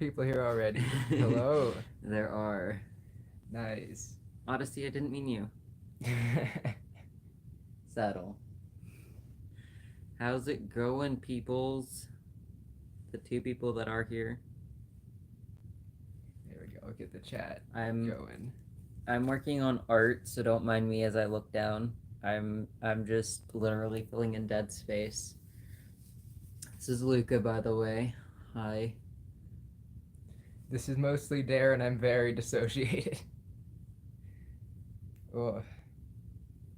people here already. Hello. There are. Nice. Odyssey, I didn't mean you. Settle. How's it going, peoples? The two people that are here. There we go. Get the chat I'm going. I'm working on art, so don't mind me as I look down. I'm just literally filling in dead space. This is Luca, by the way. Hi. This is mostly Dare, and I'm very dissociated. Oh,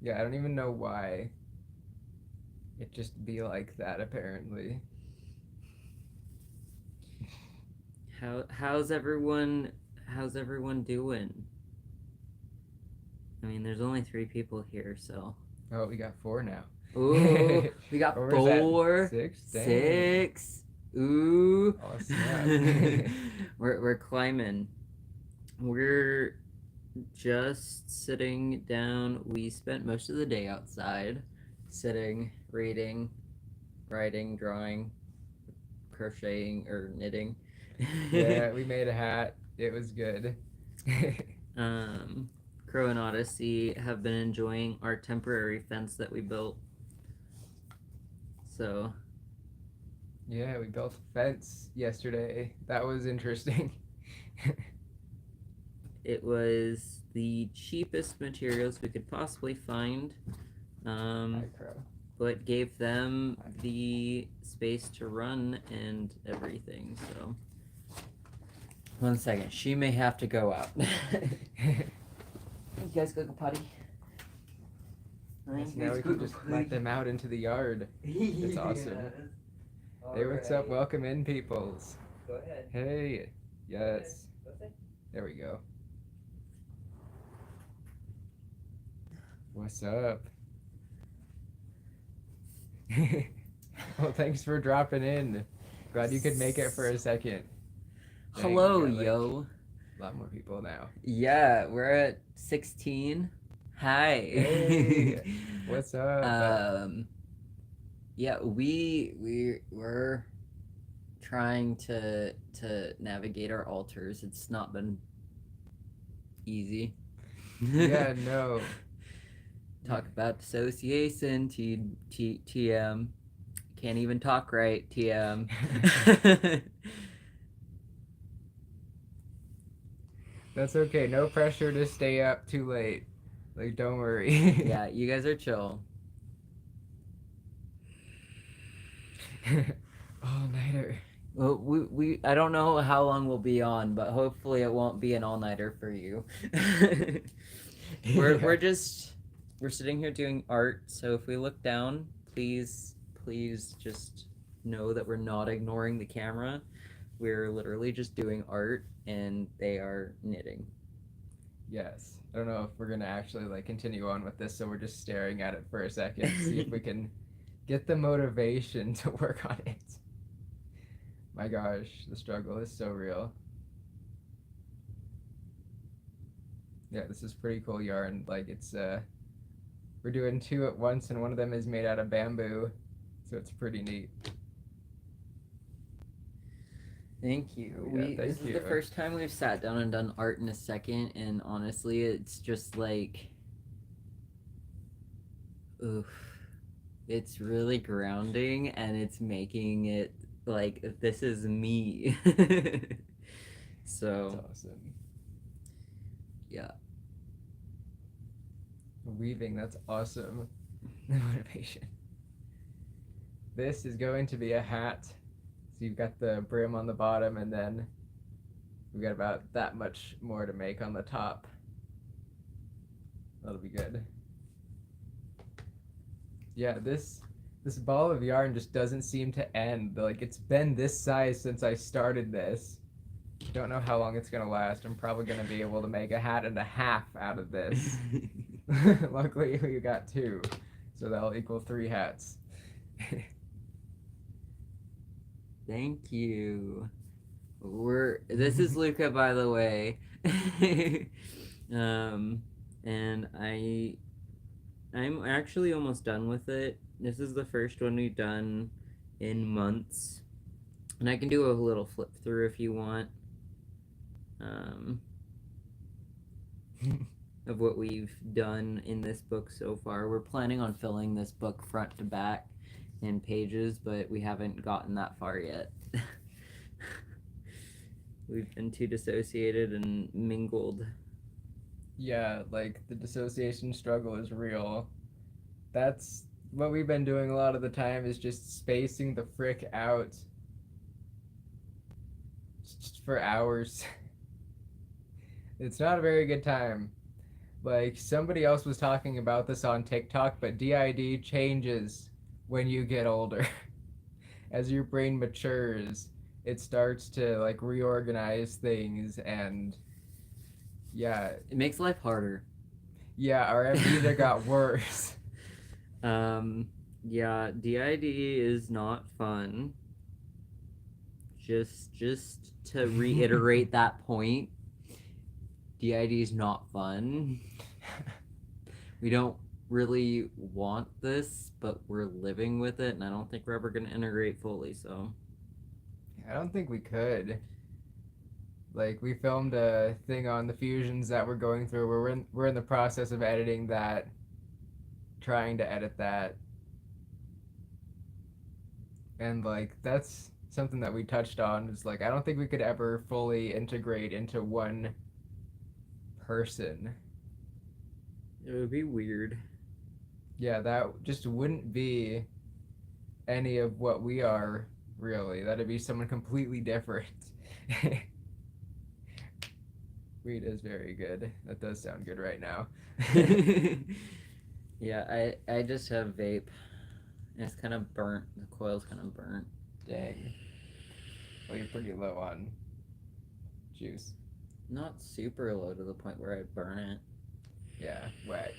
yeah. I don't even know why. It just be like that apparently. How's everyone doing? I mean, there's only 3 people here, so. Oh, we got 4 now. Ooh, we got Or was that 4, 6? Dang. 6. Ooh. Oh, snap. we're climbing. We're just sitting down. We spent most of the day outside, sitting, reading, writing, drawing, crocheting, or knitting. Yeah, we made a hat. It was good. Crow and Odyssey have been enjoying our temporary fence that we built. So. Yeah, we built a fence yesterday. That was interesting. It was the cheapest materials we could possibly find, but gave them the space to run and everything. So, 1 second, she may have to go out. You guys go potty. Yes, now we can just let them out into the yard. It's awesome. Hey, what's up? Welcome in, peoples. Go ahead. Hey, yes. There we go. What's up? Well, thanks for dropping in. Glad you could make it for a second. Dang, Hello, got, like, yo. A lot more people now. Yeah, we're at 16. Hi. Hey, what's up? Yeah, we're trying to navigate our altars. It's not been easy. Yeah, no. Talk about dissociation, TM. Can't even talk right, TM. That's okay. No pressure to stay up too late. Like, don't worry. Yeah, you guys are chill. All-nighter. Well, we I don't know how long we'll be on, but hopefully it won't be an all-nighter for you. We're sitting here doing art, so if we look down, please just know that we're not ignoring the camera. We're literally just doing art, and they are knitting. Yes. I don't know if we're gonna actually like continue on with this, so we're just staring at it for a second, see if we can get the motivation to work on it. My gosh, the struggle is so real. Yeah, this is pretty cool yarn. Like, it's we're doing 2 at once, and one of them is made out of bamboo, so it's pretty neat. Thank you. Yeah, This is the first time we've sat down and done art in a second, and honestly, it's just like, oof. It's really grounding, and it's making it like, this is me. So. That's awesome. Yeah. Weaving, that's awesome. Motivation. This is going to be a hat. So you've got the brim on the bottom, and then we've got about that much more to make on the top. That'll be good. Yeah, this ball of yarn just doesn't seem to end. Like, it's been this size since I started this. Don't know how long it's gonna last. I'm probably gonna be able to make a hat and a half out of this. Luckily, we got 2, so that'll equal 3 hats. Thank you. This is Luca, by the way. And I'm actually almost done with it. This is the first one we've done in months. And I can do a little flip through if you want. Of what we've done in this book so far. We're planning on filling this book front to back in pages, but we haven't gotten that far yet. We've been too dissociated and mingled. Yeah, like the dissociation struggle is real. That's what we've been doing a lot of the time, is just spacing the frick out just for hours. It's not a very good time. Like, somebody else was talking about this on TikTok, but d.i.d. changes when you get older. As your brain matures, it starts to like reorganize things, and yeah, It makes life harder. yeah, our amnesia got worse. Yeah, d.i.d. is not fun. Just to reiterate that point, d.i.d. is not fun. We don't really want this, but we're living with it, and I don't think we're ever going to integrate fully, so. I don't think we could. Like, we filmed a thing on the fusions that we're going through. We're in the process of editing that, trying to edit that. And like, that's something that we touched on, is like, I don't think we could ever fully integrate into one person. It would be weird. Yeah, that just wouldn't be any of what we are, really. That'd be someone completely different. Weed is very good. That does sound good right now. Yeah, I just have vape. It's kind of burnt. The coil's kind of burnt. Dang. Well, you're pretty low on juice. Not super low to the point where I burn it. Yeah, wet.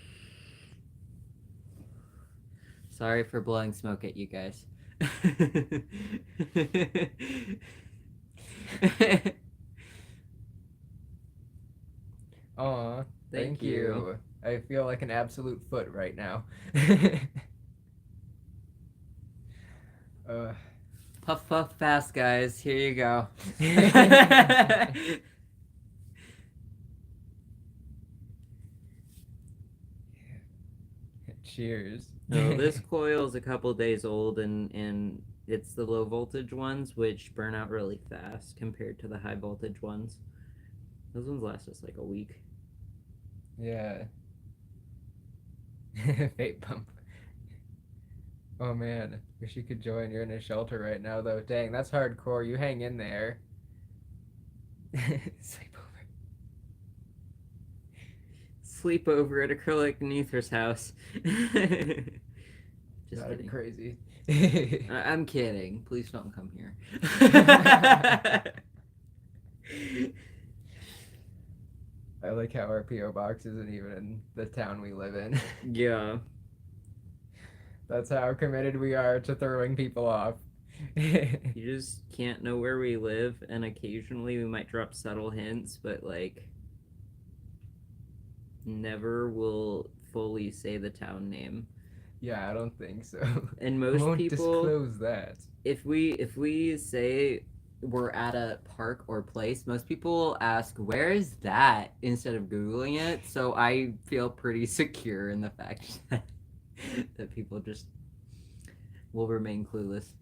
Sorry for blowing smoke at you guys. Aw, thank you. I feel like an absolute foot right now. Puff puff fast, guys. Here you go. Cheers. No, this coil is a couple days old, and it's the low voltage ones, which burn out really fast compared to the high voltage ones. Those ones last us like a week. Yeah. Vape pump. Oh man, wish you could join. You're in a shelter right now, though. Dang, that's hardcore. You hang in there. Sleep over. Sleep over at Acrylic and Aether's house. Just That'd be kidding. crazy. I'm kidding. Please don't come here. I like how our P.O. box isn't even in the town we live in. Yeah. That's how committed we are to throwing people off. You just can't know where we live, and occasionally we might drop subtle hints, but like never will fully say the town name. Yeah, I don't think so. And most won't people disclose that. If we say we're at a park or place, most people ask, where is that, instead of Googling it. So I feel pretty secure in the fact that people just will remain clueless.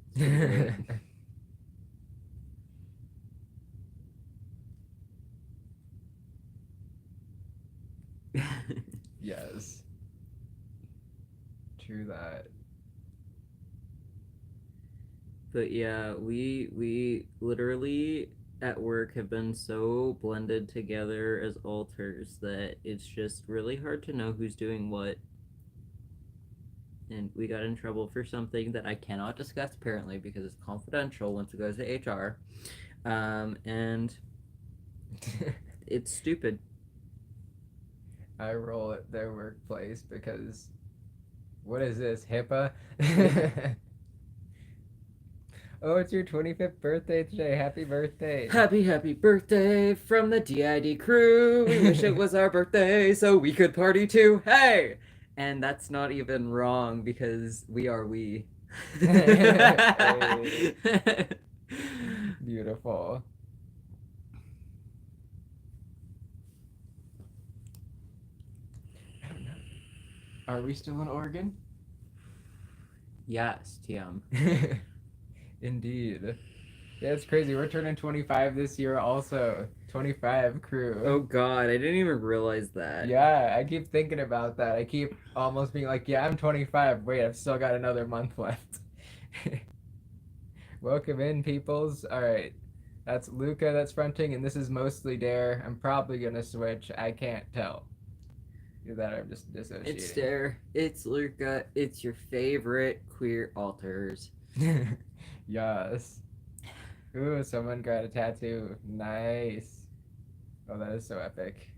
Yes. True that. But yeah, we literally at work have been so blended together as alters that it's just really hard to know who's doing what. And we got in trouble for something that I cannot discuss apparently because it's confidential once it goes to HR. And it's stupid. I roll at their workplace because what is this, HIPAA? Oh, it's your 25th birthday today. Happy birthday. Happy birthday from the d.i.d. crew. We wish it was our birthday so we could party too. Hey! And that's not even wrong because we are we. Hey. Beautiful. I don't know. Are we still in Oregon? Yes, TM. Indeed. Yeah, it's crazy. We're turning 25 this year also. 25 crew. Oh god, I didn't even realize that. Yeah, I keep thinking about that. I keep almost being like, yeah, I'm 25. Wait, I've still got another month left. Welcome in, peoples. All right. That's Luca that's fronting, and this is mostly Dare. I'm probably going to switch. I can't tell. Either that or I'm just dissociating. It's Dare, it's Luca, it's your favorite queer alters. Yes. Ooh, someone got a tattoo. Nice. Oh, that is so epic.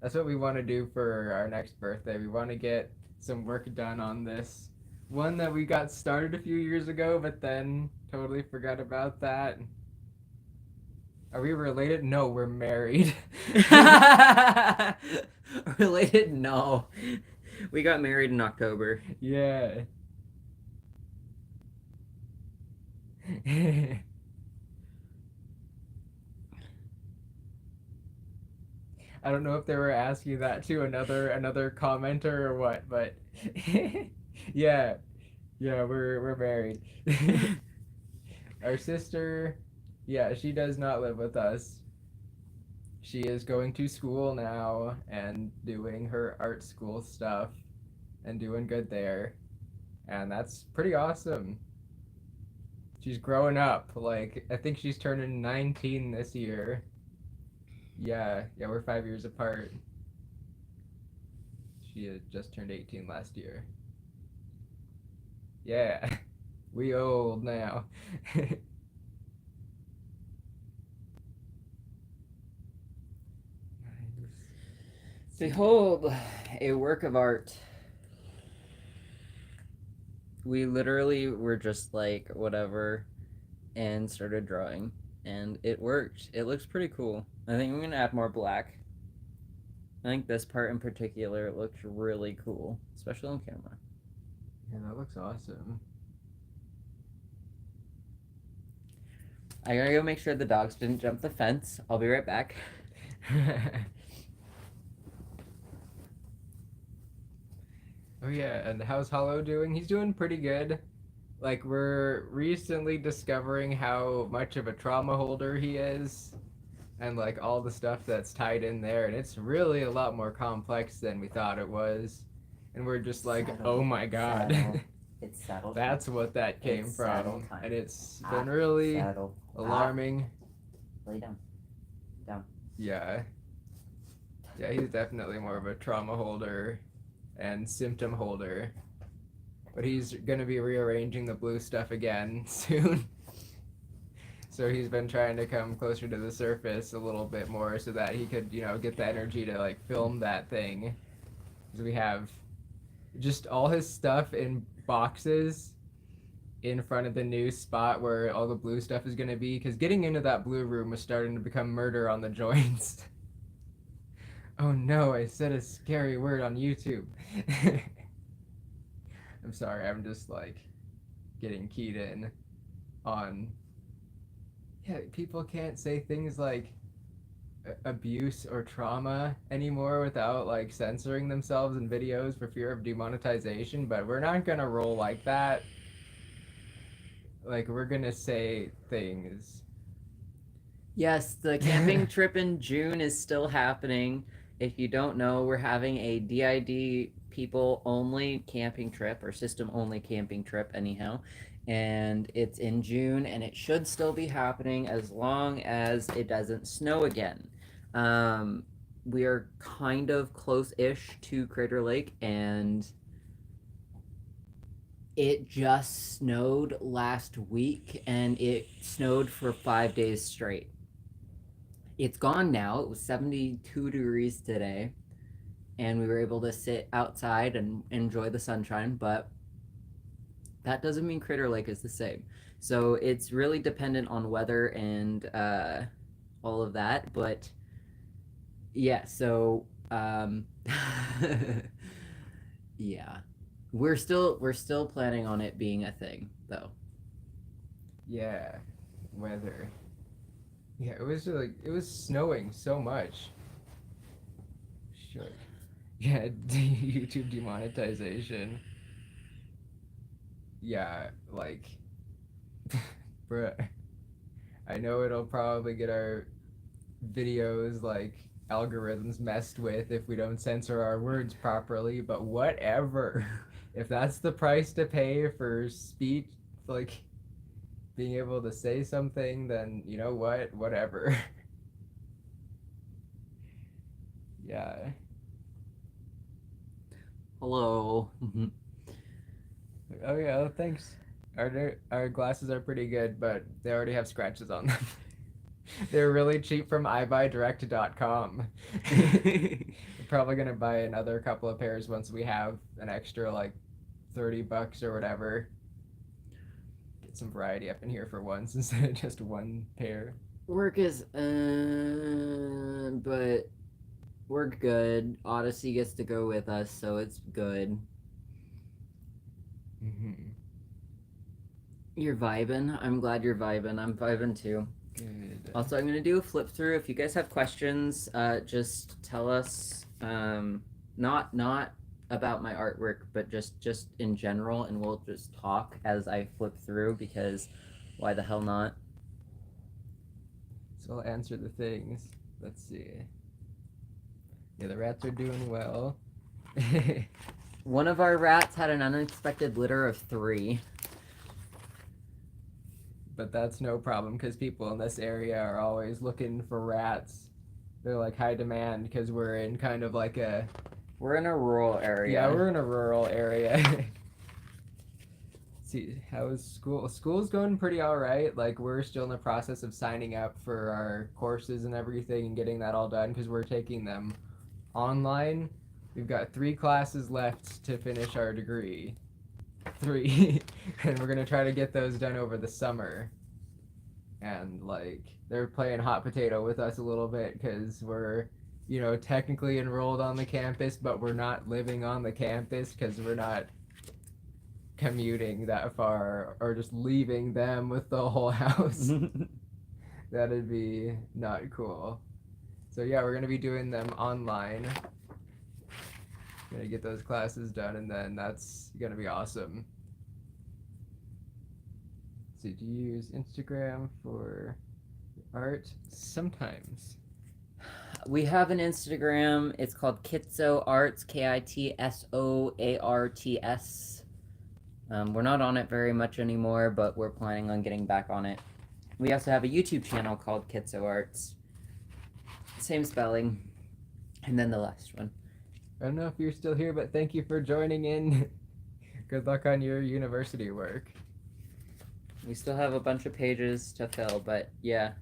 That's what we want to do for our next birthday. We want to get some work done on this one that we got started a few years ago, but then totally forgot about that. Are we related? No, we're married. Related? No. We got married in October. Yeah. I don't know if they were asking that to another commenter or what, but yeah, we're married. Our sister, yeah, she does not live with us. She is going to school now and doing her art school stuff and doing good there, and that's pretty awesome. She's growing up. Like, I think she's turning 19 this year. Yeah, we're 5 years apart. She had just turned 18 last year. Yeah, we old now. Behold, a work of art. We literally were just like, whatever, and started drawing. And it worked. It looks pretty cool. I think I'm going to add more black. I think this part in particular looks really cool, especially on camera. Yeah, that looks awesome. I gotta go make sure the dogs didn't jump the fence. I'll be right back. Oh yeah, and how's Hollow doing? He's doing pretty good. Like, we're recently discovering how much of a trauma holder he is, and like all the stuff that's tied in there, and it's really a lot more complex than we thought it was. And we're just like, Settle. oh my god. Settle. It's settled. That's what that came It's settle from. time. And it's been really Settle. alarming. Lay down. Down. Yeah. Yeah, he's definitely more of a trauma holder and symptom holder. But he's going to be rearranging the blue stuff again soon. So he's been trying to come closer to the surface a little bit more so that he could, get the energy to like film that thing. Because we have just all his stuff in boxes in front of the new spot where all the blue stuff is going to be, because getting into that blue room was starting to become murder on the joints. Oh no, I said a scary word on YouTube. I'm sorry, I'm just like getting keyed in on, yeah, people can't say things like abuse or trauma anymore without like censoring themselves in videos for fear of demonetization, but we're not gonna roll like that. Like, we're gonna say things. Yes, the camping trip in June is still happening. If you don't know, we're having a d.i.d. people only camping trip, or system only camping trip anyhow. And it's in June, and it should still be happening as long as it doesn't snow again. We are kind of close-ish to Crater Lake, and it just snowed last week, and it snowed for 5 days straight. It's gone now. It was 72 degrees today, and we were able to sit outside and enjoy the sunshine, but that doesn't mean Crater Lake is the same. So it's really dependent on weather and all of that, but yeah, so yeah. We're still planning on it being a thing, though. Yeah. weather. Yeah, it was like it was snowing so much. Sure. Yeah, YouTube demonetization. Yeah, like, bruh. I know it'll probably get our videos like algorithms messed with if we don't censor our words properly, but whatever. If that's the price to pay for speech, like being able to say something, then you know what? Whatever. Yeah. Hello. Oh yeah, thanks. Our glasses are pretty good, but they already have scratches on them. They're really cheap from iBuyDirect.com. We're probably gonna buy another couple of pairs once we have an extra like $30 or whatever. Get some variety up in here for once instead of just one pair. Work is, but we're good. Odyssey gets to go with us, so it's good. Mm-hmm. You're vibing. I'm glad you're vibing. I'm vibing too. Good. Also, I'm going to do a flip through. If you guys have questions, just tell us. Not about my artwork, but just in general, and we'll just talk as I flip through, because why the hell not? So I'll answer the things. Let's see. Yeah, the rats are doing well. One of our rats had an unexpected litter of 3. But that's no problem because people in this area are always looking for rats. They're like high demand because we're in kind of like a... We're in a rural area. Yeah, we're in a rural area. See, how is school? School's going pretty all right. Like, we're still in the process of signing up for our courses and everything and getting that all done because we're taking them online. We've got 3 classes left to finish our degree. 3. And we're going to try to get those done over the summer. And, like, they're playing hot potato with us a little bit because we're, you know, technically enrolled on the campus, but we're not living on the campus because we're not commuting that far or just leaving them with the whole house. That'd be not cool. So yeah, we're gonna be doing them online. Gonna get those classes done, and then that's gonna be awesome. So do you use Instagram for art? Sometimes. We have an Instagram. It's called Kitso Arts, KITSOARTS. We're not on it very much anymore, but we're planning on getting back on it. We also have a YouTube channel called Kitso Arts. Same spelling. And then the last one. I don't know if you're still here, but thank you for joining in. Good luck on your university work. We still have a bunch of pages to fill, but yeah.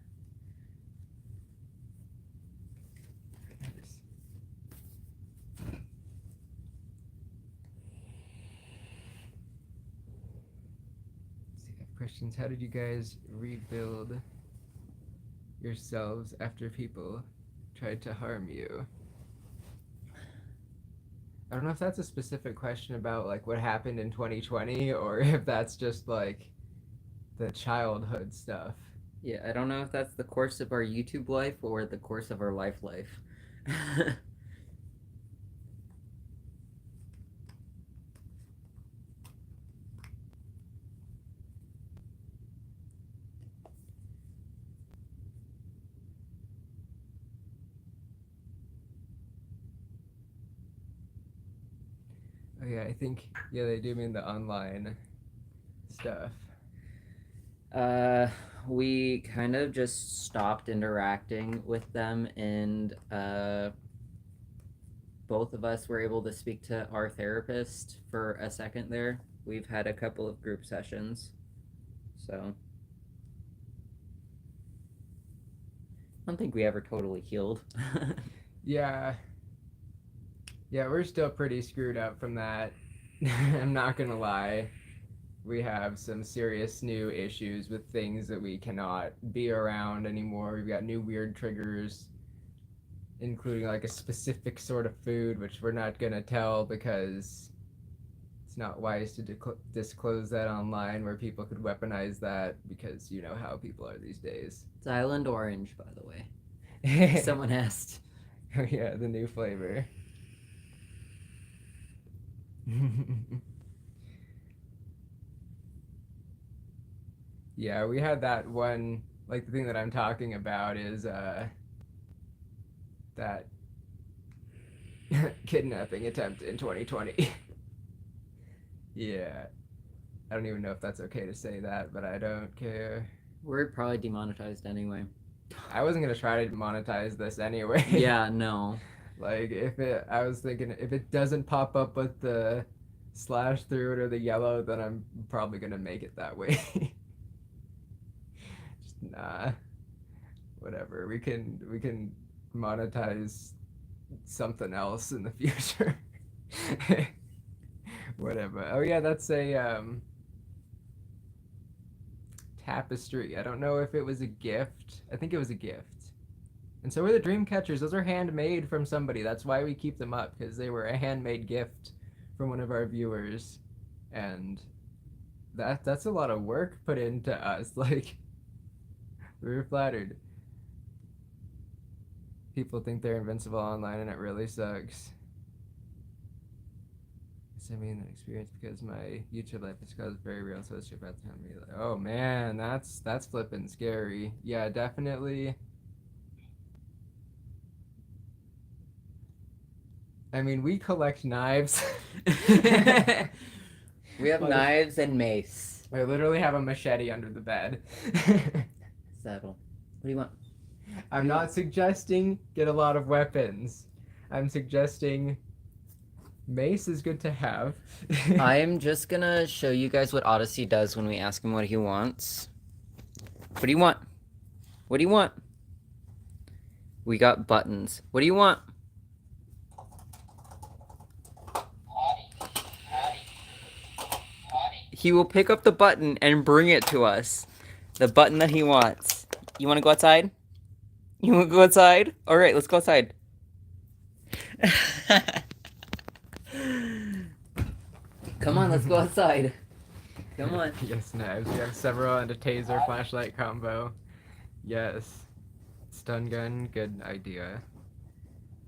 Questions. How did you guys rebuild yourselves after people tried to harm you? I don't know if that's a specific question about like what happened in 2020 or if that's just like the childhood stuff. Yeah, I don't know if that's the course of our YouTube life or the course of our life. Oh yeah, I think they do mean the online stuff. We kind of just stopped interacting with them, and both of us were able to speak to our therapist for a second there. We've had a couple of group sessions, so I don't think we ever totally healed. Yeah, we're still pretty screwed up from that. I'm not gonna lie. We have some serious new issues with things that we cannot be around anymore. We've got new weird triggers, including like a specific sort of food, which we're not gonna tell because it's not wise to disclose that online where people could weaponize that because you know how people are these days. It's Island Orange, by the way. Someone asked. Oh yeah, the new flavor. Yeah, we had that one, like the thing that I'm talking about is that kidnapping attempt in 2020. Yeah. I don't even know if that's okay to say that, but I don't care. We're probably demonetized anyway. I wasn't gonna try to monetize this anyway. Yeah, no. Like I was thinking if it doesn't pop up with the slash through it or the yellow, then I'm probably gonna make it that way. Just nah. Whatever. We can monetize something else in the future. Whatever. Oh yeah, that's a tapestry. I don't know if it was a gift. I think it was a gift. And so were the dream catchers. Those are handmade from somebody. That's why we keep them up, because they were a handmade gift from one of our viewers. And that's a lot of work put into us. Like, we were flattered. People think they're invincible online and it really sucks. I mean that experience because my YouTube life is very real, so it's about to me. Like, oh man, that's flippin' scary. Yeah, definitely. I mean, we collect knives. We have knives and mace. I literally have a machete under the bed. Settle. What do you want? I'm not suggesting get a lot of weapons. I'm suggesting mace is good to have. I'm just gonna show you guys what Odyssey does when we ask him what he wants. What do you want? What do you want? We got buttons. What do you want? He will pick up the button and bring it to us. The button that he wants. You want to go outside? You want to go outside? All right, let's go outside. Come on, let's go outside. Come on. Yes, knives. We have several and a taser flashlight combo. Yes. Stun gun, good idea.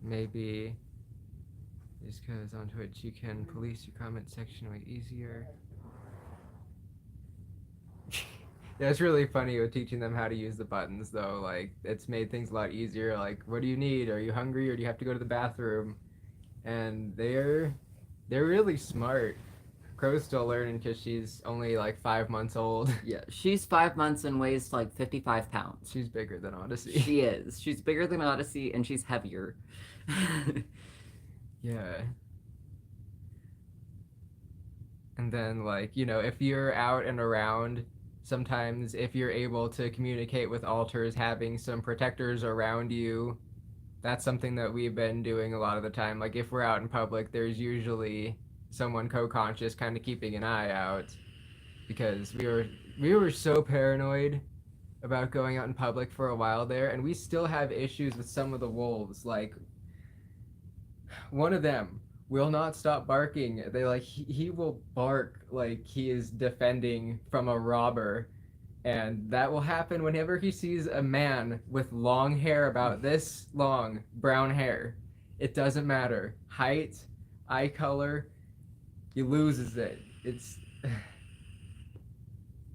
Maybe just because on Twitch you can police your comment section way easier. Yeah, it's really funny with teaching them how to use the buttons though. Like, it's made things a lot easier. Like, what do you need? Are you hungry or do you have to go to the bathroom? And they're really smart. Crow's still learning because she's only like 5 months old. Yeah, she's 5 months and weighs like 55 pounds. She's bigger than Odyssey. She is. She's bigger than Odyssey and she's heavier. Yeah. And then, like, you know, if you're out and around, sometimes if you're able to communicate with alters, having some protectors around you, that's something that we've been doing a lot of the time. Like, if we're out in public, there's usually someone co-conscious kind of keeping an eye out, because we were so paranoid about going out in public for a while there, and we still have issues with some of the wolves. Like, one of them will not stop barking. They like he will bark like he is defending from a robber, and that will happen whenever he sees a man with long hair, about this long, brown hair. It doesn't matter height, eye color, he loses it. It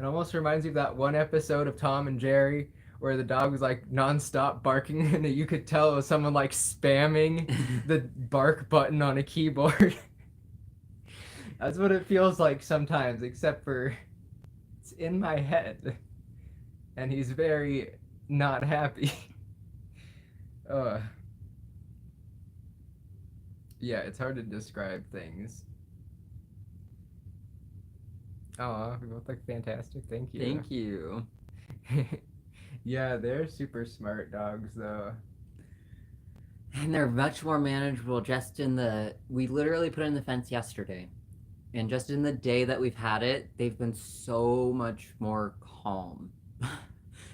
almost reminds me of that one episode of Tom and Jerry where the dog was like non-stop barking and you could tell it was someone like spamming the bark button on a keyboard. That's what it feels like sometimes, except for it's in my head and he's very not happy. Yeah, it's hard to describe things. Oh, we both look fantastic. Thank you. Thank you. Yeah, they're super smart dogs, though. And they're much more manageable just in the... We literally put in the fence yesterday. And just in the day that we've had it, they've been so much more calm.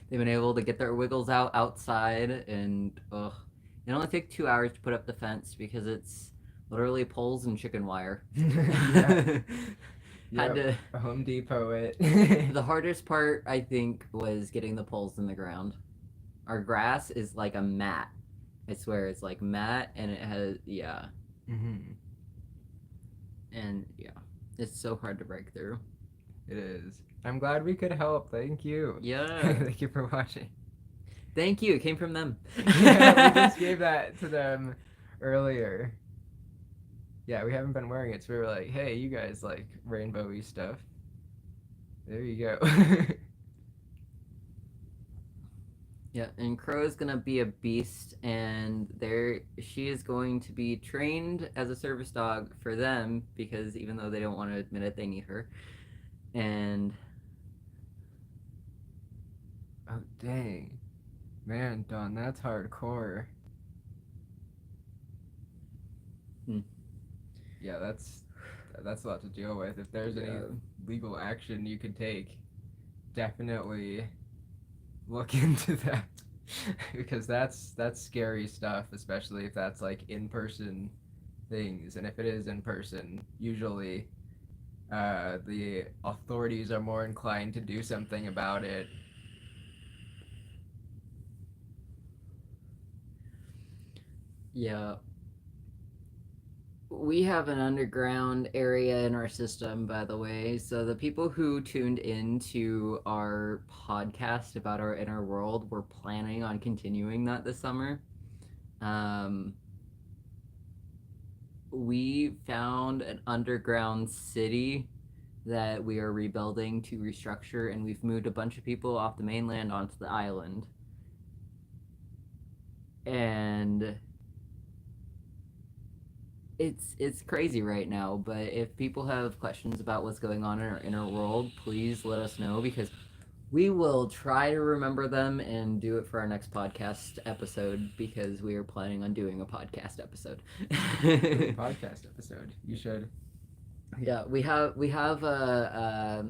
They've been able to get their wiggles outside, and it only takes 2 hours to put up the fence because it's Literally poles and chicken wire. Yeah. Had to. Home Depot it. The hardest part, I think, was getting the poles in the ground. Our grass is like a mat. I swear, it's like mat, and it has Mm-hmm. and it's so hard to break through. It is. I'm glad we could help. Thank you. Yeah. Thank you for watching. Thank you. It came from them. Yeah, we just gave that to them earlier. Yeah, we haven't been wearing it, so we were like, hey, you guys like rainbowy stuff. There you go. Yeah, and Crow is gonna be a beast, and she is going to be trained as a service dog for them because even though they don't want to admit it, they need her. And Oh, dang. Man, Don, that's hardcore. Hmm. Yeah, that's a lot to deal with. If there's any legal action you could take, definitely look into that. Because that's scary stuff, especially if that's like in-person things. And if it is in person, usually the authorities are more inclined to do something about it. yeah, we have an underground area in our system, by the way. So the people who tuned into our podcast about our inner world, we're planning on continuing that this summer. We found an underground city that we are rebuilding to restructure, and we've moved a bunch of people off the mainland onto the island. And it's crazy right now, but if people have questions about what's going on in our inner world, please let us know because we will try to remember them and do it for our next podcast episode because we are planning on doing a podcast episode. Podcast episode. You should. Yeah, we have a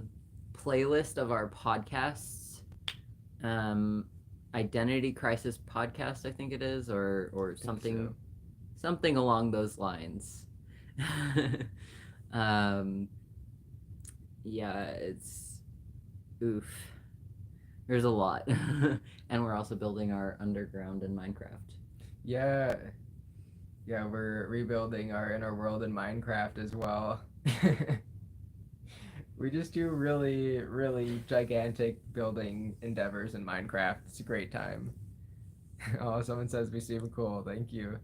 playlist of our podcasts. Identity Crisis podcast, I think it is, or something. So. Something along those lines. Yeah, it's oof. There's a lot. And we're also building our underground in Minecraft. Yeah. Yeah, we're rebuilding our inner world in Minecraft as well. We just do really, really gigantic building endeavors in Minecraft. It's a great time. Oh, someone says we seem cool. Thank you.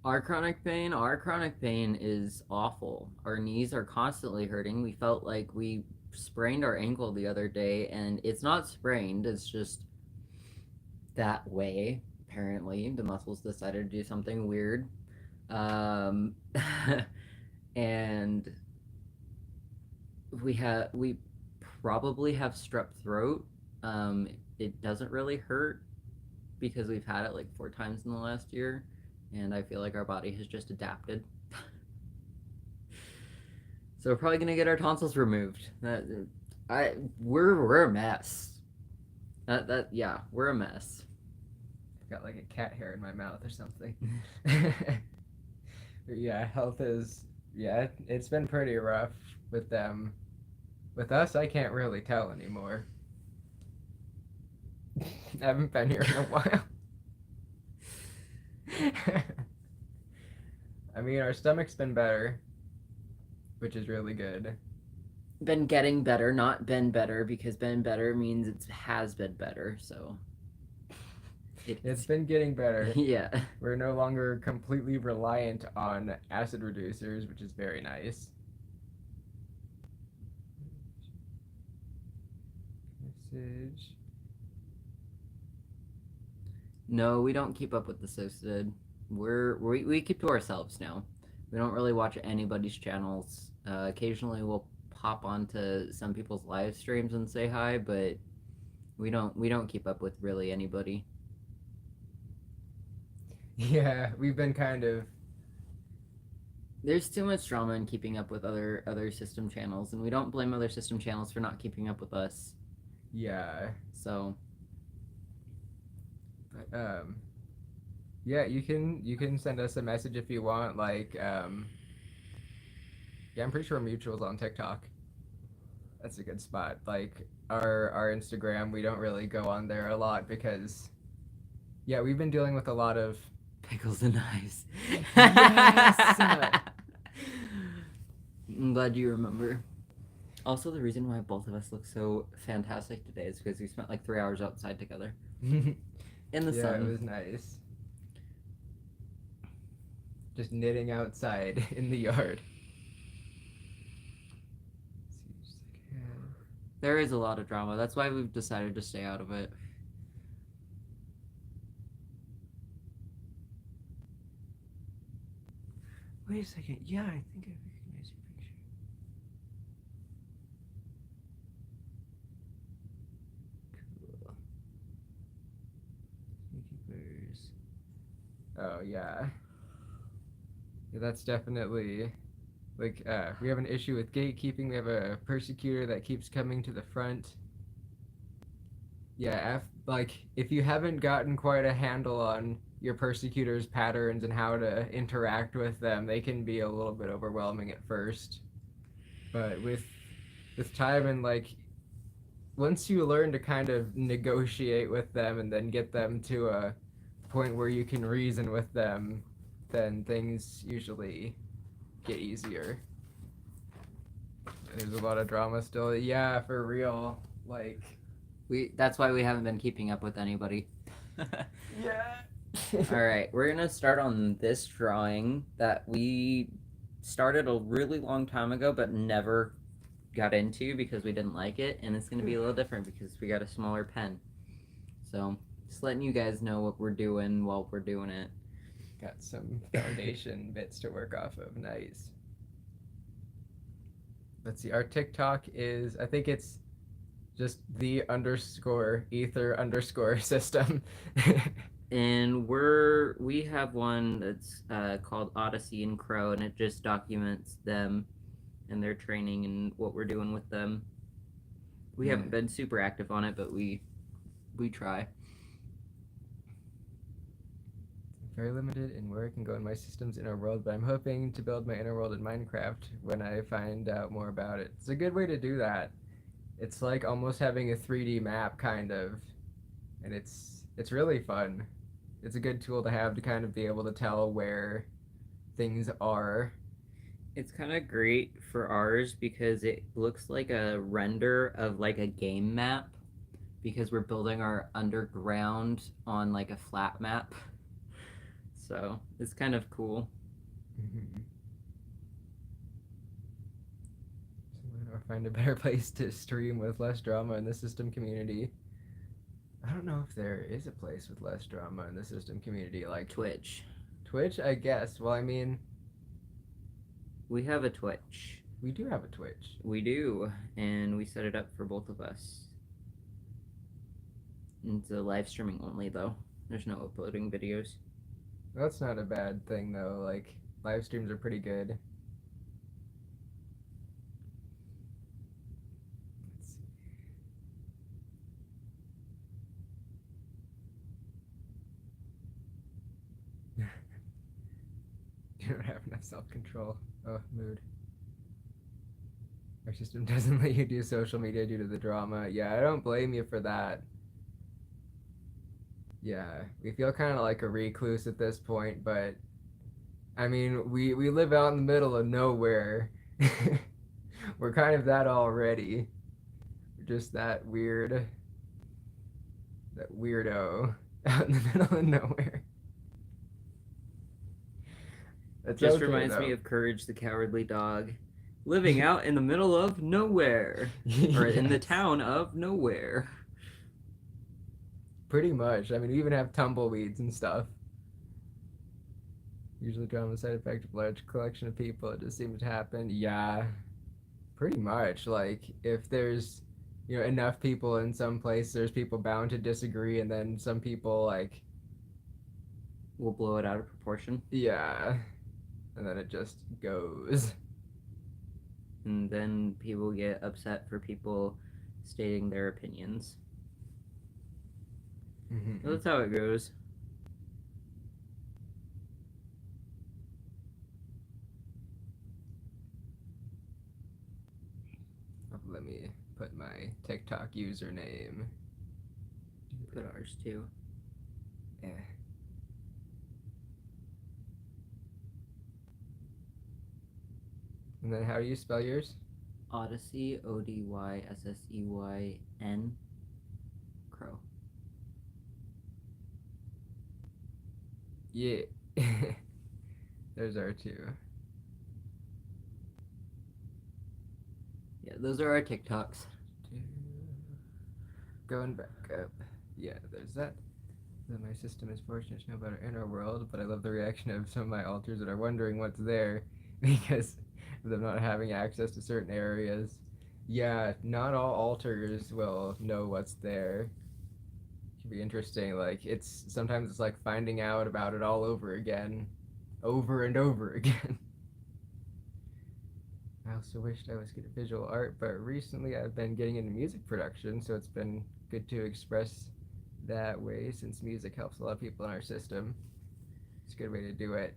Our chronic pain is awful. Our knees are constantly hurting. We felt like we sprained our ankle the other day, and it's not sprained, it's just that way. Apparently, the muscles decided to do something weird. And we probably have strep throat. It doesn't really hurt because we've had it like 4 times in the last year. And I feel like our body has just adapted. So we're probably gonna get our tonsils removed. We're a mess. We're a mess. I've got like a cat hair in my mouth or something. Yeah, health is it's been pretty rough with them. With us, I can't really tell anymore. I haven't been here in a while. I mean, our stomach's been better, which is really good. Been getting better, not been better, because been better means it has been better, so. It's been getting better. Yeah. We're no longer completely reliant on acid reducers, which is very nice. Message. No, we don't keep up with the Sosted. We keep to ourselves now. We don't really watch anybody's channels. Occasionally we'll pop onto some people's live streams and say hi, but we don't keep up with really anybody. Yeah, we've been kind of. There's too much drama in keeping up with other system channels, and we don't blame other system channels for not keeping up with us. Yeah. So. But Yeah, you can send us a message if you want. Like, yeah, I'm pretty sure Mutual's on TikTok. That's a good spot. Like our Instagram, we don't really go on there a lot because yeah, we've been dealing with a lot of Pickles and knives. Yes! I'm glad you remember. Also, the reason why both of us look so fantastic today is because we spent like 3 hours outside together in the yeah, sun. it was nice. Just knitting outside in the yard. There is a lot of drama. That's why we've decided to stay out of it. Wait a second. Yeah, I think I recognize your picture. Cool. Sneaky Oh yeah. Yeah, that's definitely like we have an issue with gatekeeping. We have a persecutor that keeps coming to the front. Yeah, like if you haven't gotten quite a handle on your persecutor's patterns and how to interact with them, they can be a little bit overwhelming at first. But with time and like once you learn to kind of negotiate with them and then get them to a point where you can reason with them, then things usually get easier. There's a lot of drama still. Yeah, for real. Like That's why we haven't been keeping up with anybody. yeah. All right, we're gonna start on this drawing that we started a really long time ago, but never got into because we didn't like it, and it's gonna be a little different because we got a smaller pen. So just letting you guys know what we're doing while we're doing it. Got some foundation bits to work off of. Nice. Let's see. Our TikTok is, I think it's just the underscore ether underscore system. And we have one that's called Odyssey and Crow, and it just documents them and their training and what we're doing with them. We haven't been super active on it, but we try. Very limited in where I can go in my system's inner world, but I'm hoping to build my inner world in Minecraft when I find out more about it. It's a good way to do that. It's like almost having a 3D map, kind of, and it's really fun. It's a good tool to have to kind of be able to tell where things are. It's kind of great for ours because it looks like a render of like a game map because we're building our underground on like a flat map. So it's kind of cool. Or find a better place to stream with less drama in the system community. I don't know if there is a place with less drama in the system community, like Twitch. Twitch, I guess. Well, I mean, We have a Twitch. we do have a Twitch. We do, and we set it up for both of us. It's a live streaming only though. There's no uploading videos. That's not a bad thing though. Like live streams are pretty good. Let's see. You don't have enough self-control. Oh, mood. Our system doesn't let you do social media due to the drama. Yeah, I don't blame you for that. Yeah, we feel kind of like a recluse at this point, but I mean, we live out in the middle of nowhere. We're kind of that already. We're just that weirdo out in the middle of nowhere. That's Just okay, reminds me though. of Courage the Cowardly Dog, living out in the middle of nowhere, or in the Yes. town of nowhere. Pretty much. I mean, we even have tumbleweeds and stuff. Usually drama side effect of large collection of people. It just seems to happen. Yeah, pretty much. Like, if there's, enough people in some place, there's people bound to disagree, and then some people, like, We'll blow it out of proportion, yeah, and then it just goes. and then people get upset for people stating their opinions. Mm-hmm. That's how it goes. put my TikTok username. Put ours too. Eh. And then how do you spell yours? Odyssey, Odyssesseyn, Crow. Yeah. There's our two. Yeah, those are our TikToks. Going back up. Yeah, there's that. Then my system is fortunate to know about our inner world, but I love the reaction of some of my alters that are wondering what's there because of them not having access to certain areas. Yeah, not all alters will know what's there. Could be interesting. Like sometimes it's like finding out about it all over again, over and over again. I also wished I was good at visual art, but recently I've been getting into music production, so it's been good to express that way since music helps a lot of people in our system. It's a good way to do it.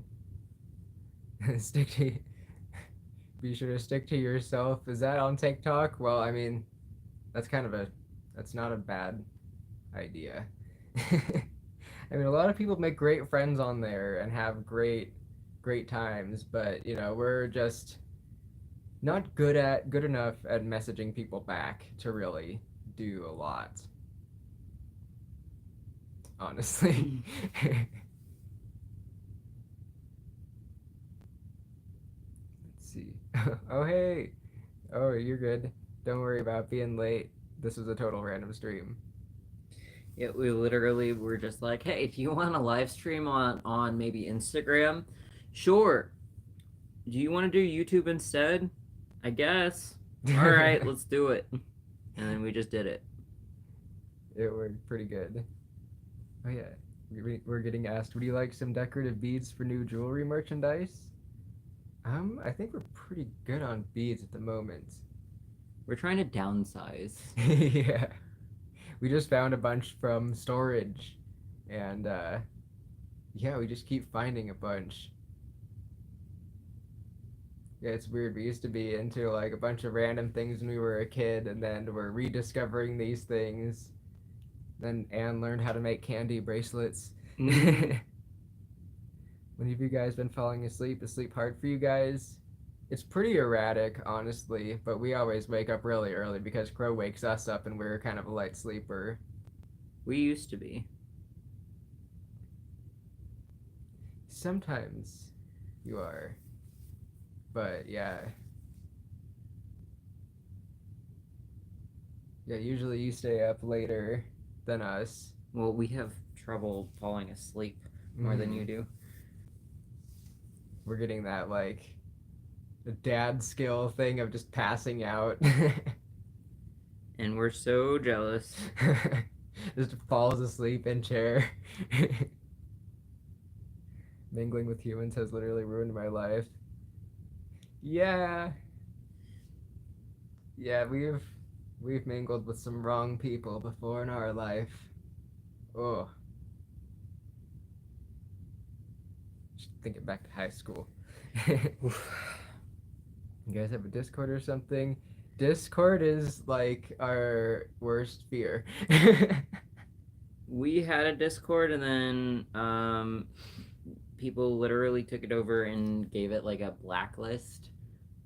Stick to Be sure to stick to yourself. Is that on TikTok? Well, I mean, that's not a bad idea. I mean, a lot of people make great friends on there and have great times, but we're just not good enough at messaging people back to really do a lot. Honestly. Let's see. Oh, hey. Oh, you're good. Don't worry about being late. This was a total random stream. Yeah, we literally were just like, hey, do you want a live stream on maybe Instagram? Sure. Do you want to do YouTube instead? I guess. All right, let's do it. And then we just did it. It worked pretty good. Oh yeah, we're getting asked, would you like some decorative beads for new jewelry merchandise? I think we're pretty good on beads at the moment. We're trying to downsize. Yeah. We just found a bunch from storage, and yeah, we just keep finding a bunch. Yeah, it's weird. We used to be into like a bunch of random things when we were a kid, and then we're rediscovering these things. Then Anne learned how to make candy bracelets. Mm. When have you guys been falling asleep? Is sleep hard for you guys? It's pretty erratic, honestly, but we always wake up really early because Crow wakes us up and we're kind of a light sleeper. We used to be. Sometimes you are. But yeah. Yeah, usually you stay up later than us. Well, we have trouble falling asleep more than you do. We're getting that like the dad skill thing of just passing out. And we're so jealous. Just falls asleep in chair. Mingling with humans has literally ruined my life. Yeah. Yeah, we've mingled with some wrong people before in our life. Oh. Just thinking back to high school. You guys have a Discord or something? Discord is like our worst fear. We had a Discord, and then people literally took it over and gave it like a blacklist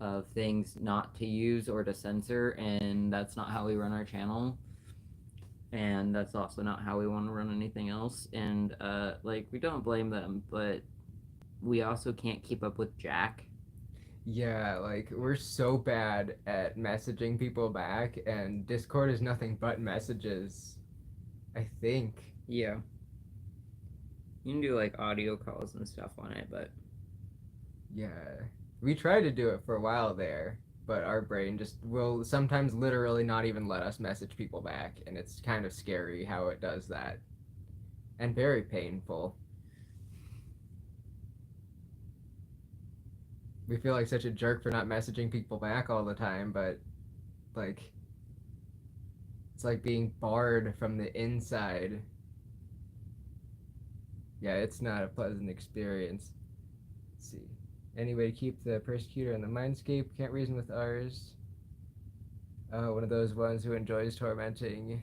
of things not to use or to censor, and that's not how we run our channel. And that's also not how we want to run anything else. And like, we don't blame them, but we also can't keep up with Jack. Yeah, like we're so bad at messaging people back, and Discord is nothing but messages, I think. Yeah. You can do like audio calls and stuff on it, but Yeah. We tried to do it for a while there, but our brain just will sometimes literally not even let us message people back, and it's kind of scary how it does that. And very painful. We feel like such a jerk for not messaging people back all the time, but like it's like being barred from the inside. Yeah, it's not a pleasant experience. Let's see. Any way to keep the persecutor in the mindscape? Can't reason with ours. One of those ones who enjoys tormenting.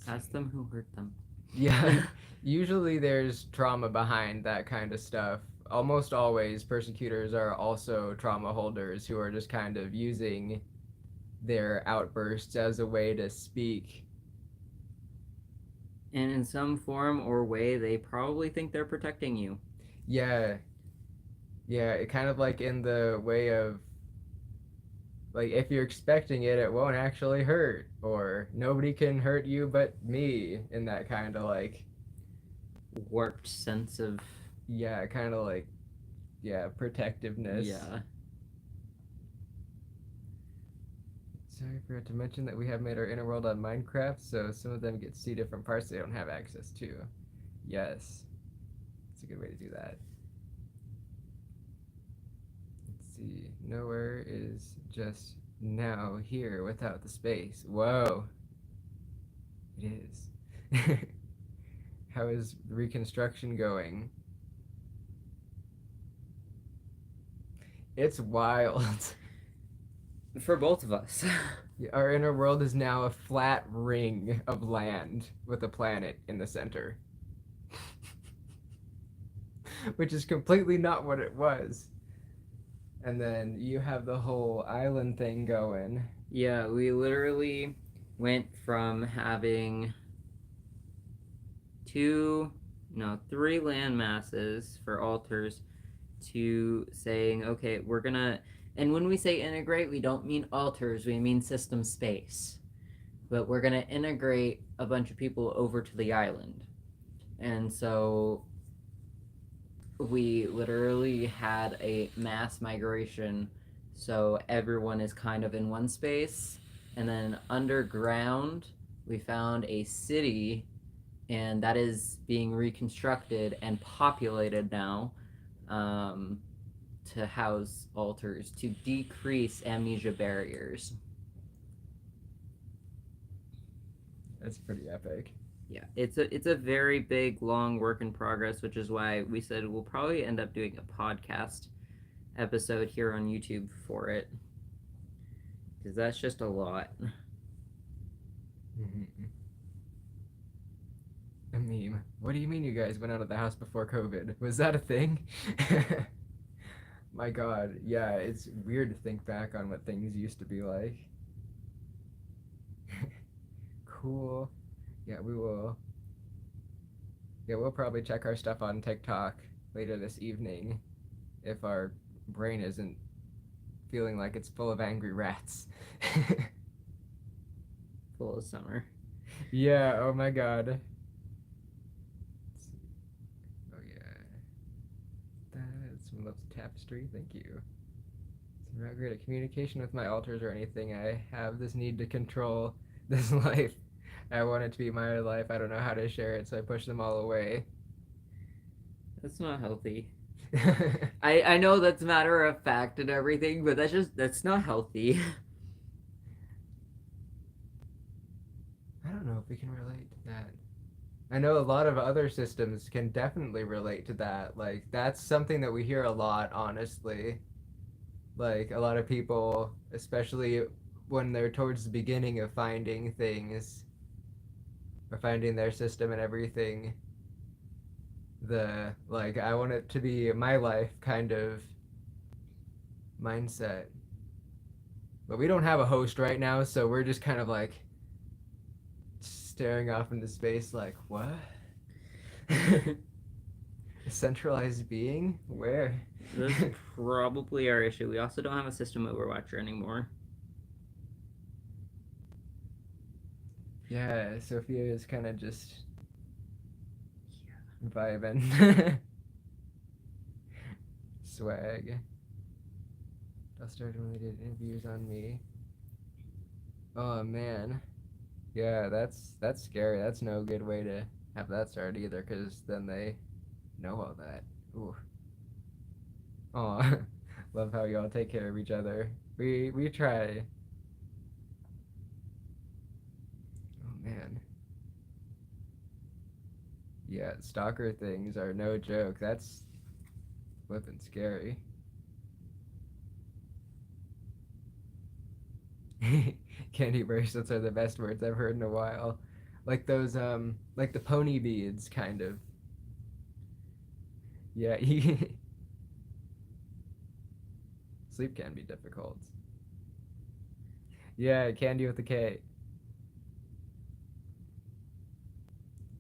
Ask them who hurt them. Yeah, usually there's trauma behind that kind of stuff. Almost always, persecutors are also trauma holders who are just kind of using their outbursts as a way to speak. And in some form or way, they probably think they're protecting you. Yeah, yeah, it kind of like in the way of like if you're expecting it, it won't actually hurt, or nobody can hurt you but me, in that kind of like Warped sense of yeah, kind of like yeah, protectiveness. yeah. Sorry, I forgot to mention that we have made our inner world on Minecraft, so some of them get to see different parts they don't have access to. Yes, it's a good way to do that. Let's see, nowhere is just now here without the space. Whoa, it is. How is reconstruction going? It's wild. For both of us. Our inner world is now a flat ring of land with a planet in the center. Which is completely not what it was. And then you have the whole island thing going. Yeah, we literally went from having three land masses for altars to saying, okay, we're gonna, and when we say integrate, we don't mean altars, we mean system space. But we're gonna integrate a bunch of people over to the island. And so we literally had a mass migration, so everyone is kind of in one space. And then underground, we found a city, and that is being reconstructed and populated now to house altars to decrease amnesia barriers. That's pretty epic. Yeah, it's a very big, long work in progress, which is why we said we'll probably end up doing a podcast episode here on YouTube for it, because that's just a lot. Mm-hmm. A meme. What do you mean you guys went out of the house before COVID? Was that a thing? My God, yeah, it's weird to think back on what things used to be like. Cool. Yeah, we will. Yeah, we'll probably check our stuff on TikTok later this evening if our brain isn't feeling like it's full of angry rats. Full of summer. Yeah, oh my God. Oh yeah. Someone loves tapestry, thank you. I'm not great at communication with my altars or anything. I have this need to control this life. I want it to be my life. I don't know how to share it, so I push them all away. That's not healthy. I know that's matter of fact and everything, but that's not healthy. I don't know if we can relate to that. I know a lot of other systems can definitely relate to that. Like, that's something that we hear a lot, honestly. Like, a lot of people, especially when they're towards the beginning of finding things, or finding their system and everything, like, I want it to be my life kind of mindset. But we don't have a host right now, so we're just kind of like staring off into space like, what? A centralized being? Where? That's probably our issue. We also don't have a system overwatcher anymore. Yeah, Sophia is kind of just vibing. Swag. I started when they did interviews on me. Oh man. Yeah, that's scary. That's no good way to have that start either, because then they know all that. Ooh. Aw. Love how y'all take care of each other. We try. Oh man. Yeah, stalker things are no joke. That's flippin' scary. Candy bracelets are the best words I've heard in a while. Like those, like the pony beads, kind of. Yeah, sleep can be difficult. Yeah, candy with a K.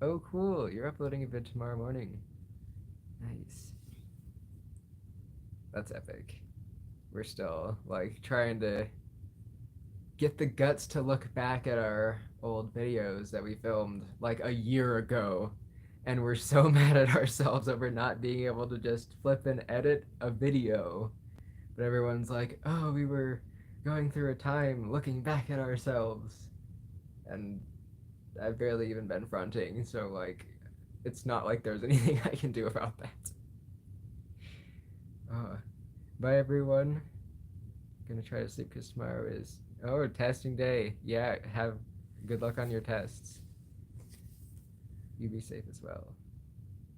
Oh, cool. You're uploading a vid tomorrow morning. Nice. That's epic. We're still, like, trying to get the guts to look back at our old videos that we filmed, like, a year ago. And we're so mad at ourselves over not being able to just flip and edit a video. But everyone's like, oh, we were going through a time looking back at ourselves. And I've barely even been fronting, so, like, it's not like there's anything I can do about that. Bye, everyone. Gonna try to sleep because tomorrow is testing day. Yeah, have good luck on your tests. You be safe as well.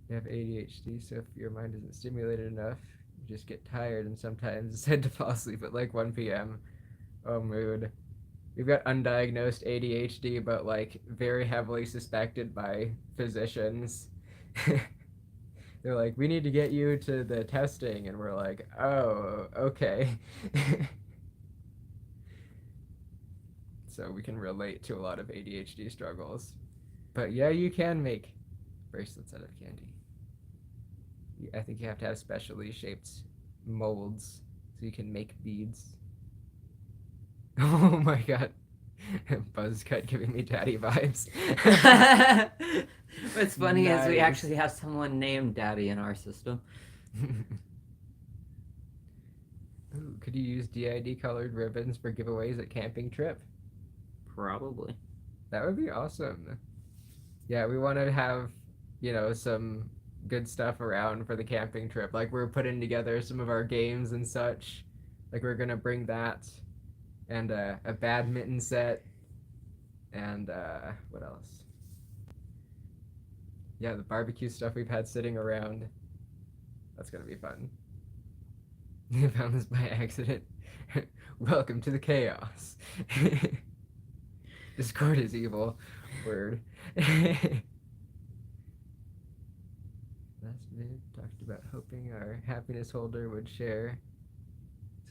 You have ADHD, so if your mind isn't stimulated enough, you just get tired and sometimes decide to fall asleep at like 1 p.m. Oh, mood. We've got undiagnosed ADHD, but like very heavily suspected by physicians. They're like, we need to get you to the testing, and we're like, oh, okay. So we can relate to a lot of ADHD struggles. But yeah, you can make bracelets out of candy. I think you have to have specially shaped molds so you can make beads. Oh my god. Buzzcut giving me daddy vibes. What's funny is we Nice. actually have someone named Daddy in our system. Ooh, could you use d.i.d colored ribbons for giveaways at camping trip? Probably. That would be awesome. Yeah, we want to have, some good stuff around for the camping trip. Like, we're putting together some of our games and such. Like, we're going to bring that and a badminton set and what else? Yeah, the barbecue stuff we've had sitting around. That's going to be fun. You found this by accident. Welcome to the chaos. Discord is evil. Word. Last vid talked about hoping our happiness holder would share.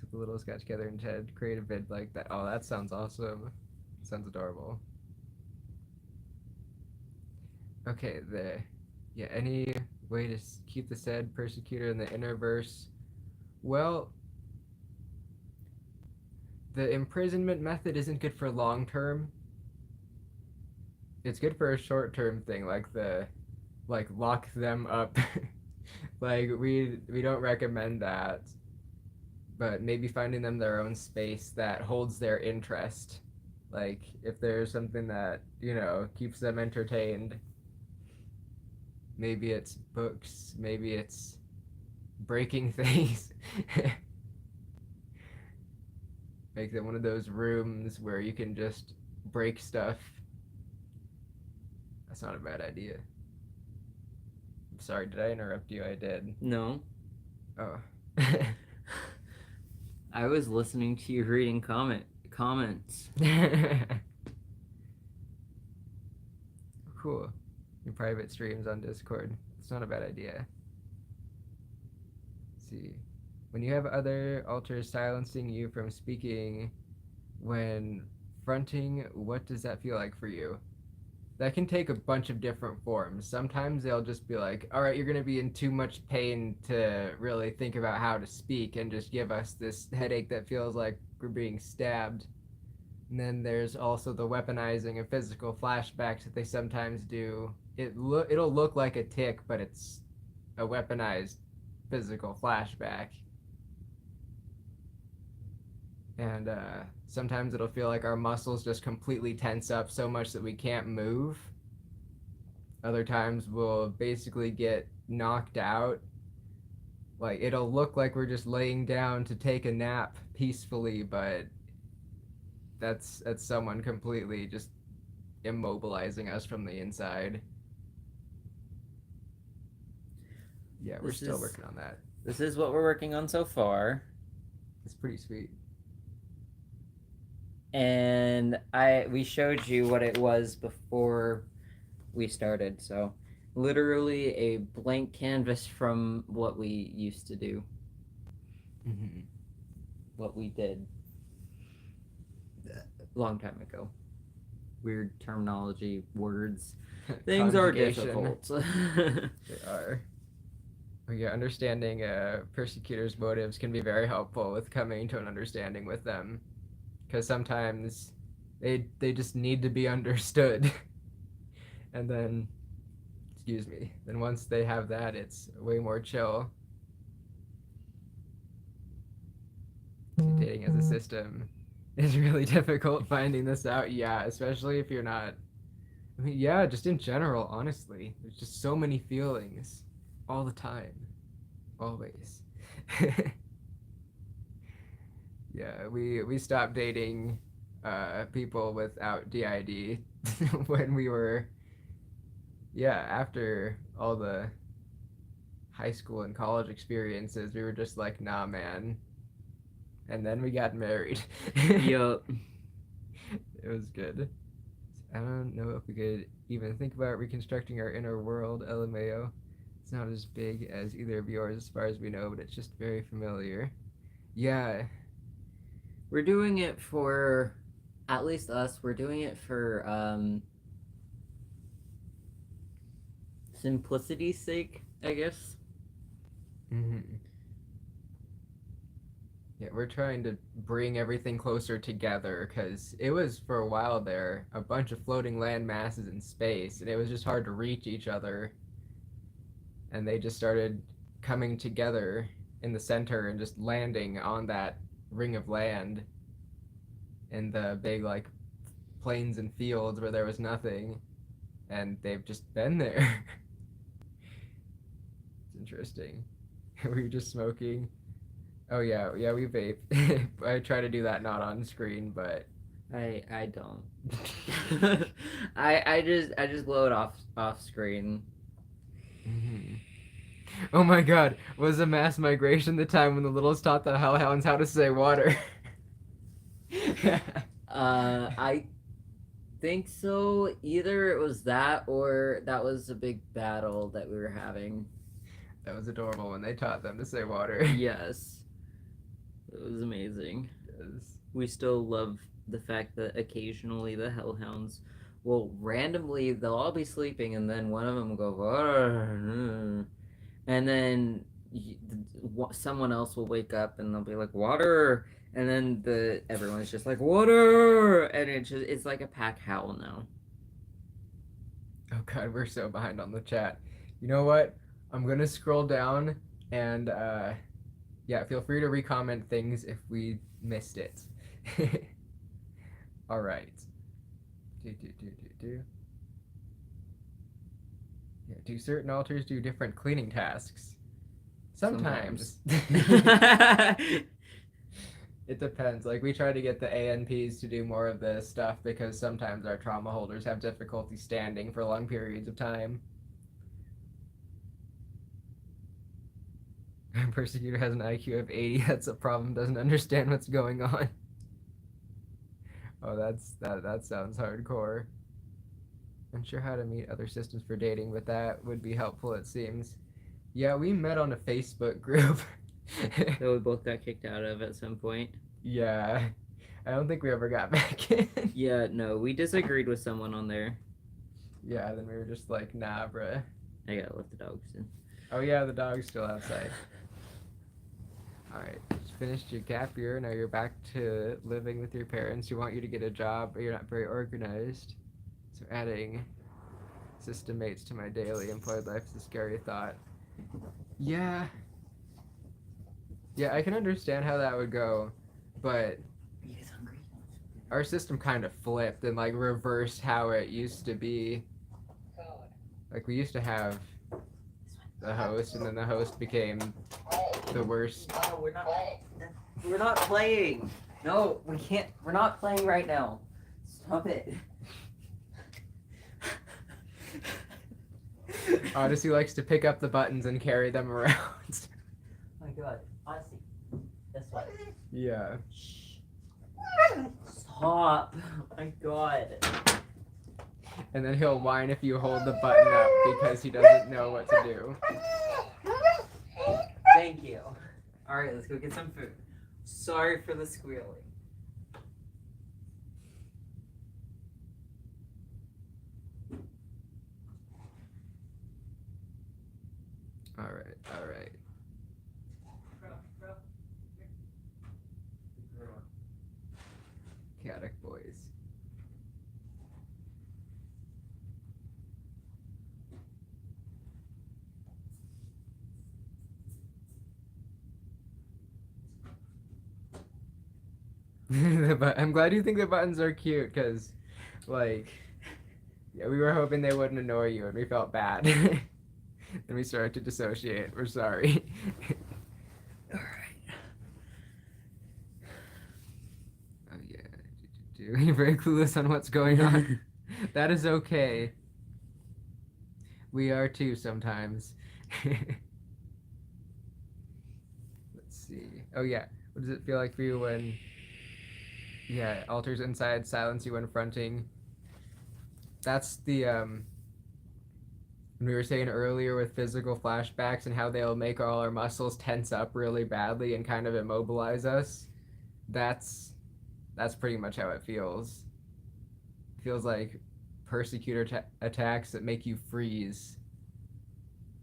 So the littles got together and had create a vid like that. Oh, that sounds awesome. Sounds adorable. Okay, any way to keep the said persecutor in the innerverse? Well, the imprisonment method isn't good for long term. It's good for a short term thing, like lock them up. Like we don't recommend that. But maybe finding them their own space that holds their interest. Like if there's something that, keeps them entertained. Maybe it's books, maybe it's breaking things. Make them one of those rooms where you can just break stuff. That's not a bad idea. I'm sorry, did I interrupt you? I did. No. Oh. I was listening to you reading comments. Cool. Your private streams on Discord. It's not a bad idea. Let's see. When you have other alters silencing you from speaking when fronting, what does that feel like for you? That can take a bunch of different forms. Sometimes they'll just be like, all right, you're going to be in too much pain to really think about how to speak and just give us this headache that feels like we're being stabbed. And then there's also the weaponizing of physical flashbacks that they sometimes do. It'll look like a tick, but it's a weaponized physical flashback. And sometimes it'll feel like our muscles just completely tense up so much that we can't move. Other times we'll basically get knocked out. Like, it'll look like we're just laying down to take a nap peacefully, but that's someone completely just immobilizing us from the inside. Yeah, we're still working on that. This is what we're working on so far. It's pretty sweet. and we showed you what it was before we started. So literally a blank canvas from what we used to do, Mm-hmm. what we did a long time ago. Weird terminology, words. Things are Conjugation. difficult. They are. But yeah, understanding persecutors' motives can be very helpful with coming to an understanding with them, because sometimes they just need to be understood, and then, excuse me, then once they have that, it's way more chill. Dating as a system is really difficult finding this out. Yeah, especially if you're not. I mean, yeah, just in general, honestly, there's just so many feelings all the time. Always. Yeah, we stopped dating people without d.i.d. when we were, yeah, after all the high school and college experiences. We were just like, nah, man. And then we got married. Yup. It was good. I don't know if we could even think about reconstructing our inner world, LMAO. It's not as big as either of yours as far as we know, but it's just very familiar. Yeah. We're doing it for, at least us, we're doing it for simplicity's sake, I guess. Mm-hmm. Yeah, we're trying to bring everything closer together, because it was, for a while there, a bunch of floating land masses in space, and it was just hard to reach each other. And they just started coming together in the center and just landing on that ring of land in the big, like, plains and fields where there was nothing. And they've just been there. It's interesting. Were you just smoking? Oh yeah, we vape. I try to do that not on screen, but I don't. I just blow it off screen. mm-hmm. Oh my god, was a mass migration the time when the littles taught the hellhounds how to say water? I think so. Either it was that or that was a big battle that we were having. That was adorable when they taught them to say water. Yes. It was amazing. Yes. We still love the fact that occasionally the hellhounds will randomly, they'll all be sleeping and then one of them will go, "Arr," and then someone else will wake up and they'll be like, water, and then everyone's just like, water, and it's like a pack howl now. Oh god, we're so behind on the chat. You know what? I'm gonna scroll down and yeah, feel free to recomment things if we missed it. All right. Yeah, do certain altars do different cleaning tasks? Sometimes. It depends. Like, we try to get the ANPs to do more of this stuff because sometimes our trauma holders have difficulty standing for long periods of time. Persecutor has an IQ of 80. That's a problem. Doesn't understand what's going on. Oh, that sounds hardcore. Unsure how to meet other systems for dating, but that would be helpful, it seems. Yeah, we met on a Facebook group. That we both got kicked out of at some point. Yeah. I don't think we ever got back in. Yeah, no, we disagreed with someone on there. Yeah, then we were just like, nah, bruh. I gotta let the dogs in. Oh yeah, the dog's still outside. Alright, just finished your gap year, now you're back to living with your parents who want you to get a job, but you're not very organized. So adding system mates to my daily employed life is a scary thought. Yeah. Yeah, I can understand how that would go, but Are you guys hungry? our system kind of flipped and like reversed how it used to be. Like, we used to have the host, and then the host became the worst. Oh, we're not playing. No, we can't. We're not playing right now. Stop it. Odyssey likes to pick up the buttons and carry them around. Oh my god. Honestly. This way. Yeah. Shh. Stop. Stop. Oh my god. And then he'll whine if you hold the button up because he doesn't know what to do. Thank you. Alright, let's go get some food. Sorry for the squealing. Alright, alright. Chaotic boys. I'm glad you think the buttons are cute, because, like, yeah, we were hoping they wouldn't annoy you, and we felt bad. Then we started to dissociate. We're sorry. Alright. Oh, yeah. You're very clueless on what's going on. That is okay. We are too sometimes. Let's see. Oh, yeah. What does it feel like for you when... Yeah, altars inside, silence you when fronting. That's the, when we were saying earlier with physical flashbacks and how they'll make all our muscles tense up really badly and kind of immobilize us. That's pretty much how it feels. It feels like persecutor attacks that make you freeze.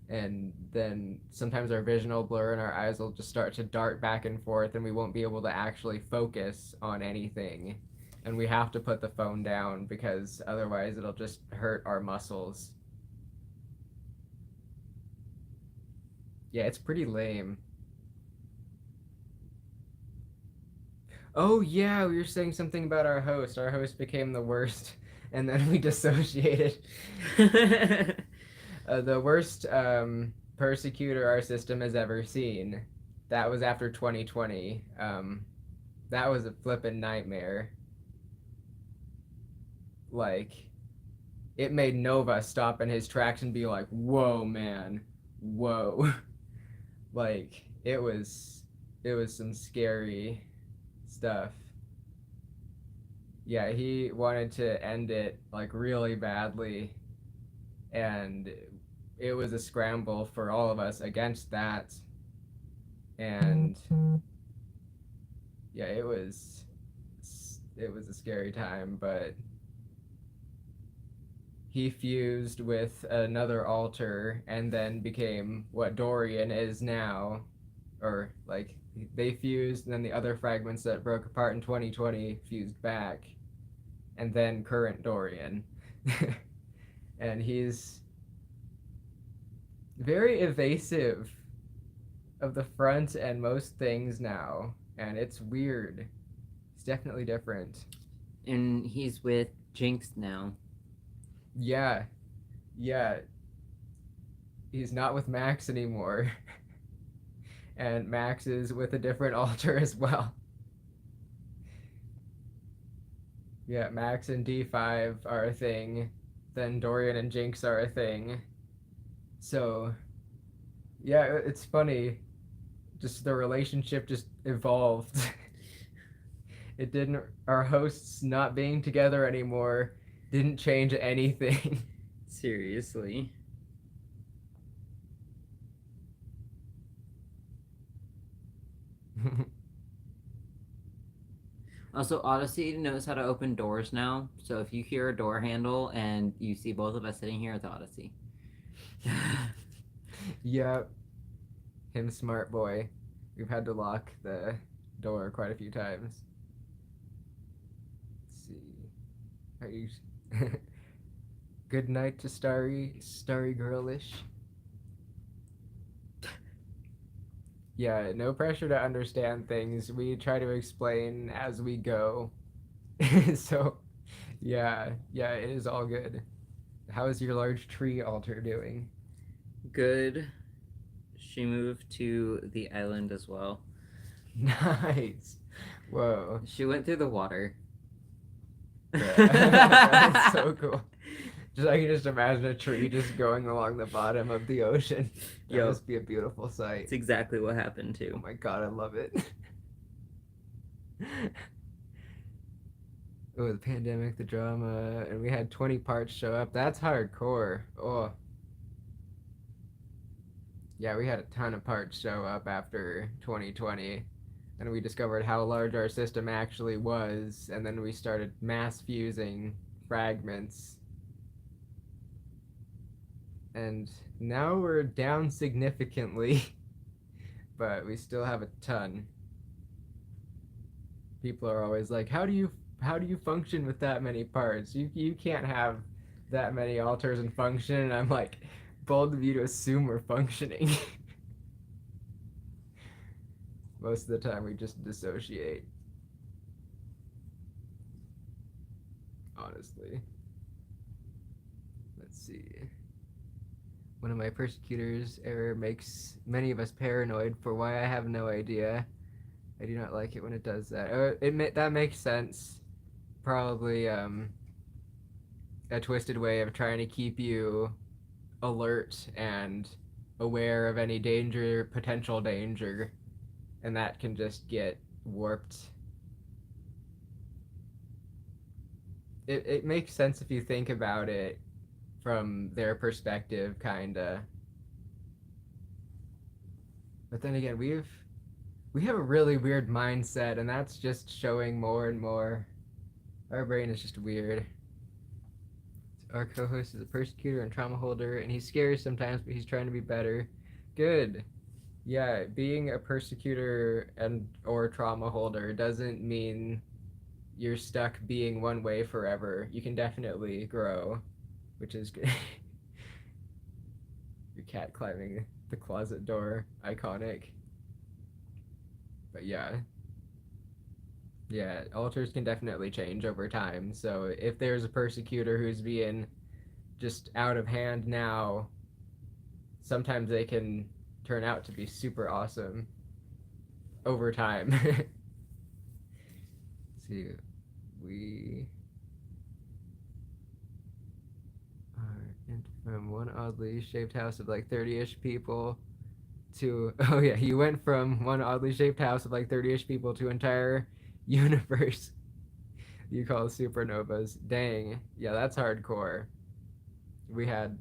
And then sometimes our vision will blur and our eyes will just start to dart back and forth and we won't be able to actually focus on anything. And we have to put the phone down because otherwise it'll just hurt our muscles. Yeah, it's pretty lame. Oh yeah, we were saying something about our host. Our host became the worst and then we dissociated. The worst persecutor our system has ever seen. That was after 2020. That was a flippin' nightmare. Like, it made Nova stop in his tracks and be like, whoa, man. Whoa. Like, it was some scary stuff. Yeah, he wanted to end it, like, really badly. And it was a scramble for all of us against that. And yeah, it was a scary time, but he fused with another altar and then became what Dorian is now. Or like they fused and then the other fragments that broke apart in 2020 fused back. And then current Dorian. And he's very evasive of the front and most things now, and it's weird. It's definitely different. And he's with Jinx now. Yeah. He's not with Max anymore. And Max is with a different altar as well. Yeah, Max and D5 are a thing. Then Dorian and Jinx are a thing. So, yeah, it's funny. Just the relationship just evolved. It didn't. Our hosts not being together anymore didn't change anything. Seriously. Also, Odyssey knows how to open doors now, so if you hear a door handle and you see both of us sitting here, it's Odyssey. Yep. Him smart boy. We've had to lock the door quite a few times. Let's see. Are you... Good night to Starry girlish. Yeah, no pressure to understand things. We try to explain as we go. So, yeah, it is all good. How is your large tree altar doing? Good. She moved to the island as well. Nice. Whoa. She went through the water. Yeah. That's so cool. I can just imagine a tree just going along the bottom of the ocean. That Yo. must be a beautiful sight. It's exactly what happened Oh too. my god, I love it. Oh, the pandemic, the drama, and we had 20 parts show up. That's hardcore. Oh, yeah, we had a ton of parts show up after 2020, and we discovered how large our system actually was, and then we started mass fusing fragments. And now we're down significantly, but we still have a ton. People are always like, how do you function with that many parts? You can't have that many alters in function. And I'm like, bold of you to assume we're functioning. Most of the time we just dissociate. Honestly. Let's see. One of my persecutors error makes many of us paranoid, for why I have no idea. I do not like it when it does that. That makes sense. Probably a twisted way of trying to keep you alert and aware of any danger, potential danger, and that can just get warped. It makes sense if you think about it from their perspective, kinda. But then again, we have a really weird mindset, and that's just showing more and more. Our brain is just weird. Our co-host is a persecutor and trauma holder, and he's scary sometimes, but he's trying to be better. Good. Yeah, being a persecutor and or trauma holder doesn't mean you're stuck being one way forever. You can definitely grow, which is good. Your cat climbing the closet door, iconic. But yeah, alters can definitely change over time. So if there's a persecutor who's being just out of hand now, sometimes they can turn out to be super awesome over time. Let's see, we are from one oddly shaped house of like 30-ish people to you went from one oddly shaped house of like 30-ish people to entire universe you call supernovas. Dang, yeah, that's hardcore. We had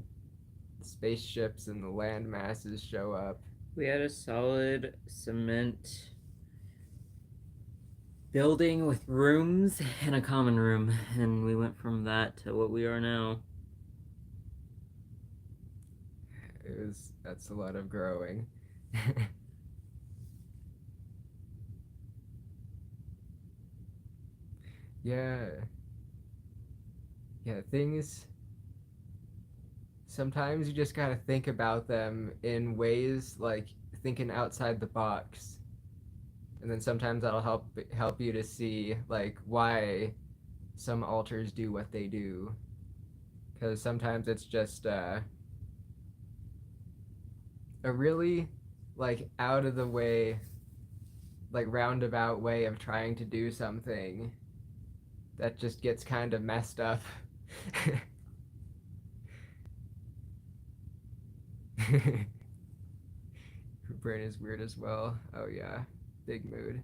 spaceships and the land masses show up. We had a solid cement building with rooms and a common room, and we went from that to what we are now. That's a lot of growing. Yeah. Yeah, things sometimes you just gotta think about them in ways like thinking outside the box. And then sometimes that'll help you to see like why some alters do what they do. Because sometimes it's just a really like out of the way, like roundabout way of trying to do something that just gets kind of messed up. Her brain is weird as well. Oh yeah, big mood.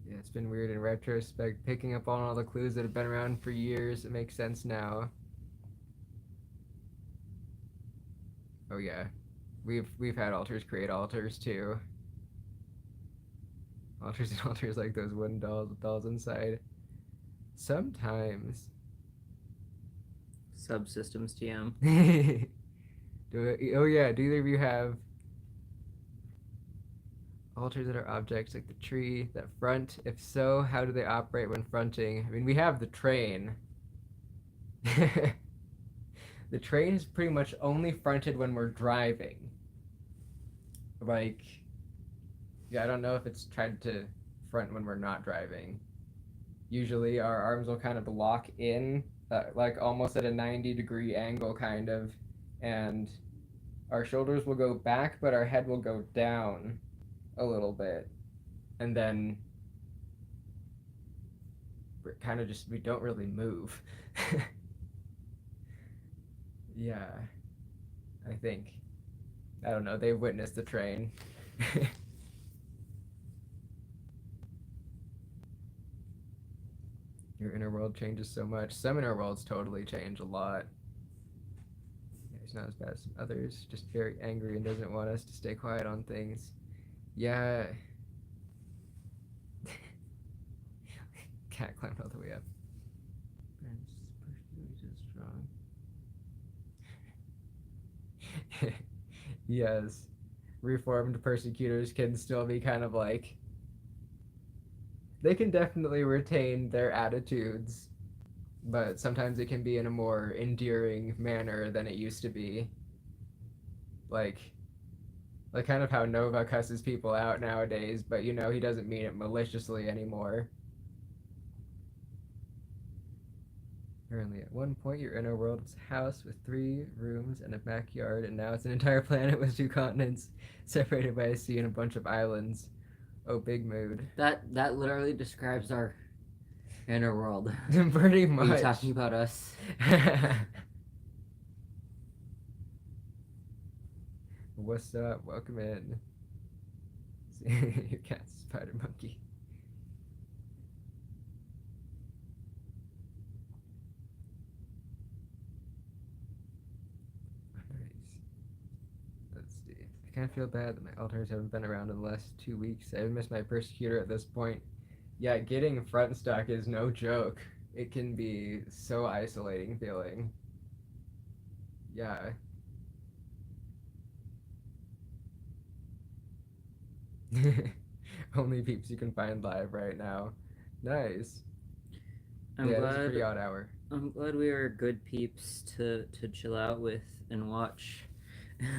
Yeah, it's been weird in retrospect, picking up on all the clues that have been around for years. It makes sense now. Oh yeah, we've had alters create alters too. Alters and alters like those wooden dolls with dolls inside. Sometimes. Subsystems TM. Oh yeah, do either of you have alters that are objects like the tree that front? If so, how do they operate when fronting? I mean, we have the train. The train is pretty much only fronted when we're driving. Like, yeah, I don't know if it's tried to front when we're not driving. Usually our arms will kind of lock in, like almost at a 90-degree angle, kind of, and our shoulders will go back, but our head will go down a little bit. And then we're kind of just, we don't really move. Yeah, I think. I don't know, they've witnessed the train. Your inner world changes so much. Some inner worlds totally change a lot. Yeah, he's not as bad as some others. Just very angry and doesn't want us to stay quiet on things. Yeah. Cat climbed all the way up. Strong. Yes. Reformed persecutors can still be kind of like, they can definitely retain their attitudes, but sometimes it can be in a more endearing manner than it used to be. Like kind of how Nova cusses people out nowadays, but you know he doesn't mean it maliciously anymore. Apparently, at one point, your inner world was a house with 3 rooms and a backyard, and now it's an entire planet with 2 continents, separated by a sea and a bunch of islands. Oh, big mood. That literally describes our inner world. Pretty Are much. you talking about us? What's up? Welcome in. Your cat's a spider monkey. Nice. Let's see. I kind of feel bad that my altars haven't been around in the last 2 weeks. I missed my persecutor at this point. Yeah, getting front stuck is no joke. It can be so isolating feeling. Yeah. Only peeps you can find live right now. Nice. I'm yeah, glad. It's a pretty odd hour. I'm glad we are good peeps to chill out with and watch.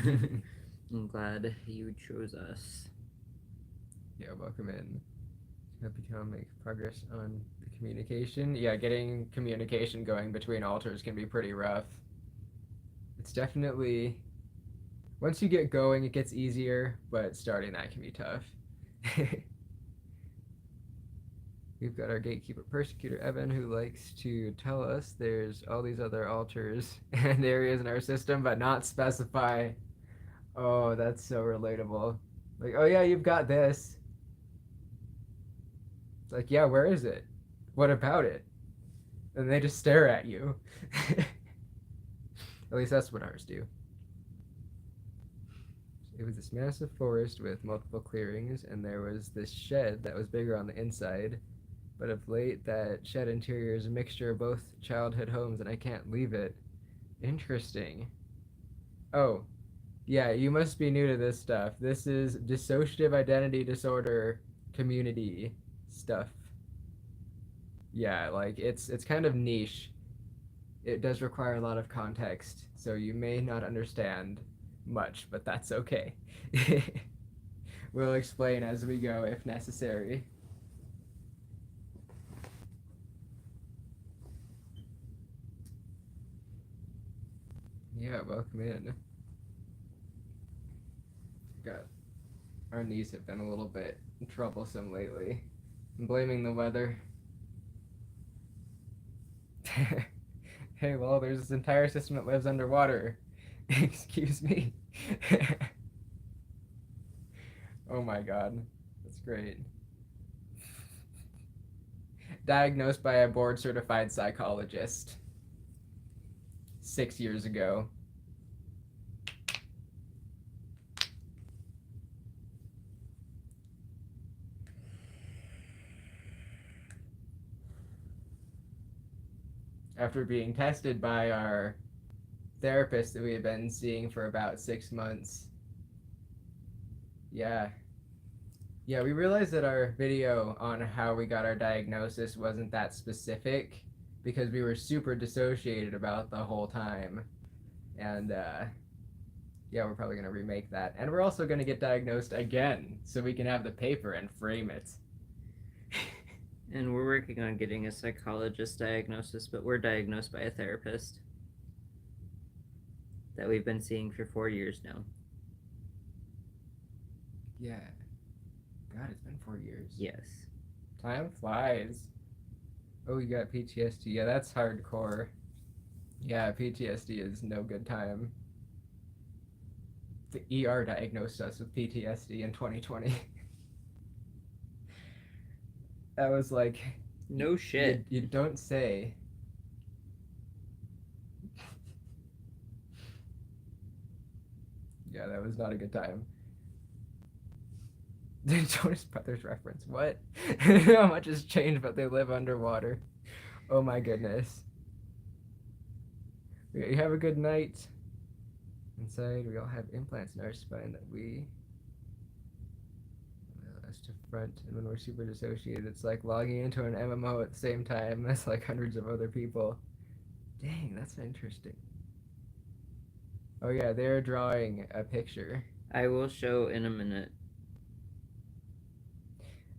I'm glad you chose us. Yeah, welcome in. Hope you can make progress on the communication. Yeah, getting communication going between altars can be pretty rough. It's definitely, once you get going, it gets easier, but starting that can be tough. We've got our gatekeeper persecutor Evan, who likes to tell us there's all these other altars and areas in our system, but not specify. Oh, that's so relatable. Like, oh yeah, you've got this. It's like, yeah, where is it? What about it? And they just stare at you. At least that's what ours do. It was this massive forest with multiple clearings, and there was this shed that was bigger on the inside. But of late, that shed interior is a mixture of both childhood homes, and I can't leave it. Interesting. Oh, yeah, you must be new to this stuff. This is dissociative identity disorder community stuff. Yeah, like it's kind of niche. It does require a lot of context, so you may not understand much, but that's okay. We'll explain as we go if necessary. Yeah, welcome in. God, our knees have been a little bit troublesome lately. I'm blaming the weather. Hey, well, there's this entire system that lives underwater. Excuse me. Oh my god, that's great. Diagnosed by a board-certified psychologist 6 years ago. After being tested by our therapist that we had been seeing for about 6 months. Yeah, we realized that our video on how we got our diagnosis wasn't that specific because we were super dissociated about the whole time. And yeah, we're probably going to remake that. And we're also going to get diagnosed again so we can have the paper and frame it. And we're working on getting a psychologist diagnosis, but we're diagnosed by a therapist that we've been seeing for 4 years now. Yeah. God, it's been 4 years. Yes. Time flies. Oh, you got PTSD. Yeah, that's hardcore. Yeah, PTSD is no good time. The ER diagnosed us with PTSD in 2020. That was like, No shit. You don't say. Yeah, that was not a good time. The Jonas Brothers reference. What? How much has changed, but they live underwater. Oh my goodness. You have a good night. Inside, we all have implants in our spine that we us to front, and when we're super dissociated, it's like logging into an MMO at the same time as like hundreds of other people. Dang, that's interesting. Oh yeah, they're drawing a picture. I will show in a minute.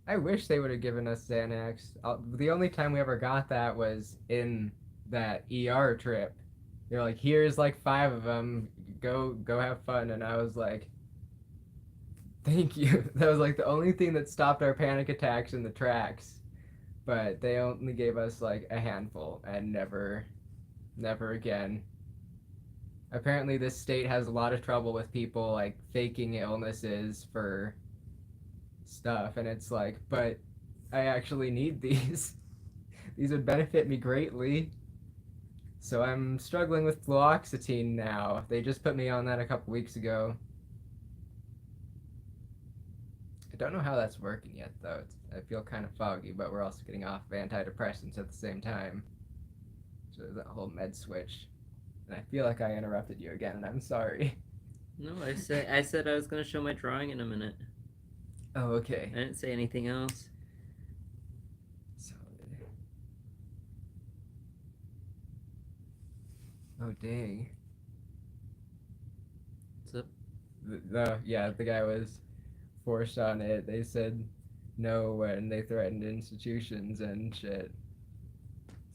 I wish they would have given us Xanax. The only time we ever got that was in that ER trip. They're like, here's like 5 of them. Go have fun. And I was like, thank you. That was like the only thing that stopped our panic attacks in the tracks. But they only gave us like a handful and never again. Apparently this state has a lot of trouble with people like faking illnesses for stuff, and it's like, but I actually need these. These would benefit me greatly. So I'm struggling with fluoxetine now. They just put me on that a couple weeks ago. I don't know how that's working yet, though. I feel kind of foggy, but we're also getting off of antidepressants at the same time. So that whole med switch. And I feel like I interrupted you again, and I'm sorry. No, I said I was gonna show my drawing in a minute. Oh, okay. I didn't say anything else. Solid. Oh, dang. What's up? The guy was forced on it. They said no when they threatened institutions and shit.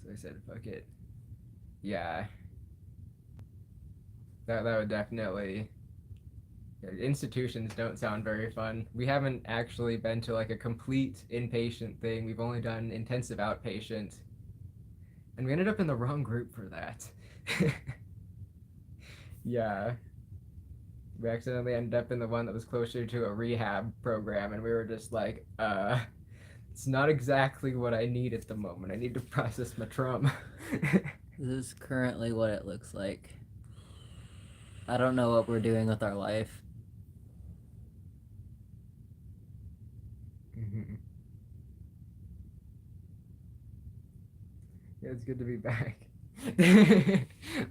So I said, fuck it. Yeah. That would definitely... Yeah, institutions don't sound very fun. We haven't actually been to like a complete inpatient thing. We've only done intensive outpatient. And we ended up in the wrong group for that. Yeah. We accidentally ended up in the one that was closer to a rehab program, and we were just like, it's not exactly what I need at the moment. I need to process my trauma. This is currently what it looks like. I don't know what we're doing with our life. Mm-hmm. Yeah, it's good to be back.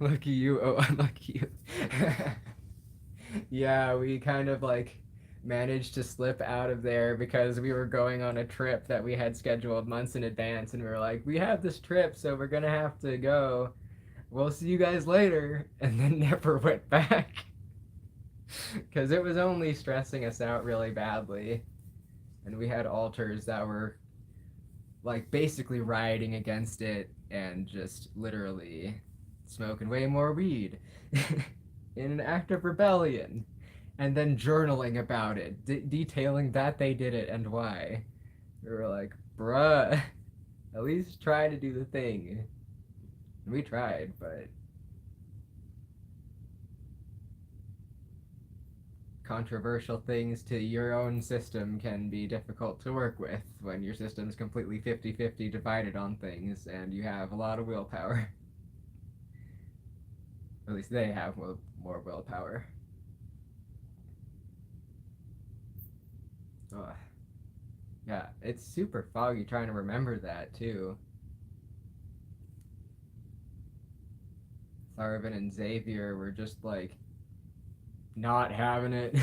Lucky you, oh, unlucky you. Yeah, we kind of like managed to slip out of there because we were going on a trip that we had scheduled months in advance, and we were like, we have this trip, so we're gonna have to go. We'll see you guys later, and then never went back because it was only stressing us out really badly. And we had alters that were like basically rioting against it and just literally smoking way more weed in an act of rebellion, and then journaling about it, detailing that they did it and why. We were like, bruh, at least try to do the thing. And we tried, but controversial things to your own system can be difficult to work with when your system's completely 50-50 divided on things and you have a lot of willpower. At least they have more willpower. Ugh. Yeah, it's super foggy trying to remember that too. Tharvin and Xavier were just like not having it.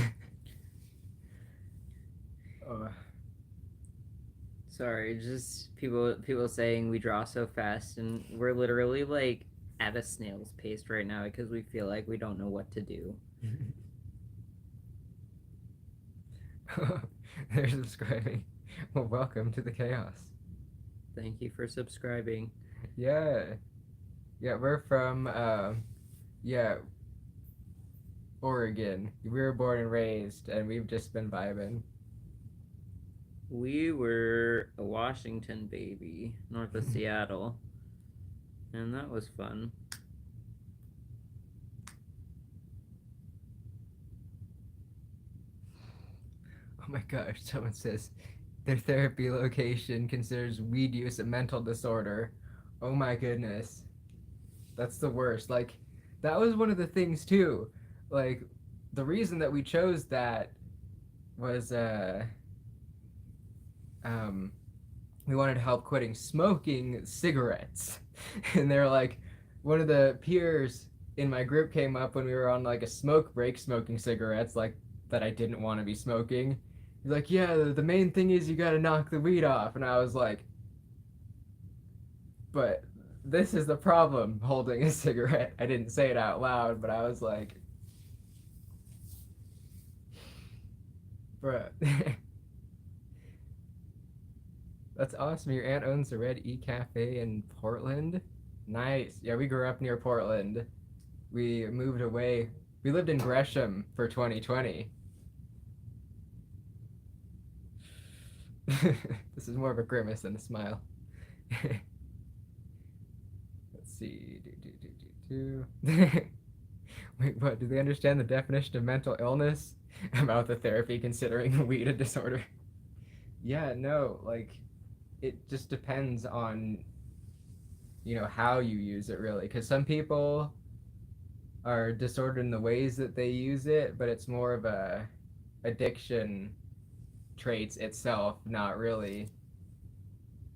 Sorry, just people saying we draw so fast, and we're literally like at a snail's pace right now because we feel like we don't know what to do. They're subscribing. Well, welcome to the chaos. Thank you for subscribing. Yeah, we're from Oregon. We were born and raised, and we've just been vibing. We were a Washington baby, north of Seattle, and that was fun. Oh my gosh, someone says, Their therapy location considers weed use a mental disorder. Oh my goodness. That's the worst. Like, that was one of the things too. Like, the reason that we chose that was um we wanted help quitting smoking cigarettes. And they're like, one of the peers in my group came up when we were on like a smoke break smoking cigarettes, like that I didn't want to be smoking. He's like, yeah, the main thing is you gotta knock the weed off. And I was like, but this is the problem holding a cigarette. I didn't say it out loud, but I was like, bruh. That's awesome. Your aunt owns the Red E Cafe in Portland? Nice. Yeah, we grew up near Portland. We moved away. We lived in Gresham for 2020. This is more of a grimace than a smile. Let's see. Wait, what? Do they understand the definition of mental illness? About the therapy considering weed a disorder? Yeah, no, like, it just depends on, how you use it, really. Because some people are disordered in the ways that they use it, but it's more of a addiction traits itself, not really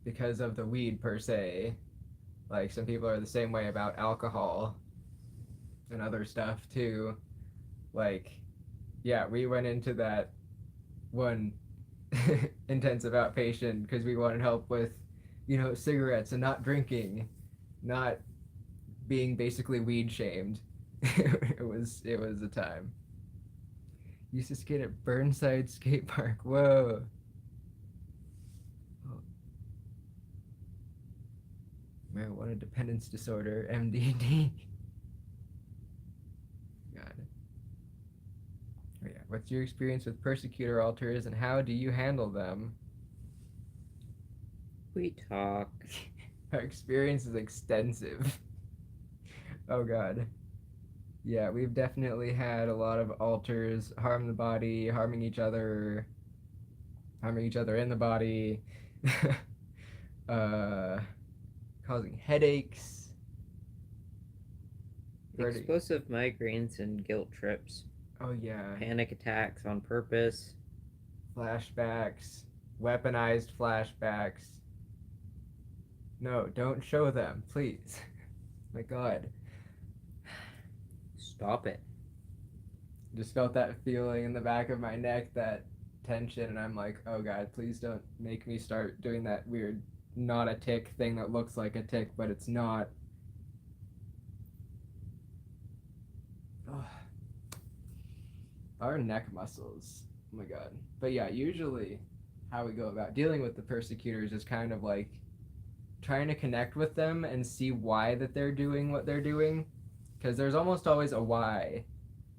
because of the weed per se. Like, some people are the same way about alcohol and other stuff too. Like, yeah, we went into that one intensive outpatient because we wanted help with, cigarettes and not drinking, not being basically weed shamed. It was a time. Used to skate at Burnside Skate Park. Whoa. Oh. Marijuana dependence disorder, MDD. God. Oh yeah. What's your experience with persecutor alters and how do you handle them? We talk. Our experience is extensive. Oh god. Yeah, we've definitely had a lot of alters harm the body, harming each other in the body, uh, causing headaches. Explosive migraines and guilt trips. Oh yeah. Panic attacks on purpose. Flashbacks, weaponized flashbacks. No, don't show them, please. My god. Stop it. Just felt that feeling in the back of my neck, that tension, and I'm like, oh god, please don't make me start doing that weird not a tick thing that looks like a tick, but it's not. Ugh. Our neck muscles. Oh my god. But yeah, usually how we go about dealing with the persecutors is kind of like trying to connect with them and see why that they're doing what they're doing. Because there's almost always a why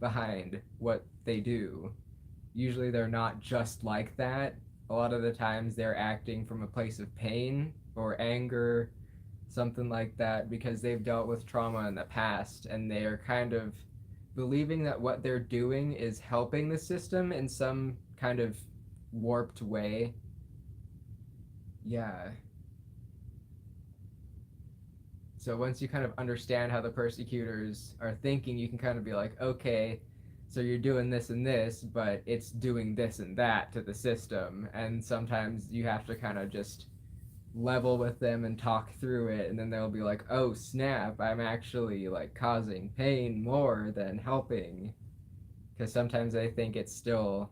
behind what they do. Usually they're not just like that. A lot of the times they're acting from a place of pain or anger, something like that, because they've dealt with trauma in the past and they are kind of believing that what they're doing is helping the system in some kind of warped way. Yeah. So once you kind of understand how the persecutors are thinking, you can kind of be like, okay, so you're doing this and this, but it's doing this and that to the system. And sometimes you have to kind of just level with them and talk through it, and then they'll be like, oh snap, I'm actually like causing pain more than helping. Because sometimes I think it's still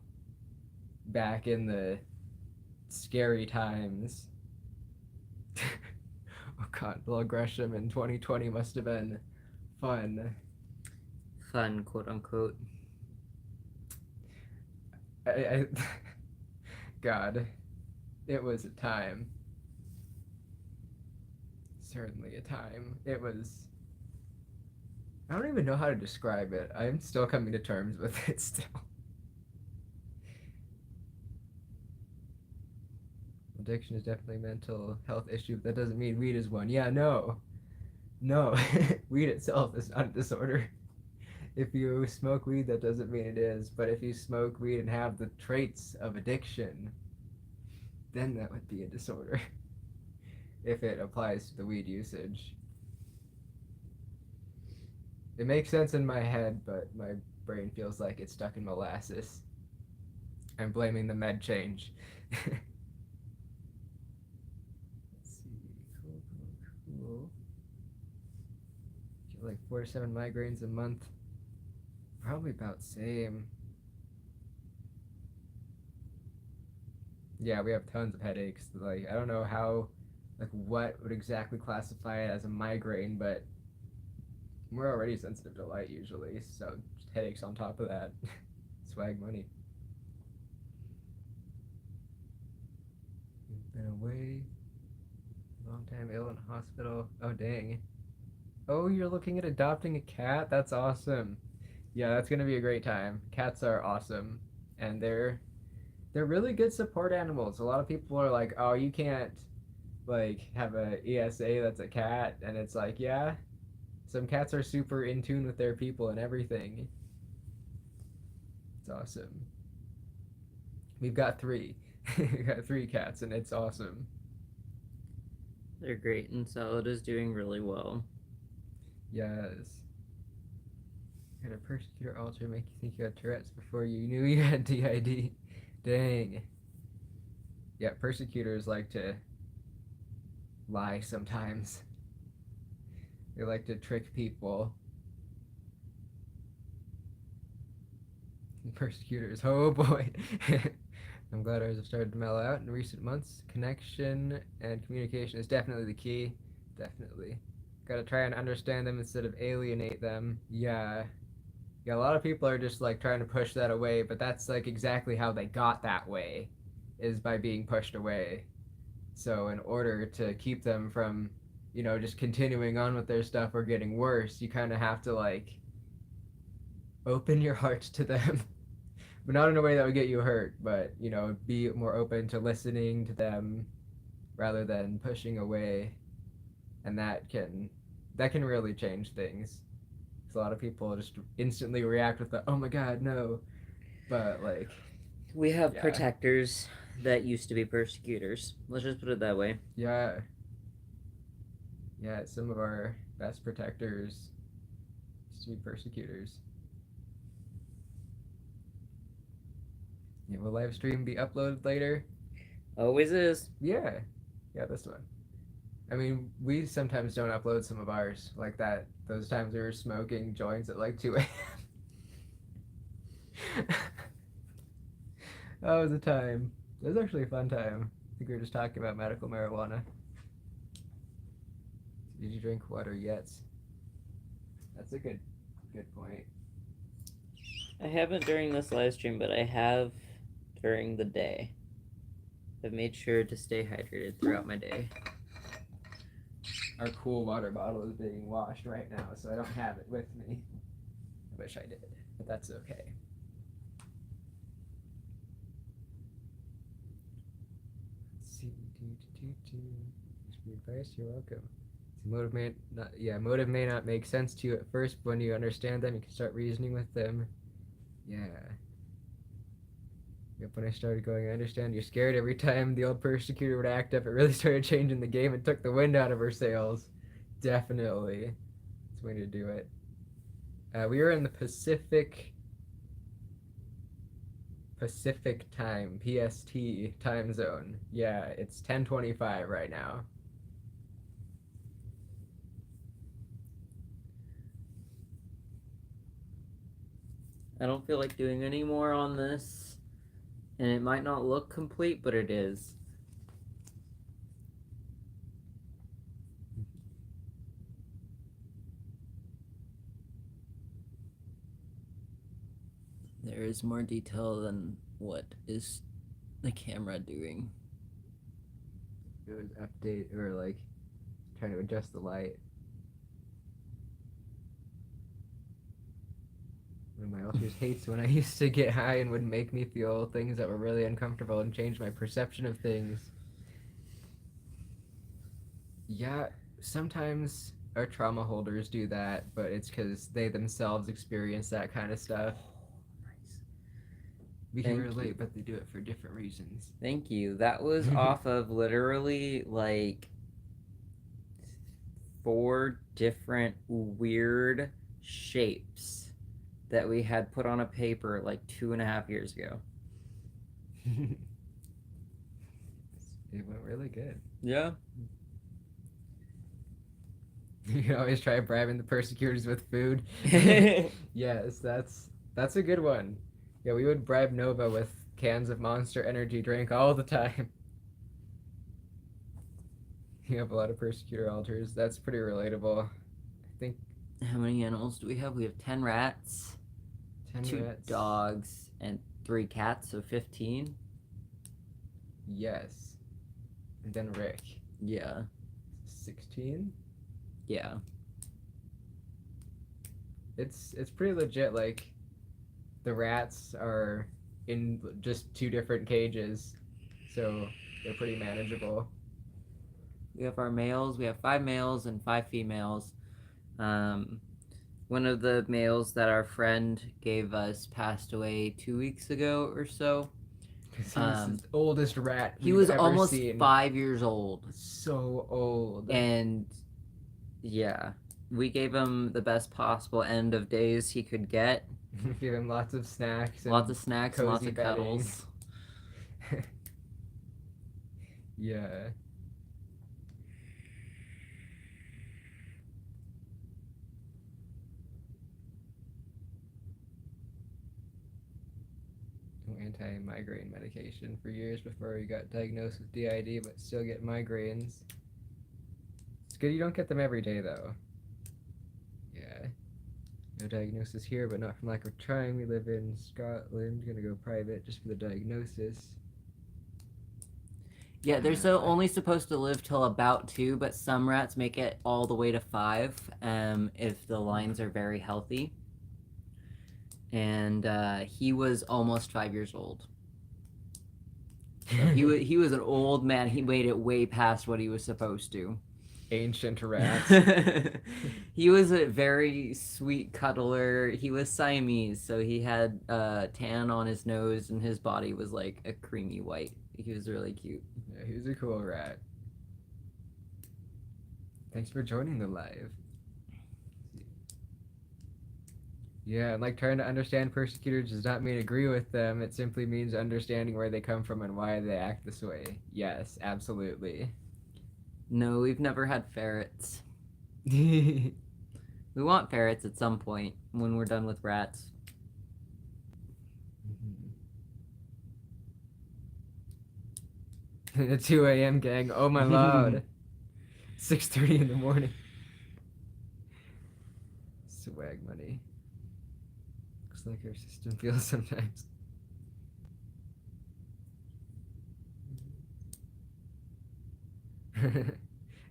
back in the scary times. Oh god, Little Gresham in 2020 must have been fun. Fun, quote unquote. God, it was a time. Certainly a time. It was. I don't even know how to describe it. I'm still coming to terms with it still. Addiction is definitely a mental health issue, but that doesn't mean weed is one. Yeah, no. No. Weed itself is not a disorder. If you smoke weed, that doesn't mean it is. But if you smoke weed and have the traits of addiction, then that would be a disorder. If it applies to the weed usage. It makes sense in my head, but my brain feels like it's stuck in molasses. I'm blaming the med change. Let's see. Cool. Get like 4 to 7 migraines a month. Probably about same. Yeah, we have tons of headaches. Like, I don't know how, like, what would exactly classify it as a migraine, but we're already sensitive to light usually, so just headaches on top of that. Swag money. You've been away a long time, ill in hospital. Oh, dang. Oh, you're looking at adopting a cat? That's awesome. Yeah, that's gonna be a great time. Cats are awesome, and they're really good support animals. A lot of people are like, "Oh, you can't like have a ESA that's a cat," and it's like, yeah, some cats are super in tune with their people and everything. It's awesome. We've got 3. We've got 3 cats, and it's awesome. They're great, and Salad is doing really well. Yes. Had a persecutor alter make you think you had Tourette's before you knew you had d.i.d. Dang. Yeah, persecutors like to lie sometimes. They like to trick people. Persecutors, oh boy. I'm glad ours have started to mellow out in recent months. Connection and communication is definitely the key. Definitely. Gotta try and understand them instead of alienate them. Yeah. Yeah, a lot of people are just like trying to push that away, but that's like exactly how they got that way, is by being pushed away. So in order to keep them from, just continuing on with their stuff or getting worse, you kind of have to like open your heart to them. But not in a way that would get you hurt, but be more open to listening to them rather than pushing away, and that can really change things. Because a lot of people just instantly react with the "oh my god, no," but like We have Yeah. protectors that used to be persecutors. Let's just put it that way. yeah, some of our best protectors used to be persecutors. Yeah, will live stream be uploaded later? Always is. Yeah, this one. I mean, we sometimes don't upload some of ours, like that. Those times we were smoking joints at like 2 a.m. That was a time. It was actually a fun time. I think we were just talking about medical marijuana. Did you drink water yet? That's a good point. I haven't during this live stream, but I have during the day. I've made sure to stay hydrated throughout my day. Our cool water bottle is being washed right now, so I don't have it with me. I wish I did, but that's okay. Let's see. Advice, you're welcome. Motive may not make sense to you at first, but when you understand them, you can start reasoning with them. Yeah. Yep, when I started going, I understand you're scared every time the old persecutor would act up. It really started changing the game and took the wind out of her sails. Definitely. It's a way to do it. We are in the Pacific time, PST time zone. Yeah, it's 10:25 right now. I don't feel like doing any more on this, and it might not look complete, but it is. There is more detail than what is the camera doing. It was update or like trying to adjust the light. One of my ulcers hates when I used to get high and would make me feel things that were really uncomfortable and change my perception of things. Yeah, sometimes our trauma holders do that, but it's because they themselves experience that kind of stuff. Nice. We can Thank relate, you. but they do it for different reasons. Thank you. That was off of literally like 4 different weird shapes that we had put on a paper like 2.5 years ago. It went really good. Yeah. You can always try bribing the persecutors with food. Yes, that's a good one. Yeah, we would bribe Nova with cans of Monster Energy drink all the time. You have a lot of persecutor altars. That's pretty relatable. I think How many animals do we have? We have 10 rats, 10 2 rats. dogs, and 3 cats, so 15. Yes. And then Rick. Yeah. 16? Yeah. It's pretty legit. Like, the rats are in just 2 different cages, so they're pretty manageable. We have our males. We have 5 males and 5 females. One of the males that our friend gave us passed away 2 weeks ago or so. Because he was the oldest rat He we've was ever almost seen. 5 years old. So old. And yeah, we gave him the best possible end of days he could get. Give him lots of snacks. And Lots of snacks and lots cozy of bedding. cuddles. Yeah. Anti-migraine medication for years before he got diagnosed with d.i.d, but still get migraines. It's good you don't get them every day, though. Yeah. No diagnosis here, but not from lack of trying. We live in Scotland. Gonna go private just for the diagnosis. Yeah, they're so only supposed to live till about 2, but some rats make it all the way to 5 if the lines are very healthy. And he was almost 5 years old. So he was an old man. He made it way past what he was supposed to. Ancient rats. He was a very sweet cuddler. He was Siamese, so he had tan on his nose, and his body was like a creamy white. He was really cute. Yeah, he was a cool rat. Thanks for joining the live. Yeah, and like trying to understand persecutors does not mean agree with them. It simply means understanding where they come from and why they act this way. Yes, absolutely. No, we've never had ferrets. We want ferrets at some point when we're done with rats. The 2 a.m. gang. Oh my lord. 6:30 in the morning. Swag money. Looks like our system feels sometimes.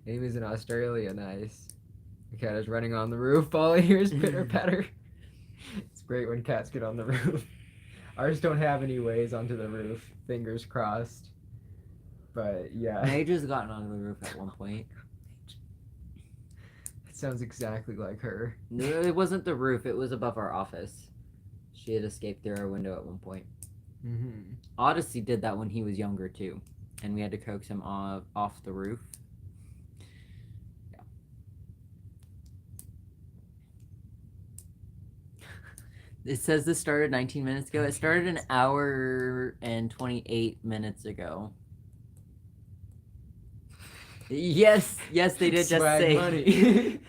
Amy's in Australia, nice. The cat is running on the roof. All I hear is pitter patter. It's great when cats get on the roof. Ours don't have any ways onto the roof. Fingers crossed. But yeah. Mage has gotten onto the roof at one point. That sounds exactly like her. No, it wasn't the roof, it was above our office. She had escaped through our window at one point. Mm-hmm. Odyssey did that when he was younger too, and we had to coax him off the roof. Yeah. It says this started 19 minutes ago. It started an hour and 28 minutes ago. Yes, they did just Swag say. money.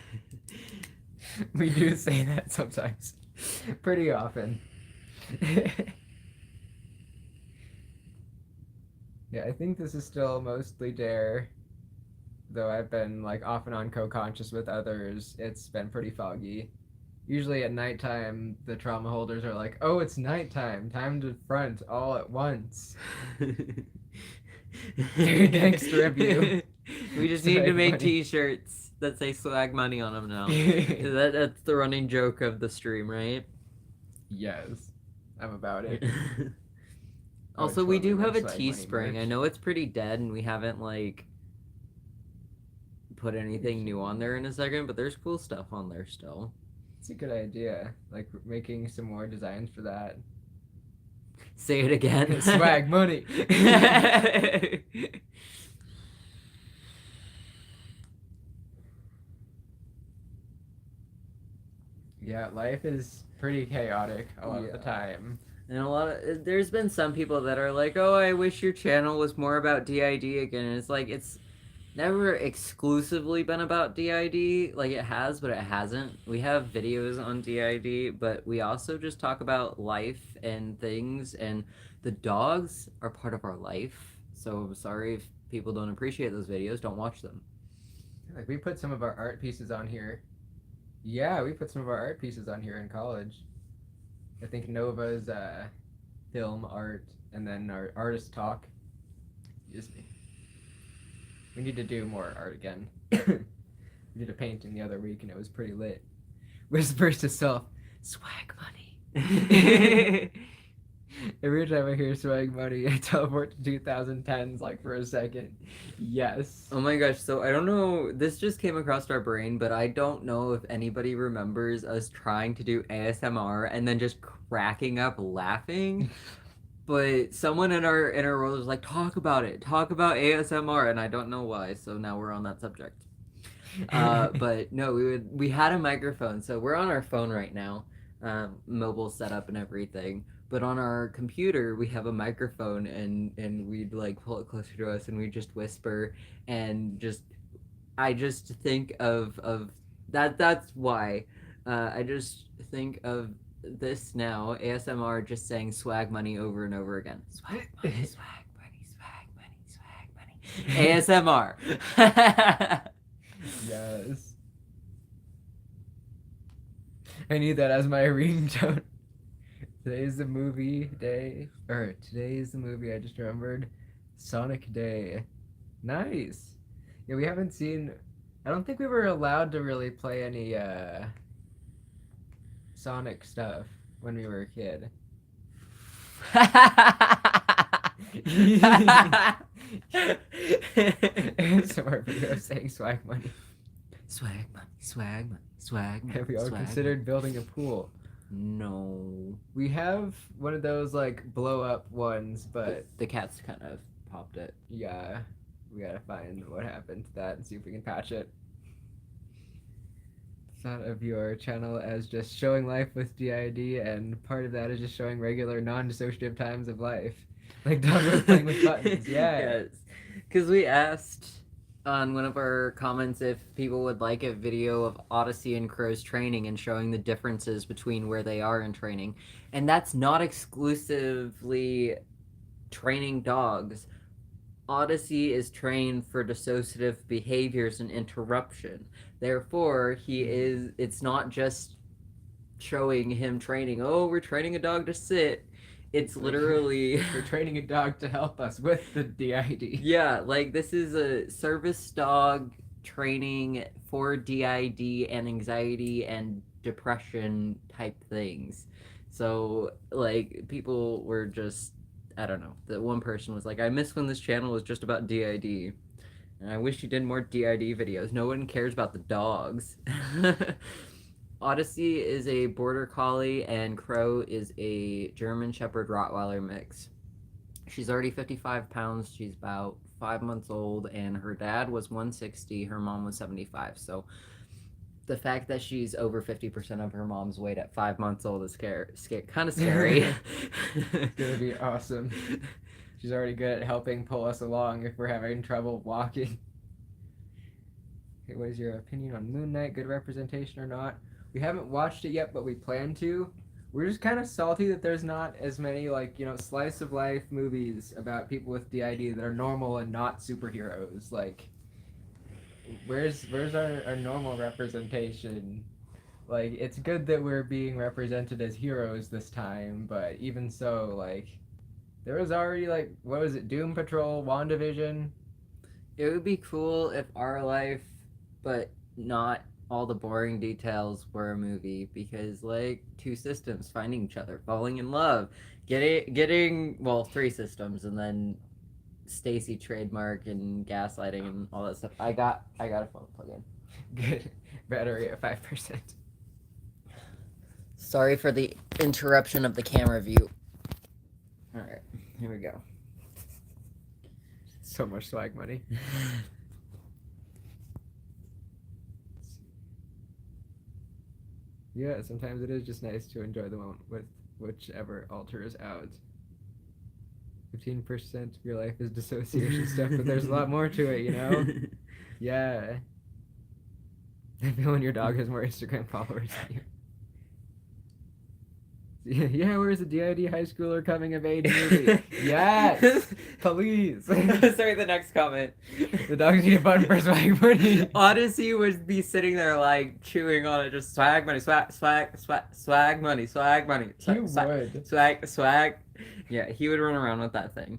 We do say that sometimes. Pretty often. Yeah, I think this is still mostly Dare. Though I've been like off and on co-conscious with others, it's been pretty foggy. Usually at nighttime, the trauma holders are like, oh, it's nighttime, time to front all at once. Very gangster of you. We just need to Swag make money. t-shirts that say swag money on them now. That's the running joke of the stream, right? Yes, I'm about it. Also, would we totally do have a make swag money Teespring. I merch. know it's pretty dead and we haven't like put anything new on there in a second, but there's cool stuff on there still. It's a good idea. Like making some more designs for that. Say it again. Swag money. Yeah, life is pretty chaotic a lot of the time. And there's been some people that are like, "Oh, I wish your channel was more about DID again." And it's like it's never exclusively been about DID. Like it has, but it hasn't. We have videos on DID, but we also just talk about life and things. And the dogs are part of our life. So I'm sorry if people don't appreciate those videos. Don't watch them. Like we put some of our art pieces on here. Yeah, we put some of our art pieces on here in college. I think Nova's film art, and then our artist talk. Excuse me. We need to do more art again. We did a painting the other week, and it was pretty lit. Whispers to self, swag money. Every time I hear swag money, I teleport to 2010s like for a second. Yes. Oh my gosh, so I don't know, this just came across our brain, but I don't know if anybody remembers us trying to do ASMR and then just cracking up laughing. But someone in our world was like, talk about ASMR, and I don't know why, so now we're on that subject. But no, we had a microphone, so we're on our phone right now, mobile setup and everything. But on our computer, we have a microphone, and we'd like pull it closer to us, and we just whisper, and I just think of that. That's why I just think of this now, ASMR, just saying swag money over and over again. Swag money, swag money, swag money, swag money. ASMR. Yes. I need that as my ringtone. Today's the movie day. Or today's the movie I just remembered. Sonic Day. Nice. Yeah, we haven't seen. I don't think we were allowed to really play any Sonic stuff when we were a kid. ASMR video saying swag money. Swag money, swag money, swag money. Have we all swag considered money. building a pool? No. We have one of those like blow up ones, but The cat's kind of popped it. yeah, we gotta find what happened to that and see if we can patch it. Thought of your channel as just showing life with d.i.d, and part of that is just showing regular non-dissociative times of life. Like Doggo playing with buttons, yeah. Yes. Because we asked on one of our comments if people would like a video of Odyssey and Crow's training and showing the differences between where they are in training. And that's not exclusively training dogs. Odyssey is trained for dissociative behaviors and interruption. Therefore, it's not just showing him training, oh, we're training a dog to sit. It's literally we're training a dog to help us with the d.i.d. Yeah, like this is a service dog training for d.i.d and anxiety and depression type things. So like people were just, I don't know, that one person was like, I miss when this channel was just about d.i.d, and I wish you did more d.i.d videos. No one cares about the dogs. Odyssey is a border collie, and Crow is a German Shepherd Rottweiler mix. She's already 55 pounds. She's about 5 months old, and her dad was 160. Her mom was 75. So the fact that she's over 50% of her mom's weight at 5 months old is kind of scary. It's gonna be awesome. She's already good at helping pull us along if we're having trouble walking. Okay, what is your opinion on Moon Knight? Good representation or not? We haven't watched it yet, but we plan to. We're just kind of salty that there's not as many, like, you know, slice of life movies about people with d.i.d that are normal and not superheroes. Like, where's our normal representation? Like, it's good that we're being represented as heroes this time, but even so, like, there was already, like, what was it, Doom Patrol, WandaVision? It would be cool if our life, but not all the boring details, were a movie, because like 2 systems finding each other, falling in love, getting well, 3 systems, and then Stacy trademark and gaslighting and all that stuff. I got a phone plug in. Good. Battery at 5%. Sorry for the interruption of the camera view. All right. Here we go. So much swag money. Yeah, sometimes it is just nice to enjoy the moment with whichever altar is out. 15% of your life is dissociation stuff, but there's a lot more to it, you know? Yeah. I feel when your dog has more Instagram followers than you. Yeah, where's the D.I.D. high schooler coming of age movie? Yes! Please! Sorry, the next comment. The dogs need a button for swag money. Odyssey would be sitting there like chewing on it, just swag money, swag money, swag money. You would. Swag. Yeah, he would run around with that thing.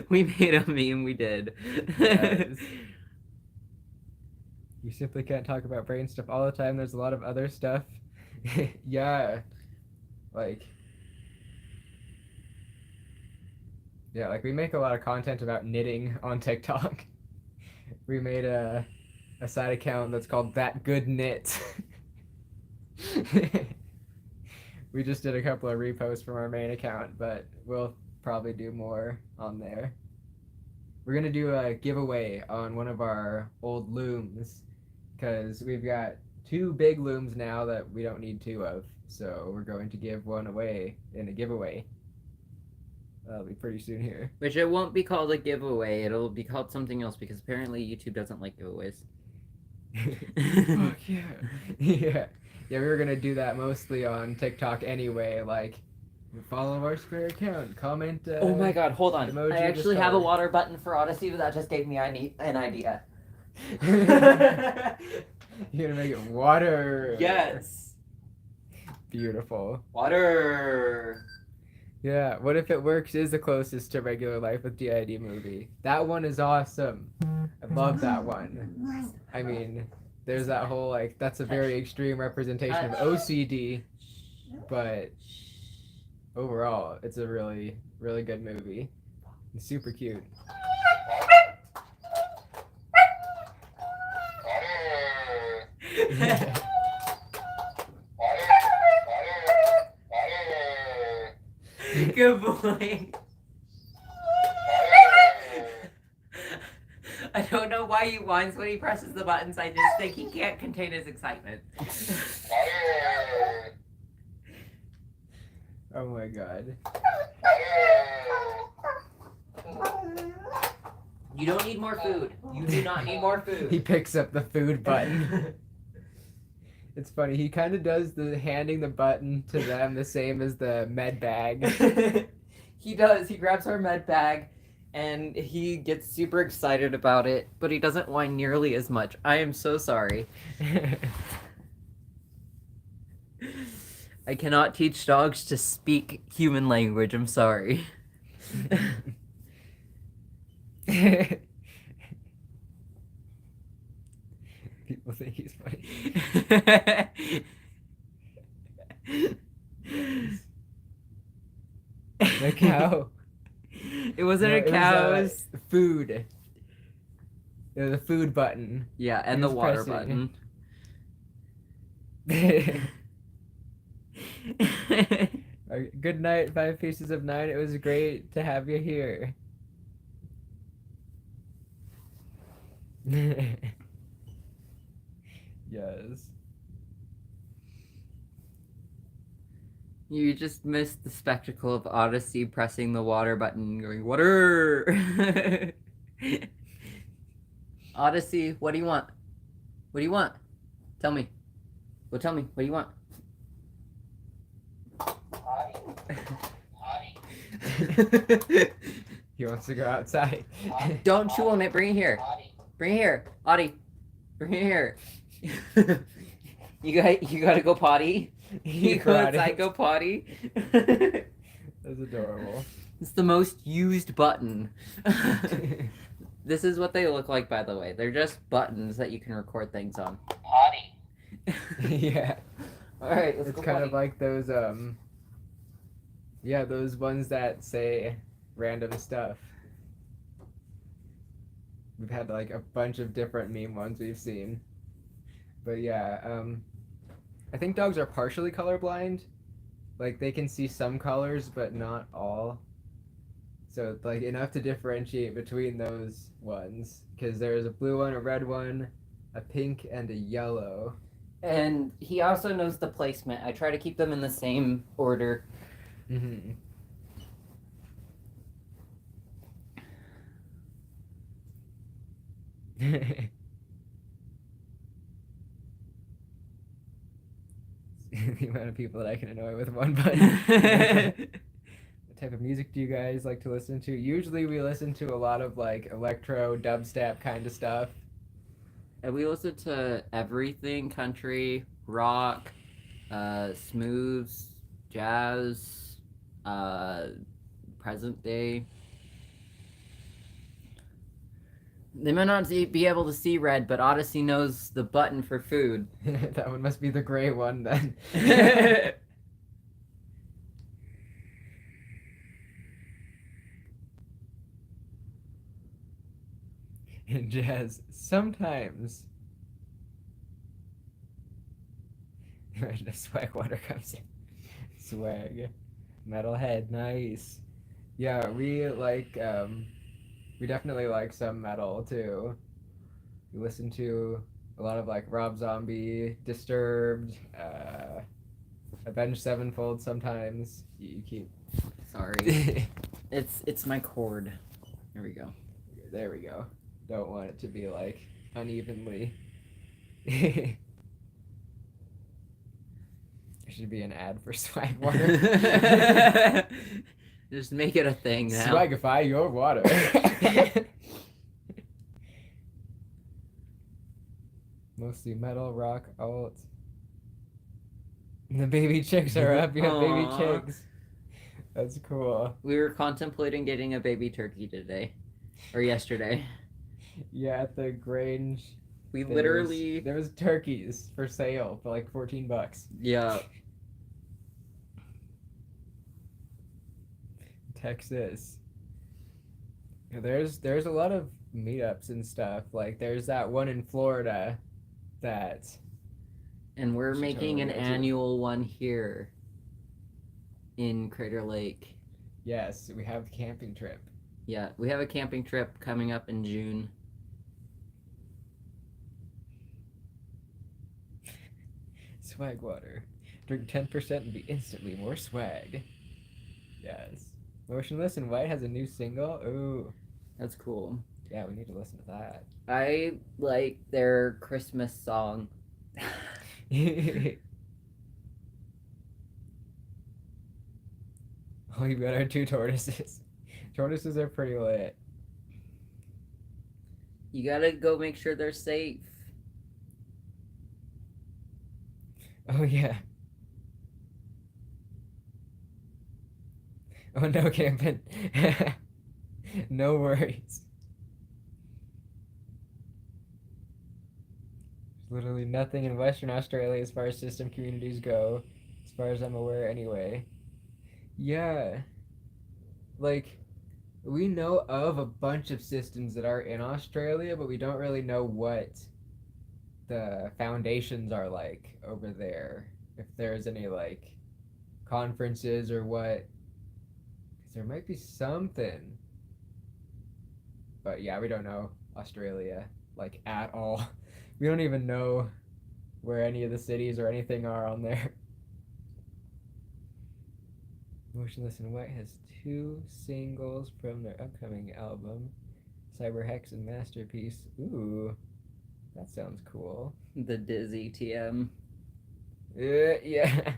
We made a meme, we did. Yes. You simply can't talk about brain stuff all the time. There's a lot of other stuff. Yeah. Like we make a lot of content about knitting on TikTok. We made a side account that's called That Good Knit. We just did a couple of reposts from our main account, but we'll probably do more on there. We're gonna do a giveaway on one of our old looms because we've got 2 big looms now that we don't need 2 of, so we're going to give one away in a giveaway. That'll be pretty soon here. Which it won't be called a giveaway, it'll be called something else because apparently YouTube doesn't like giveaways. Fuck yeah. Yeah, we were gonna do that mostly on TikTok anyway, like follow our Square account, comment. Oh my god, hold on. emoji I of the actually have a star. water button for Odyssey, but that just gave me an idea. You're gonna make it water. Yes. Beautiful. Water. Yeah, what if it works is the closest to regular life with D.I.D. movie? That one is awesome. I love that one. I mean, there's that whole, like, that's a very extreme representation of OCD, but overall, it's a really, really good movie. It's super cute. Good boy. I don't know why he whines when he presses the buttons. I just think he can't contain his excitement. Oh my god. You don't need more food. You do not need more He food. picks up the food button. It's funny, he kind of does the handing the button to them the same as the med bag. He does. He grabs our med bag and he gets super excited about it, but he doesn't whine nearly as much. I am so sorry. I cannot teach dogs to speak human language. I'm sorry. People think he's funny. The cow. It wasn't No, a it was, cow. It was... food. It was a food button. Yeah, and He the was water pressing. button. Good night, 5 pieces of 9. It was great to have you here. Yes. You just missed the spectacle of Odyssey pressing the water button and going, water! Odyssey, what do you want? What do you want? Tell me. Well, tell me. What do you want? He wants to go outside. Don't chew on it. Bring it here. Bring it here. Audie. Bring it here. You gotta go potty. You go brought outside, it. go potty. That's adorable. It's the most used button. This is what they look like, by the way. They're just buttons that you can record things on. Potty. Yeah. Alright, let's It's go kind potty. of like those yeah, those ones that say random stuff. We've had like a bunch of different meme ones we've seen. But yeah, I think dogs are partially colorblind. like they can see some colors but not all. So like enough to differentiate between those ones, because there's a blue one, a red one, a pink, and a yellow. And he also knows the placement. I try to keep them in the same order. Mm-hmm. The amount of people that I can annoy with one button. What type of music do you guys like to listen to? Usually we listen to a lot of like electro, dubstep kind of stuff. And we listen to everything: country, rock, smooths, jazz, present day. They may not be able to see red, but Odyssey knows the button for food. That one must be the gray one then. In jazz, sometimes. The swag water comes in. Swag. Metalhead, nice. Yeah, we like, we definitely like some metal too. We listen to a lot of like Rob Zombie, Disturbed, Avenged Sevenfold sometimes. You keep. Sorry. It's my cord. Here we go. There we go. Don't want it to be like unevenly. There should be an ad for swag water. Just make it a thing now. Swagify your water. Mostly metal, rock, alt. The baby chicks are up. You have baby Aw. chicks. That's cool. We were contemplating getting a baby turkey today. Or yesterday. Yeah, at the Grange. We there literally... was, there was turkeys for sale for like $14. Yeah. Texas. Yeah, there's a lot of meetups and stuff. Like there's that one in Florida that And we're should making totally an go to. annual one here. In Crater Lake. Yes, we have a camping trip. Yeah, we have a camping trip coming up in June. Swag water. Drink 10% and be instantly more swag. Yes. Motionless in White has a new single. Ooh. That's cool. Yeah, we need to listen to that. I like their Christmas song. Oh, you got our two tortoises. Tortoises are pretty lit. You gotta go make sure they're safe. Oh, yeah. Oh, no camping. No worries. There's literally nothing in Western Australia as far as system communities go, as far as I'm aware anyway. Yeah. Like, we know of a bunch of systems that are in Australia, but we don't really know what the foundations are like over there. If there's any, like, conferences or what. 'Cause there might be something. But yeah, we don't know Australia, like, at all. We don't even know where any of the cities or anything are on there. Motionless in White has 2 singles from their upcoming album, Cyber Hex and Masterpiece. Ooh, that sounds cool. The Dizzy TM. Yeah.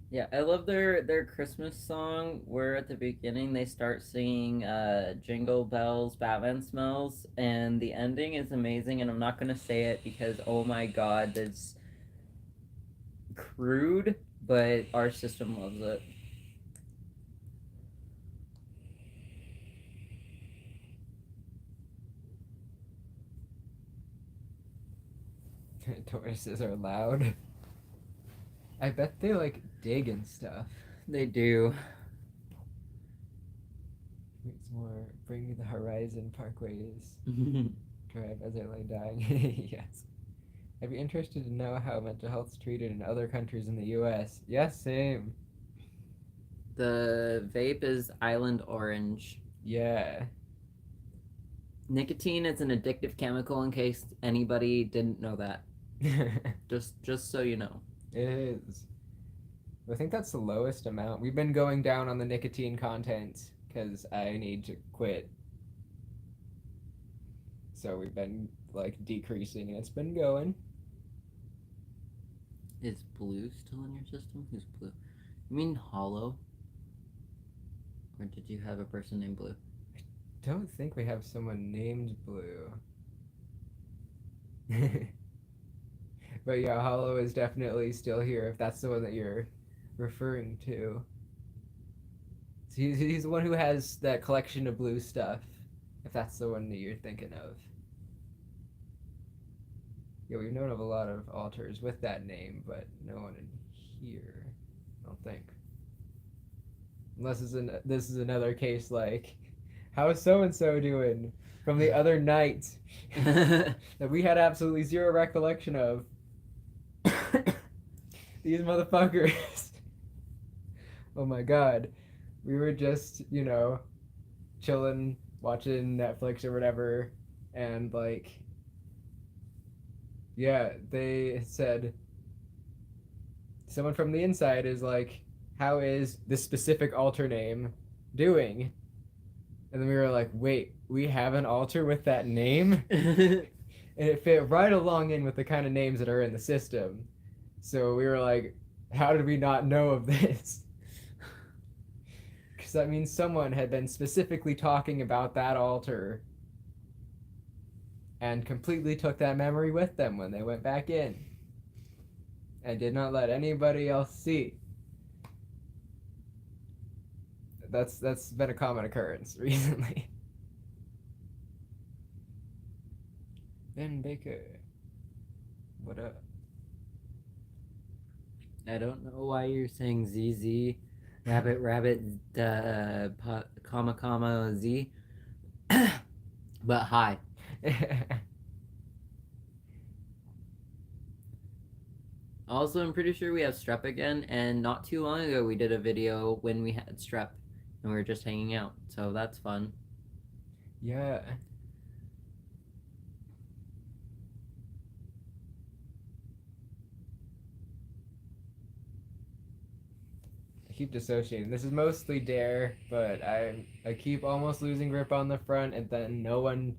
Yeah, I love their Christmas song where at the beginning they start singing Jingle Bells, Batman Smells, and the ending is amazing, and I'm not gonna say it because oh my god, that's crude, but our system loves it. Tortoises are loud. I bet they like dig and stuff. They do. It's more Bring Me the Horizon Parkways. Drive as I lay dying. Yes. I'd be interested to know how mental health is treated in other countries in the U.S. Yes, same. The vape is Island Orange. Yeah. Nicotine is an addictive chemical, in case anybody didn't know that. It Just so you know. is. I think that's the lowest amount. We've been going down on the nicotine content because I need to quit. So we've been like decreasing, and it's been going. Is Blue still in your system? Who's Blue? You mean Hollow? Or did you have a person named Blue? Don't think we have someone named Blue. But yeah, Hollow is definitely still here if that's the one that you're referring to. So he's the one who has that collection of blue stuff, if that's the one that you're thinking of. Yeah, we've known of a lot of alters with that name, but no one in here, I don't think. Unless this is another case like, how's so-and-so doing from the other night that we had absolutely zero recollection of. These motherfuckers. Oh my god. We were just, chilling, watching Netflix or whatever, and like, yeah, they said, someone from the inside is like, how is this specific alter name doing? And then we were like, wait, we have an alter with that name? And it fit right along in with the kind of names that are in the system. So we were like, how did we not know of this? Because that means someone had been specifically talking about that alter and completely took that memory with them when they went back in and did not let anybody else see. That's been a common occurrence recently. Ben Baker, what up? I don't know why you're saying ZZ, rabbit, comma, Z, but hi. Also, I'm pretty sure we have strep again, and not too long ago we did a video when we had strep, and we were just hanging out, so that's fun. Yeah. I keep dissociating. This is mostly dare, but I keep almost losing grip on the front, and then no one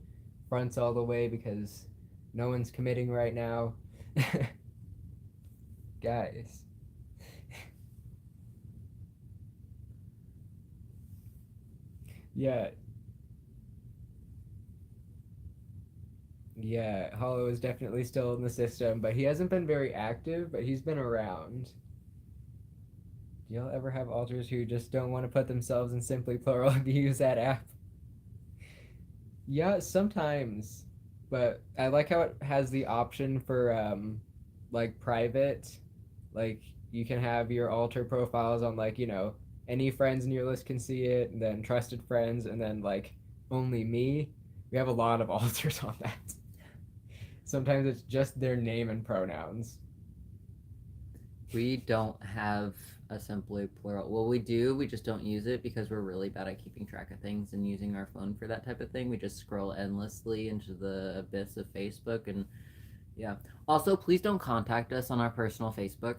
fronts all the way because no one's committing right now. Guys. Yeah. Yeah, Hollow is definitely still in the system, but he hasn't been very active, but he's been around. Do y'all ever have alters who just don't want to put themselves in simply plural to use that app? Yeah, sometimes. But I like how it has the option for like private. Like you can have your alter profiles on like, any friends in your list can see it, and then trusted friends, and then like only me. We have a lot of alters on that. Sometimes it's just their name and pronouns. We don't have a simply plural. Well, we do, we just don't use it because we're really bad at keeping track of things and using our phone for that type of thing. We just scroll endlessly into the abyss of Facebook, and yeah. Also, please don't contact us on our personal Facebook.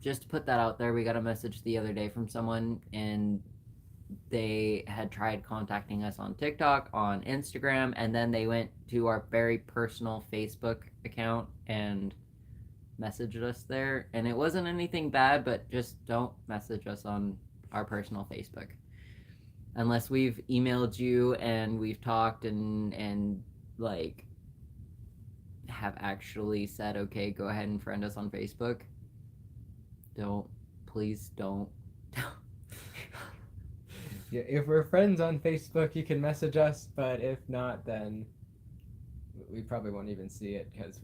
Just to put that out there, we got a message the other day from someone, and they had tried contacting us on TikTok, on Instagram, and then they went to our very personal Facebook account and messaged us there. And it wasn't anything bad, but just don't message us on our personal Facebook unless we've emailed you and we've talked and like have actually said, okay, go ahead and friend us on Facebook. Please don't. Yeah, if we're friends on Facebook, you can message us, but if not, then we probably won't even see it because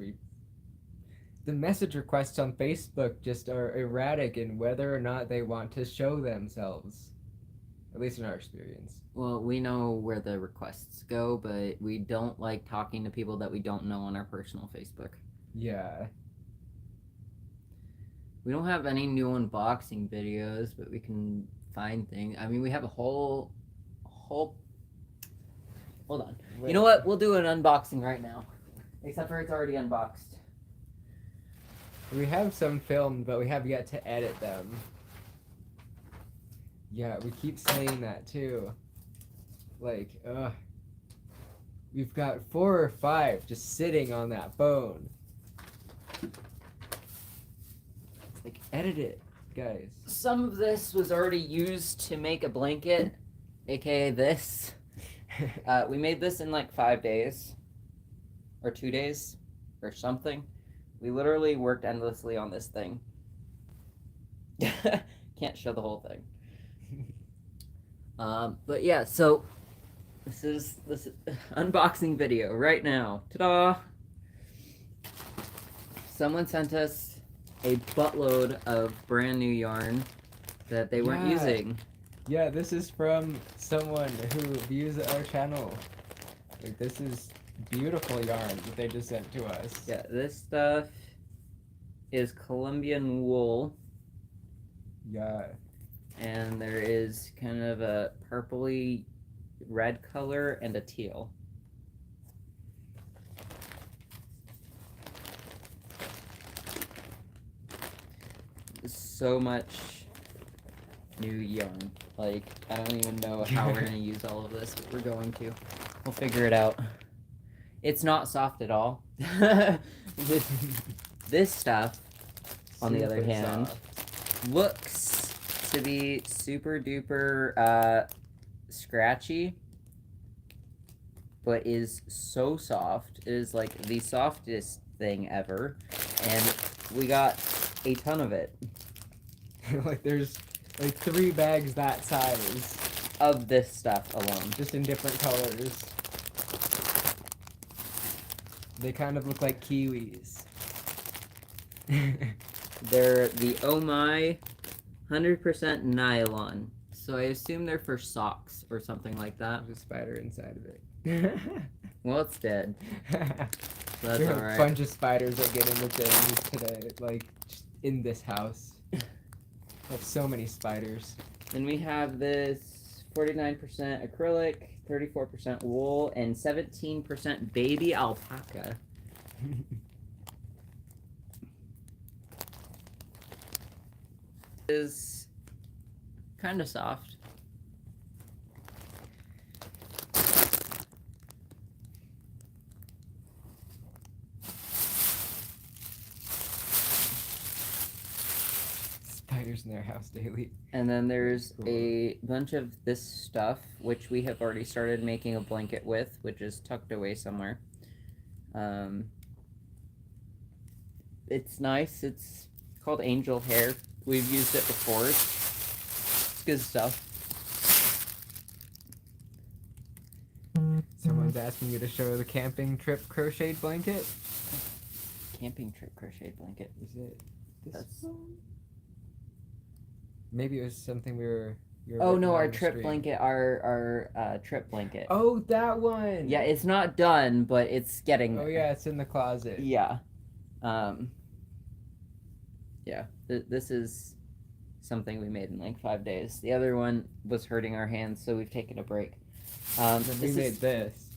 the message requests on Facebook just are erratic in whether or not they want to show themselves, at least in our experience. Well, we know where the requests go, but we don't like talking to people that we don't know on our personal Facebook. Yeah. We don't have any new unboxing videos, but we can find things. I mean, we have a whole. Hold on. You know what? We'll do an unboxing right now. Except for it's already unboxed. We have some filmed, but we have yet to edit them. Yeah, we keep saying that too. Like, we've got 4 or 5 just sitting on that phone. Like, edit it, guys. Some of this was already used to make a blanket, aka this. We made this in like 5 days. Or 2 days. Or something. We literally worked endlessly on this thing. Can't show the whole thing. But yeah, so this is unboxing video right now. Ta-da! Someone sent us a buttload of brand new yarn that they weren't using. Yeah, this is from someone who views our channel. Like, this is beautiful yarn that they just sent to us. Yeah, this stuff is Colombian wool. Yeah. And there is kind of a purpley red color and a teal. So much new yarn. Like, I don't even know how we're going to use all of this, but we're going to. We'll figure it out. It's not soft at all. This stuff, on the other hand, looks to be super duper scratchy, but is so soft. It is like the softest thing ever, and we got a ton of it. Like, there's like 3 bags that size Of this stuff alone. just in different colors. They kind of look like kiwis. They're the Oh My 100% nylon. So I assume they're for socks or something like that. There's a spider inside of it. Well, it's dead. That's There are alright. a bunch of spiders that get into things today, like, just in this house. There's so many spiders. Then we have this 49% acrylic, 34% wool, and 17% baby alpaca. Is kind of soft. Spiders in their house daily. And then there's Cool. a bunch of this stuff, which we have already started making a blanket with, which is tucked away somewhere. It's nice. It's called angel hair. We've used it before. It's good stuff. Someone's asking you to show the camping trip crocheted blanket. Camping trip crochet blanket. Is it this That's- one? Maybe it was something we were. You were Oh working no, on our the trip stream. blanket, our trip blanket. Oh, that one. Yeah, it's not done, but it's getting Oh there. yeah, it's in the closet. Yeah. Yeah. This is something we made in like 5 days. The other one was hurting our hands, so we've taken a break. Then we This made is this.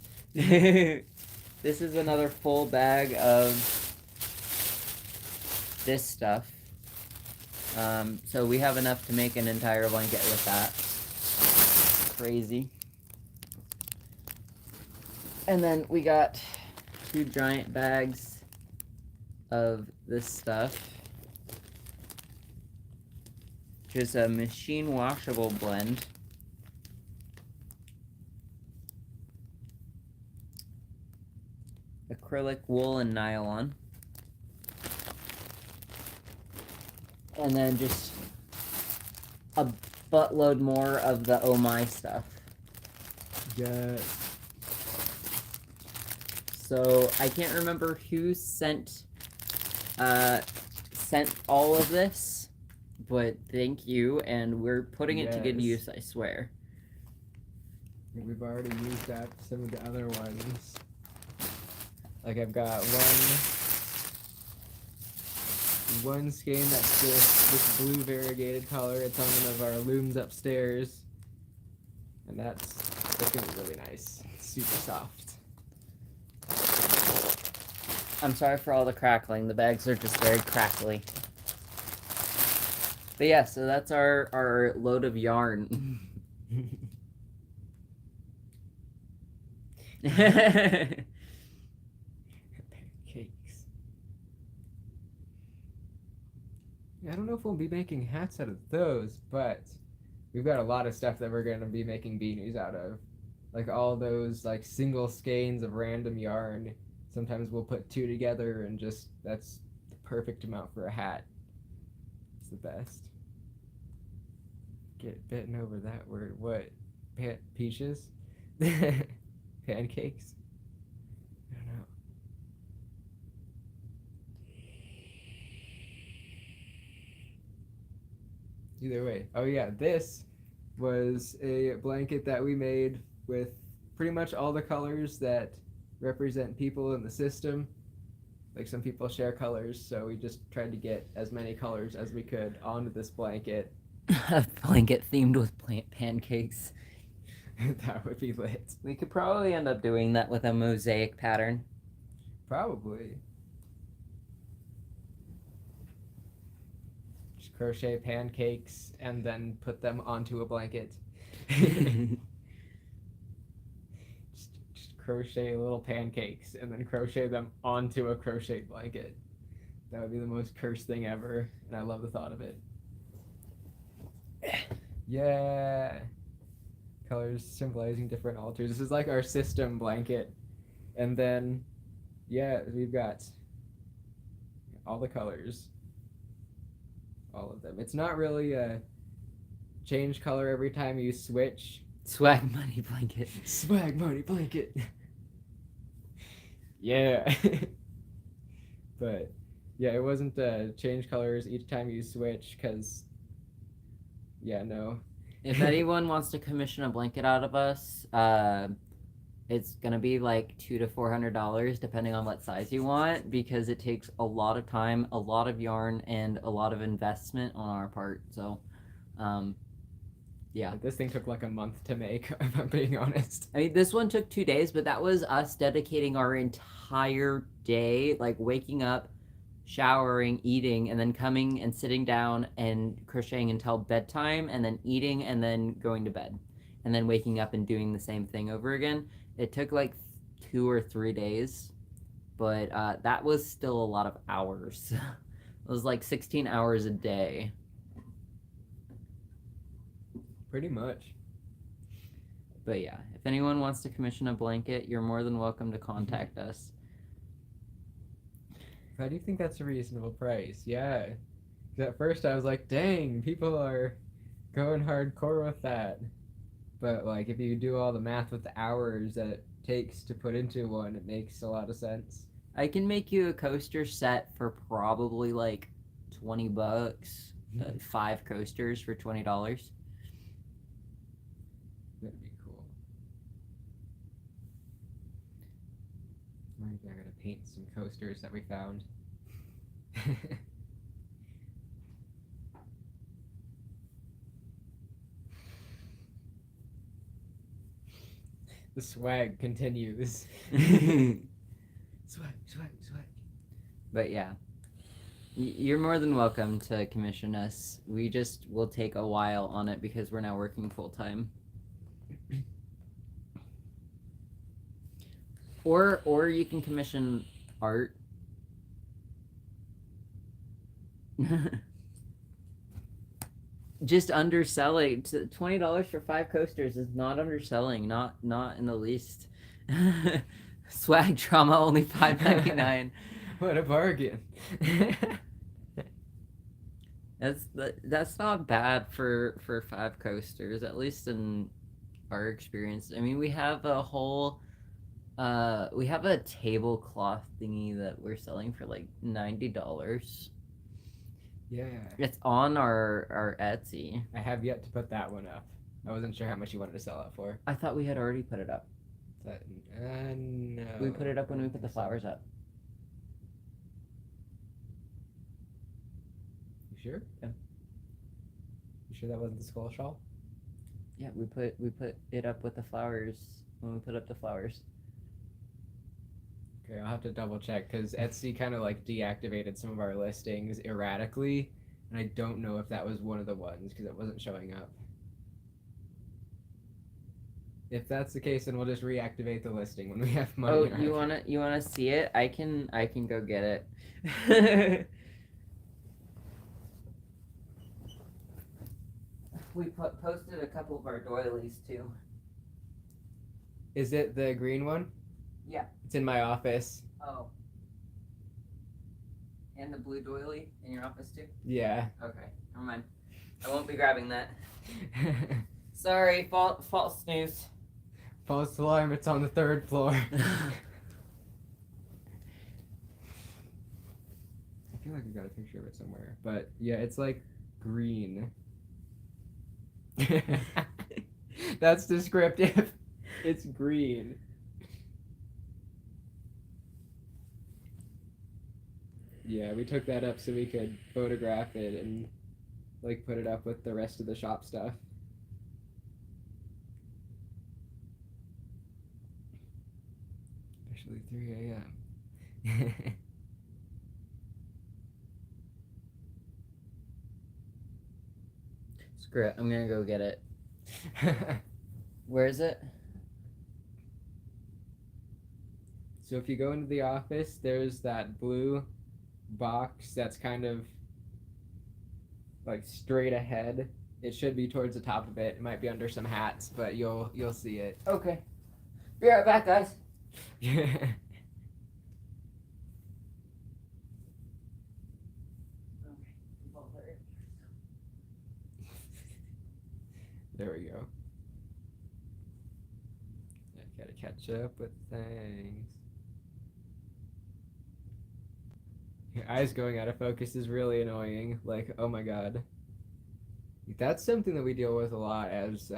this is another full bag of this stuff. So we have enough to make an entire blanket with that. Crazy. And then we got 2 giant bags of this stuff, which is a machine washable blend. Acrylic, wool, and nylon. And then just a buttload more of the Oh My stuff. Yeah. So I can't remember who sent all of this, but thank you, and we're putting it to good Yes. use, I swear. We've already used up some of the other ones. Like I've got one one skein that's this blue variegated color. It's on one of our looms upstairs. And it's gonna be really nice. It's super soft. I'm sorry for all the crackling. The bags are just very crackly. But yeah, so that's our load of yarn. Pancakes. Yeah, I don't know if we'll be making hats out of those, but we've got a lot of stuff that we're gonna be making beanies out of. Like all those like single skeins of random yarn. Sometimes we'll put two together and just that's the perfect amount for a hat. It's the best. Get bitten over that word. What? Peaches? Pancakes? I don't know. Either way. Oh yeah, this was a blanket that we made with pretty much all the colors that represent people in the system. Like some people share colors, so we just tried to get as many colors as we could onto this blanket. A blanket themed with pancakes. That would be lit. We could probably end up doing that with a mosaic pattern. Probably. Just crochet pancakes and then put them onto a blanket. just crochet little pancakes and then crochet them onto a crochet blanket. That would be the most cursed thing ever, and I love the thought of it. Yeah. Colors symbolizing different altars. This is like our system blanket. And then, yeah, we've got all the colors. All of them. It's not really a change color every time you switch. Swag money blanket. Swag money blanket. Yeah. But, yeah, it wasn't change colors each time you switch, because, yeah, no. If anyone wants to commission a blanket out of us, it's gonna be like $200 to $400 depending on what size you want, because it takes a lot of time, a lot of yarn, and a lot of investment on our part. So, yeah. This thing took like a month to make, if I'm being honest. I mean, this one took 2 days, but that was us dedicating our entire day, like waking up, showering, eating, and then coming and sitting down and crocheting until bedtime, and then eating, and then going to bed, and then waking up and doing the same thing over again. It took like 2 or 3 days, but that was still a lot of hours. It was like 16 hours a day. Pretty much. But yeah, if anyone wants to commission a blanket, you're more than welcome to contact us. How do you think that's a reasonable price? Yeah. 'Cause at first I was like, dang, people are going hardcore with that. But like if you do all the math with the hours that it takes to put into one, it makes a lot of sense. I can make you a coaster set for probably like $20. 5 coasters for $20. That'd be cool. Maybe I gotta paint some coasters that we found. The swag continues. Swag. But yeah, you're more than welcome to commission us. We just will take a while on it because we're now working full time. Or you can commission art. Just underselling. $20 for 5 coasters is not underselling. Not in the least. Swag trauma only $5.99. What a bargain. That's not bad for 5 coasters, at least in our experience. I mean, we have a whole we have a tablecloth thingy that we're selling for like $90. Yeah. It's on our Etsy. I have yet to put that one up. I wasn't sure how much you wanted to sell it for. I thought we had already put it up. No. We put it up when we put the flowers up. sure? Yeah. You sure that wasn't the skull shawl? Yeah, we put it up with the flowers when we put up the flowers. Okay, I'll have to double check because Etsy kind of like deactivated some of our listings erratically, and I don't know if that was one of the ones because it wasn't showing up. If that's the case, then we'll just reactivate the listing when we have money. Oh, in our you account. wanna see it? I can go get it. We posted a couple of our doilies too. Is it the green one? Yeah. It's in my office. Oh. And the blue doily in your office too? Yeah. Okay, never mind. I won't be grabbing that. Sorry, false snooze. False alarm, it's on the 3rd floor. I feel like we got a picture of it somewhere. But yeah, it's like green. That's descriptive. It's green. Yeah, we took that up so we could photograph it and like put it up with the rest of the shop stuff. Officially 3 a.m. Screw it, I'm gonna go get it. Where is it? So if you go into the office, there's that blue box that's kind of like straight ahead. It should be towards the top of it. It might be under some hats, but you'll see it. Okay. Be right back, guys. There we go. I gotta catch up with things. Your eyes going out of focus is really annoying. Like, oh my god. That's something that we deal with a lot as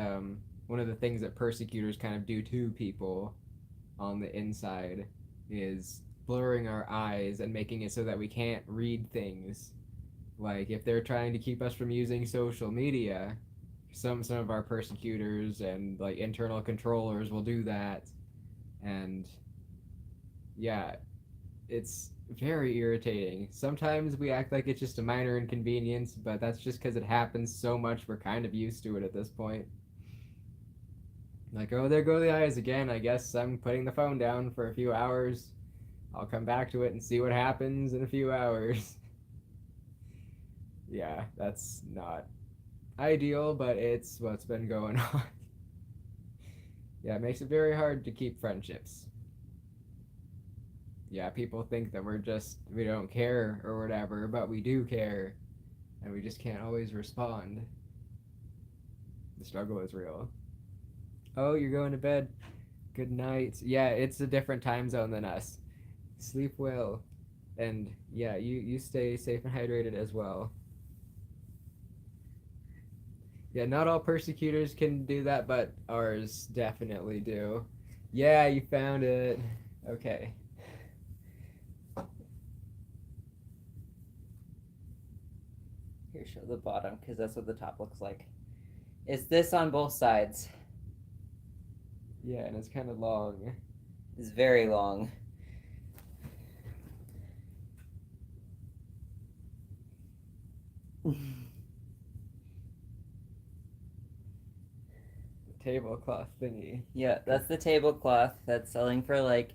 one of the things that persecutors kind of do to people on the inside is blurring our eyes and making it so that we can't read things. Like, if they're trying to keep us from using social media, some of our persecutors and like internal controllers will do that, and yeah, it's very irritating. Sometimes we act like it's just a minor inconvenience, but that's just because it happens so much we're kind of used to it at this point. Like, oh, there go the eyes again. I guess I'm putting the phone down for a few hours. I'll come back to it and see what happens in a few hours. Yeah, that's not ideal, but it's what's been going on. Yeah, it makes it very hard to keep friendships. Yeah, people think that we don't care or whatever, but we do care, and we just can't always respond. The struggle is real. Oh, you're going to bed. Good night. Yeah, it's a different time zone than us. Sleep well. And yeah, you stay safe and hydrated as well. Yeah, not all persecutors can do that, but ours definitely do. Yeah, you found it. Okay. Here, show the bottom, because that's what the top looks like. It's this on both sides. Yeah, and it's kind of long. It's very long. Tablecloth thingy. Yeah, that's the tablecloth that's selling for like,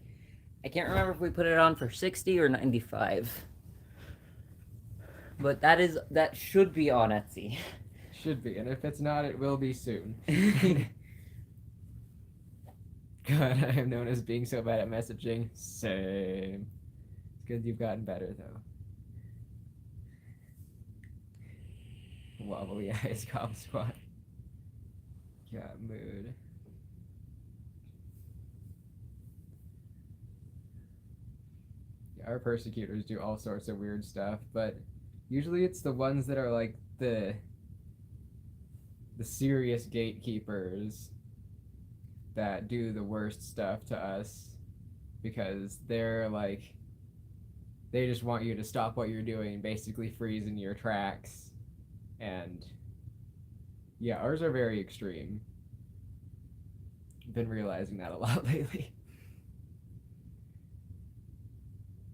I can't remember if we put it on for 60 or 95. But that should be on Etsy. Should be, and if it's not, it will be soon. God, I am known as being so bad at messaging. Same. It's good you've gotten better, though. Wobbly eyes, cop squad. Got mood. Yeah, our persecutors do all sorts of weird stuff, but usually it's the ones that are like the serious gatekeepers that do the worst stuff to us, because they're like They just want you to stop what you're doing, basically freeze in your tracks. And yeah, ours are very extreme. Been realizing that a lot lately.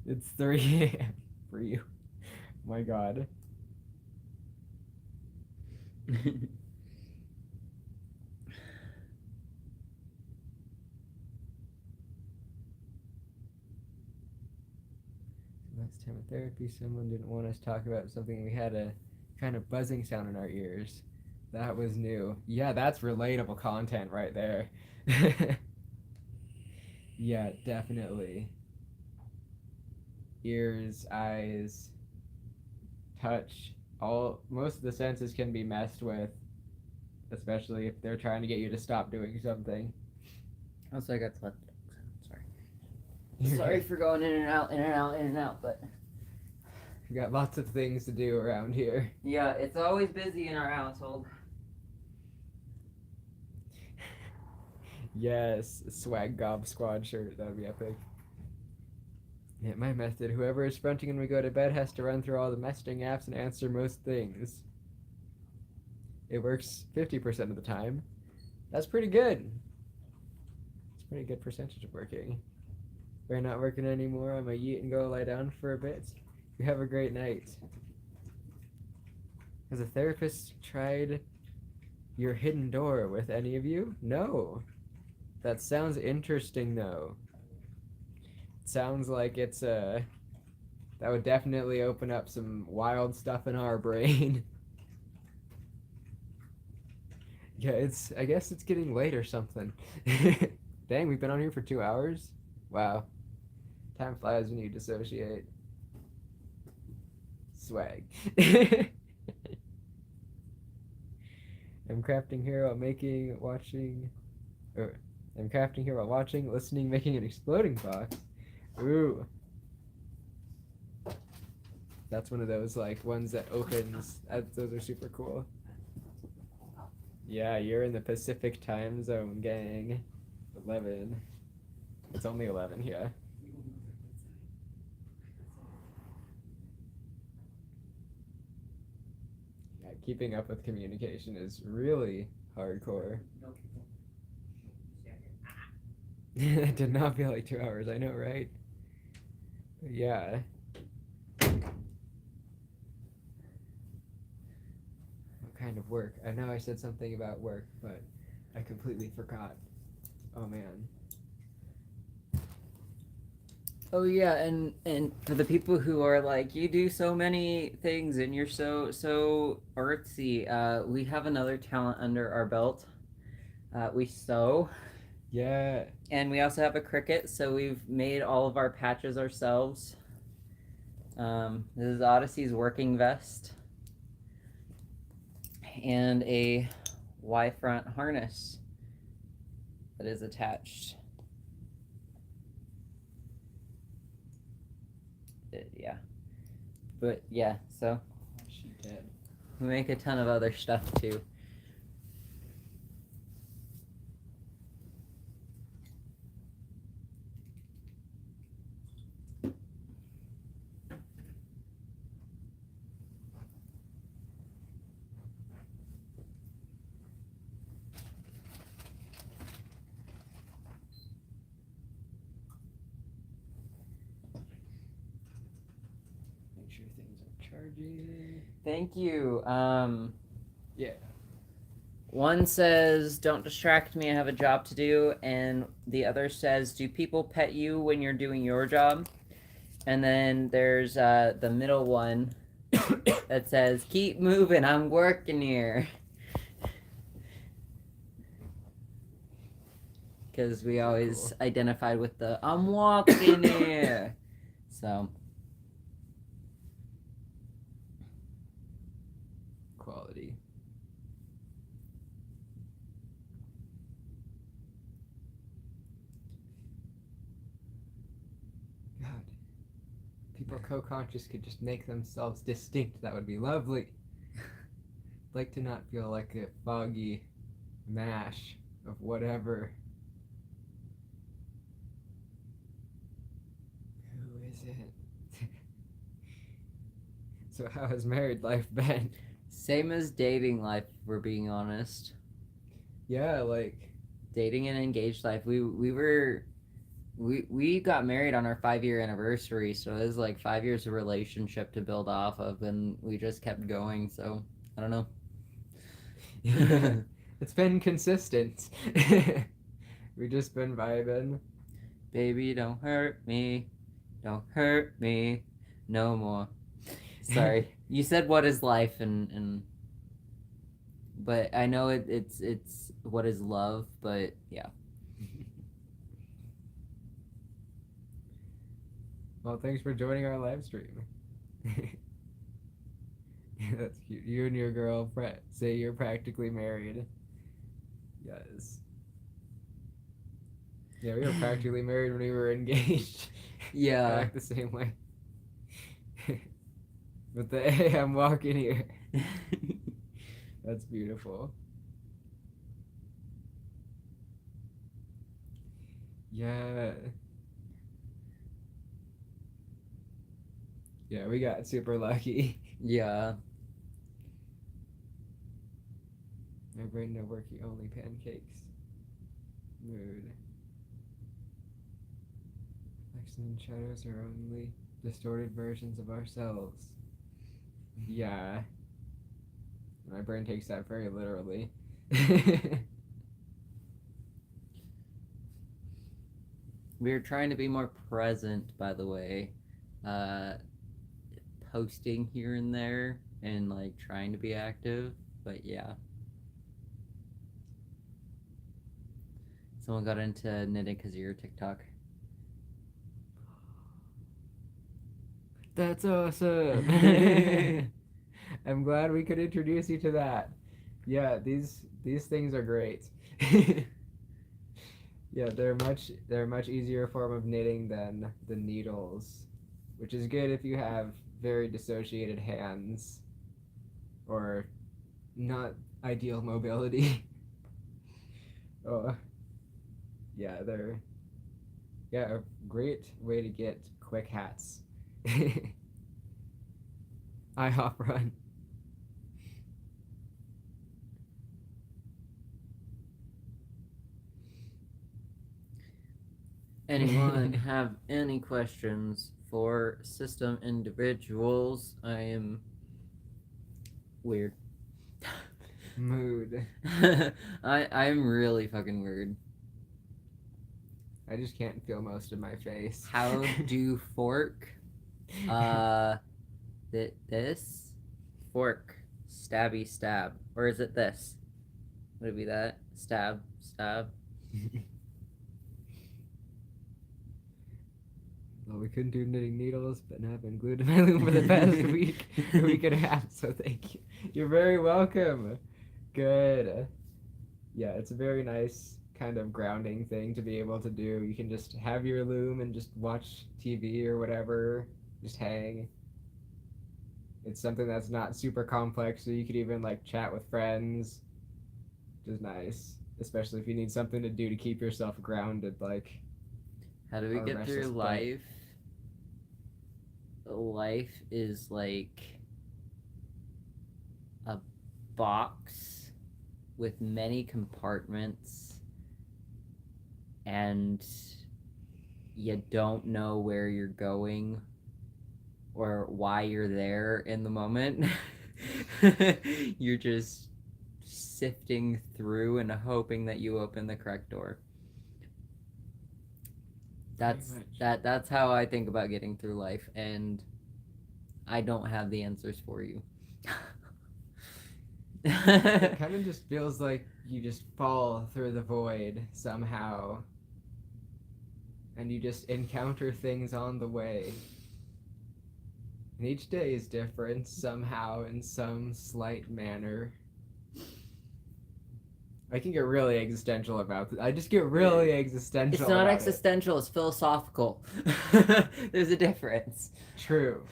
It's 3 a.m. for you. My God. Last time at therapy, someone didn't want us to talk about something. We had a kind of buzzing sound in our ears. That was new. Yeah, that's relatable content right there. Yeah, definitely. Ears, eyes, touch, most of the senses can be messed with, especially if they're trying to get you to stop doing something. Also, I got to let the dogs out. Sorry. Sorry for going in and out, in and out, in and out, but We got lots of things to do around here. yeah, it's always busy in our household. Yes, a swag gob squad shirt, that would be epic. Yeah, my method, whoever is fronting when we go to bed has to run through all the messaging apps and answer most things. It works 50% of the time. That's pretty good. It's a pretty good percentage of working. We're not working anymore. I'm gonna eat and go lie down for a bit. You have a great night. Has a therapist tried your hidden door with any of you? No. That sounds interesting though. It sounds like it's that would definitely open up some wild stuff in our brain. Yeah, I guess it's getting late or something. Dang, we've been on here for 2 hours? Wow. Time flies when you dissociate. Swag. I'm crafting here while I'm crafting here while watching, listening, making an exploding box. Ooh. That's one of those like ones that opens. Those are super cool. Yeah, you're in the Pacific time zone, gang. 11. It's only 11 here. Yeah, keeping up with communication is really hardcore. It did not feel like 2 hours, I know, right? But yeah. What kind of work? I know I said something about work, but I completely forgot. Oh man. Oh yeah, and for the people who are like, you do so many things and you're so artsy, we have another talent under our belt. We sew. Yeah. And we also have a Cricut, so we've made all of our patches ourselves. This is Odyssey's working vest. And a Y-front harness that is attached. Yeah. But yeah, so She dead. we make a ton of other stuff too. Make sure things are charging. Thank you. Yeah. One says, "Don't distract me, I have a job to do," and the other says, "Do people pet you when you're doing your job?" And then there's the middle one that says, "Keep moving, I'm working here." Because we always identified with the "I'm walking here." So Quality. God. People co-conscious could just make themselves distinct. That would be lovely. Like to not feel like a foggy mash of whatever. Who is it? So how has married life been? Same as dating life, if we're being honest. Yeah, like Dating and engaged life. We got married on our 5-year anniversary, so it was like 5 years of relationship to build off of, and we just kept going. So I don't know. it's been consistent. We just been vibing. Baby, don't hurt me no more. Sorry, you said what is life, and but I know it's what is love, but yeah. Well, thanks for joining our live stream. That's cute. You and your girl say you're practically married. Yes. Yeah, we were practically married when we were engaged. Yeah. I act the same way. But hey, I'm walking here. That's beautiful. Yeah. Yeah, we got super lucky. Yeah. My brain no worky, only pancakes. Mood. Reflection and shadows are only distorted versions of ourselves. Yeah. My brain takes that very literally. We're trying to be more present, by the way. Posting here and there and like trying to be active, but yeah. Someone got into knitting because of your TikTok. That's awesome. I'm glad we could introduce you to that. Yeah, these things are great. Yeah, they're a much easier form of knitting than the needles, which is good if you have very dissociated hands or not ideal mobility. Oh, yeah, they're a great way to get quick hats. IHOP run. Anyone have any questions for system individuals? I am weird. Mood. I'm really fucking weird. I just can't feel most of my face. How do fork? This fork, stabby stab, or is it this? Would it be that stab? Well, we couldn't do knitting needles, but now I've been glued to my loom for the past week and a half, so thank you. You're very welcome. Good. Yeah, it's a very nice kind of grounding thing to be able to do. You can just have your loom and just watch TV or whatever, just hang. It's something that's not super complex, so you could even like chat with friends, which is nice, especially if you need something to do to keep yourself grounded, like How do we Our get through restless butt. life? Life is like a box with many compartments, and you don't know where you're going or why you're there in the moment. You're just sifting through and hoping that you open the correct door. That's how I think about getting through life, and I don't have the answers for you. It kind of just feels like you just fall through the void somehow, and you just encounter things on the way. And each day is different somehow in some slight manner. I can get really existential about this. I just get really existential. It's not about existential, it's philosophical. There's a difference. True.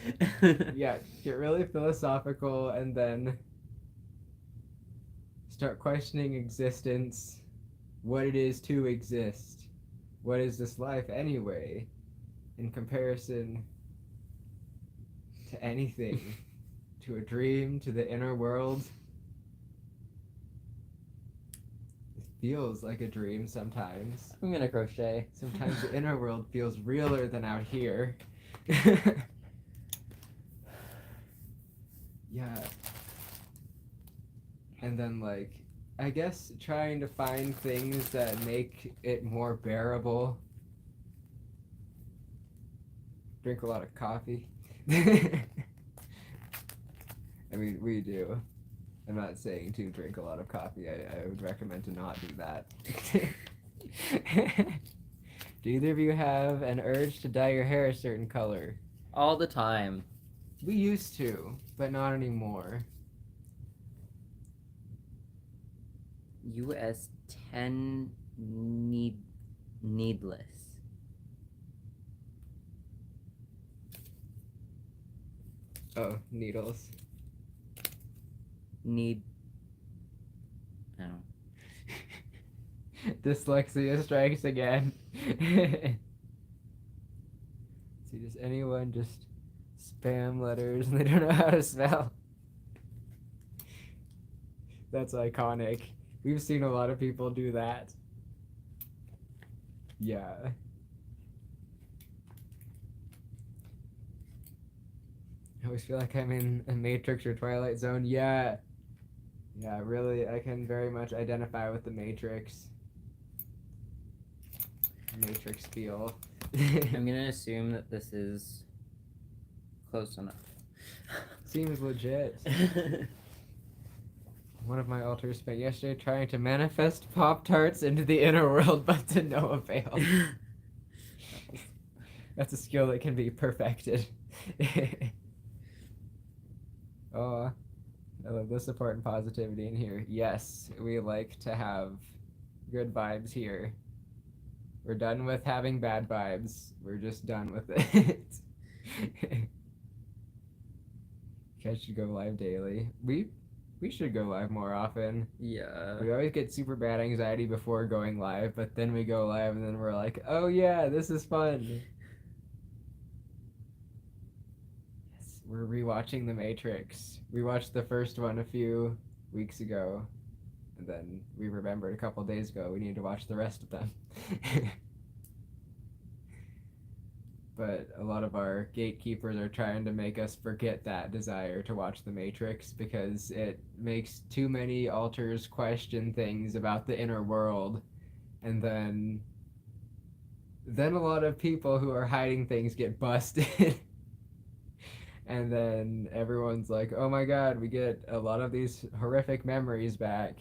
Yeah, get really philosophical and then start questioning existence, what it is to exist. What is this life anyway, in comparison to anything? to a dream, to the inner world. It feels like a dream sometimes. I'm gonna crochet. Sometimes the inner world feels realer than out here. Yeah. And then, like, I guess trying to find things that make it more bearable. Drink a lot of coffee. I mean, we do. I'm not saying to drink a lot of coffee. I would recommend to not do that. Do either of you have an urge to dye your hair a certain color? All the time. We used to, but not anymore. US 10 needless. Oh, needles. Need. Oh. Dyslexia strikes again. See, does anyone just spam letters and they don't know how to spell? That's iconic. We've seen a lot of people do that. Yeah. I always feel like I'm in a Matrix or Twilight Zone. Yeah. Yeah, really, I can very much identify with the Matrix. Matrix feel. I'm gonna assume that this is close enough. Seems legit. One of my alters spent yesterday trying to manifest Pop-Tarts into the inner world, but to no avail. That's a skill that can be perfected. Oh, I love the support and positivity in here. Yes, we like to have good vibes here. We're done with having bad vibes. We're just done with it. You guys should go live daily. We should go live more often. Yeah. We always get super bad anxiety before going live, but then we go live and then we're like, oh yeah, this is fun. Yes, we're rewatching The Matrix. We watched the first one a few weeks ago, and then we remembered a couple days ago we need to watch the rest of them. But a lot of our gatekeepers are trying to make us forget that desire to watch The Matrix because it makes too many alters question things about the inner world, and then a lot of people who are hiding things get busted. And then everyone's like, oh my god, we get a lot of these horrific memories back,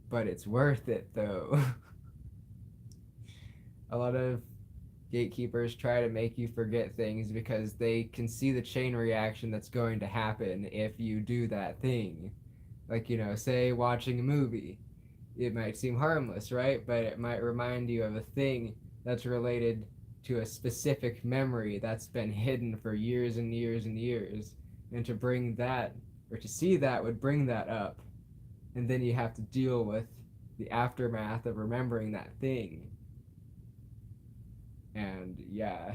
but it's worth it though. A lot of gatekeepers try to make you forget things because they can see the chain reaction that's going to happen if you do that thing. Like, you know, say watching a movie. It might seem harmless, right? But it might remind you of a thing that's related to a specific memory that's been hidden for years and years and years. And to bring that, or to see that, would bring that up. And then you have to deal with the aftermath of remembering that thing. And yeah,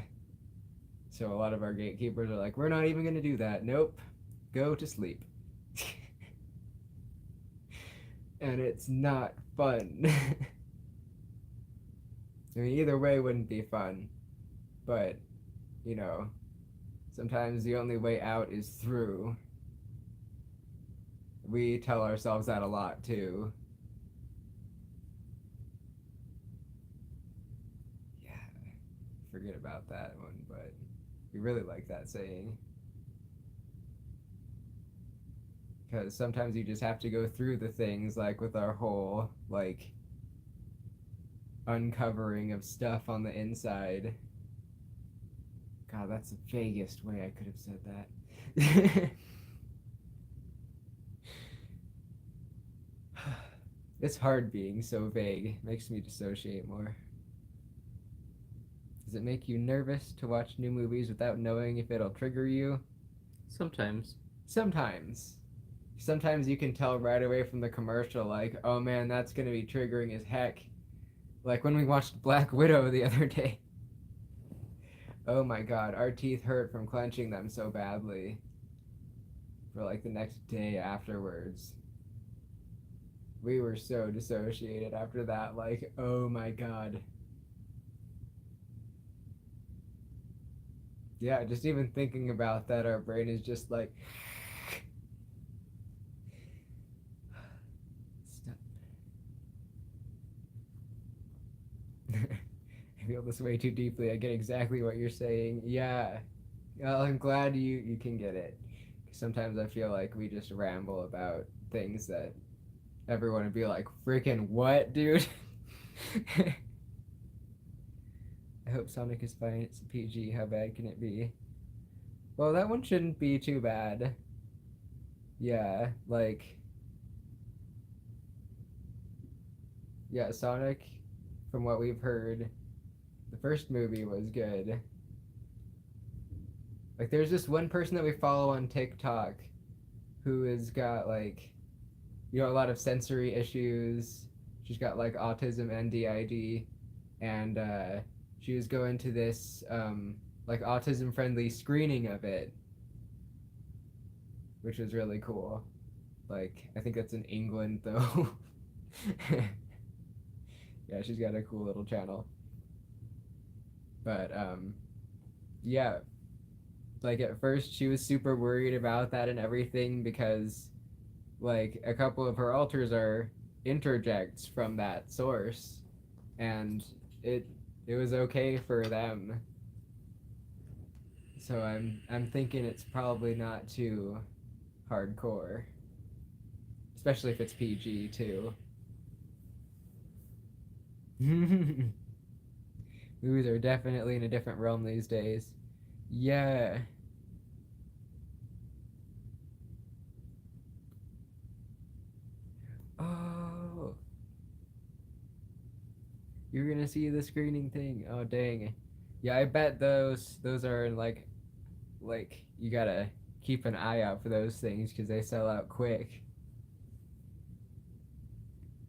so a lot of our gatekeepers are like, we're not even going to do that. Nope, go to sleep. And it's not fun. I mean, either way wouldn't be fun, but, you know, sometimes the only way out is through. We tell ourselves that a lot too. Forget about that one, but we really like that saying. Because sometimes you just have to go through the things, like with our whole, like, uncovering of stuff on the inside. God, that's the vaguest way I could have said that. It's hard being so vague. It makes me dissociate more. Does it make you nervous to watch new movies without knowing if it'll trigger you? Sometimes. Sometimes. Sometimes you can tell right away from the commercial, like, oh man, that's gonna be triggering as heck. Like when we watched Black Widow the other day. Oh my god, our teeth hurt from clenching them so badly. for like the next day afterwards. We were so dissociated after that, like, oh my god. Yeah, just even thinking about that, our brain is just like, stop. I feel this way too deeply. I get exactly what you're saying. Yeah. Well, I'm glad you can get it. Sometimes I feel like we just ramble about things that everyone would be like, freaking what, dude? I hope Sonic is fine. It's a PG. How bad can it be? Well, that one shouldn't be too bad. Yeah, like, yeah, Sonic, from what we've heard, the first movie was good. Like, there's this one person that we follow on TikTok who has got, like, a lot of sensory issues. She's got, like, autism and d.i.d. And she was going to this, like, autism-friendly screening of it, which was really cool. Like, I think that's in England, though. Yeah, she's got a cool little channel. But, yeah, like, at first she was super worried about that and everything because, like, a couple of her alters are interjects from that source, and it was okay for them. So I'm thinking it's probably not too hardcore, especially if it's PG too. Movies are definitely in a different realm these days. Yeah. Oh, you're gonna see the screening thing. Oh dang. Yeah, I bet those are like you gotta keep an eye out for those things because they sell out quick.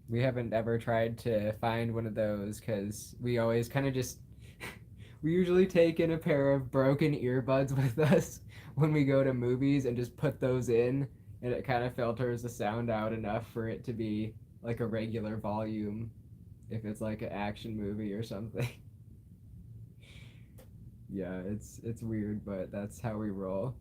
We haven't ever tried to find one of those because we always kind of just we usually take in a pair of broken earbuds with us when we go to movies and just put those in, and it kind of filters the sound out enough for it to be like a regular volume if it's like an action movie or something. Yeah, it's weird, but that's how we roll.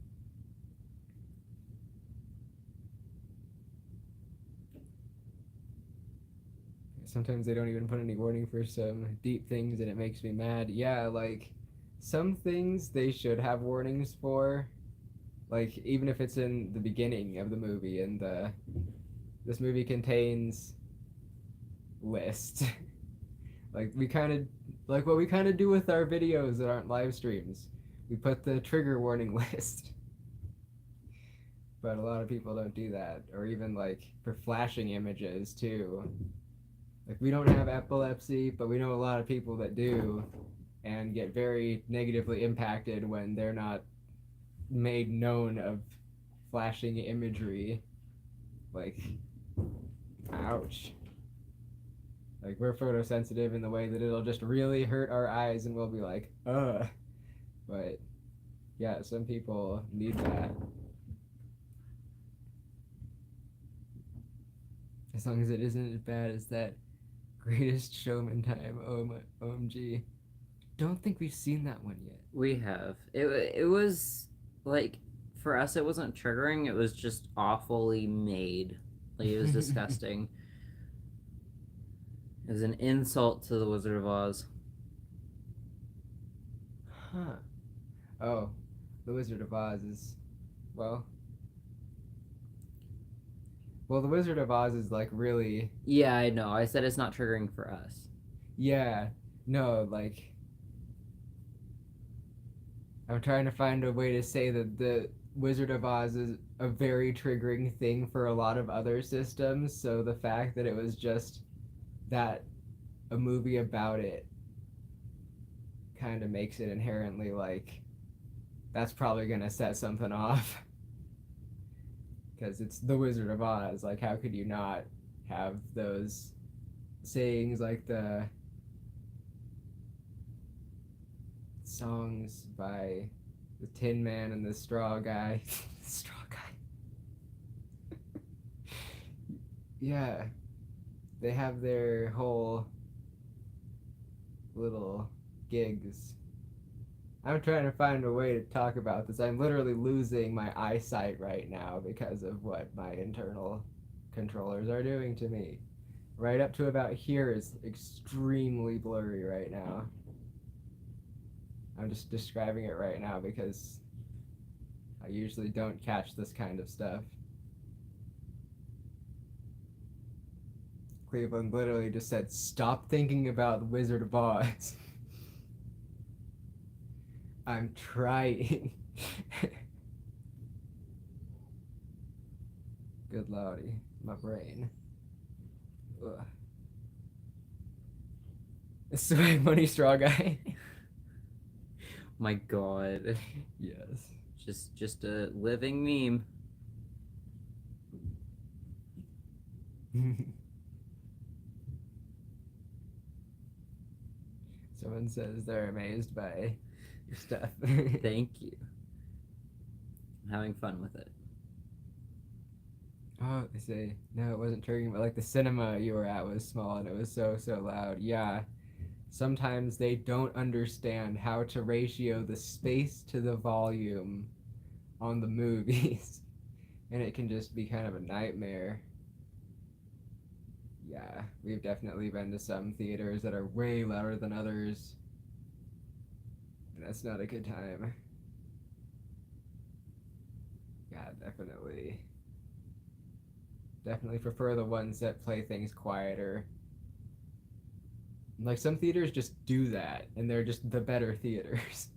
Sometimes they don't even put any warning for some deep things, and it makes me mad. Yeah, like some things they should have warnings for, like even if it's in the beginning of the movie and this movie contains list. Like we kind of like what we kind of do with our videos that aren't live streams. We put the trigger warning list. But a lot of people don't do that, or even like for flashing images too. Like we don't have epilepsy, but we know a lot of people that do and get very negatively impacted when they're not made known of flashing imagery. Like, ouch. Like we're photosensitive in the way that it'll just really hurt our eyes and we'll be like, ugh. But yeah, some people need that. As long as it isn't as bad as that Greatest Showman time. OMG. Don't think we've seen that one yet. We have. It was like for us it wasn't triggering, it was just awfully made. Like it was disgusting. It was an insult to the Wizard of Oz. Huh. Oh, the Wizard of Oz is, well, the Wizard of Oz is like really, Yeah, I know. I said it's not triggering for us. yeah, no, like, I'm trying to find a way to say that the Wizard of Oz is a very triggering thing for a lot of other systems, so the fact that it was just that a movie about it kind of makes it inherently like, that's probably gonna set something off. Because it's the Wizard of Oz. Like, how could you not have those sayings like the songs by the Tin Man and the Straw Guy? Straw Guy. Yeah, they have their whole little gigs. I'm trying to find a way to talk about this. I'm literally losing my eyesight right now because of what my internal controllers are doing to me. Right up to about here is extremely blurry right now. I'm just describing it right now because I usually don't catch this kind of stuff. Cleveland literally just said, "Stop thinking about the Wizard of Oz." I'm trying. Good lordy, my brain. Ugh. Swag money straw guy. My God. Yes. Just a living meme. Someone says they're amazed by your stuff. Thank you. I'm having fun with it. Oh, they say, no, it wasn't triggering, but like the cinema you were at was small and it was so loud. Yeah. Sometimes they don't understand how to ratio the space to the volume on the movies. And it can just be kind of a nightmare. Yeah, we've definitely been to some theaters that are way louder than others. And that's not a good time. Yeah, definitely. Definitely prefer the ones that play things quieter. Like some theaters just do that, and they're just the better theaters.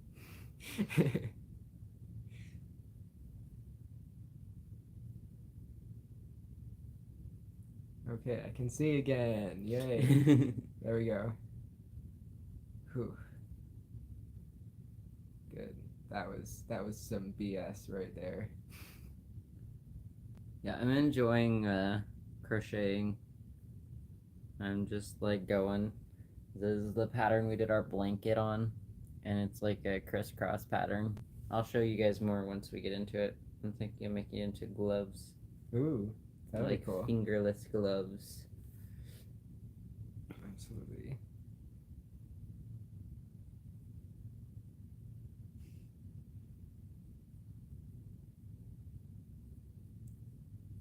Okay, I can see again. Yay. There we go. Whew. Good. That was some BS right there. Yeah, I'm enjoying crocheting. I'm just like going. This is the pattern we did our blanket on, and it's like a crisscross pattern. I'll show you guys more once we get into it. I'm thinking of making it into gloves. Ooh, that'd like be cool. fingerless gloves. Absolutely.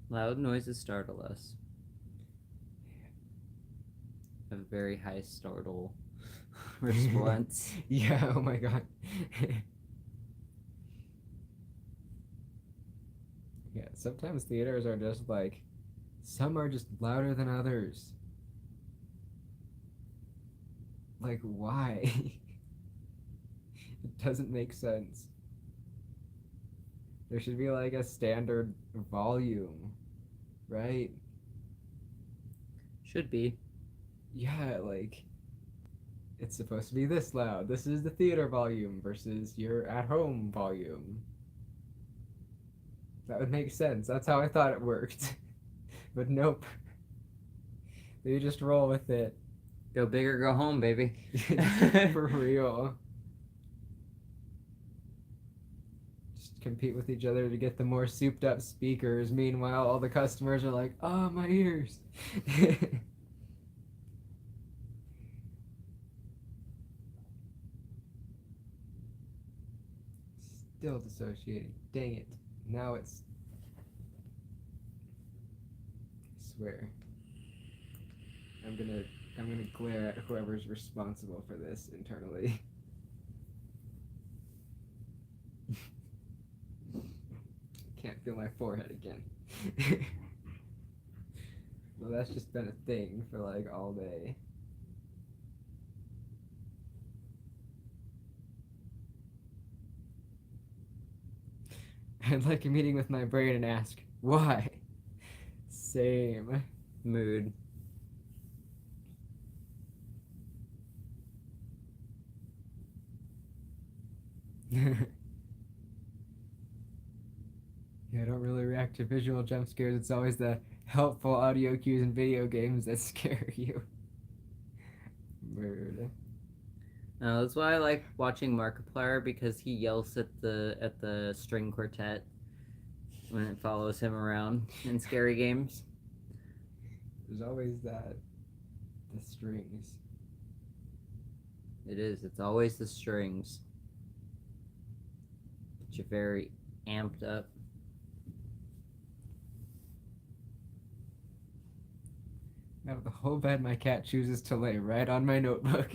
Loud noises startle us. A very high startle response. Yeah, oh my god. Yeah, sometimes theaters are just like, some are just louder than others. Like, why? It doesn't make sense. There should be like a standard volume, right? Should be. Yeah, like, it's supposed to be this loud. This is the theater volume versus your at-home volume. That would make sense. That's how I thought it worked. But nope. They just roll with it. Go big or go home, baby. For real. Just compete with each other to get the more souped up speakers. Meanwhile, all the customers are like, oh, my ears. Still dissociating. Dang it. Now it's... I swear. I'm gonna glare at whoever's responsible for this internally. Can't feel my forehead again. Well, that's just been a thing for like all day. I'd like a meeting with my brain and ask, why? Same. Mood. Yeah, I don't really react to visual jump scares. It's always the helpful audio cues in video games that scare you. Weird. That's why I like watching Markiplier, because he yells at the string quartet when it follows him around in scary games. There's always that. The strings. It is. It's always the strings. Get you very amped up. Now the whole bed my cat chooses to lay right on my notebook.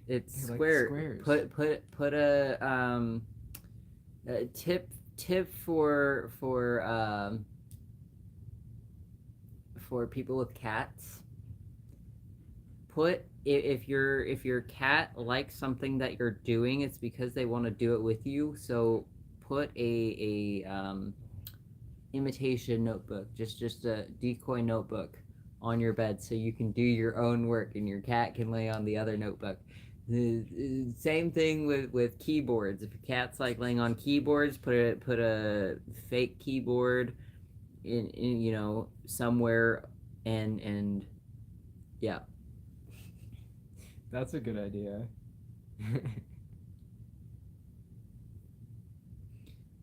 It's They're like square. squares. Put a tip for people with cats. If your cat likes something that you're doing, it's because they want to do it with you. So put a imitation notebook, just a decoy notebook on your bed, so you can do your own work and your cat can lay on the other notebook. The same thing with keyboards. If your cat's like laying on keyboards, put a fake keyboard in somewhere, and yeah. That's a good idea.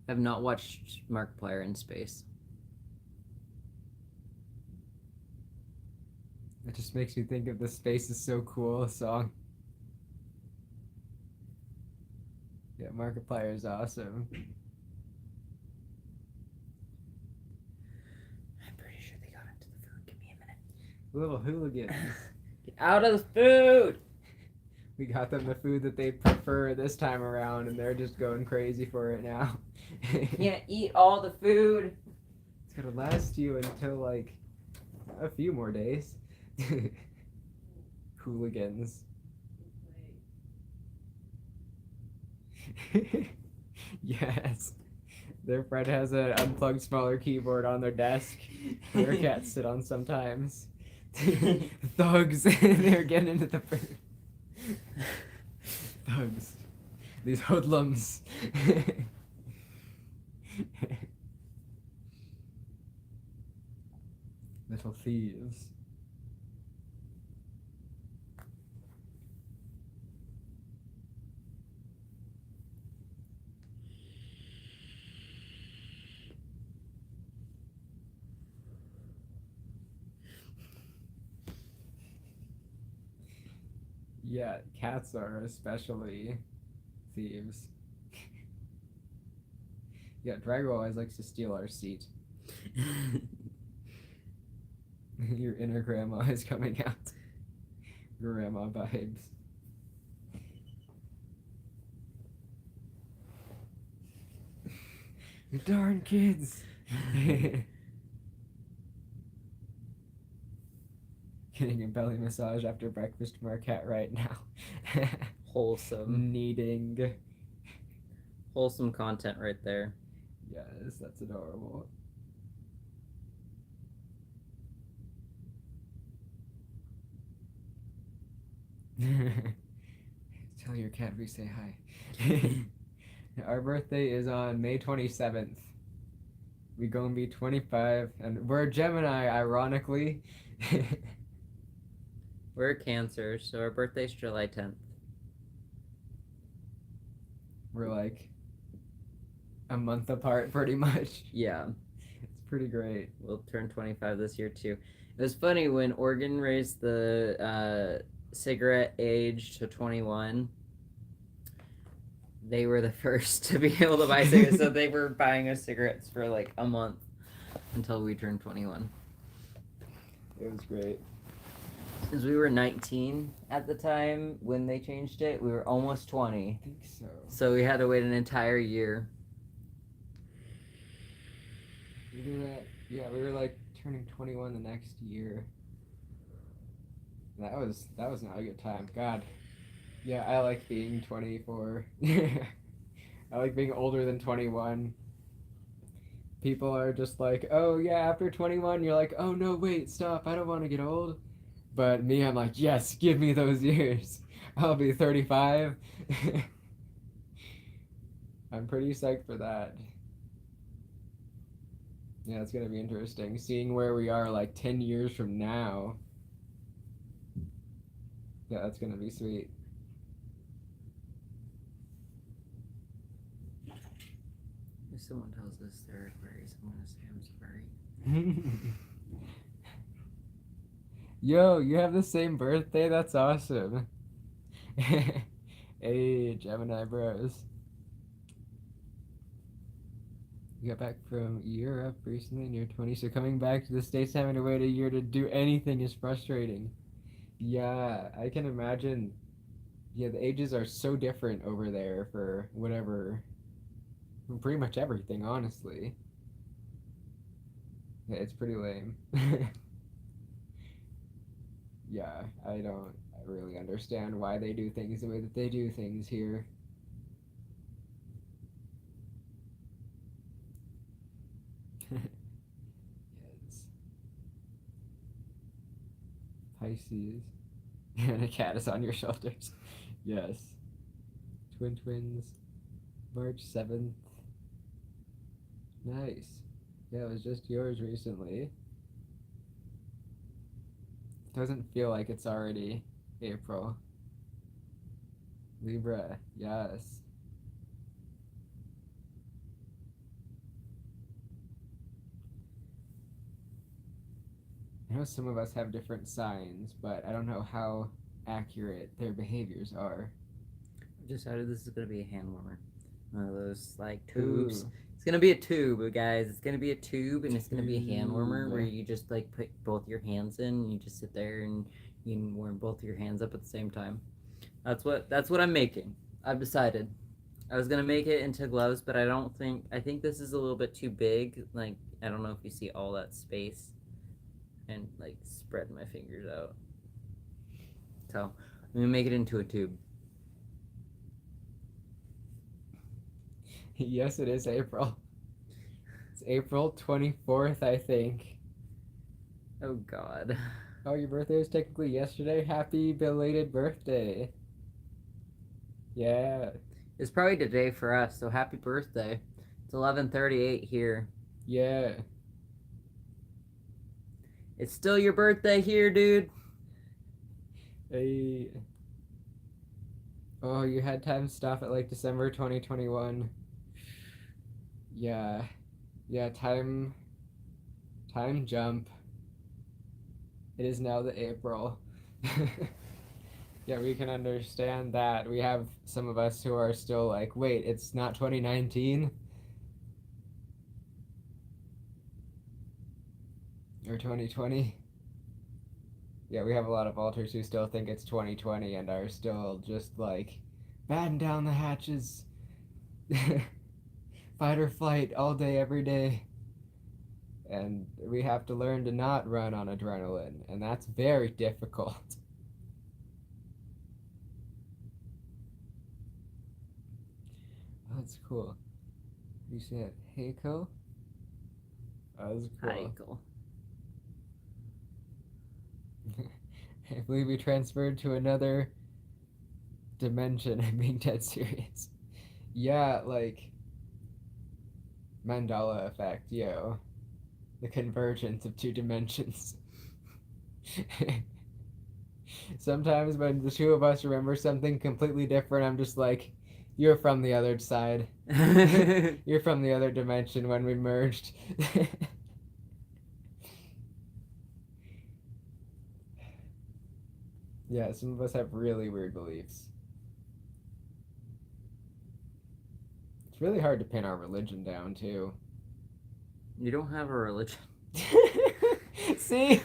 I've not watched Markiplier in Space. It just makes me think of the Space is So Cool song. Yeah, Markiplier is awesome. I'm pretty sure they got into the food. Give me a minute. Little hooligans. Get out of the food! We got them the food that they prefer this time around, and they're just going crazy for it now. Can't eat all the food. It's gonna last you until like a few more days. Hooligans. Yes. Their friend has an unplugged smaller keyboard on their desk. Their cats sit on sometimes. Thugs. They're getting into the food. Thugs. These hoodlums. Little thieves. Yeah, cats are especially thieves. Yeah, Drago always likes to steal our seat. Your inner grandma is coming out. Grandma vibes. You darn kids! Getting a belly massage after breakfast from our cat right now. Wholesome. Needing. Wholesome content right there. Yes, that's adorable. Tell your cat we say hi. Our birthday is on May 27th. We gonna be 25, and we're a Gemini, ironically. We're Cancer, so our birthday's July 10th. We're like a month apart, pretty much. Yeah. It's pretty great. We'll turn 25 this year, too. It was funny when Oregon raised the cigarette age to 21. They were the first to be able to buy cigarettes, so they were buying us cigarettes for like a month until we turned 21. It was great. Because we were 19 at the time when they changed it. We were almost 20. I think so. So we had to wait an entire year. We were like turning 21 the next year. That was not a good time. God. Yeah, I like being 24. I like being older than 21. People are just like, oh yeah, after 21, you're like, oh no, wait, stop, I don't want to get old. But me, I'm like, yes, give me those years. I'll be 35. I'm pretty psyched for that. Yeah, it's gonna be interesting seeing where we are like 10 years from now. Yeah, that's gonna be sweet. If someone tells us they're Aquarius, I'm gonna say I'm sorry. Yo, you have the same birthday? That's awesome. Hey, Gemini bros. You got back from Europe recently in your 20s, so coming back to the States having to wait a year to do anything is frustrating. Yeah, I can imagine. Yeah, the ages are so different over there for whatever, pretty much everything, honestly. Yeah, it's pretty lame. Yeah, I don't really understand why they do things the way that they do things here. Yes. Pisces. And a cat is on your shoulders. Yes. Twins. March 7th. Nice. Yeah, it was just yours recently. Doesn't feel like it's already April. Libra, yes. I know some of us have different signs, but I don't know how accurate their behaviors are. I decided this is gonna be a hand warmer. One of those like tubes. Ooh. It's gonna be a tube, guys. It's gonna be a tube, and it's gonna be a hand warmer Tube. where you just like put both your hands in, and you just sit there and you can warm both your hands up at the same time. That's what I'm making. I've decided. I was gonna make it into gloves, but I think this is a little bit too big. Like, I don't know if you see all that space, and like spread my fingers out. So I'm gonna make it into a tube. Yes, it is April. It's April 24th, I think. Oh God. Oh, your birthday was technically yesterday? Happy belated birthday. Yeah. It's probably today for us, so happy birthday. It's 11:38 here. Yeah. It's still your birthday here, dude. Hey. Oh, you had time to stop at like December 2021. Yeah. Yeah, time jump. It is now the April. Yeah, we can understand that. We have some of us who are still like, wait, it's not 2019? Or 2020? Yeah, we have a lot of alters who still think it's 2020 and are still just like, batten down the hatches. Fight or flight all day, every day. And we have to learn to not run on adrenaline, and that's very difficult. Oh, that's cool. You said Heiko? Oh, that's cool. Michael. I believe we transferred to another dimension. I'm being dead serious. Yeah, like Mandela effect, yo. The convergence of two dimensions. Sometimes when the two of us remember something completely different, I'm just like, you're from the other side. You're from the other dimension when we merged. Yeah, some of us have really weird beliefs. It's really hard to pin our religion down, too. You don't have a religion. See?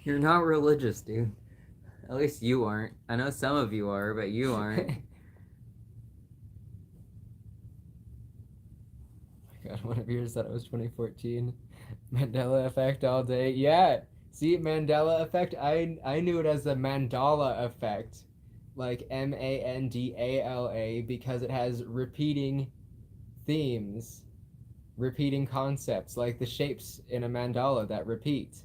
You're not religious, dude. At least you aren't. I know some of you are, but you aren't. God, one of yours said it was 2014. Mandela effect all day. Yeah. See, Mandela effect. I knew it as the Mandala effect, like Mandala, because it has repeating themes, repeating concepts, like the shapes in a mandala that repeat.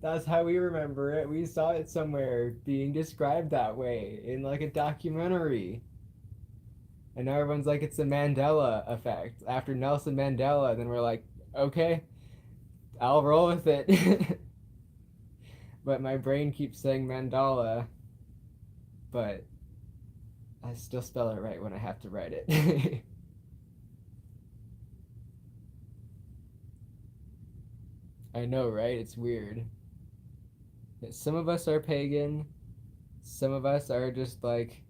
That's how we remember it. We saw it somewhere being described that way in like a documentary. And now everyone's like, it's the Mandela effect. After Nelson Mandela, then we're like, okay, I'll roll with it. But my brain keeps saying Mandala. But I still spell it right when I have to write it. I know, right? It's weird. Some of us are pagan. Some of us are just like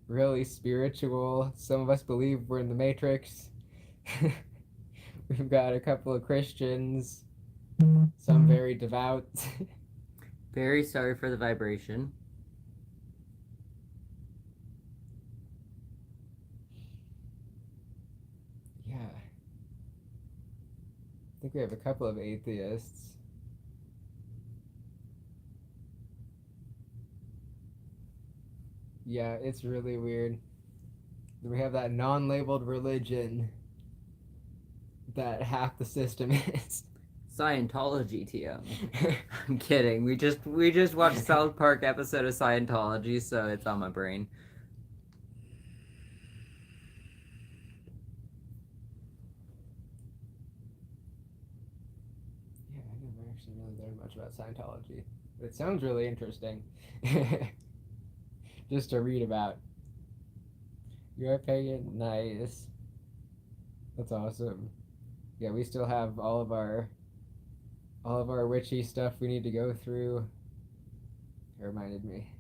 really spiritual. Some of us believe we're in the Matrix. We've got a couple of Christians. Some very devout. Very sorry for the vibration. Yeah. I think we have a couple of atheists. Yeah, it's really weird. Then we have that non-labeled religion that half the system is. Scientology, TM. I'm kidding. We just watched a South Park episode of Scientology, so it's on my brain. Yeah, I never actually really learned much about Scientology. But it sounds really interesting. Just to read about. You're a pagan? Nice. That's awesome. Yeah, we still have all of our witchy stuff we need to go through. It reminded me.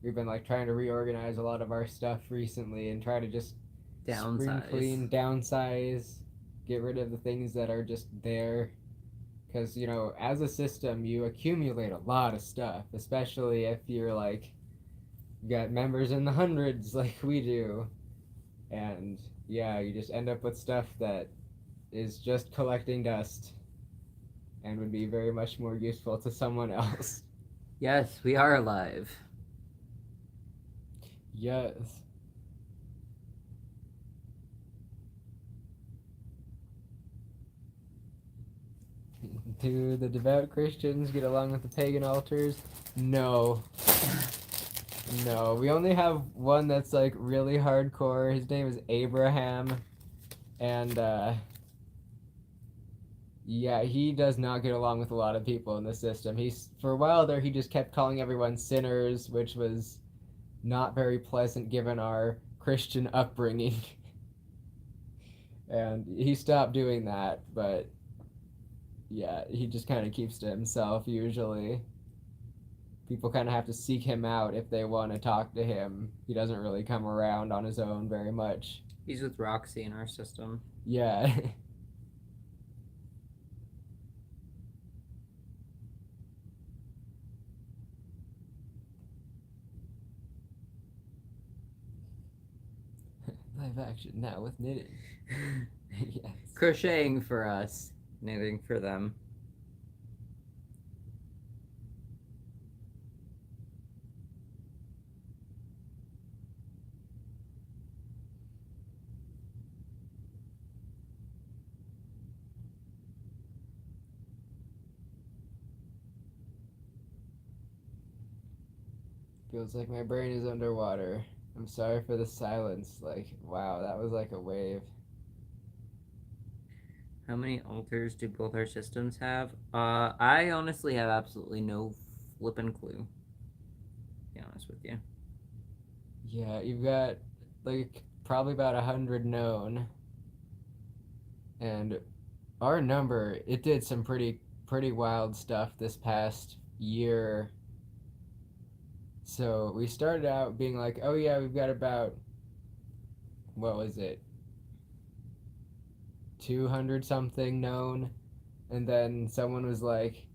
We've been like trying to reorganize a lot of our stuff recently and try to just spring Downsize. clean, downsize, get rid of the things that are just there. Because, you know, as a system, you accumulate a lot of stuff, especially if you're like, you got members in the hundreds like we do. And yeah, you just end up with stuff that is just collecting dust and would be very much more useful to someone else. Yes, we are alive. Yes. Do the devout Christians get along with the pagan altars? No. No. We only have one that's like really hardcore. His name is Abraham. And yeah, he does not get along with a lot of people in the system. He's for a while there he just kept calling everyone sinners, which was not very pleasant given our Christian upbringing. And he stopped doing that, but yeah, he just kind of keeps to himself usually. People kind of have to seek him out if they want to talk to him. He doesn't really come around on his own very much. He's with Roxy in our system. Yeah. Live action now with knitting. Yes. Crocheting for us, knitting for them. Feels like my brain is underwater. I'm sorry for the silence. Like, wow, that was like a wave. How many altars do both our systems have? I honestly have absolutely no flippin' clue. To be honest with you. Yeah, you've got like probably about 100 known. And our number, it did some pretty wild stuff this past year. So we started out being like, oh yeah, we've got about, what was it, 200 something known. And then someone was like,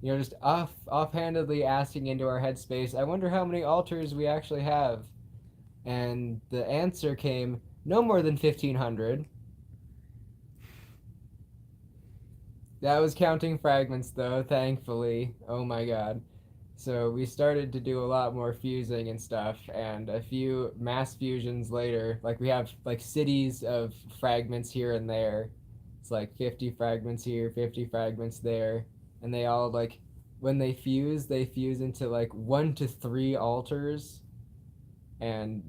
you know, just offhandedly asking into our headspace, I wonder how many altars we actually have. And the answer came, no more than 1,500. That was counting fragments though, thankfully. Oh my god. So we started to do a lot more fusing and stuff, and a few mass fusions later, like we have like cities of fragments here and there. It's like 50 fragments here, 50 fragments there, and they all like, when they fuse into like 1 to 3 altars, and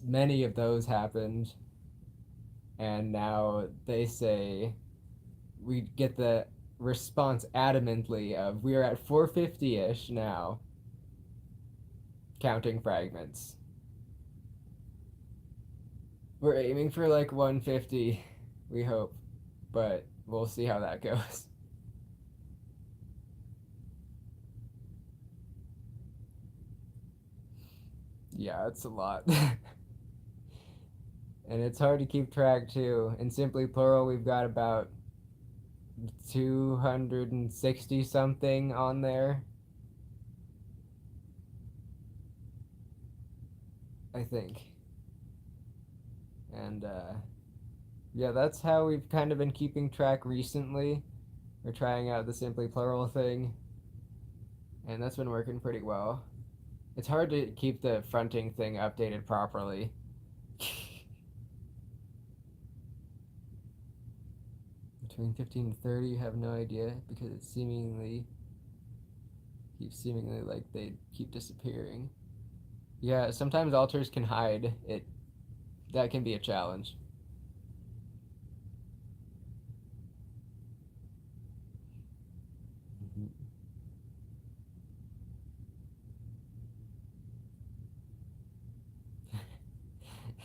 many of those happened. And now they say we get the response adamantly of we are at 450-ish now, counting fragments. We're aiming for like 150, we hope, but we'll see how that goes. Yeah, it's a lot. And it's hard to keep track too. In Simply Plural, we've got about 260 something on there, I think. And yeah, that's how we've kind of been keeping track recently. We're trying out the Simply Plural thing, and that's been working pretty well. It's hard to keep the fronting thing updated properly. Between 15 and 30, you have no idea, because it keeps seemingly like they keep disappearing. Yeah, sometimes alters can hide it. That can be a challenge.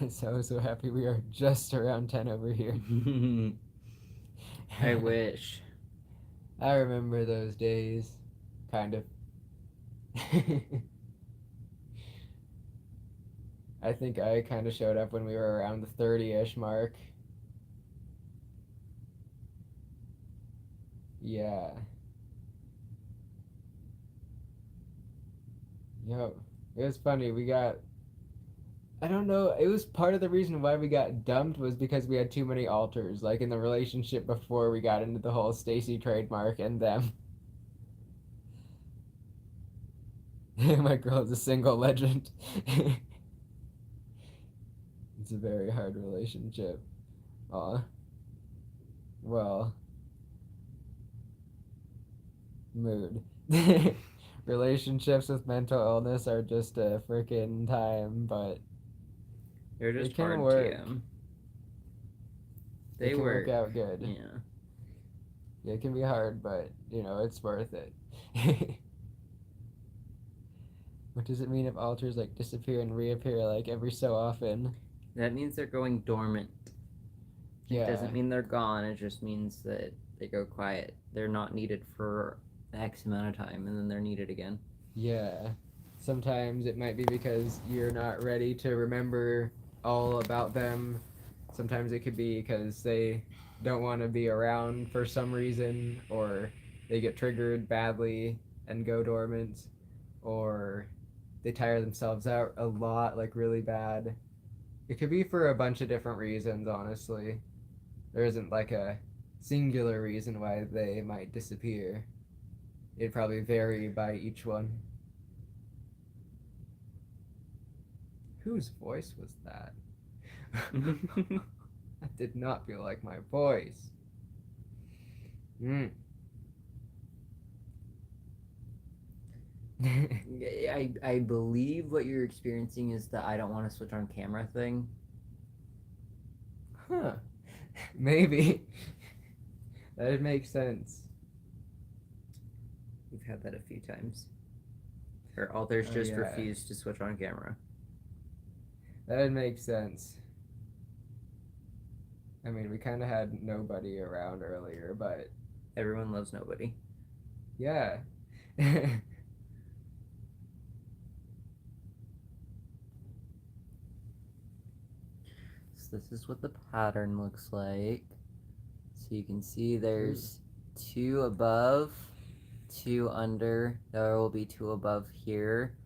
So happy we are just around 10 over here. I wish. I remember those days, kind of. I think I kind of showed up when we were around the 30-ish mark. Yeah. Yep. It was funny. I don't know. It was part of the reason why we got dumped was because we had too many alters, like in the relationship before we got into the whole Stacy trademark and them. My girl is a single legend. It's a very hard relationship. Aw. Well, mood. Relationships with mental illness are just a freaking time, but They're just it can hard work. to. It They can work. work out good. Yeah. It can be hard, but it's worth it. What does it mean if alters like disappear and reappear like every so often? That means they're going dormant. Yeah. It doesn't mean they're gone, it just means that they go quiet. They're not needed for X amount of time, and then they're needed again. Yeah. Sometimes it might be because you're not ready to remember all about them. Sometimes it could be because they don't want to be around for some reason, or they get triggered badly and go dormant, or they tire themselves out a lot, like really bad. It could be for a bunch of different reasons, honestly. There isn't like a singular reason why they might disappear. It'd probably vary by each one. Whose voice was that? That did not feel like my voice. I believe what you're experiencing is the I don't want to switch on camera thing. Huh. Maybe. That'd make sense. We've had that a few times. Or authors just yeah. refuse to switch on camera. That'd make sense. I mean, we kind of had nobody around earlier, but Everyone loves nobody. yeah. So this is what the pattern looks like. So you can see there's 2 above, 2 under. There will be 2 above here.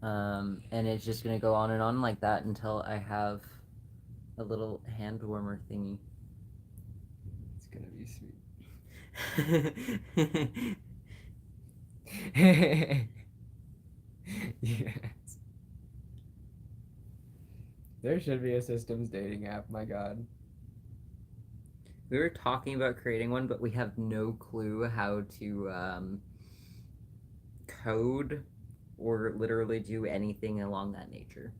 And it's just going to go on and on like that until I have a little hand warmer thingy. It's gonna be sweet. Yes. There should be a systems dating app, my god. We were talking about creating one, but we have no clue how to code or literally do anything along that nature.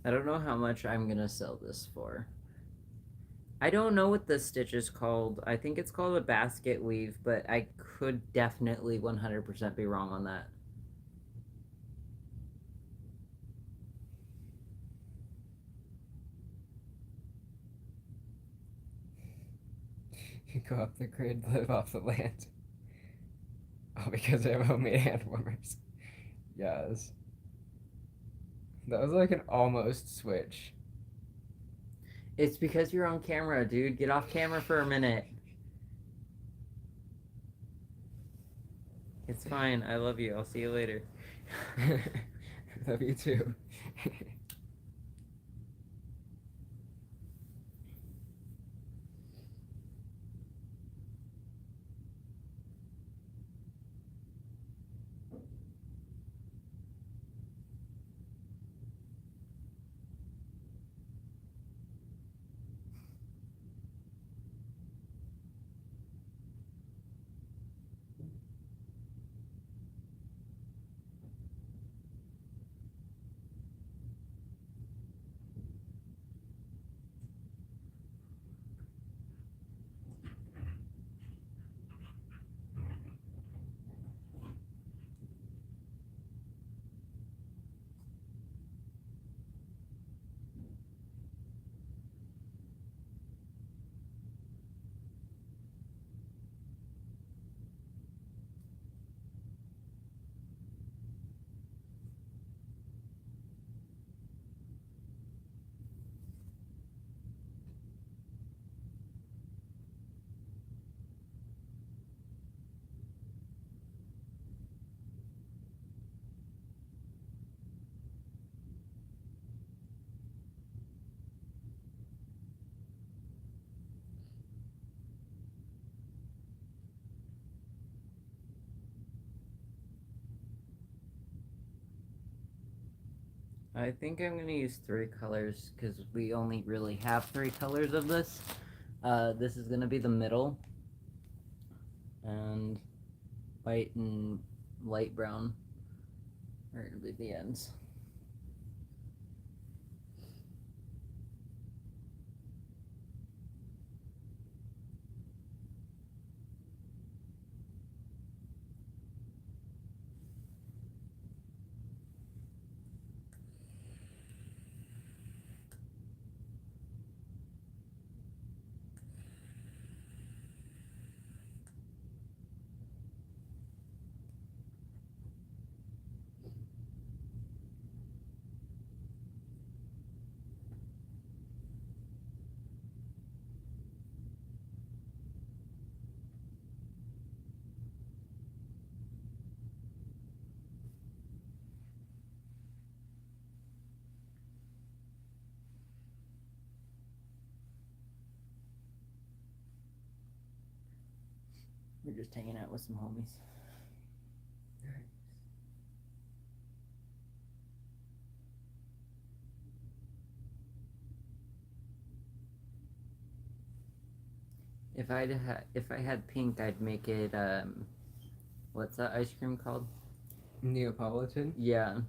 I don't know how much I'm gonna sell this for. I don't know what this stitch is called. I think it's called a basket weave, but I could definitely 100% be wrong on that. You go up the grid, live off the land. Oh, because I have homemade hand warmers. Yes. That was like an almost switch. It's because you're on camera, dude. Get off camera for a minute. It's fine. I love you. I'll see you later. Love you too. I think I'm gonna use 3 colors because we only really have 3 colors of this. This is gonna be the middle, and white and light brown are gonna be the ends. We're just hanging out with some homies. If I had pink, I'd make it what's that ice cream called? Neapolitan? Yeah.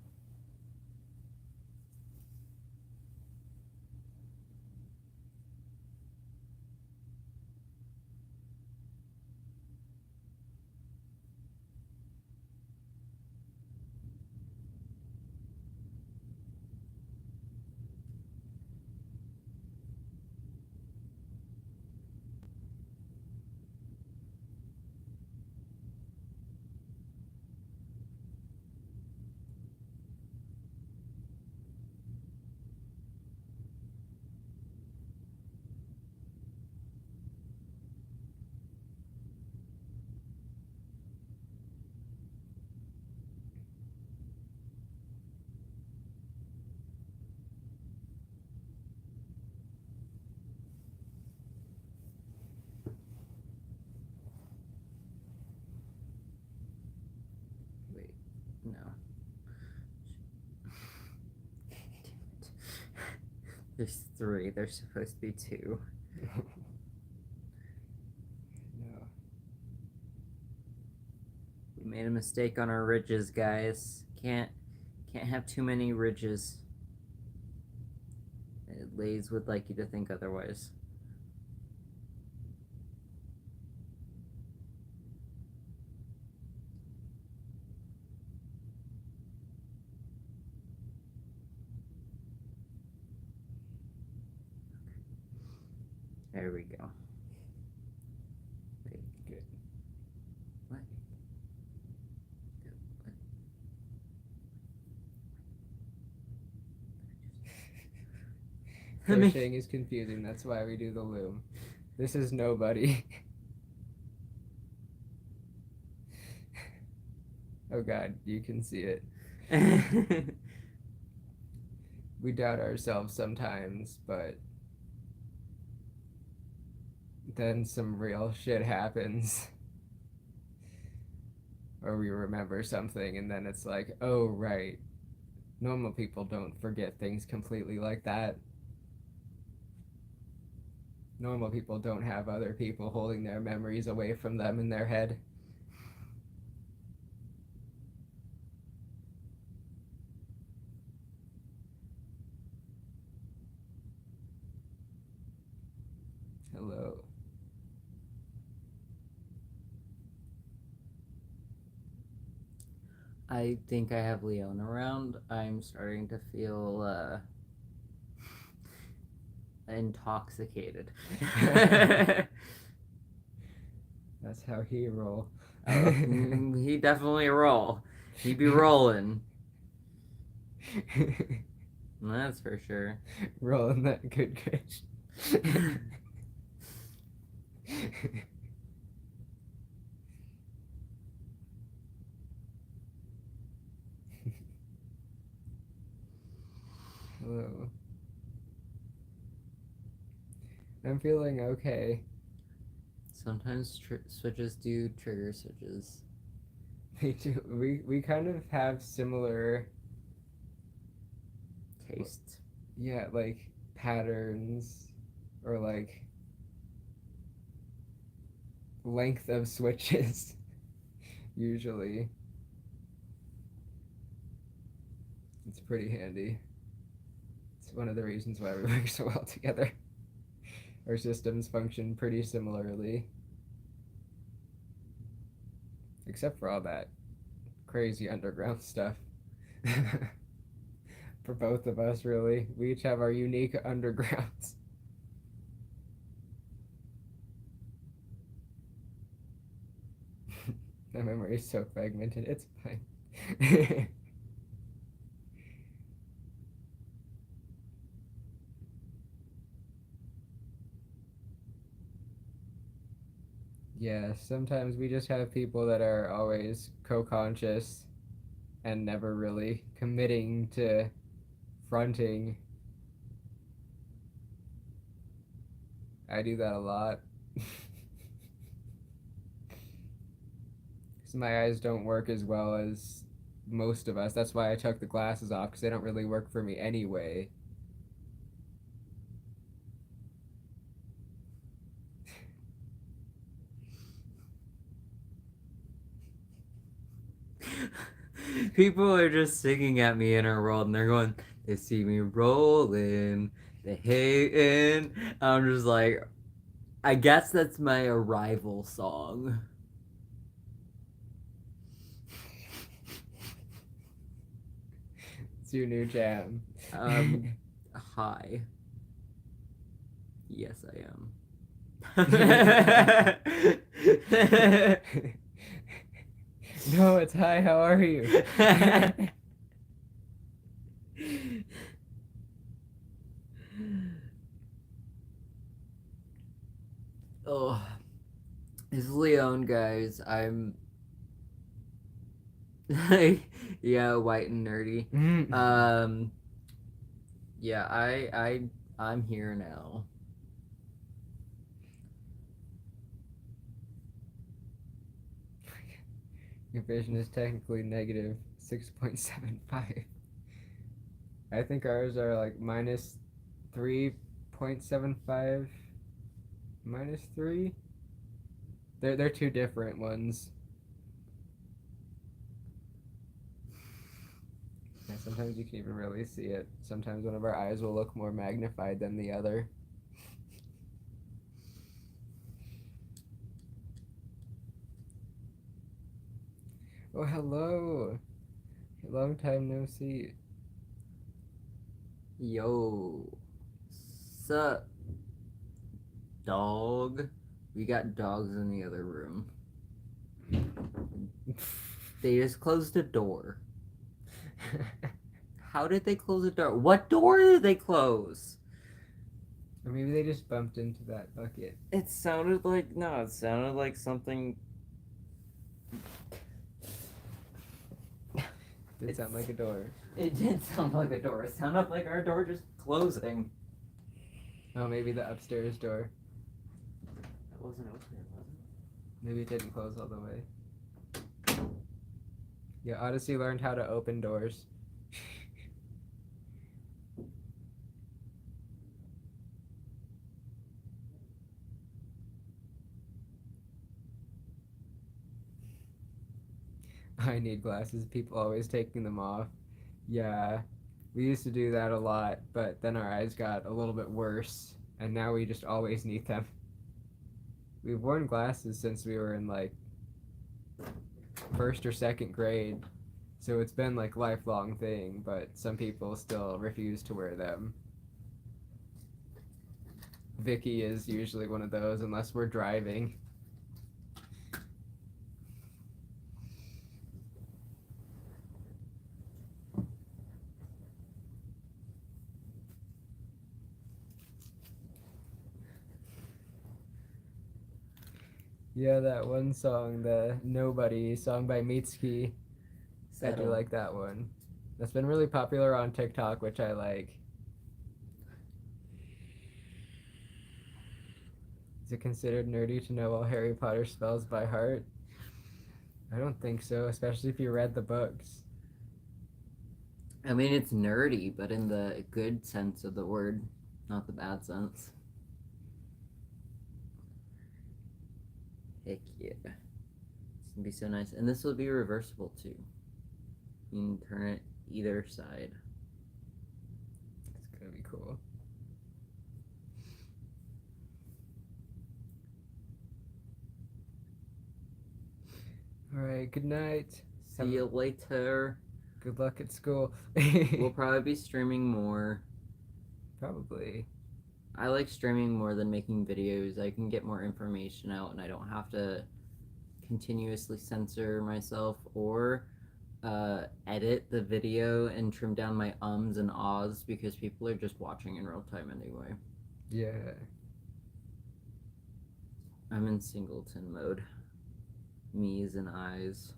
Wait, no. Damn it. There's 3. There's supposed to be 2. No. We made a mistake on our ridges, guys. Can't have too many ridges. Lays would like you to think otherwise. There we go. Wait. Good. What? Crocheting is confusing. That's why we do the loom. This is nobody. Oh God, you can see it. We doubt ourselves sometimes, but then some real shit happens. Or we remember something and then it's like, oh right. Normal people don't forget things completely like that. Normal people don't have other people holding their memories away from them in their head. Hello. I think I have Leon around. I'm starting to feel intoxicated. That's how he roll. He definitely roll. He be rolling. That's for sure. Rolling that good grace. Hello. I'm feeling okay. Sometimes switches do trigger switches. Me too. We kind of have similar, Tastes. yeah, like patterns or like length of switches usually. It's pretty handy. It's one of the reasons why we work so well together. Our systems function pretty similarly. Except for all that crazy underground stuff. For both of us, really. We each have our unique undergrounds. My memory is so fragmented, it's fine. Yeah, sometimes we just have people that are always co-conscious and never really committing to fronting. I do that a lot. Because my eyes don't work as well as most of us. That's why I took the glasses off, because they don't really work for me anyway. People are just singing at me in our world and they're going, they see me rolling, they hating. I'm just like, I guess that's my arrival song. It's your new jam. Hi. Yes, I am. No, it's hi, how are you? Oh, it's Leon, guys. I'm yeah, white and nerdy. Yeah, I'm here now. Your vision is technically negative 6.75. I think ours are like minus 3.75. Minus 3? They're two different ones. sometimes you can even really see it. Sometimes one of our eyes will look more magnified than the other. Oh, hello. Long time no see. Yo. Sup, dog? We got dogs in the other room. They just closed the door. How did they close the door? What door did they close? Or maybe they just bumped into that bucket. It sounded like something. Did sound like a door. It did sound like a door. It sounded like our door just closing. Oh, maybe the upstairs door. It wasn't open, was it? Maybe it didn't close all the way. Yeah, Odyssey learned how to open doors. I need glasses. People always taking them off. Yeah, we used to do that a lot, but then our eyes got a little bit worse, and now we just always need them. We've worn glasses since we were in like first or second grade, so it's been like lifelong thing, but some people still refuse to wear them. Vicky is usually one of those unless we're driving. Yeah, that one song, the Nobody song by Mitski. I do like that one. That's been really popular on TikTok, which I like. Is it considered nerdy to know all Harry Potter spells by heart? I don't think so, especially if you read the books. I mean, it's nerdy, but in the good sense of the word, not the bad sense. Heck yeah. It's gonna be so nice. And this will be reversible too. You can turn it either side. It's gonna be cool. Alright, good night. See you later. Good luck at school. We'll probably be streaming more. Probably. I like streaming more than making videos. I can get more information out and I don't have to continuously censor myself or edit the video and trim down my ums and ahs because people are just watching in real time anyway. Yeah. I'm in singleton mode. Me's and I's.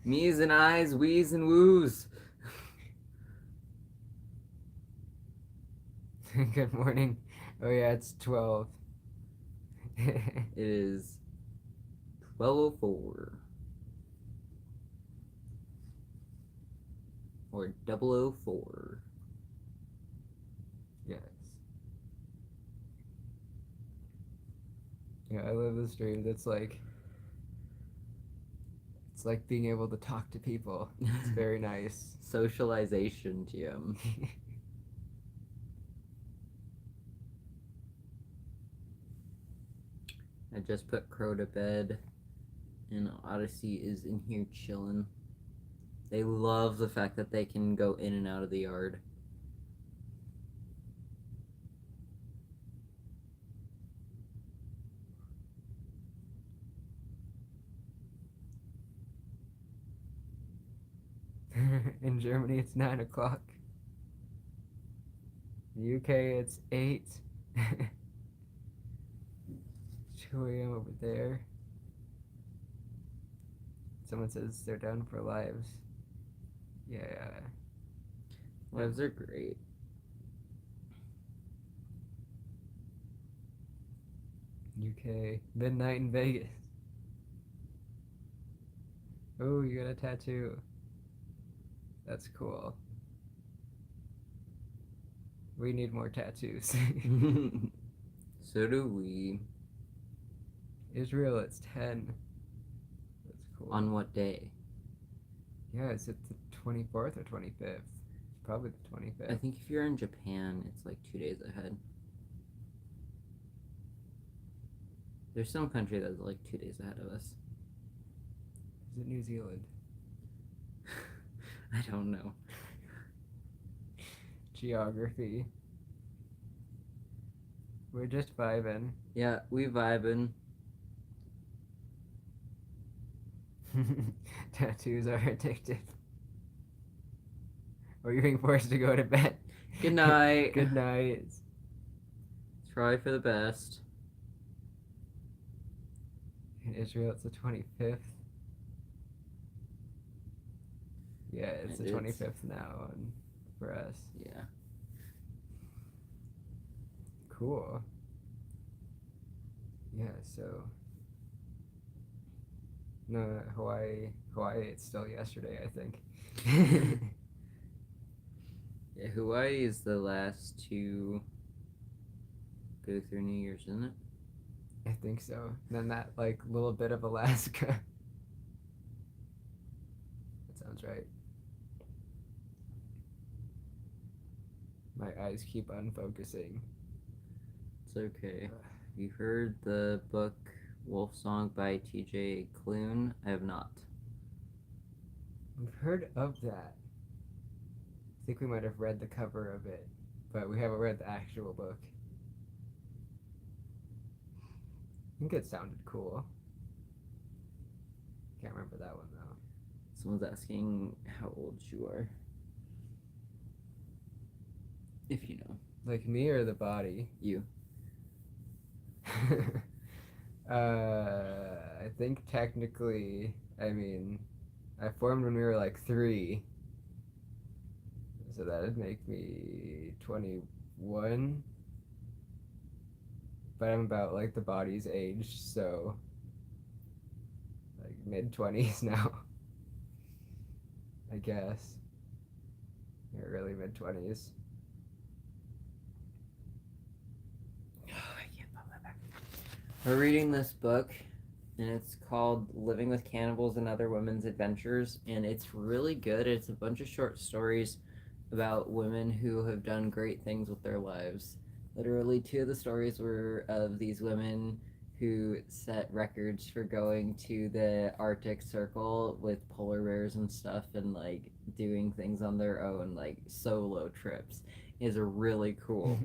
Me's and I's, we's and woos. Good morning. Oh yeah, it's 12. It is 12:04. Or 004. Yes. Yeah, I love the stream. It's like being able to talk to people. It's very nice. Socialization, TM. I just put Crow to bed, and Odyssey is in here chilling. They love the fact that they can go in and out of the yard. In Germany, it's 9 o'clock. In the UK, it's 8. 2 a.m. over there. Someone says they're down for lives. Yeah. Lives are great. UK. Midnight in Vegas. Oh, you got a tattoo. That's cool. We need more tattoos. So do we. Israel, it's 10. That's cool. On what day? Yeah, it's at the 24th or 25th? Probably the 25th. I think if you're in Japan, it's like 2 days ahead. There's some country that's like 2 days ahead of us. Is it New Zealand? I don't know. Geography. We're just vibing. Yeah, we vibing. Tattoos are addictive. Or you're being forced to go to bed. Good night. Good night. Try for the best. In Israel, it's the 25th. Yeah, it's the 25th now for us. Yeah. Cool. Yeah, so. No, Hawaii, it's still yesterday, I think. Yeah, Hawaii is the last to go through New Year's, isn't it? I think so. And then that, like, little bit of Alaska. That sounds right. My eyes keep unfocusing. It's okay. Have you heard the book Wolf Song by T.J. Klune? I have not. We've heard of that. I think we might have read the cover of it, but we haven't read the actual book. I think it sounded cool. Can't remember that one though. Someone's asking how old you are. If you know. Like me or the body? You. I think technically, I mean, I formed when we were like 3. So that'd make me 21. But I'm about like the body's age, so like mid-20s now. I guess. Yeah, really mid-20s. I can't pop that back. We're reading this book, and it's called Living with Cannibals and Other Women's Adventures, and it's really good. It's a bunch of short stories about women who have done great things with their lives. Literally, 2 of the stories were of these women who set records for going to the Arctic Circle with polar bears and stuff and like doing things on their own, like solo trips. Is really cool.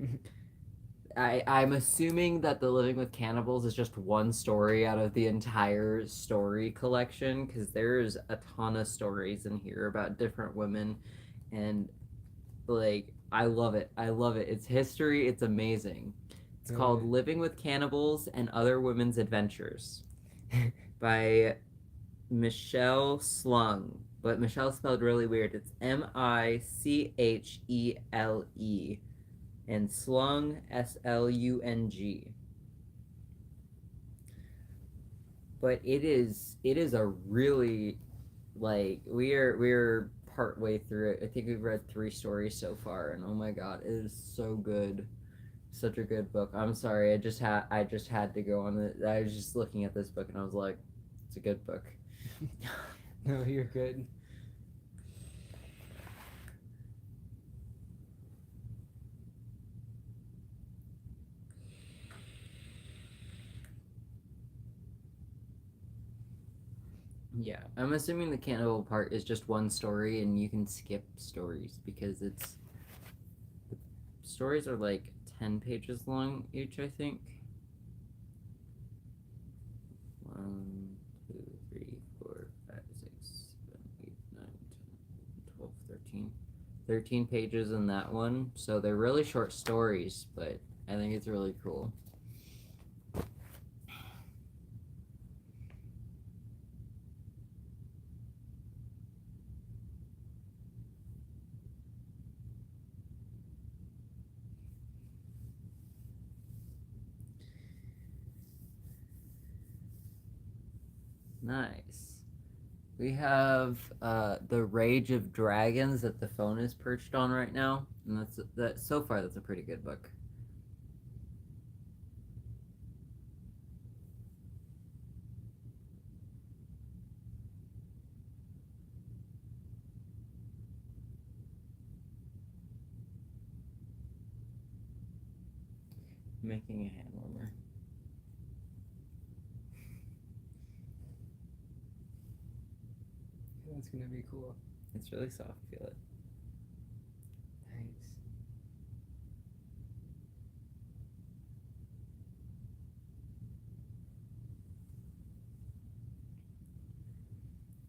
I'm assuming that the Living with Cannibals is just one story out of the entire story collection, because there's a ton of stories in here about different women, and like I love it. It's history. It's amazing. It's called Living with Cannibals and Other Women's Adventures by Michelle Slung. But Michelle spelled really weird. It's Michele, and Slung, Slung. But it is a really, like, we're part way through it. I think we've read 3 stories so far, and oh my god, it is so good. Such a good book. I'm sorry, I just had to go on it. I was just looking at this book and I was like, it's a good book. No, you're good. Yeah, I'm assuming the cannibal part is just one story and you can skip stories because the stories are like 10 pages long each, I think. 1, 2, 3, 4, 5, 6, 7, 8, 9, 10, 12, 13. 13 pages in that one, so they're really short stories, but I think it's really cool. Nice. We have The Rage of Dragons that the phone is perched on right now, and that's so far that's a pretty good book. Making a hand warmer. That's gonna be cool. It's really soft. Feel it. Thanks.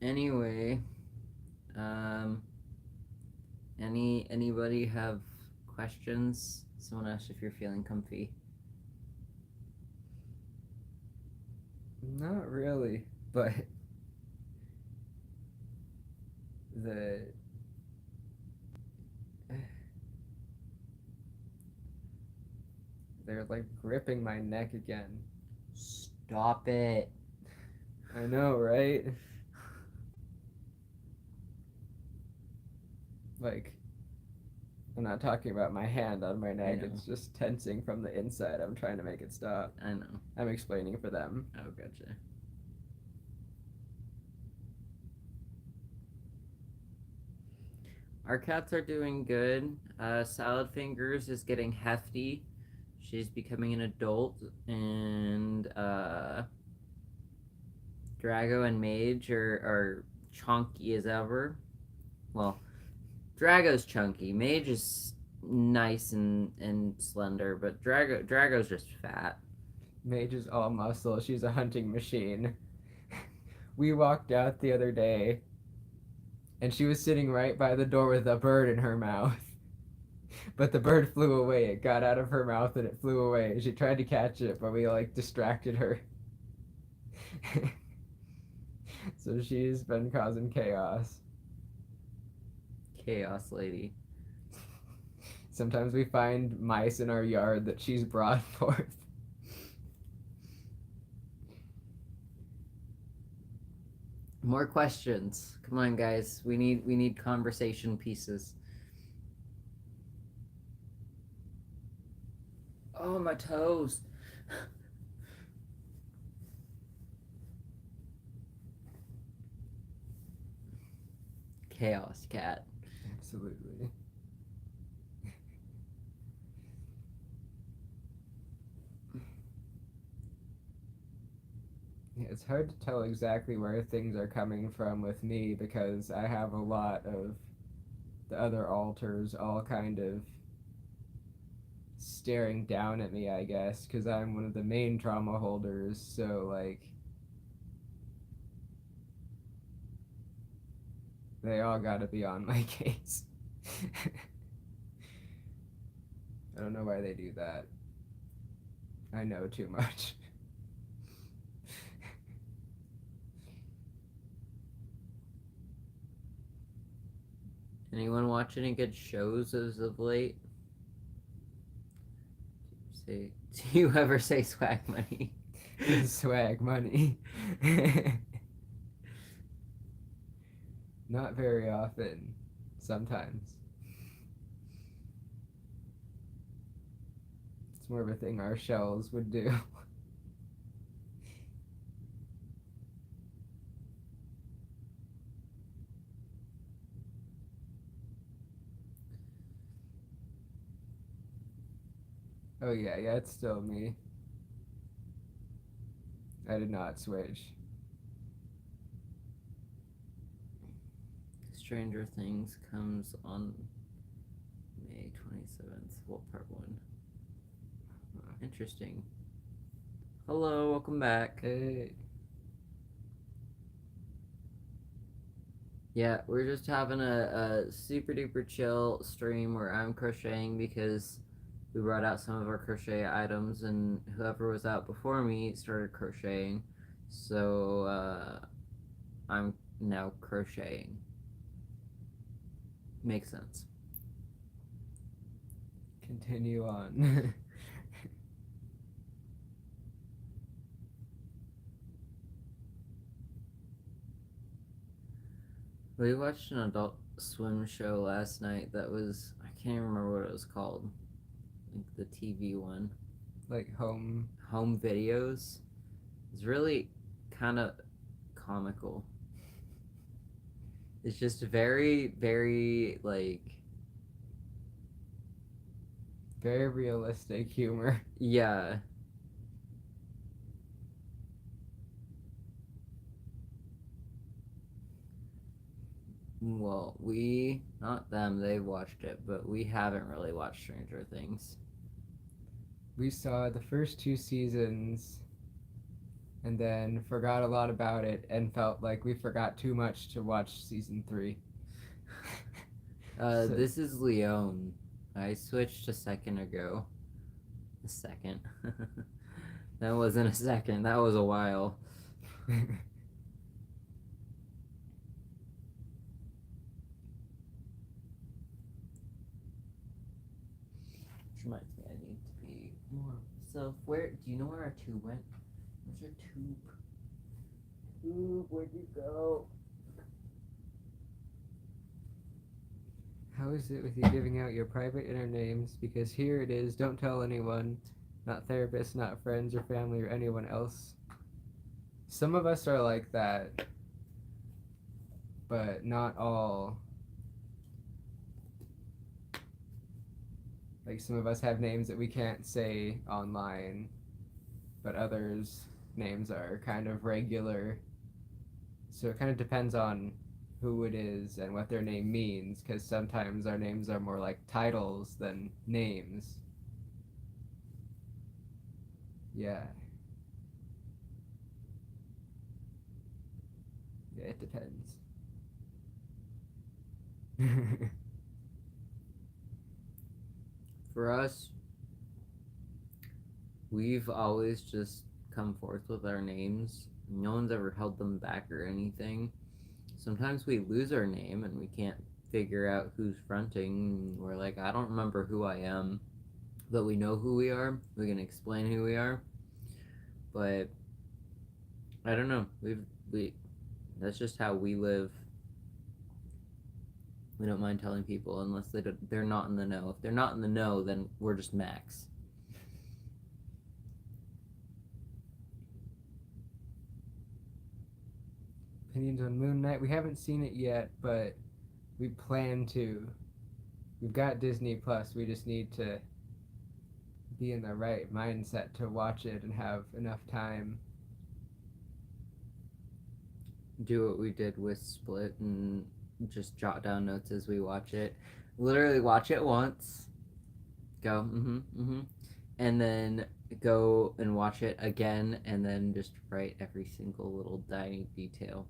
Anyway, anybody have questions? Someone asked if you're feeling comfy. Not really, but the they're like gripping my neck again. Stop it. I know, right? Like, I'm not talking about my hand on my neck, know. it's just tensing from the inside. I'm trying to make it stop. I know. I'm explaining for them. Oh, gotcha. Our cats are doing good. Salad Fingers is getting hefty. She's becoming an adult, and Drago and Mage are chunky as ever. Well, Drago's chunky. Mage is nice and slender, but Drago's just fat. Mage is all muscle. She's a hunting machine. We walked out the other day, and she was sitting right by the door with a bird in her mouth. But the bird flew away. It got out of her mouth and it flew away. She tried to catch it, but we like distracted her. So she's been causing chaos. Chaos lady. Sometimes we find mice in our yard that she's brought forth. More questions. Come on, guys. We need conversation pieces. Oh, my toes. Chaos cat. Absolutely. Yeah, it's hard to tell exactly where things are coming from with me because I have a lot of the other alters all kind of staring down at me, I guess, because I'm one of the main trauma holders, so like they all gotta be on my case. I don't know why they do that. I know too much. Anyone watch any good shows as of late? Do you ever say swag money? Swag money. Not very often. Sometimes. It's more of a thing our shells would do. Oh yeah, it's still me. I did not switch. Stranger Things comes on May 27th. Well, part 1. Interesting. Hello, welcome back. Hey. Yeah, we're just having a super duper chill stream where I'm crocheting because we brought out some of our crochet items and whoever was out before me started crocheting. So I'm now crocheting. Makes sense. Continue on. We watched an Adult Swim show last night that was, I can't even remember what it was called. Like the TV one. Like home Videos. It's really kind of comical. It's just very, very like Very realistic humor. Yeah. Well, not them, they watched it, but we haven't really watched Stranger Things. We saw the first 2 seasons and then forgot a lot about it and felt like we forgot too much to watch season 3. So- This is Leon. I switched a second ago. A second. That wasn't a second, that was a while. Which reminds me, I need to be more self. Where do you know where our tube went? Where's our tube? Tube, where'd you go? How is it with you giving out your private inner names? Because here it is, don't tell anyone, not therapists, not friends or family or anyone else. Some of us are like that, but not all. Like some of us have names that we can't say online, but others' names are kind of regular. So it kind of depends on who it is and what their name means, because sometimes our names are more like titles than names. Yeah. Yeah, it depends. For us, we've always just come forth with our names. No one's ever held them back or anything. Sometimes we lose our name and we can't figure out who's fronting. We're like, I don't remember who I am, but we know who we are. We can explain who we are. But I don't know. We that's just how we live. We don't mind telling people unless they're not in the know. If they're not in the know, then we're just Max. Opinions on Moon Knight. We haven't seen it yet, but we plan to. We've got Disney Plus. We just need to be in the right mindset to watch it and have enough time. Do what we did with Split and just jot down notes as we watch it. Literally watch it once, go and then go and watch it again, and then just write every single little tiny detail.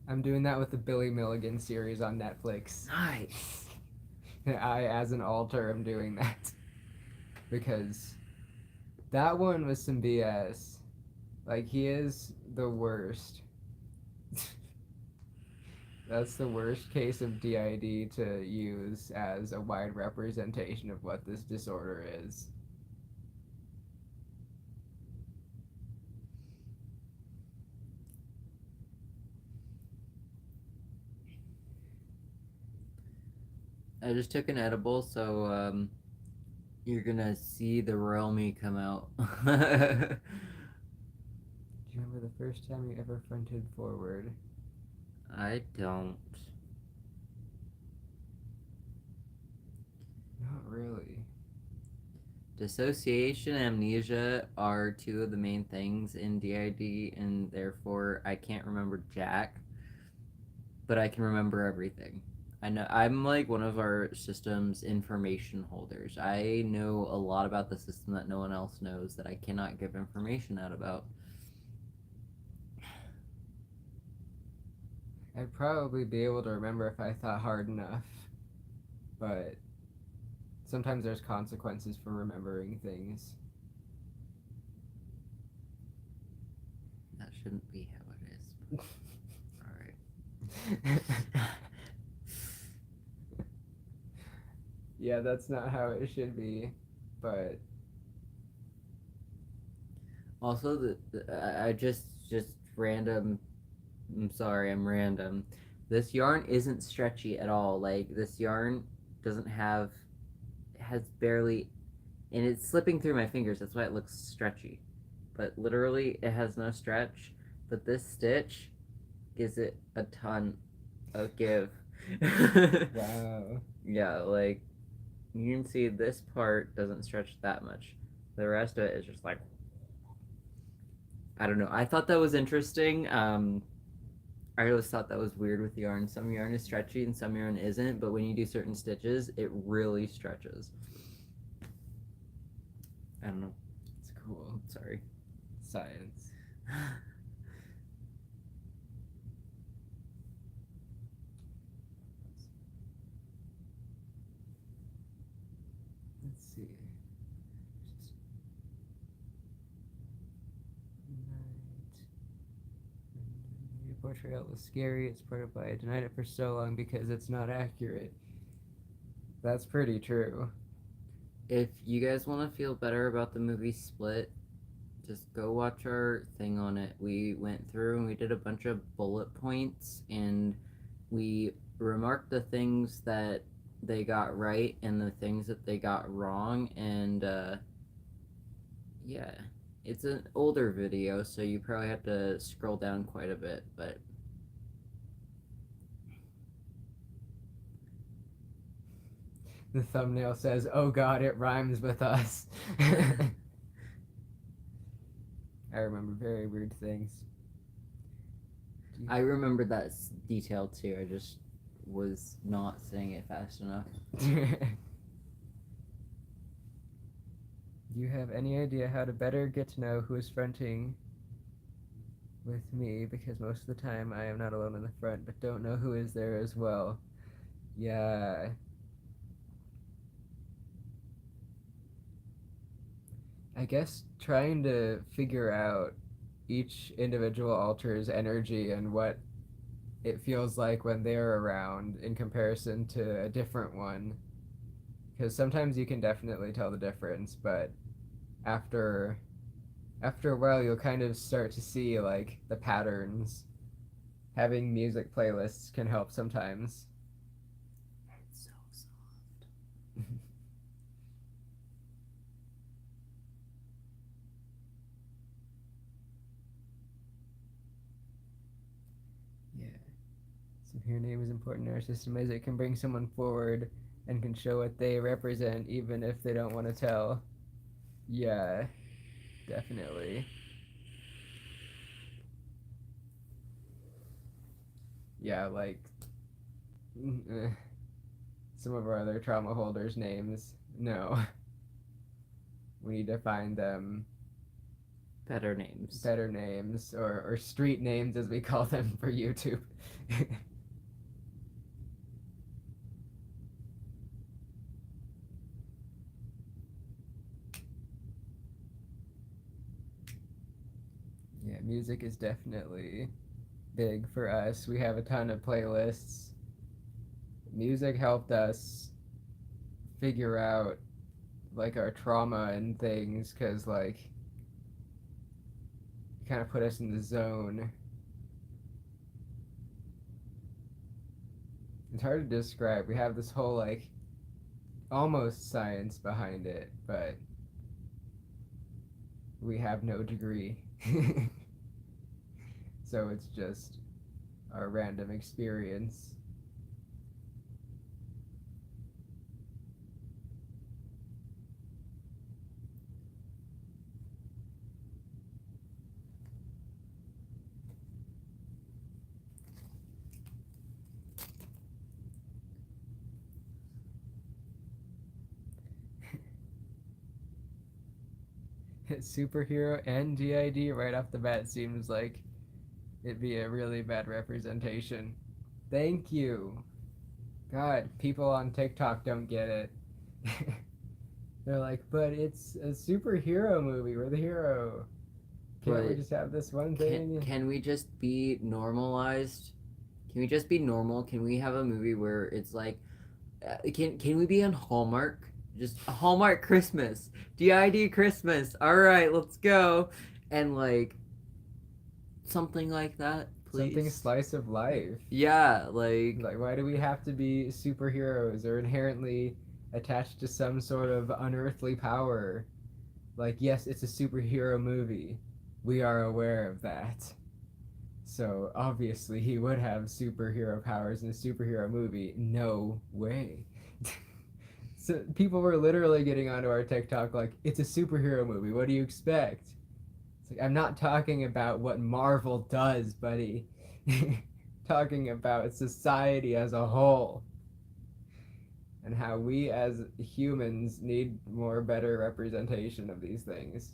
I'm doing that with the Billy Milligan series on Netflix. Nice. I, as an alter, am doing that because that one was some BS. Like, he is the worst. That's the worst case of d.i.d. to use as a wide representation of what this disorder is. I just took an edible, so you're gonna see the real me come out. Do you remember the first time you ever fronted forward? I don't. Not really. Dissociation and amnesia are two of the main things in d.i.d, and therefore I can't remember jack, but I can remember everything. I know I'm like one of our system's information holders. I know a lot about the system that no one else knows that I cannot give information out about. I'd probably be able to remember if I thought hard enough, but sometimes there's consequences for remembering things. That shouldn't be how it is. Alright. Yeah, that's not how it should be, but Also, I just random. I'm sorry, I'm random. This yarn isn't stretchy at all. Like, this yarn doesn't have, it has barely, and it's slipping through my fingers. That's why it looks stretchy. But literally, it has no stretch. But this stitch gives it a ton of give. wow. Yeah, like, You can see this part doesn't stretch that much. The rest of it is just like, I don't know. I thought that was interesting. I always thought that was weird with yarn. Some yarn is stretchy and some yarn isn't, but when you do certain stitches, it really stretches. I don't know. It's cool. Sorry. Science. Let's see. Your portrayal was scary. It's part of why I denied it for so long, because it's not accurate. That's pretty true. If you guys want to feel better about the movie Split, just go watch our thing on it. We went through and we did a bunch of bullet points and we remarked the things that they got right and the things that they got wrong. And yeah, it's an older video, so you probably have to scroll down quite a bit, but The thumbnail says, "Oh God, it rhymes with us." I remember very weird things. I remember that detail too. I just was not saying it fast enough. Do you have any idea how to better get to know who is fronting with me? Because most of the time I am not alone in the front, but don't know who is there as well. Yeah. I guess trying to figure out each individual altar's energy and what it feels like when they're around in comparison to a different one. Because sometimes you can definitely tell the difference, but after a while you'll kind of start to see like the patterns. Having music playlists can help sometimes. It's so soft. Yeah. Some hero name is important in our system as it can bring someone forward and can show what they represent even if they don't want to tell. Yeah, definitely. Yeah, like some of our other trauma holders' names. No. We need to find them Better names. better names or street names as we call them for YouTube. Yeah, music is definitely big for us. We have a ton of playlists. Music helped us figure out like our trauma and things because like it kind of put us in the zone. It's hard to describe. We have this whole like almost science behind it, but we have no degree. So it's just our random experience. Superhero and d.i.d. right off the bat seems like it'd be a really bad representation. Thank you. God, people on TikTok don't get it. They're like, but it's a superhero movie. We're the hero. Can't we But just have this one thing? Can we just be normalized? Can we just be normal? Can we have a movie where it's like, can we be on Hallmark? Just a Hallmark Christmas, d.i.d. Christmas. All right, let's go, and like something like that, please. Something slice of life. Yeah, like Like, why do we have to be superheroes or inherently attached to some sort of unearthly power? Like, yes, it's a superhero movie. We are aware of that. So, obviously, he would have superhero powers in a superhero movie. No way. So people were literally getting onto our TikTok like, it's a superhero movie. What do you expect? It's like, I'm not talking about what Marvel does, buddy. Talking about society as a whole and how we as humans need more better representation of these things.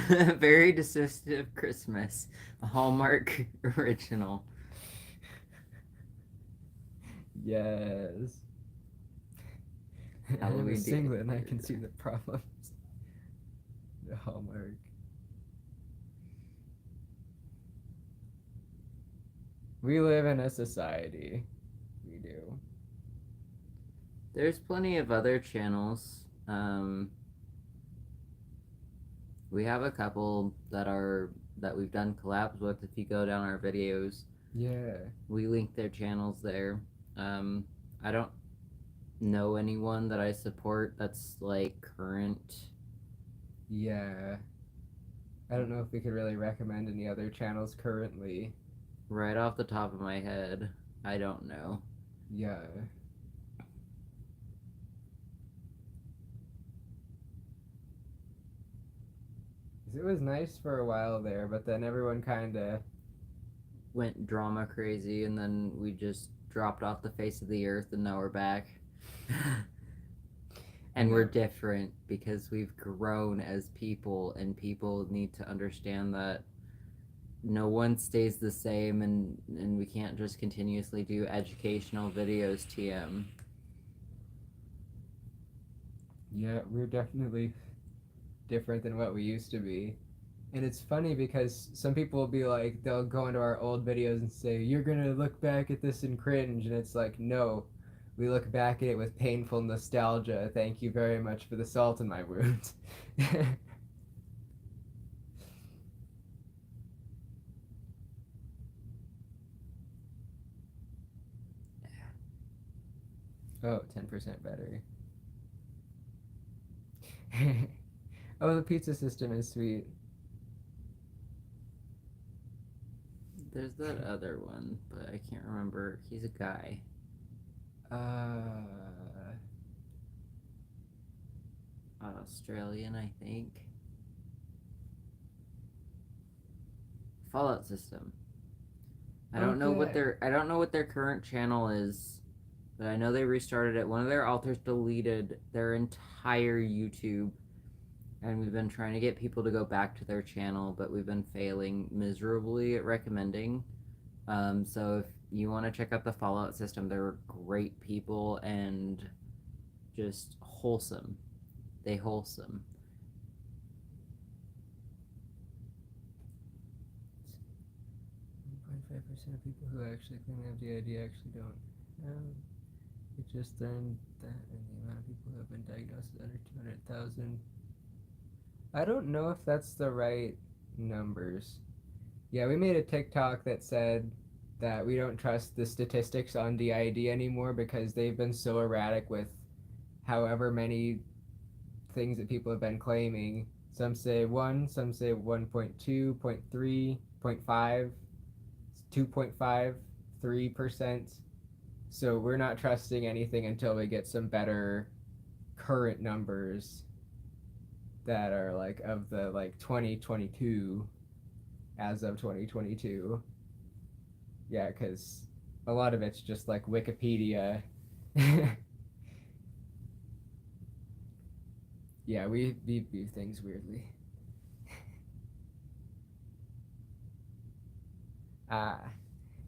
Very Dissociative Christmas, a Hallmark original. Yes. I'm a Halloween singlet and I day. can see the problems. The Hallmark. We live in a society. We do. There's plenty of other channels. We have a couple that we've done collabs with. If you go down our videos, Yeah. we link their channels there. I don't know anyone that I support that's like current. Yeah. I don't know if we could really recommend any other channels currently. Right off the top of my head, I don't know. Yeah. It was nice for a while there, but then everyone kind of Went drama crazy, and then we just dropped off the face of the earth, and now we're back. And we're different because we've grown as people, and people need to understand that no one stays the same, and we can't just continuously do educational videos, TM. Yeah, we're definitely different than what we used to be. And it's funny because some people will be like, they'll go into our old videos and say, you're gonna look back at this and cringe. And it's like, no, we look back at it with painful nostalgia. Thank you very much for the salt in my wound. Oh, 10% better. Oh, the pizza system is sweet. There's that other one, but I can't remember. He's a guy. Australian, I think. Fallout System. I don't know what their current channel is, but I know they restarted it. One of their authors deleted their entire YouTube, and we've been trying to get people to go back to their channel, but we've been failing miserably at recommending. So if you want to check out the Fallout System, they're great people and just wholesome. They wholesome. 1.5% of people who actually claim they have d.i.d. actually don't have. It just learned that, and the amount of people who have been diagnosed is under 200,000. I don't know if that's the right numbers. Yeah, we made a TikTok that said that we don't trust the statistics on d.i.d. anymore because they've been so erratic with however many things that people have been claiming. Some say 1, some say 1.2, 0.3, 0.5, 2.5, 3%. So we're not trusting anything until we get some better current numbers that are like of the like 2022, as of 2022. Yeah, because a lot of it's just like Wikipedia. Yeah, we view things weirdly.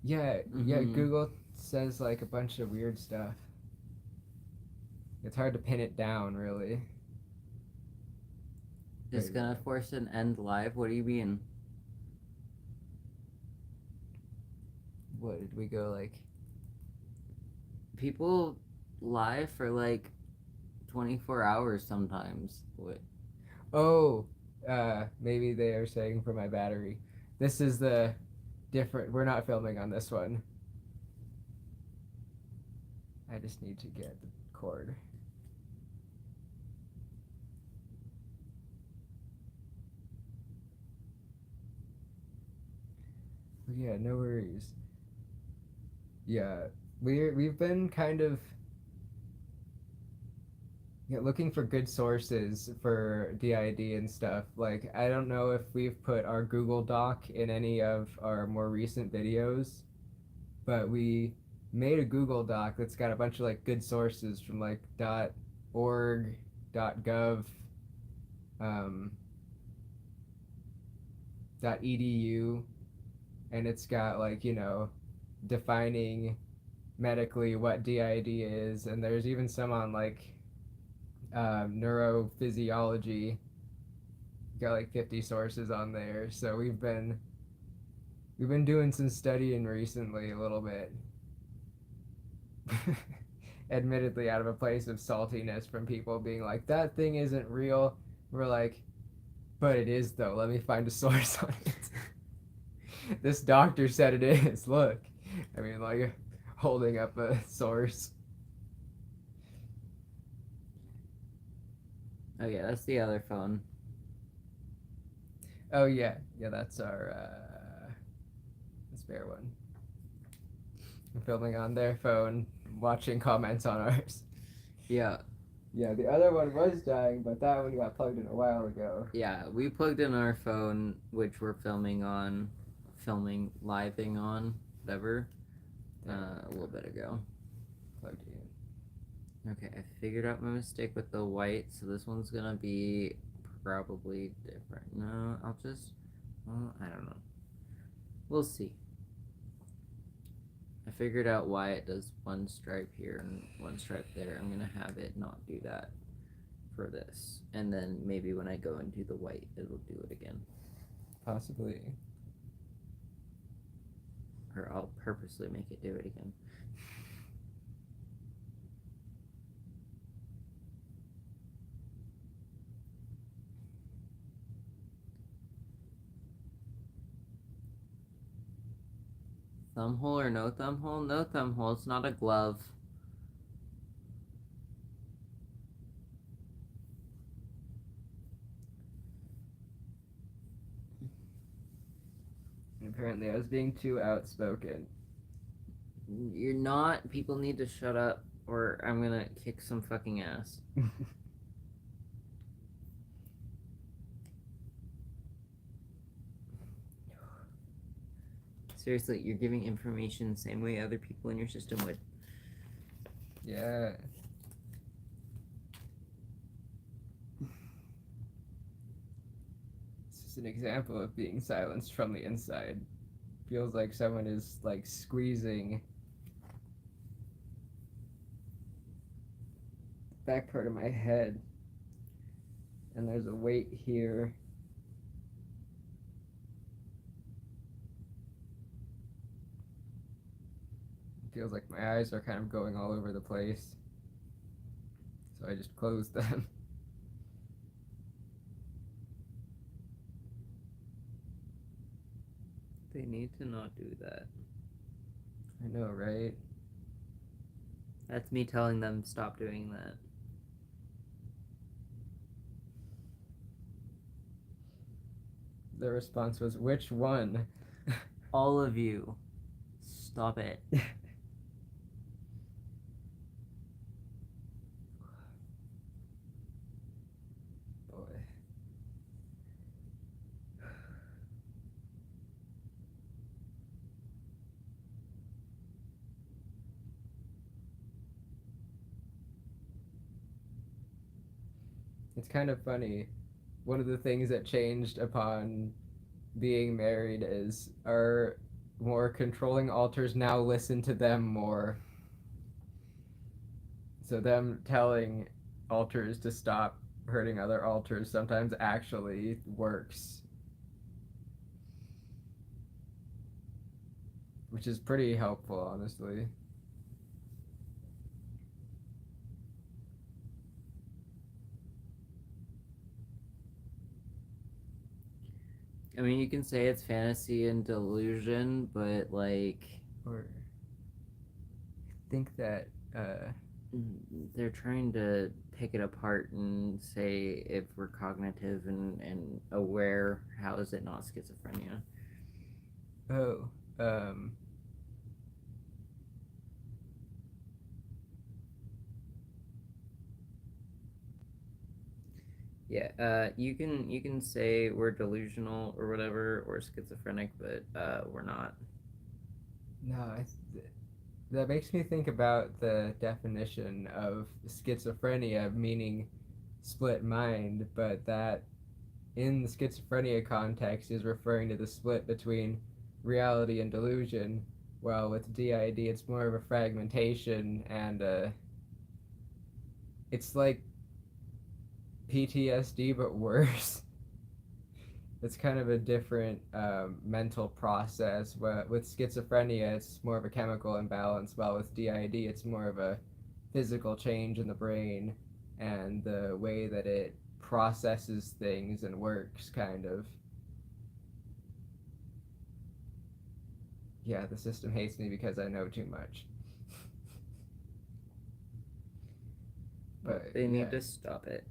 Yeah, Google says like a bunch of weird stuff. It's hard to pin it down, really. It's gonna force an end live? What do you mean? What did we go like? People live for like 24 hours sometimes. What? Oh, maybe they are saying for my battery. This is the different. We're not filming on this one. I just need to get the cord. Yeah, no worries. Yeah, we've been kind of looking for good sources for d.i.d. and stuff. Like, I don't know if we've put our Google Doc in any of our more recent videos, but we made a Google Doc that's got a bunch of like good sources from like .org, .gov, um, .edu, and it's got like, defining medically what d.i.d. is, and there's even some on like neurophysiology. Got like 50 sources on there. So we've been doing some studying recently a little bit. Admittedly out of a place of saltiness from people being like, that thing isn't real. We're like, but it is though. Let me find a source on it. This doctor said it is. Look. I mean, like, holding up a source. Oh yeah, that's the other phone. Oh yeah, that's our spare one. I'm filming on their phone, watching comments on ours. Yeah. Yeah, the other one was dying, but that one got plugged in a while ago. Yeah, we plugged in our phone, which we're filming living on, whatever, a little bit ago. Plugged in. Okay, I figured out my mistake with the white, so this one's gonna be probably different. No, I don't know. We'll see. I figured out why it does one stripe here and one stripe there. I'm gonna have it not do that for this. And then maybe when I go and do the white, it'll do it again. Possibly. Or I'll purposely make it do it again. Thumb hole or no thumb hole? No thumb hole. It's not a glove. Apparently, I was being too outspoken. You're not. People need to shut up, or I'm gonna kick some fucking ass. Seriously, you're giving information the same way other people in your system would. Yeah. This is an example of being silenced from the inside. Feels like someone is like squeezing the back part of my head, and there's a weight here. Feels like my eyes are kind of going all over the place, so I just closed them. They need to not do that. I know, right? That's me telling them stop doing that. The response was, which one? All of you, stop it. Boy. It's kind of funny. One of the things that changed upon being married is our more controlling alters now listen to them more. So them telling alters to stop hurting other alters sometimes actually works. Which is pretty helpful, honestly. I mean, you can say it's fantasy and delusion, but like, Or I think that they're trying to pick it apart and say if we're cognitive and aware, how is it not schizophrenia? oh, Yeah, you can say we're delusional or whatever or schizophrenic, but we're not. No, that makes me think about the definition of schizophrenia, meaning split mind, but that in the schizophrenia context is referring to the split between reality and delusion, while with DID it's more of a fragmentation and it's like PTSD but worse. It's kind of a different mental process. With schizophrenia, it's more of a chemical imbalance, while with DID, it's more of a physical change in the brain and the way that it processes things and works, kind of. Yeah, the system hates me because I know too much. But They yeah, need to stop it.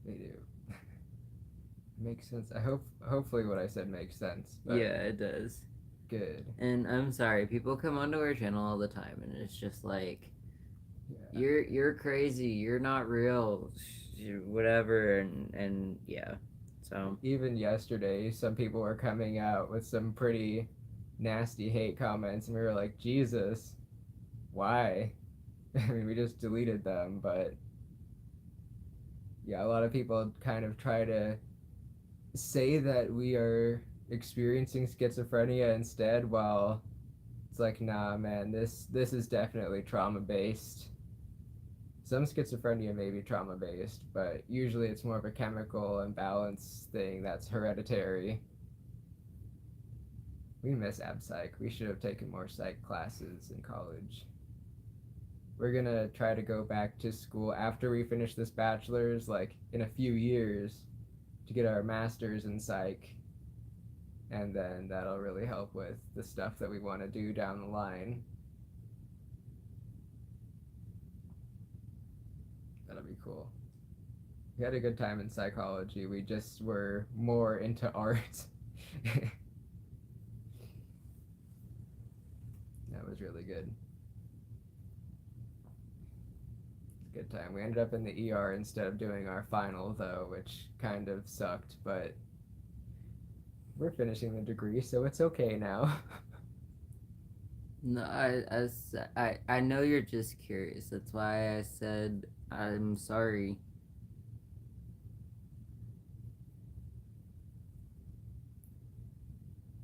they do. Makes sense. Hopefully what I said makes sense. But Yeah, it does. good. And I'm sorry, people come onto our channel all the time, and it's just like, Yeah. you're crazy, you're not real, whatever, and yeah. So Even yesterday, some people were coming out with some pretty nasty hate comments, and we were like, Jesus, why? I mean, we just deleted them, but yeah, a lot of people kind of try to say that we are experiencing schizophrenia instead, while it's like, nah, man, this is definitely trauma based. Some schizophrenia may be trauma based, but usually it's more of a chemical imbalance thing that's hereditary. We miss ab psych. We should have taken more psych classes in college. We're gonna try to go back to school after we finish this bachelor's, like in a few years, to get our master's in psych, and then that'll really help with the stuff that we want to do down the line. That'll be cool. We had a good time in psychology. We just were more into art. That was really good. Good time. We ended up in the ER instead of doing our final, though, which kind of sucked, but we're finishing the degree, so it's okay now. no, I know you're just curious. That's why I said I'm sorry.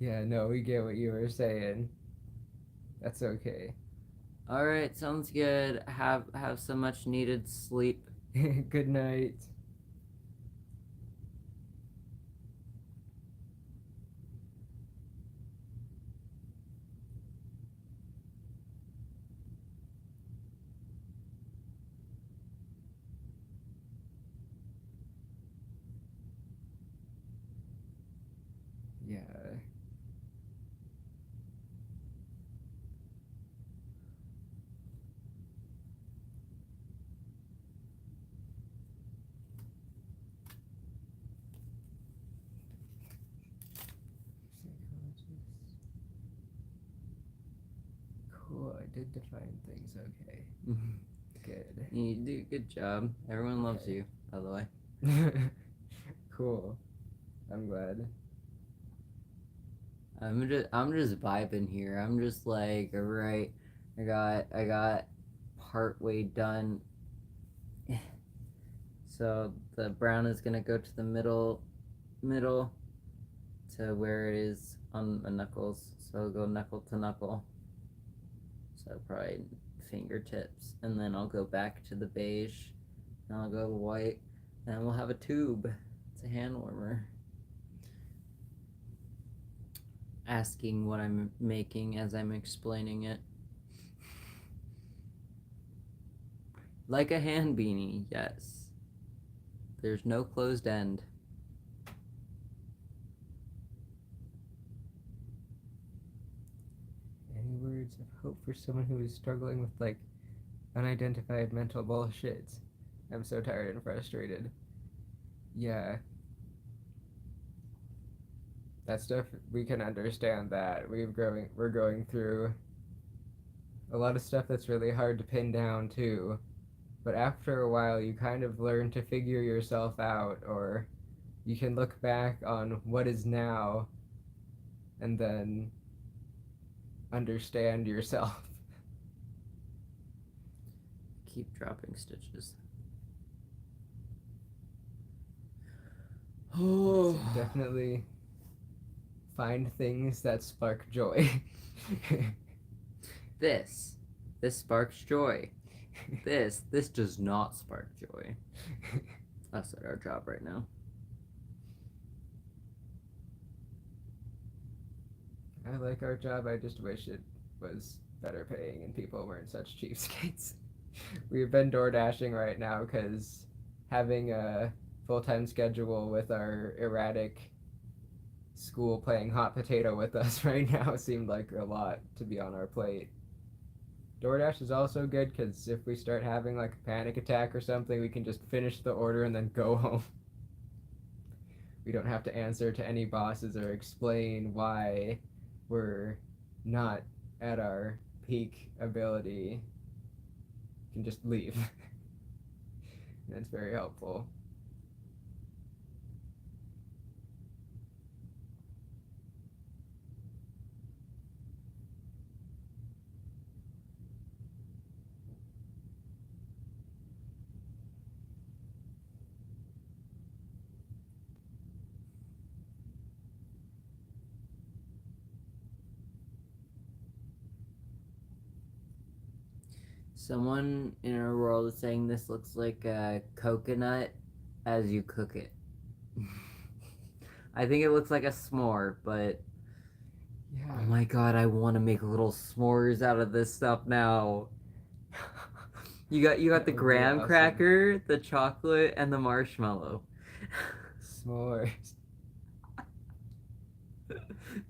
Yeah, no, we get what you were saying. That's okay. All right, sounds good. Have some much needed sleep. Good night. Yeah. Psychologist. Cool, I did define things okay. Good. You do a good job. Everyone loves Okay. you, by the way. Cool. I'm glad. I'm just vibing here. I'm just like, all right, I got part way done. So the brown is gonna go to the middle to where it is on my knuckles. So I'll go knuckle to knuckle. So probably fingertips, and then I'll go back to the beige, and I'll go white, and we'll have a tube. It's a hand warmer. Asking what I'm making as I'm explaining it. Like a hand beanie, yes. There's no closed end. Any words of hope for someone who is struggling with like unidentified mental bullshit? I'm so tired and frustrated. Yeah. That stuff we can understand that. We're going through a lot of stuff that's really hard to pin down too. But after a while, you kind of learn to figure yourself out, or you can look back on what is now and then understand yourself. Keep dropping stitches. Oh. Definitely find things that spark joy. This sparks joy. This does not spark joy. That's our job right now. I like our job, I just wish it was better paying and people weren't such cheapskates. We've been door dashing right now because having a full-time schedule with our erratic school playing hot potato with us right now seemed like a lot to be on our plate. DoorDash is also good because if we start having like a panic attack or something, we can just finish the order and then go home. We don't have to answer to any bosses or explain why we're not at our peak ability. We can just leave. And it's very helpful. Someone in our world is saying this looks like a coconut as you cook it. I think it looks like a s'more, but Yeah. oh my god, I want to make little s'mores out of this stuff now. You got That the would be graham awesome. cracker, the chocolate, and the marshmallow. S'mores.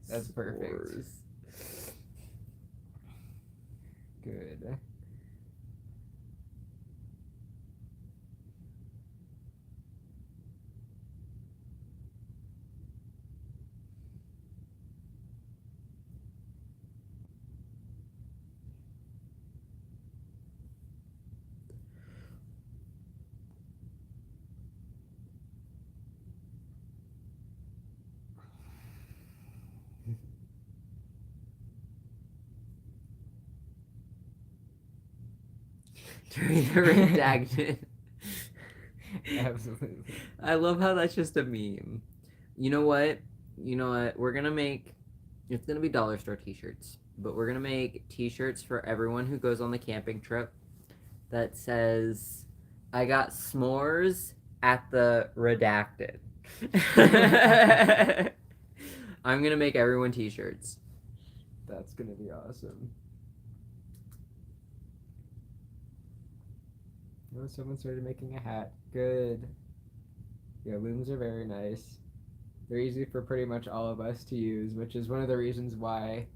That's perfect. S'mores. Good. During the redacted. Absolutely. I love how that's just a meme. You know what? We're gonna make. It's gonna be dollar store T-shirts, but we're gonna make T-shirts for everyone who goes on the camping trip that says, "I got s'mores at the redacted." I'm gonna make everyone T-shirts. That's gonna be awesome. Oh, someone started making a hat. Good. Yeah, looms are very nice. They're easy for pretty much all of us to use, which is one of the reasons why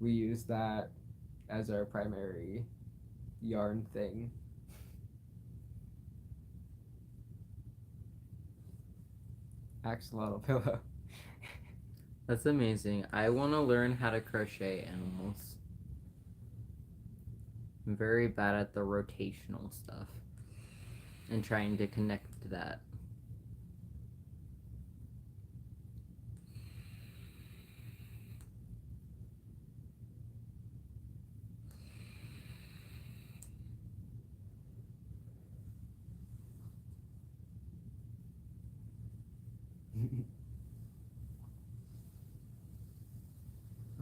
we use that as our primary yarn thing. Axolotl pillow. That's amazing. I want to learn how to crochet animals. I'm very bad at the rotational stuff and trying to connect to that.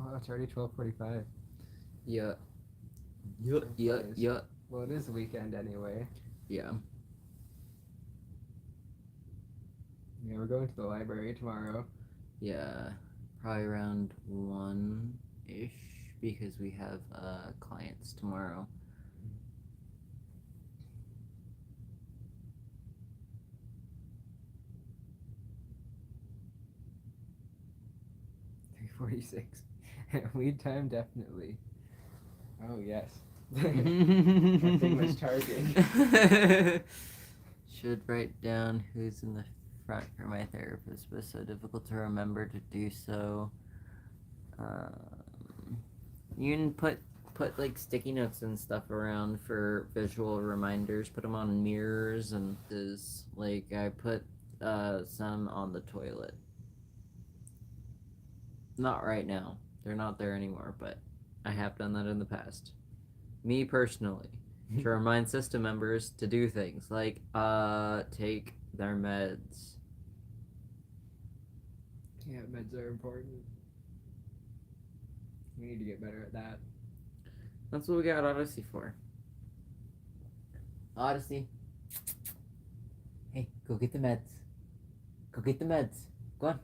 Oh, it's already 12:45. Yeah. Time Yeah. flies. Yeah. Well, it is the weekend anyway. Yeah. Yeah, we're going to the library tomorrow. Yeah. Probably around 1-ish because we have clients tomorrow. $3.46. Lead time, definitely. Oh, yes. That thing was charging. Should write down who's in the front for my therapist, but it's so difficult to remember to do so. You can put put like sticky notes and stuff around for visual reminders. Put them on mirrors and is like I put some on the toilet. Not right now. They're not there anymore, but I have done that in the past. Me personally, to remind system members to do things like take their meds. Yeah, meds are important. We need to get better at that. That's what we got Odyssey for. Odyssey. Hey, go get the meds. Go get the meds. Go on.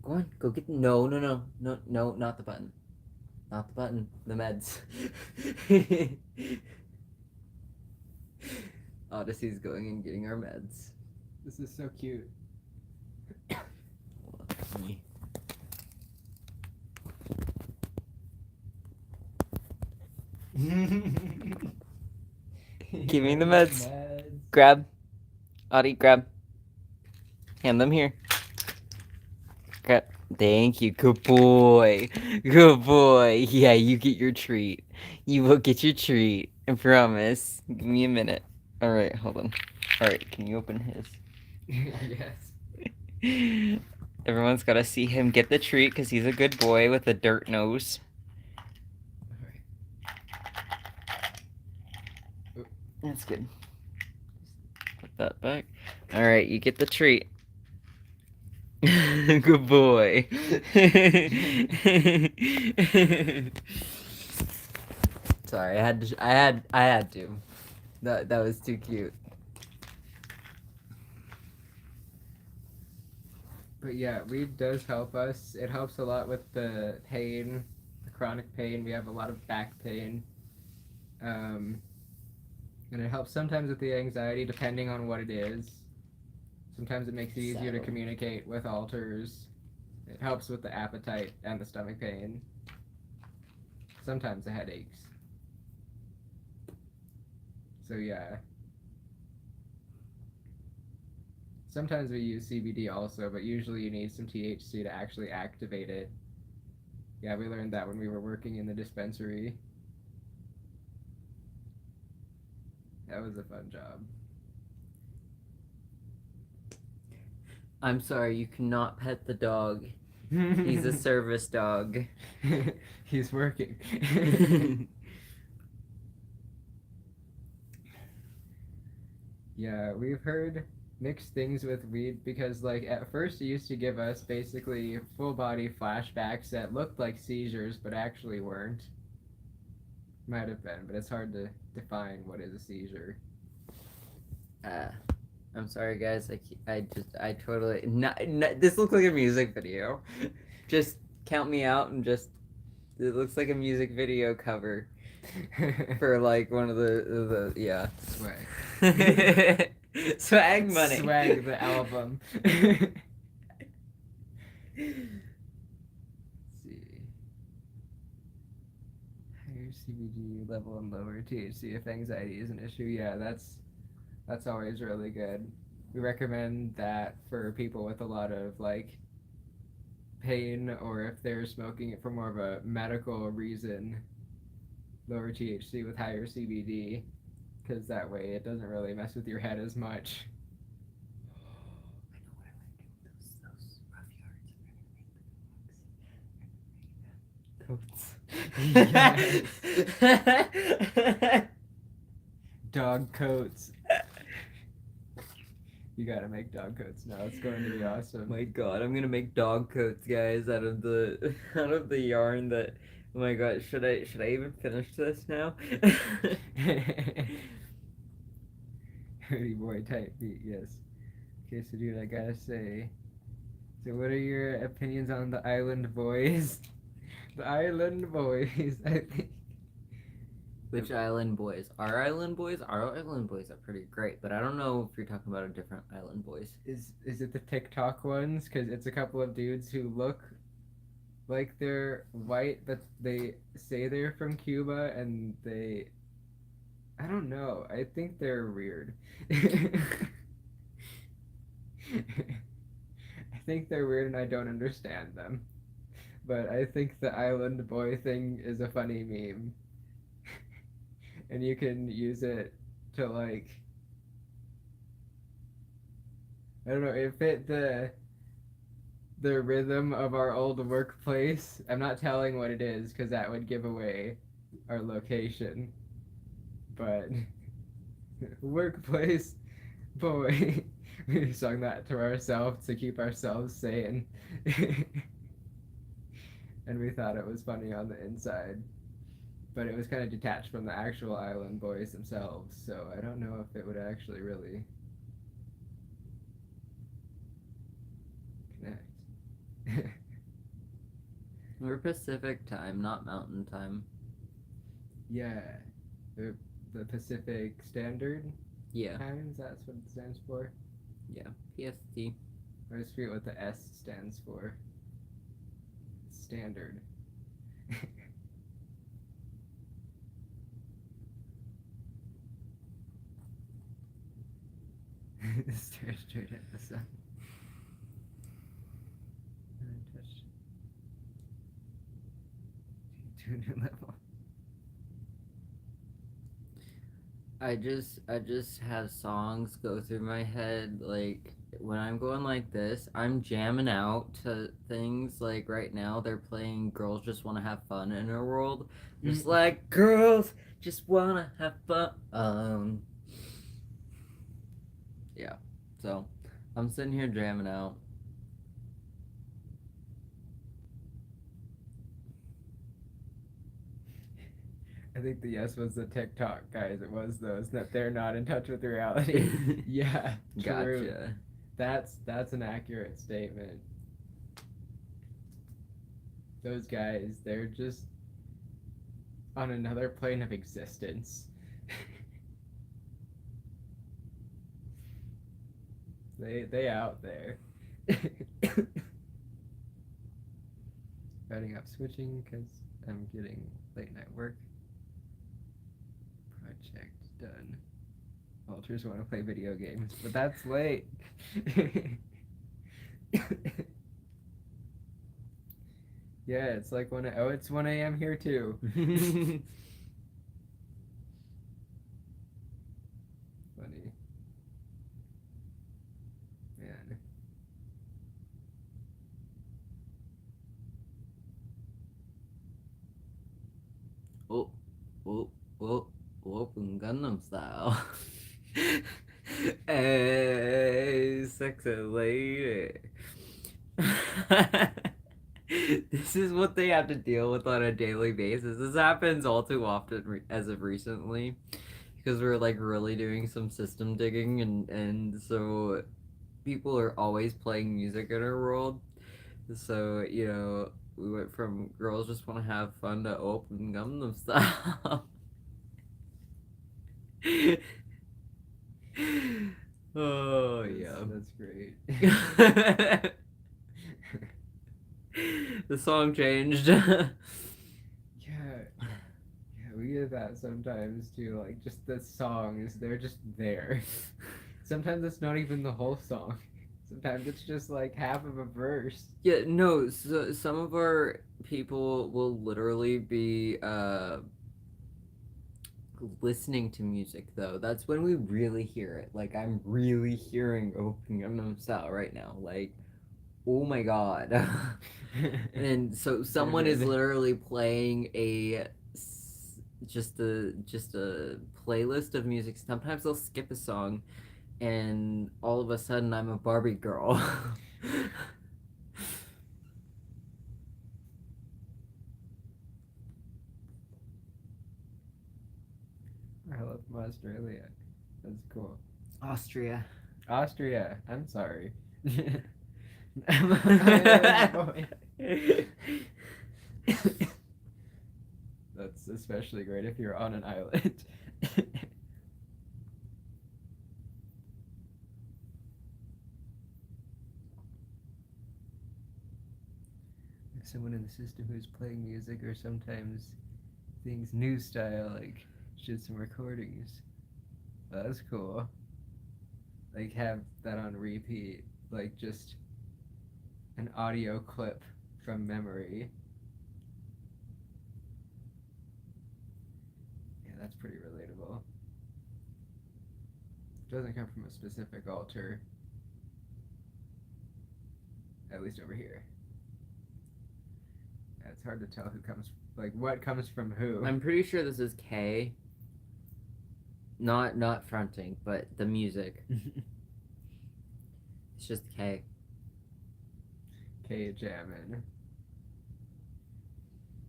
Go on. Go get the... No, not the button. Not the button. The meds. Odyssey's going and getting our meds. This is so cute. Me. Give me the meds. Grab. Audie, grab. Hand them here. Grab. Thank you. Good boy. Good boy. Yeah, you get your treat. You will get your treat. I promise. Give me a minute. Alright, hold on. Alright, can you open his? Yes. Everyone's got to see him get the treat because he's a good boy with a dirt nose. That's good. Put that back. Alright, you get the treat. Good boy. Sorry, I had to. That was too cute. But yeah, weed does help us. It helps a lot with the pain, the chronic pain. We have a lot of back pain. And it helps sometimes with the anxiety, depending on what it is. Sometimes it makes it easier to communicate with alters. It helps with the appetite and the stomach pain. Sometimes the headaches. So yeah. Sometimes we use CBD also, but usually you need some THC to actually activate it. Yeah, we learned that when we were working in the dispensary. That was a fun job. I'm sorry, you cannot pet the dog. He's a service dog. He's working. Yeah, we've heard mixed things with weed because, like, at first it used to give us basically full body flashbacks that looked like seizures but actually weren't. Might have been, but it's hard to define what is a seizure. I'm sorry, guys. I totally this looks like a music video. Just count me out and just. It looks like a music video cover for like one of the yeah. Swag. Swag money. Swag the album. Higher CBD level and lower THC if anxiety is an issue. Yeah, that's always really good. We recommend that for people with a lot of like pain or if they're smoking it for more of a medical reason. Lower THC with higher CBD, because that way it doesn't really mess with your head as much. Yes. Dog coats. You gotta make dog coats now. It's going to be awesome. My God, I'm gonna make dog coats, guys, out of the yarn that. Oh my God, should I even finish this now? Pretty boy type beat, yes. Okay, so dude, I gotta say. So, what are your opinions on the Island Boys? The Island Boys, I think. Which Island Boys? Our Island Boys? Our Island Boys are pretty great, but I don't know if you're talking about a different Island Boys. Is it the TikTok ones? Because it's a couple of dudes who look like they're white, but they say they're from Cuba, and they... I don't know. I think they're weird. I think they're weird, and I don't understand them. But I think the island boy thing is a funny meme. And you can use it to like, I don't know, it fit the rhythm of our old workplace. I'm not telling what it is because that would give away our location. But workplace boy. We sung that to ourselves to keep ourselves sane. And we thought it was funny on the inside. But it was kind of detached from the actual island boys themselves, so I don't know if it would actually really connect. We're Pacific time, not Mountain time. Yeah, the Pacific Standard Yeah, Times, that's what it stands for. yeah. PST. I always forget what the S stands for. Standard. Stare straight at the sun. And touch to a new level. I just have songs go through my head like when I'm going like this, I'm jamming out to things like right now they're playing Girls Just Wanna Have Fun in Her World. Just like girls just wanna have fun. Yeah. So I'm sitting here jamming out. I think the yes was the TikTok guys. It was those that they're not in touch with reality. Yeah, true. Gotcha. That's an accurate statement. Those guys, they're just on another plane of existence. They out there. Writing up switching because I'm getting late night work. Project done. Vultures want to play video games, but that's late. Yeah, it's like it's 1 a.m. here too. Funny. Man. Oh, Gangnam Style. Hey, sexy lady. This is what they have to deal with on a daily basis. This happens all too often as of recently because we're like really doing some system digging and so people are always playing music in our world. So, you know, we went from girls just want to have fun to open Gangnam Style. Oh, yeah. That's great. The song changed. Yeah. Yeah, we get that sometimes too. Like, just the songs, they're just there. Sometimes it's not even the whole song. Sometimes it's just like half of a verse. Yeah, no, so some of our people will literally be listening to music though. That's when we really hear it. Like I'm really hearing Open Gangnam Style right now. Like, oh my god. And so someone is literally playing just a playlist of music. Sometimes they'll skip a song and all of a sudden I'm a Barbie girl. I love from Australia. That's cool. Austria. Austria. I'm sorry. That's especially great if you're on an island. Someone in the system who's playing music or sometimes things new style, like shoot some recordings. That's cool. Like have that on repeat, like just an audio clip from memory. Yeah, that's pretty relatable. It doesn't come from a specific altar. At least over here. Yeah, it's hard to tell who comes, like, what comes from who. I'm pretty sure this is K. Not fronting, but the music. It's just K. K jamming.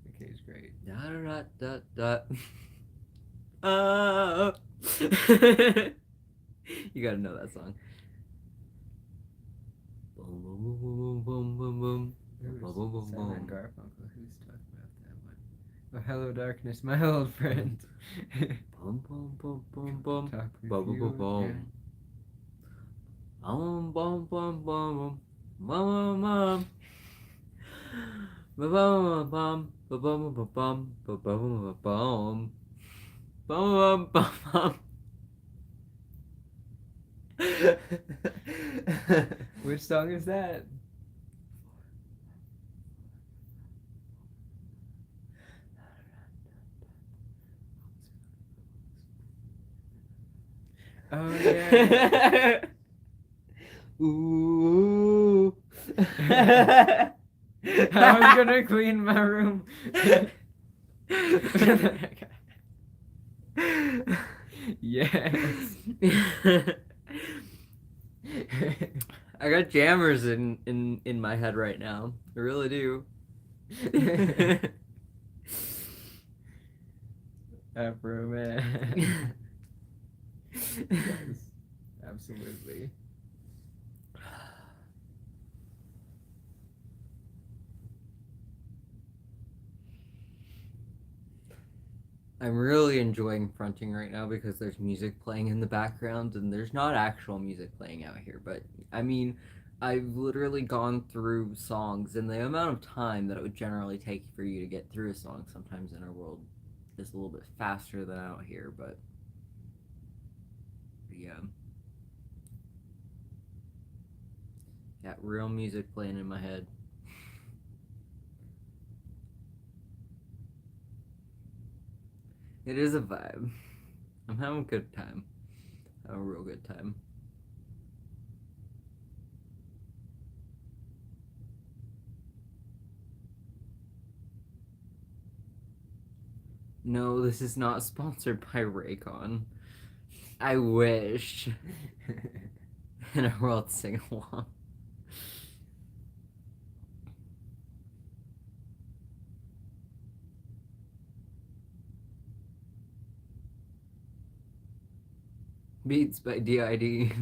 The K's great. Da da da da. Oh. You gotta know that song. Boom boom boom boom boom boom. Ooh, Boom, boom, boom, Simon and boom. Garfunkel. Who's talking about that one? Oh, hello, darkness, my old friend. Boom boom boom boom boom. Talk with Boom boom you boom boom. again. Boom boom boom boom boom boom boom. Boom boom boom boom boom boom boom boom boom boom boom boom boom. Which song is that? Oh yeah. Ooh. I was gonna clean my room. Yes. I got jammers in my head right now. I really do. Afro man. Yes, absolutely. I'm really enjoying fronting right now because there's music playing in the background and there's not actual music playing out here, but I mean, I've literally gone through songs and the amount of time that it would generally take for you to get through a song sometimes in our world is a little bit faster than out here, but yeah. Got real music playing in my head. It is a vibe. I'm having a good time. Having a real good time. No, this is not sponsored by Raycon. I wish. In a world sing along. Beats by D.I.D.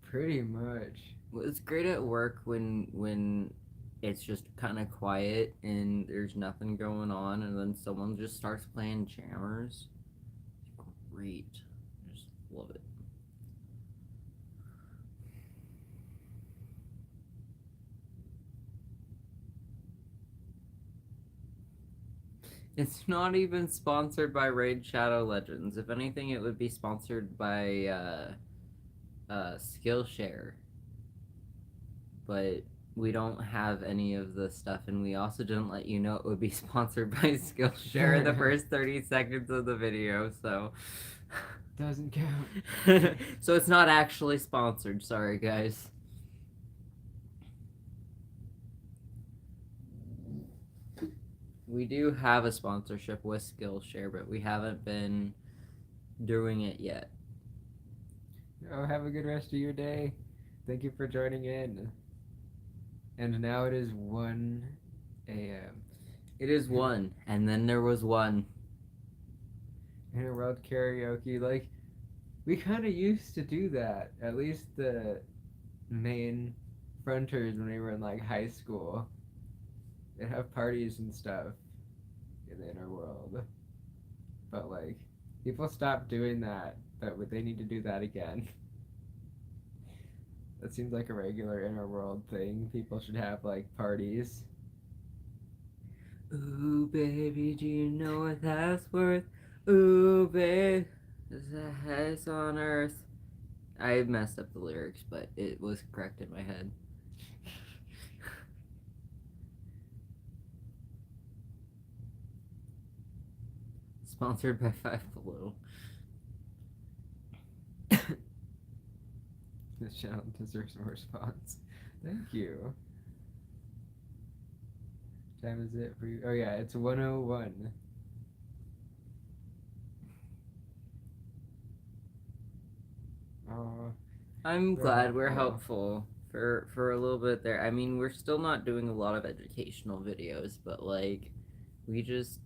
Pretty much. Well, it's great at work when it's just kind of quiet and there's nothing going on, and then someone just starts playing jammers. It's great. I just love it. It's not even sponsored by Raid Shadow Legends. If anything, it would be sponsored by Skillshare. But we don't have any of the stuff, and we also didn't let you know it would be sponsored by Skillshare in the first 30 seconds of the video, so... Doesn't count. So it's not actually sponsored, sorry guys. We do have a sponsorship with Skillshare, but we haven't been doing it yet. Oh, have a good rest of your day. Thank you for joining in. And now it is 1 a.m. It is 1, and then there was 1. Inner World Karaoke, like, we kind of used to do that. At least the main fronters when we were in, like, high school. They'd have parties and stuff in the inner world. But, like, people stopped doing that, but they need to do that again. That seems like a regular inner world thing. People should have, like, parties. Ooh, baby, do you know what that's worth? Ooh, babe, it's the highest on earth. I messed up the lyrics, but it was correct in my head. Sponsored by Five Below. This channel deserves more response. Thank you. What time is it for you? Oh yeah, it's 1:01. Oh, I'm Very glad we're helpful. helpful for a little bit there. I mean, we're still not doing a lot of educational videos, but like, we just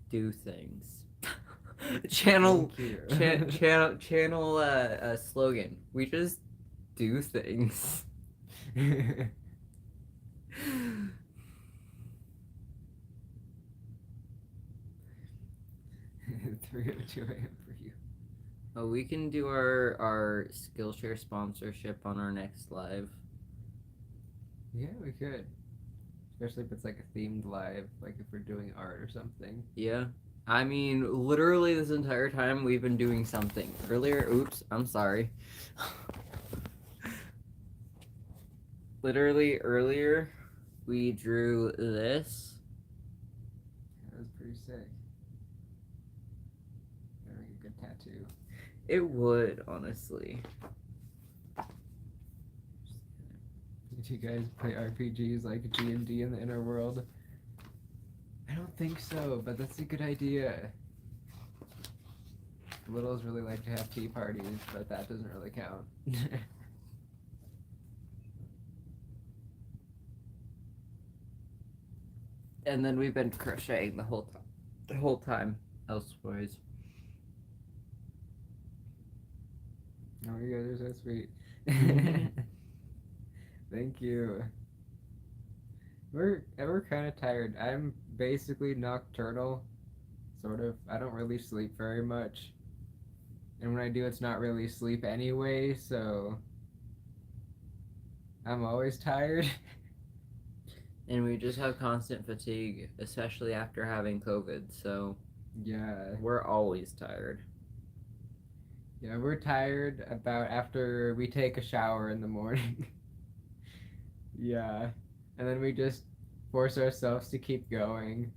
do things. channel, thank you. channel. Slogan. We just do things. 3:02 a.m. for you. Oh, we can do our Skillshare sponsorship on our next live. Yeah, we could. Especially if it's like a themed live, like if we're doing art or something. Yeah. I mean, literally this entire time we've been doing something. Oops, I'm sorry. Literally earlier, we drew this. That was pretty sick. That'd make a good tattoo. It would, honestly. Did you guys play RPGs like D.i.d. in the inner world? I don't think so, but that's a good idea. Littles really like to have tea parties, but that doesn't really count. And then we've been crocheting the whole time elsewise. Oh, you guys are so sweet. Thank you. We're kind of tired. I'm basically nocturnal, sort of. I don't really sleep very much, and when I do, it's not really sleep anyway. So I'm always tired. And we just have constant fatigue, especially after having COVID, so Yeah. we're always tired. Yeah, we're tired about after we take a shower in the morning. Yeah. And then we just force ourselves to keep going.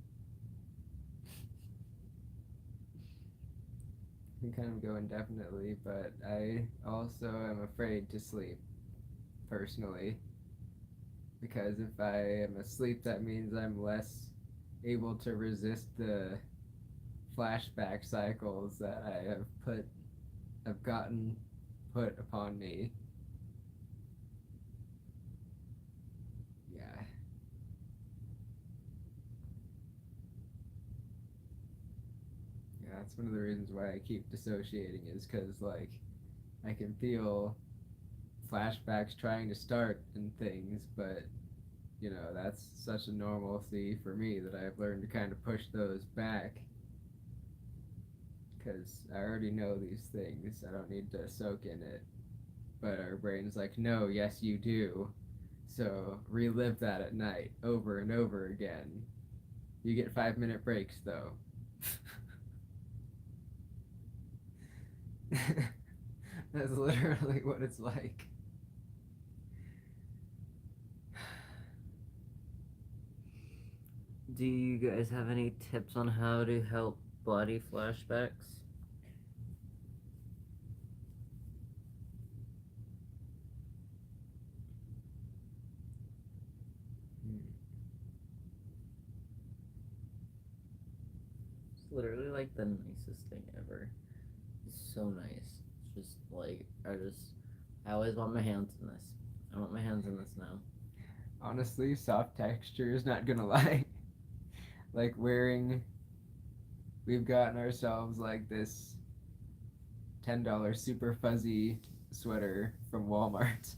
We kind of go indefinitely, but I also am afraid to sleep, personally. Because if I am asleep, that means I'm less able to resist the flashback cycles that have gotten put upon me. Yeah. Yeah, that's one of the reasons why I keep dissociating is because, like, I can feel flashbacks trying to start and things, but, you know, that's such a normalcy for me that I've learned to kind of push those back. Because I already know these things. I don't need to soak in it. But our brain's like, no, yes, you do. So relive that at night over and over again. You get 5-minute breaks, though. That's literally what it's like. Do you guys have any tips on how to help body flashbacks? It's literally like the nicest thing ever. It's so nice. It's just like I always want my hands in this. I want my hands in this now. Honestly, soft texture is not gonna lie. Like we've gotten ourselves like this $10 super fuzzy sweater from Walmart.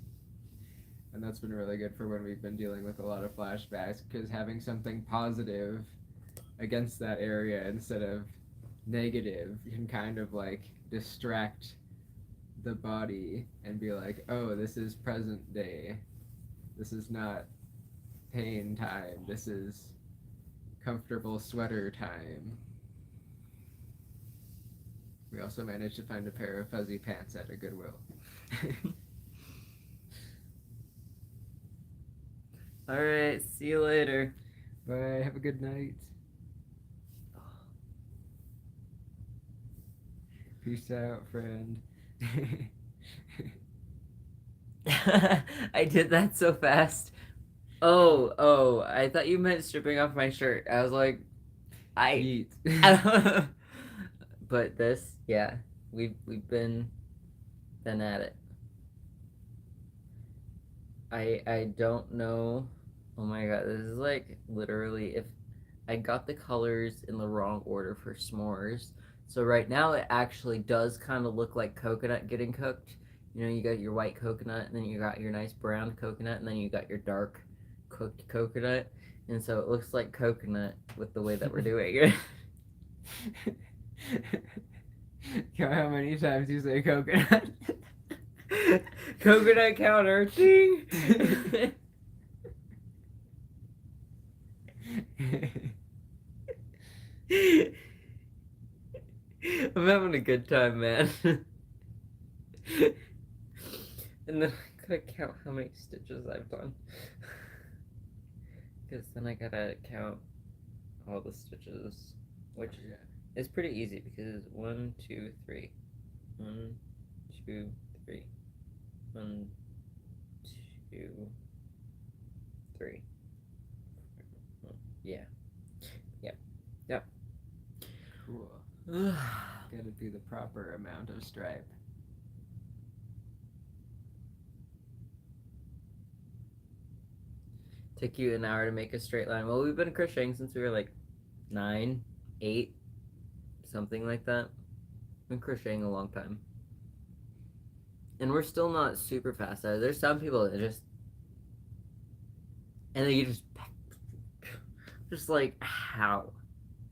And that's been really good for when we've been dealing with a lot of flashbacks, because having something positive against that area instead of negative can kind of like distract the body and be like, oh, this is present day. This is not pain time. This is comfortable sweater time. We also managed to find a pair of fuzzy pants at a Goodwill. Alright, see you later. Bye, have a good night. Peace out, friend. I did that so fast. Oh, I thought you meant stripping off my shirt. I was like, Yeet. But this, yeah, we've been at it. I don't know. Oh my god, this is like literally if I got the colors in the wrong order for s'mores. So right now it actually does kind of look like coconut getting cooked. You know, you got your white coconut, and then you got your nice brown coconut, and then you got your dark cooked coconut. And so it looks like coconut with the way that we're doing it. Count how many times you say coconut. Coconut counter, ding! I'm having a good time, man. And then I gotta count how many stitches I've done. Because then I gotta count all the stitches, which is pretty easy because 1, 2, 3. 1, 2, 3. 1, 2, 3. Yeah. Yep. Cool. Gotta do the proper amount of stripe. Took you an hour to make a straight line. Well, we've been crocheting since we were like 9, 8, something like that. Been crocheting a long time. And we're still not super fast at it. There's some people that just... And then you just like, how?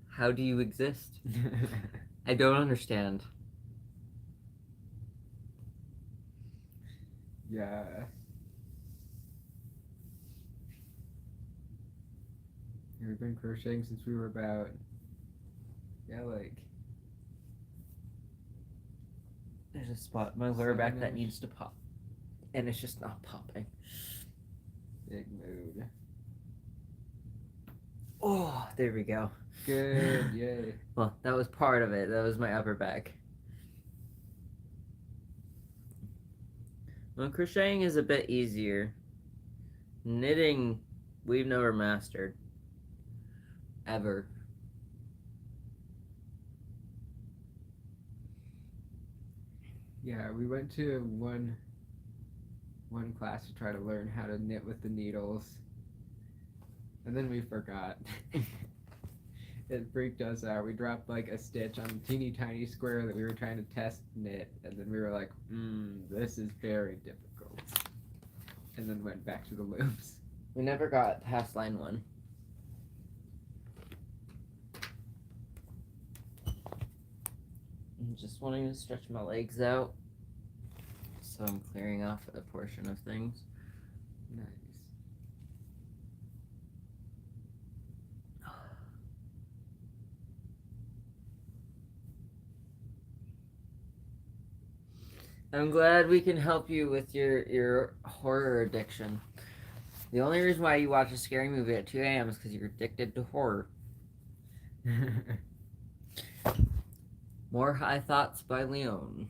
How do you exist? I don't understand. Yeah. We've been crocheting since we were about, like... There's a spot in my lower back that 7-ish. needs to pop. And it's just not popping. Big mood. Oh, there we go. Good, yay. Well, that was part of it. That was my upper back. Well, crocheting is a bit easier. Knitting, we've never mastered. Ever. Yeah, we went to one class to try to learn how to knit with the needles. And then we forgot. It freaked us out. We dropped like a stitch on a teeny tiny square that we were trying to test knit, and then we were like, this is very difficult. And then went back to the loops. We never got past line 1. I'm just wanting to stretch my legs out, so I'm clearing off a portion of things. Nice. I'm glad we can help you with your horror addiction. The only reason why you watch a scary movie at 2 a.m. is because you're addicted to horror. More High Thoughts by Leon.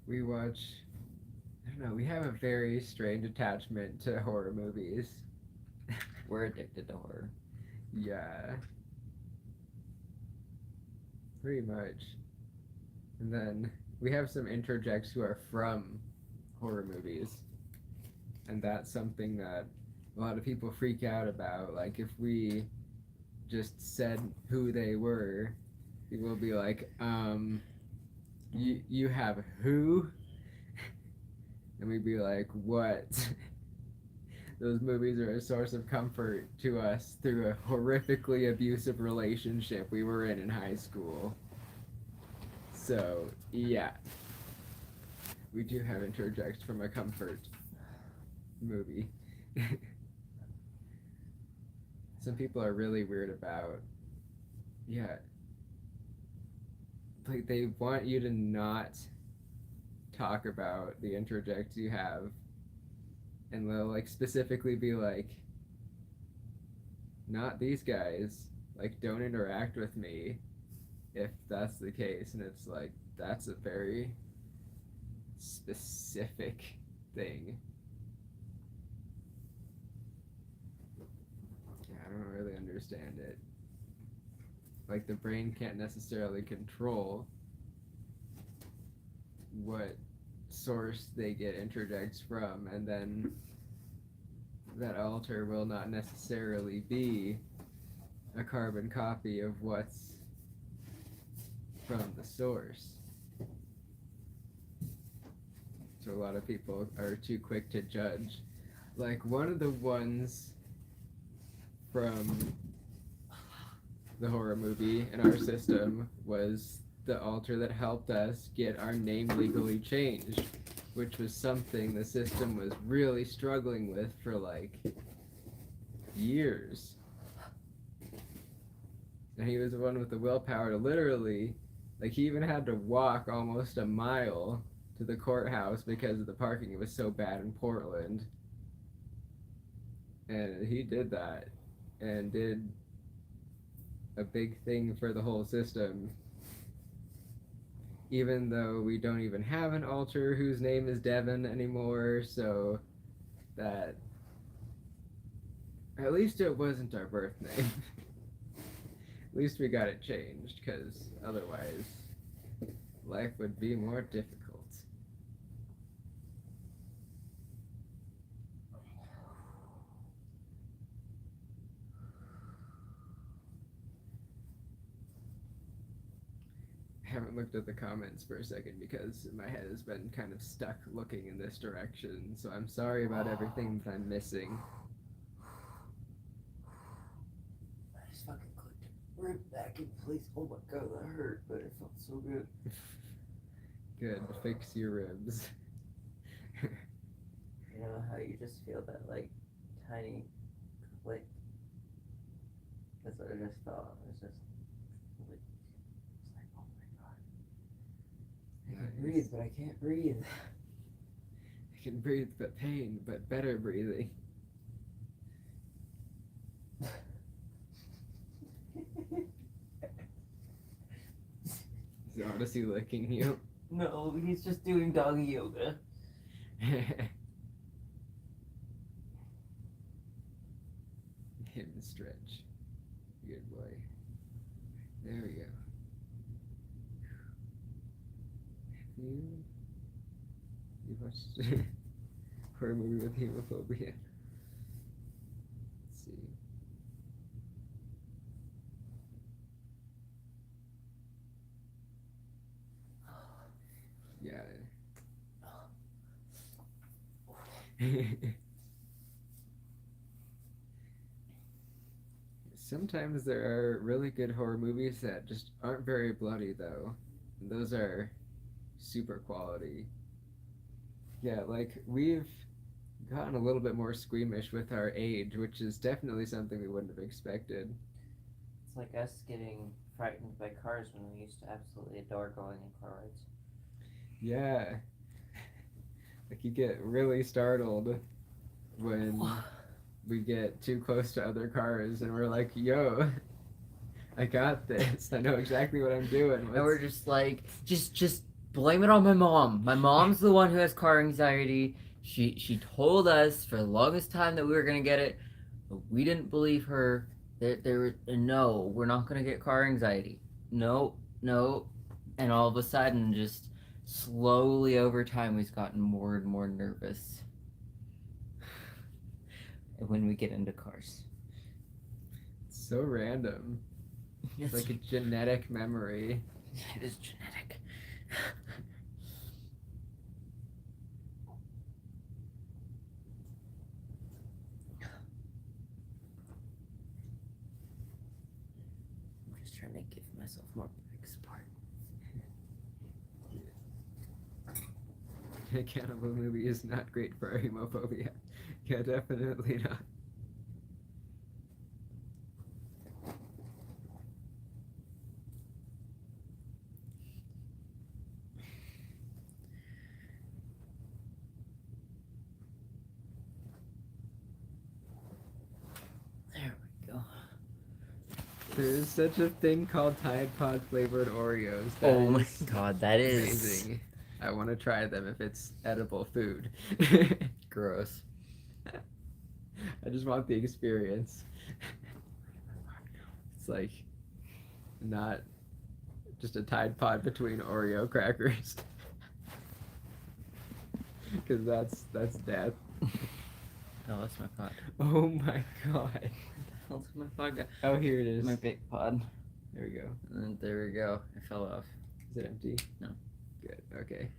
We watch, I don't know, we have a very strange attachment to horror movies. We're addicted to horror. Yeah. Pretty much. And then we have some interjects who are from horror movies. And that's something that a lot of people freak out about. Like, if we just said who they were, people would be like, you have who? And we'd be like, what? Those movies are a source of comfort to us through a horrifically abusive relationship we were in high school. So, yeah. We do have interjects from a comfort movie. some people are really weird about, yeah, like they want you to not talk about the interjects you have, and they'll like specifically be like, not these guys, like don't interact with me if that's the case. And it's like, that's a very specific thing. Yeah, I don't really understand it. Like the brain can't necessarily control what source they get interjects from, and then that alter will not necessarily be a carbon copy of what's from the source. So a lot of people are too quick to judge. Like one of the ones from the horror movie in our system was the alter that helped us get our name legally changed, which was something the system was really struggling with for like years. And he was the one with the willpower to literally, like he even had to walk almost a mile to the courthouse because of the parking. It was so bad in Portland. And he did that and did a big thing for the whole system. Even though we don't even have an alter whose name is Devin anymore, so that at least it wasn't our birth name. At least we got it changed, because otherwise life would be more difficult. I haven't looked at the comments for a second because my head has been kind of stuck looking in this direction, so I'm sorry about everything that I'm missing. I just fucking clicked right back in place. Oh my god, that hurt, but it felt so good. Good, fix your ribs. You know how you just feel that like tiny click? That's what I just felt. It was just like, it's like, oh my god. I can breathe, but I can't breathe. I can breathe but pain, but better breathing. Is Odyssey licking you? No, he's just doing doggy yoga. Him stretch. Good boy. There we go. You watched a horror movie with hemophobia. Let's see. Yeah. Sometimes there are really good horror movies that just aren't very bloody, though. And those are super quality. Yeah, like we've gotten a little bit more squeamish with our age, which is definitely something we wouldn't have expected. It's like us getting frightened by cars when we used to absolutely adore going in car rides. Yeah. Like you get really startled when we get too close to other cars and we're like, yo, I got this. I know exactly what I'm doing. And we're just like, just blame it on my mom. My mom's the one who has car anxiety. She told us for the longest time that we were gonna get it, but we didn't believe her. No, we're not gonna get car anxiety. No, and all of a sudden, just slowly over time, we've gotten more and more nervous when we get into cars. It's so random. It's like a genetic memory. It is genetic. I'm just trying to give myself more back support. A cannibal movie is not great for our hemophobia. Yeah, definitely not. There's such a thing called Tide Pod flavored Oreos. That Oh my is god, that is amazing. I want to try them if it's edible food. gross. I just want the experience. It's like not just a Tide Pod between Oreo crackers. Because that's death. Oh, that's my pod. Oh my god. What the hell's my pod? Oh, here it is. My big pod. There we go. And there we go. It fell off. Is it empty? No. Good. Okay.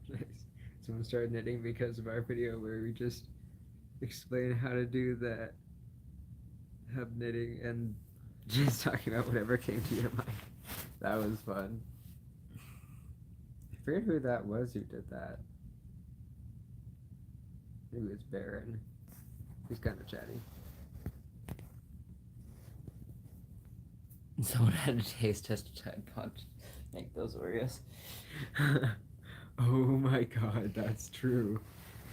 Nice. Someone started knitting because of our video where we just explain how to do that hub knitting and just talking about whatever came to your mind. That was fun. I forget who that was who did that. Maybe it was Baron. He's kind of chatty. Someone had a taste test a Tide Pod to make those Oreos. Oh my god, that's true.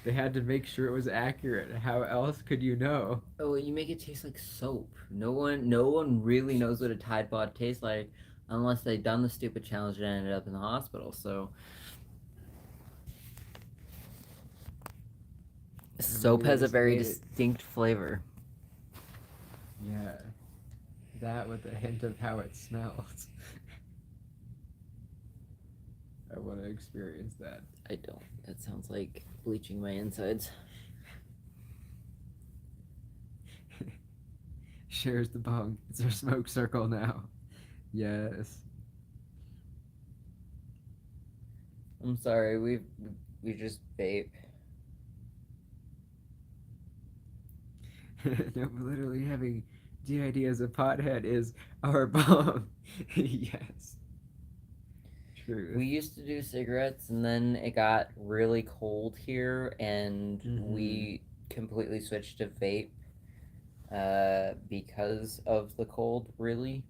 They had to make sure it was accurate. How else could you know? Oh, you make it taste like soap. No one really knows what a Tide Pod tastes like unless they've done the stupid challenge and ended up in the hospital. So soap has a just very ate it. distinct flavor. Yeah. That with a hint of how it smells. I want to experience that. I don't. That sounds like bleaching my insides. Shares the bong. It's our smoke circle now. Yes. I'm sorry, we just vape. No, but literally having d.i.d as a pothead is our bong. Yes. True. We used to do cigarettes, and then it got really cold here, and we completely switched to vape because of the cold, really.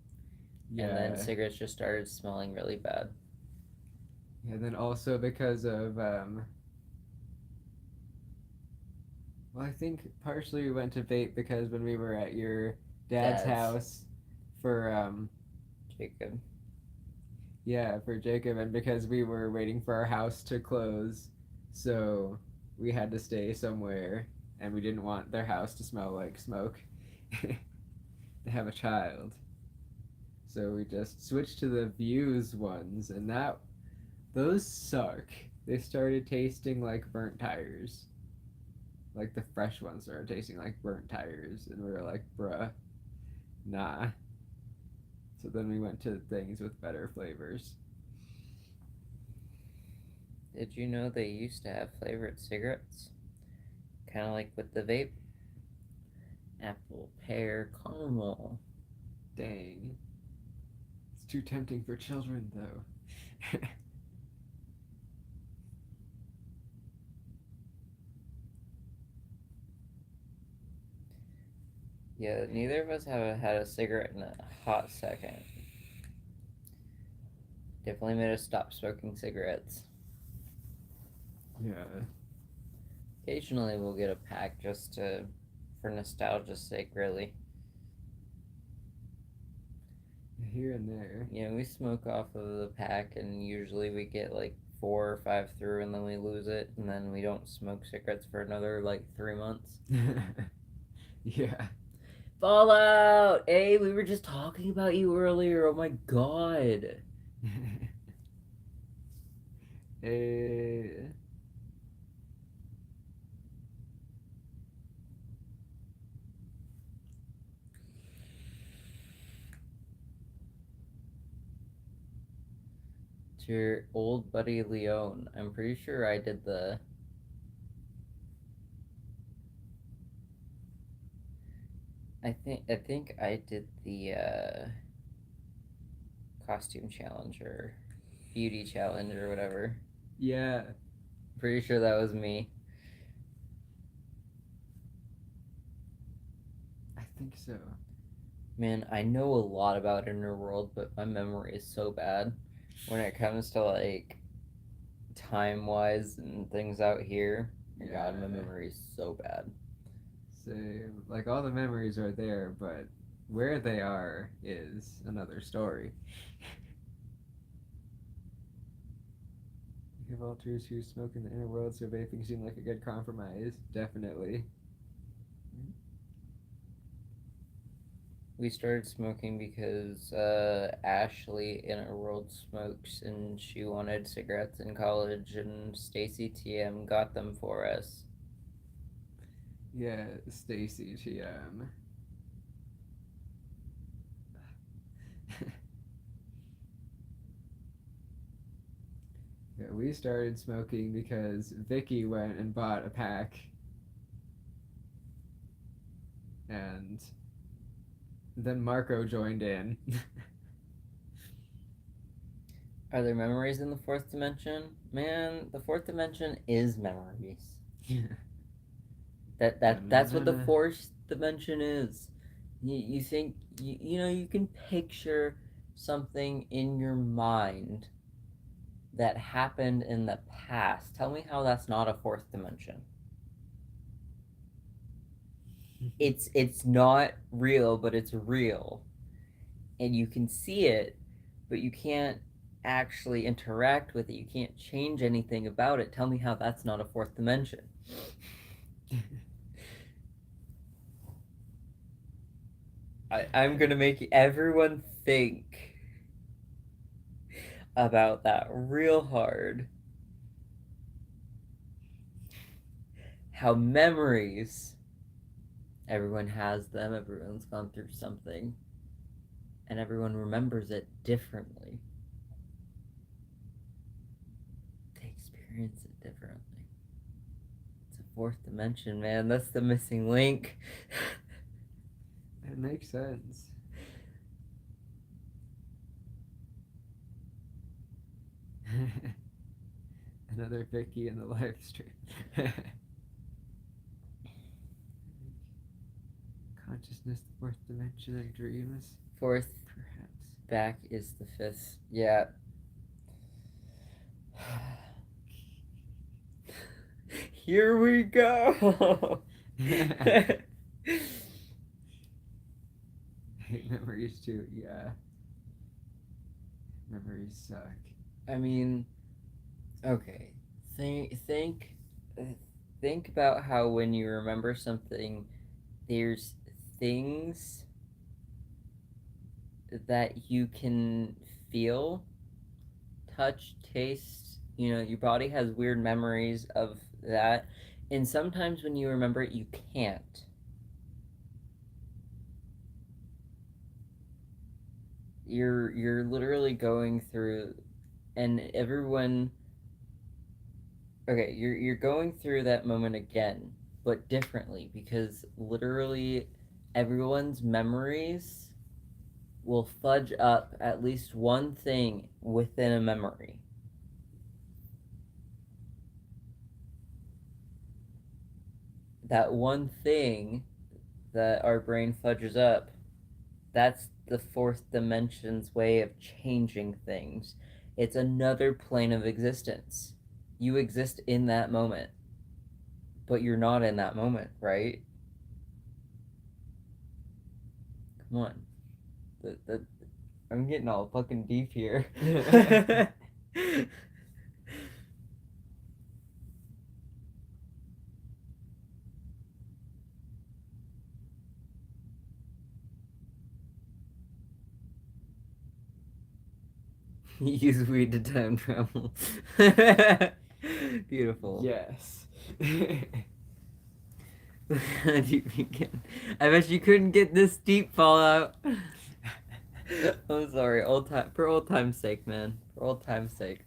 Yeah. And then cigarettes just started smelling really bad. Yeah, then also because of well, I think partially we went to vape because when we were at your dad's house for Jacob. yeah, for Jacob, and because we were waiting for our house to close, so we had to stay somewhere, and we didn't want their house to smell like smoke. They have a child. So we just switched to the Views ones, and those suck. They started tasting like burnt tires. Like the fresh ones started tasting like burnt tires, and we were like, bruh, nah. So then we went to things with better flavors. Did you know they used to have flavored cigarettes? Kind of like with the vape. Apple, pear, caramel. Dang. It's too tempting for children, though. Yeah, neither of us have had a cigarette in a hot second. Definitely made us stop smoking cigarettes. Yeah. Occasionally we'll get a pack just for nostalgia's sake, really. Here and there. You know, we smoke off of the pack, and usually we get like 4 or 5 through, and then we lose it, and then we don't smoke cigarettes for another like 3 months. Yeah. Fallout! Hey, we were just talking about you earlier. Oh my god. To your old buddy Leone. I'm pretty sure I did the. I think I did the costume challenge or beauty challenge or whatever. Yeah. Pretty sure that was me. I think so. Man, I know a lot about Inner World, but my memory is so bad when it comes to like time wise and things out here. My God, my memory is so bad. Same. Like all the memories are there, but where they are is another story. You have alters who smoke in the inner world, so vaping seemed like a good compromise. Definitely. We started smoking because Ashley in her world smokes and she wanted cigarettes in college, and Stacy TM got them for us. Yeah, Stacy TM. Yeah, we started smoking because Vicky went and bought a pack. And then Marco joined in. Are there memories in the fourth dimension? Man, the fourth dimension is memories. That's what the fourth dimension is. You think you know, you can picture something in your mind that happened in the past. Tell me how that's not a fourth dimension. It's not real, but it's real. And you can see it, but you can't actually interact with it. You can't change anything about it. Tell me how that's not a fourth dimension. I'm gonna make everyone think about that real hard. How memories, everyone has them, everyone's gone through something, and everyone remembers it differently. They experience it differently. It's a fourth dimension, man. That's the missing link. It makes sense. Another Vicky in the live stream. Consciousness, the fourth dimension, and dreams. Fourth, perhaps. Back is the fifth. Yeah. Here we go. I hate memories too. Yeah. Memories suck. I mean, okay. Think about how when you remember something, there's things that you can feel, touch, taste. You know, your body has weird memories of that, and sometimes when you remember it, you can't. You're literally going through, and everyone. Okay, you're going through that moment again, but differently, because literally everyone's memories will fudge up at least one thing within a memory. That one thing that our brain fudges up, that's the fourth dimension's way of changing things. It's another plane of existence. You exist in that moment, but you're not in that moment, right? Come on. I'm getting all fucking deep here. Use weed to time travel. Beautiful. Yes. I bet you couldn't get this deep, Fallout. I'm sorry, for old time's sake, man. For old time's sake.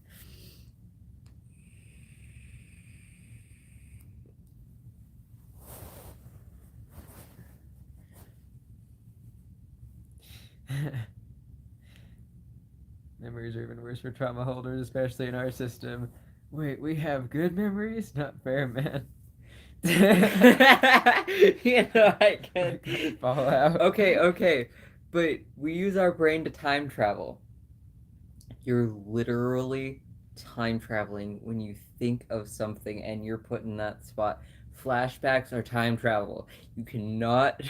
Memories are even worse for trauma holders, especially in our system. Wait, we have good memories? Not fair, man. You know, I can. Fallout. Okay. But we use our brain to time travel. You're literally time traveling when you think of something and you're put in that spot. Flashbacks are time travel. You cannot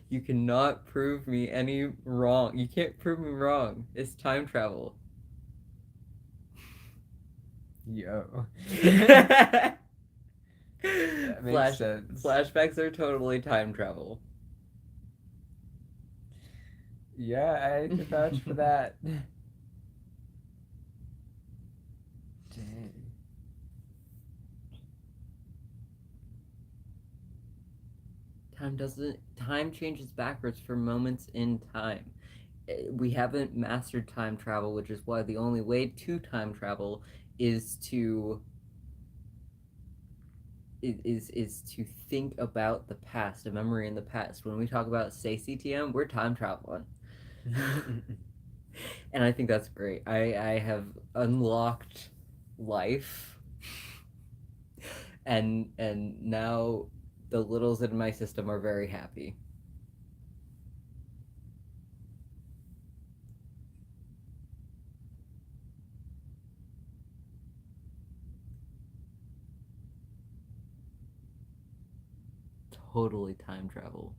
you cannot prove me any wrong. You can't prove me wrong. It's time travel. Yo. That makes sense. Flashbacks are totally time travel. Yeah, I can vouch for that. Dang. Time changes backwards for moments in time. We haven't mastered time travel, which is why the only way to time travel is to think about the past, a memory in the past. When we talk about say CTM, we're time traveling. And I think that's great. I have unlocked life, and now the littles in my system are very happy. Totally time travel.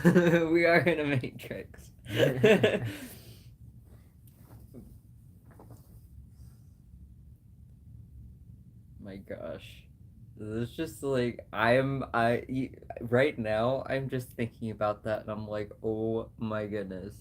We are in a matrix. My gosh. This is just like right now I'm just thinking about that and I'm like, oh my goodness.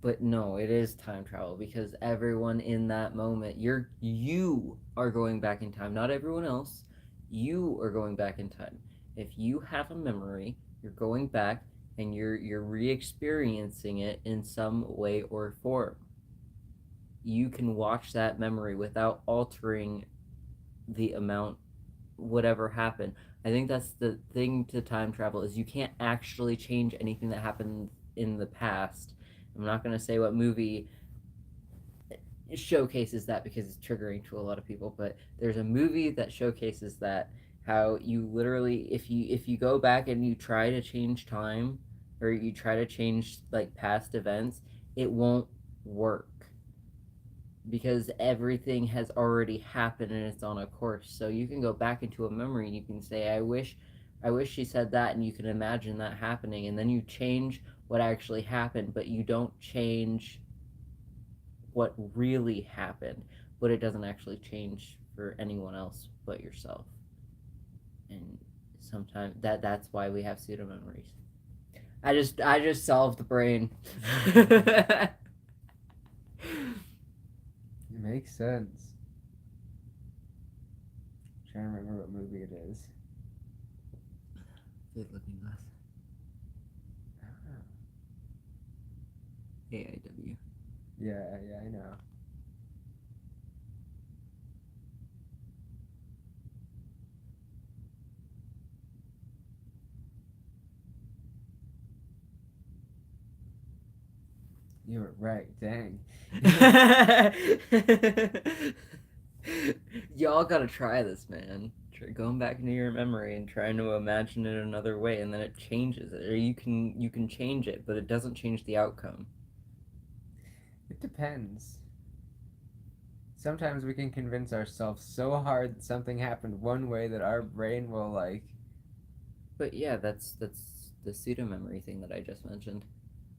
But no, it is time travel because everyone in that moment, you are going back in time, not everyone else. You are going back in time. If you have a memory, you're going back and you're re-experiencing it in some way or form. You can watch that memory without altering the amount whatever happened. I think that's the thing to time travel is you can't actually change anything that happened in the past. I'm not going to say what movie showcases that because it's triggering to a lot of people, but there's a movie that showcases that how you literally if you go back and you try to change time or you try to change like past events, it won't work because everything has already happened and it's on a course. So you can go back into a memory and you can say, I wish she said that, and you can imagine that happening, and then you change what actually happened, but you don't change what really happened, but it doesn't actually change for anyone else but yourself. And sometimes that's why we have pseudo memories. I just solved the brain. It makes sense. I'm trying to remember what movie it is. Good looking glass. Oh. AIW. Yeah, I know. You were right, dang. Y'all gotta try this, man. Going back into your memory and trying to imagine it another way, and then it changes it, or you can change it, but it doesn't change the outcome. It depends. Sometimes we can convince ourselves so hard that something happened one way that our brain will like. But yeah, that's the pseudo memory thing that I just mentioned.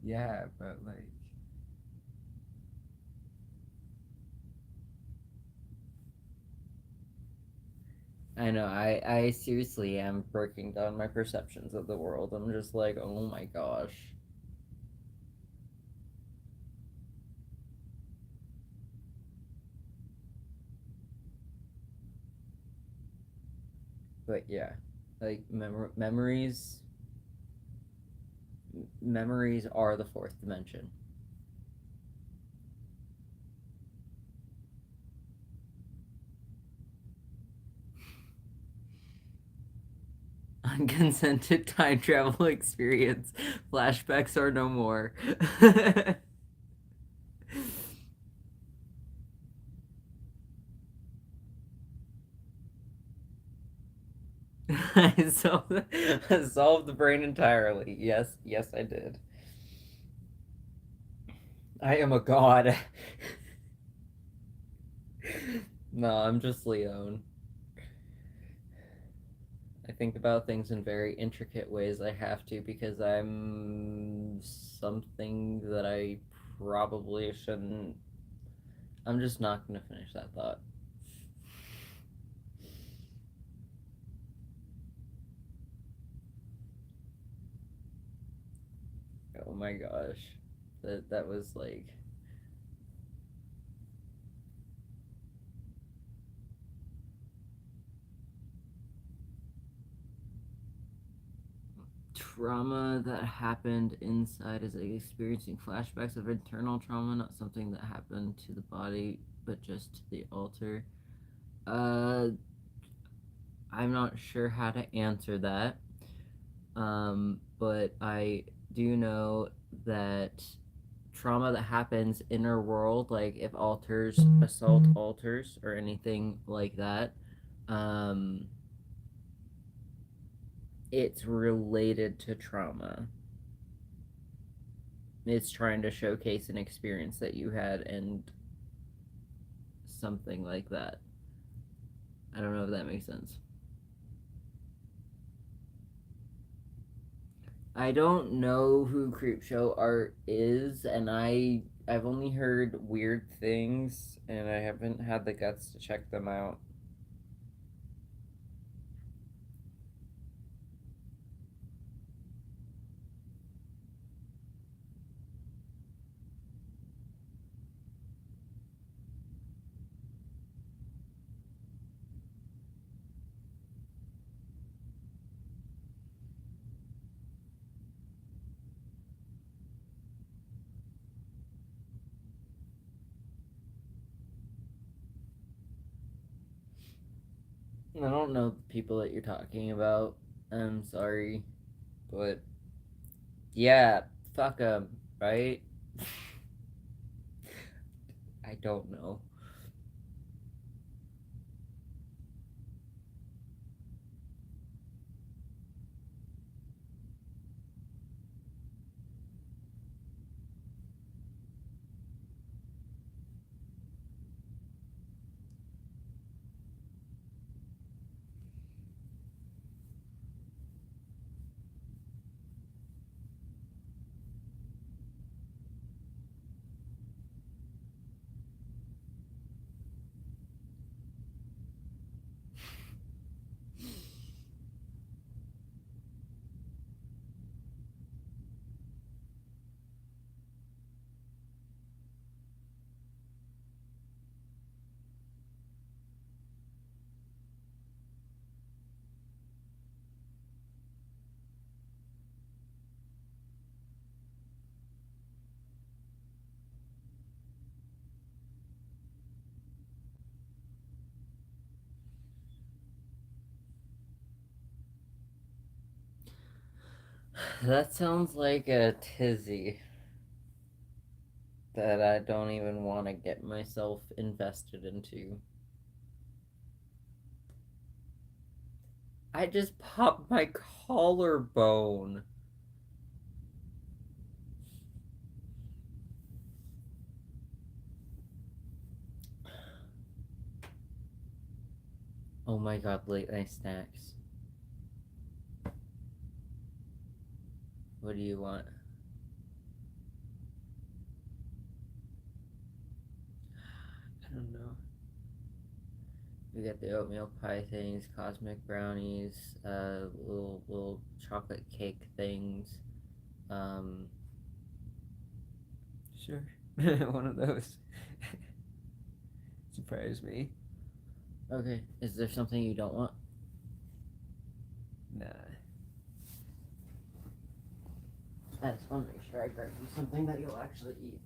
Yeah, but like. I know. I seriously am breaking down my perceptions of the world. I'm just like, oh my gosh. But yeah, like memories are the fourth dimension. unconsented time travel experience. Flashbacks are no more. I solved the brain entirely. Yes, yes, I did. I am a god. No, I'm just Leone. I think about things in very intricate ways. I have to because I'm something that I probably shouldn't. I'm just not going to finish that thought. Oh my gosh. That was like trauma that happened inside is like experiencing flashbacks of internal trauma, not something that happened to the body, but just to the altar. I'm not sure how to answer that. But I do know that trauma that happens inner world, like if altars assault altars or anything like that, um, it's related to trauma. It's trying to showcase an experience that you had and something like that. I don't know if that makes sense. I don't know who Creepshow Art is, and I've only heard weird things, and I haven't had the guts to check them out. I don't know the people that you're talking about. I'm sorry, but yeah, fuck them, right? I don't know. That sounds like a tizzy that I don't even want to get myself invested into. I just popped my collarbone. Oh my god, late night snacks. What do you want? I don't know. We got the oatmeal pie things, cosmic brownies, little chocolate cake things. Sure. One of those. Surprised me. Okay, is there something you don't want? Nah. I just want to make sure I grab you something that you'll actually eat.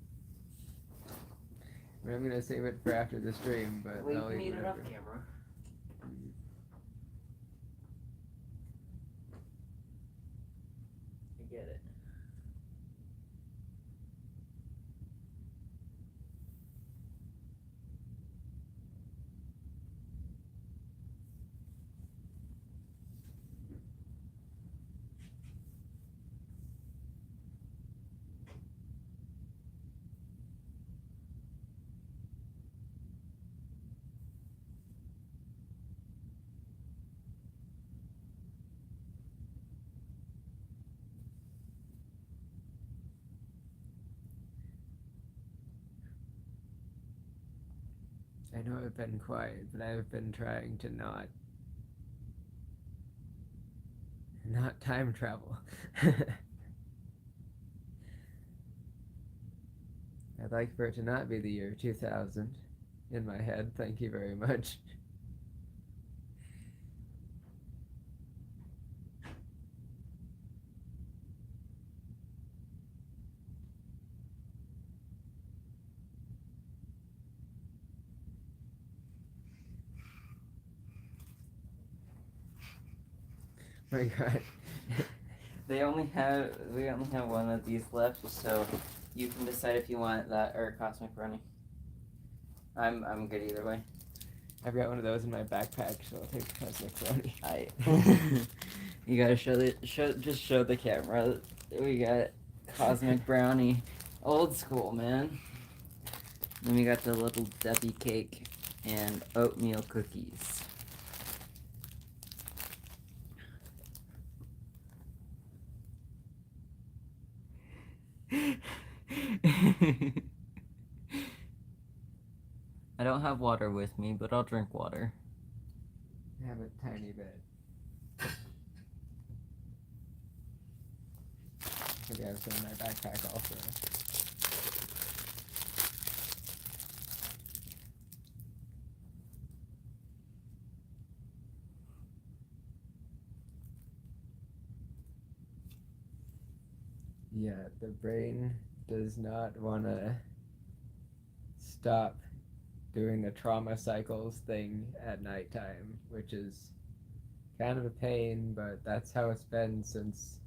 I mean, I'm gonna save it for after the stream, but Well, you I'll can eat eat it off whatever. camera. get it. I know I've been quiet, but I've been trying to not time travel. I'd like for it to not be the year 2000 in my head. Thank you very much. My God. We only have one of these left, so you can decide if you want that or cosmic brownie. I'm good either way. I've got one of those in my backpack, so I'll take the cosmic brownie. You gotta show the camera. We got cosmic brownie, old school, man. Then we got the little Debbie cake and oatmeal cookies. I don't have water with me, but I'll drink water. I have a tiny bit. Maybe I have some in my backpack also. Yeah, the brain does not want to stop doing the trauma cycles thing at nighttime, which is kind of a pain, but that's how it's been since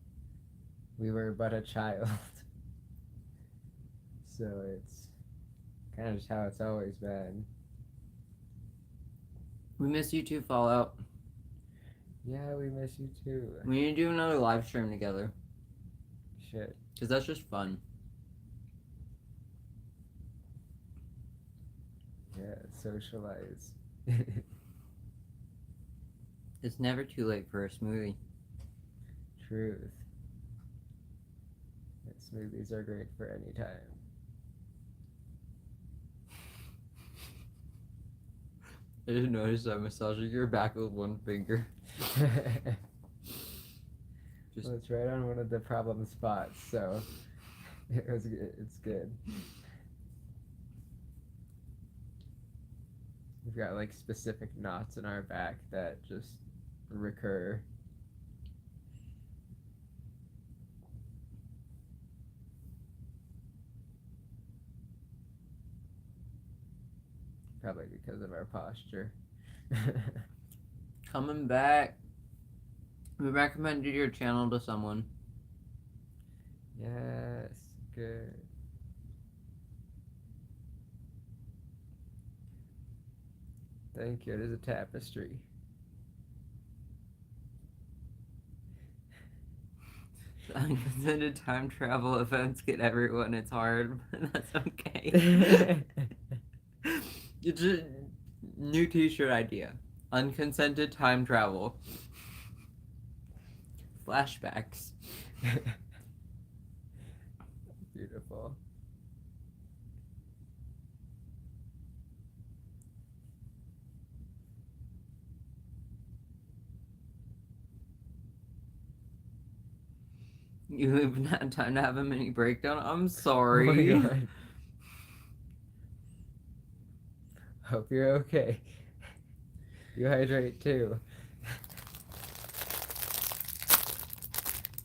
we were but a child. So it's kind of just how it's always been. We miss you too, Fallout. Yeah, we miss you too. We need to do another live stream together. Shit. Because that's just fun. Yeah, socialize. It's never too late for a smoothie. Truth. Yeah, smoothies are great for any time. I didn't notice I'm massaging your back with one finger. Well, it's right on one of the problem spots, so it's good. We've got like specific knots in our back that just recur. Probably because of our posture. Coming back. We recommended your channel to someone. Yes, good. Thank you. It is a tapestry. Unconsented time travel events get everyone. It's hard, but that's okay. It's a new t-shirt idea. Unconsented time travel. Flashbacks. Beautiful. You haven't had time to have a mini breakdown? I'm Oh sorry. my God. Hope you're okay. You hydrate too.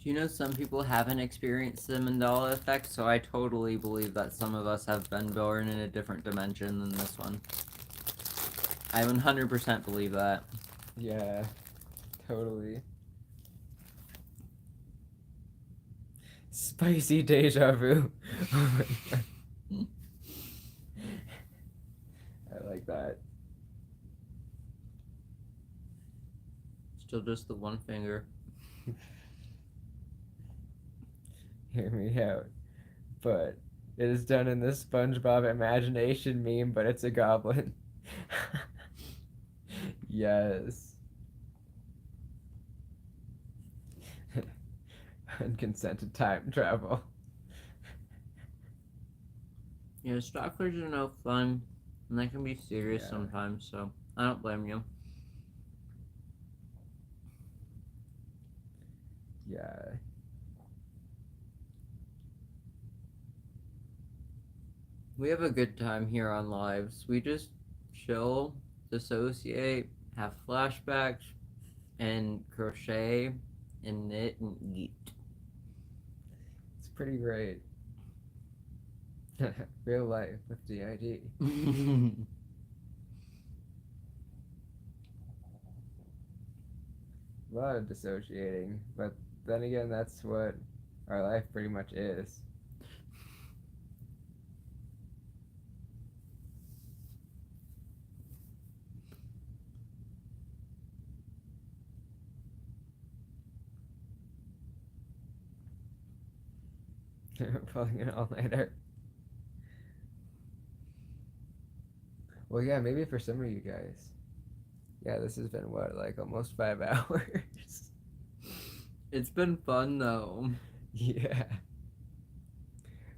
Do you know some people haven't experienced the Mandela effect? So I totally believe that some of us have been born in a different dimension than this one. I 100% believe that. Yeah, totally. Spicy deja vu. Oh my god. I like that. Still just the one finger. Hear me out. But it is done in this SpongeBob imagination meme, but it's a goblin. Yes. Unconsented time travel. Yeah, stalkers are no fun, and they can be serious Yeah. sometimes, so I don't blame you. Yeah. We have a good time here on Lives. We just chill, dissociate, have flashbacks, and crochet, and knit, and eat. It's pretty great. Real life with d.i.d. A lot of dissociating, but then again, that's what our life pretty much is. Pulling an all-nighter. Well, yeah, maybe for some of you guys. Yeah, this has been what, like almost 5 hours? It's been fun though. Yeah.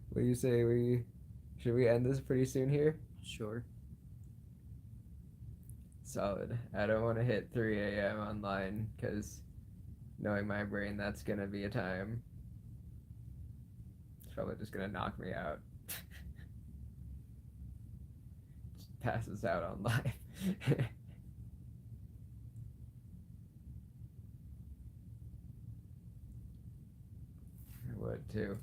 What do you say should we end this pretty soon here? Sure. Solid. I don't want to hit 3 a.m. online because knowing my brain, that's gonna be a time. It's probably just gonna knock me out. Just passes out on live. I would too.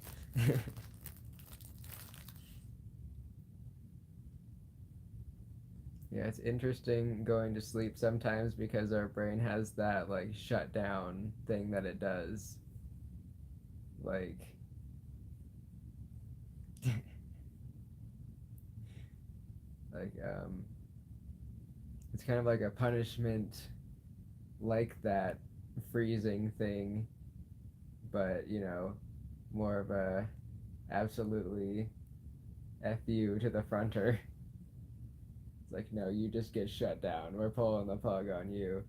Yeah, it's interesting going to sleep sometimes because our brain has that like shut down thing that it does. Like like it's kind of like a punishment like that freezing thing, but you know, more of a absolutely F you to the fronter. It's like, no, you just get shut down. We're pulling the plug on you.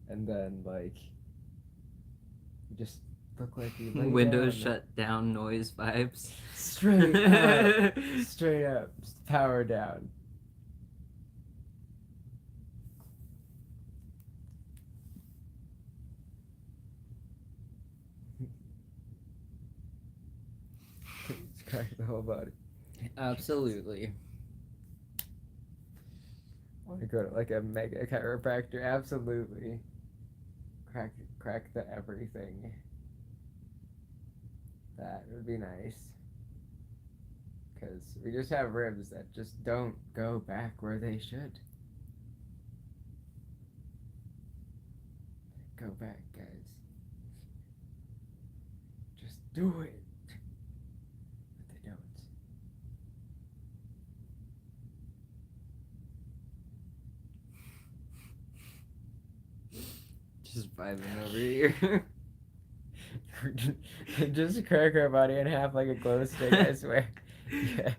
And then, like, you just look like you lay Windows down. shut down noise vibes. Straight up. Straight up. Power down. Just crack the whole body. Absolutely. I want to go to like a mega chiropractor. Absolutely. Crack the everything. That would be nice. Because we just have ribs that just don't go back where they should. Go back, guys. Just do it. But they don't. Just vibing over here. Just crack our body in half like a glow stick, I swear. Yes.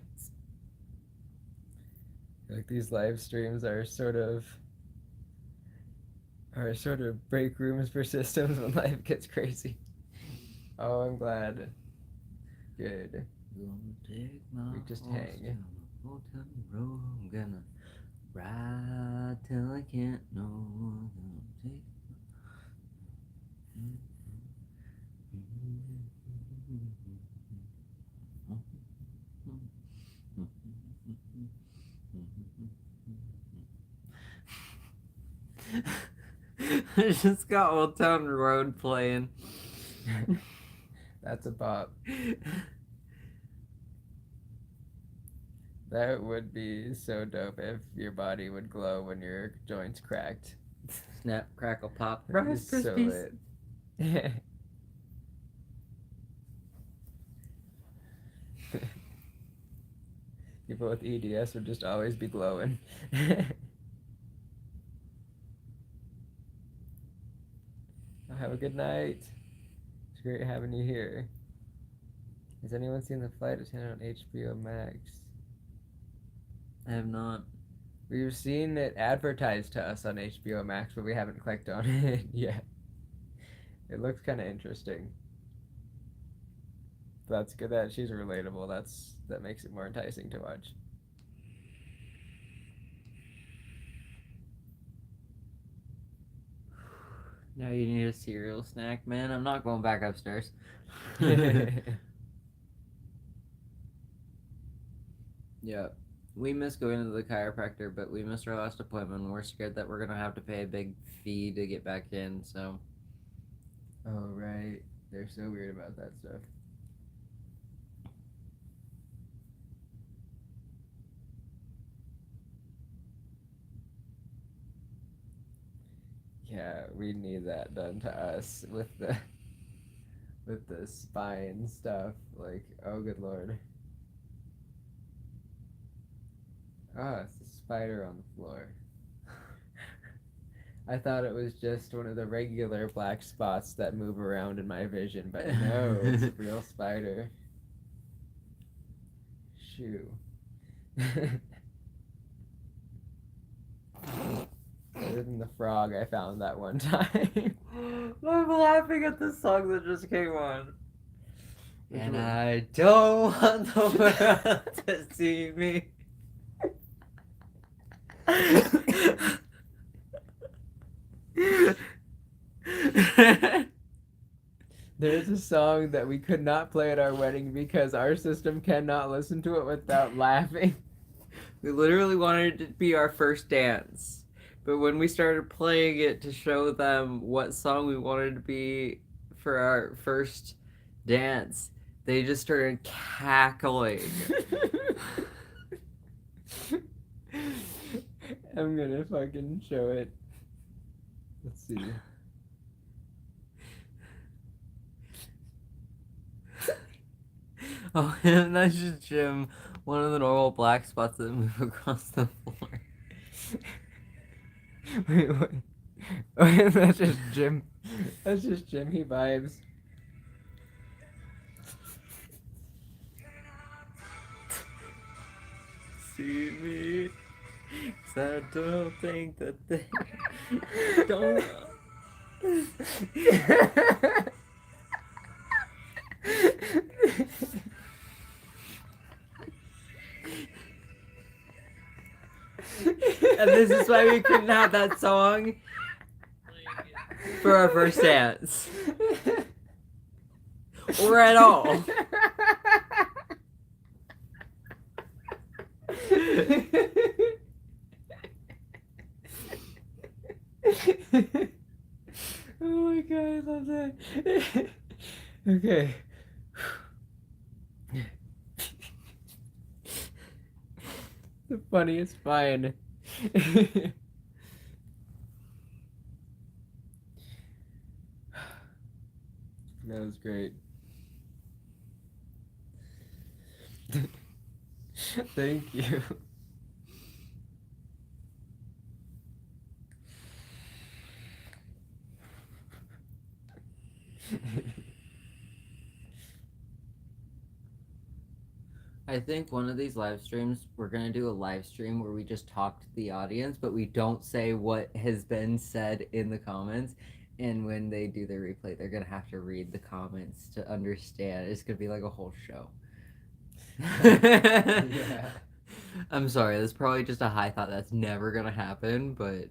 Like these live streams are sort of break rooms for systems when life gets crazy. Oh, I'm glad. Good. We just hang. Old town road, I'm gonna ride till I can't no more. Take I just got Old Town Road playing. That's a bop. That would be so dope if your body would glow when your joints cracked. Snap, crackle, pop. That'd be Rice so Krispies. lit. People with EDS would just always be glowing. Have a good night. It's great having you here. Has anyone seen the flight attendant on HBO Max? I have not. We've seen it advertised to us on HBO Max, but we haven't clicked on it yet. It looks kind of interesting. That's good that she's relatable. That makes it more enticing to watch. Now you need a cereal snack, man. I'm not going back upstairs. Yeah. We miss going to the chiropractor, but we missed our last appointment. We're scared that we're gonna have to pay a big fee to get back in, so. Oh, right. They're so weird about that stuff. Yeah, we need that done to us with the spine stuff. Like, oh good lord. Ah, it's a spider on the floor. I thought it was just one of the regular black spots that move around in my vision, but no, it's a real spider. Shoo. Other than the frog I found that one time. I'm laughing at the song that just came on. Which And one? I don't want the world to see me. There's a song that we could not play at our wedding because our system cannot listen to it without laughing. We literally wanted it to be our first dance. But when we started playing it to show them what song we wanted to be for our first dance, they just started cackling. I'm gonna fucking show it. Let's see. Oh, and that's just Jim, one of the normal black spots that move across the floor. Wait, what? Oh, that's just Jim. That's just Jimmy vibes. See me, 'cause I don't think that they don't. And this is why we couldn't have that song for our first dance. Or at all. Oh my god, I love that. Okay. The funniest fine. That was great. Thank you. I think one of these live streams, we're going to do a live stream where we just talk to the audience, but we don't say what has been said in the comments. And when they do their replay, they're going to have to read the comments to understand. It's going to be like a whole show. Yeah. I'm sorry, that's probably just a high thought. That's never going to happen, but...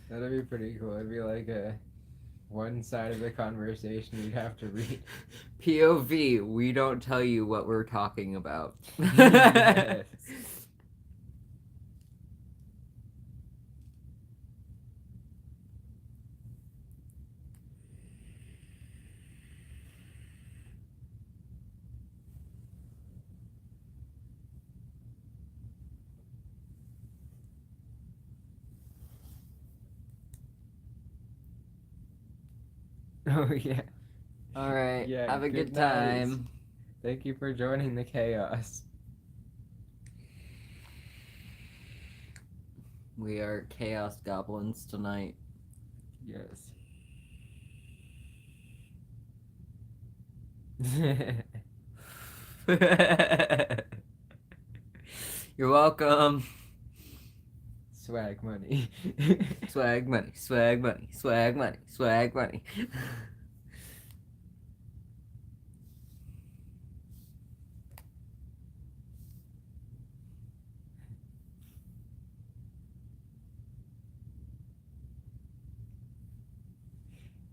That'd be pretty cool. It'd be like a one side of the conversation you'd have to read. POV, we don't tell you what we're talking about. Yes. Oh yeah. Alright, Yeah, have a good good night. time. Thank you for joining the chaos. We are chaos goblins tonight. Yes. You're welcome. Swag money. Swag money, swag money, swag money, swag money.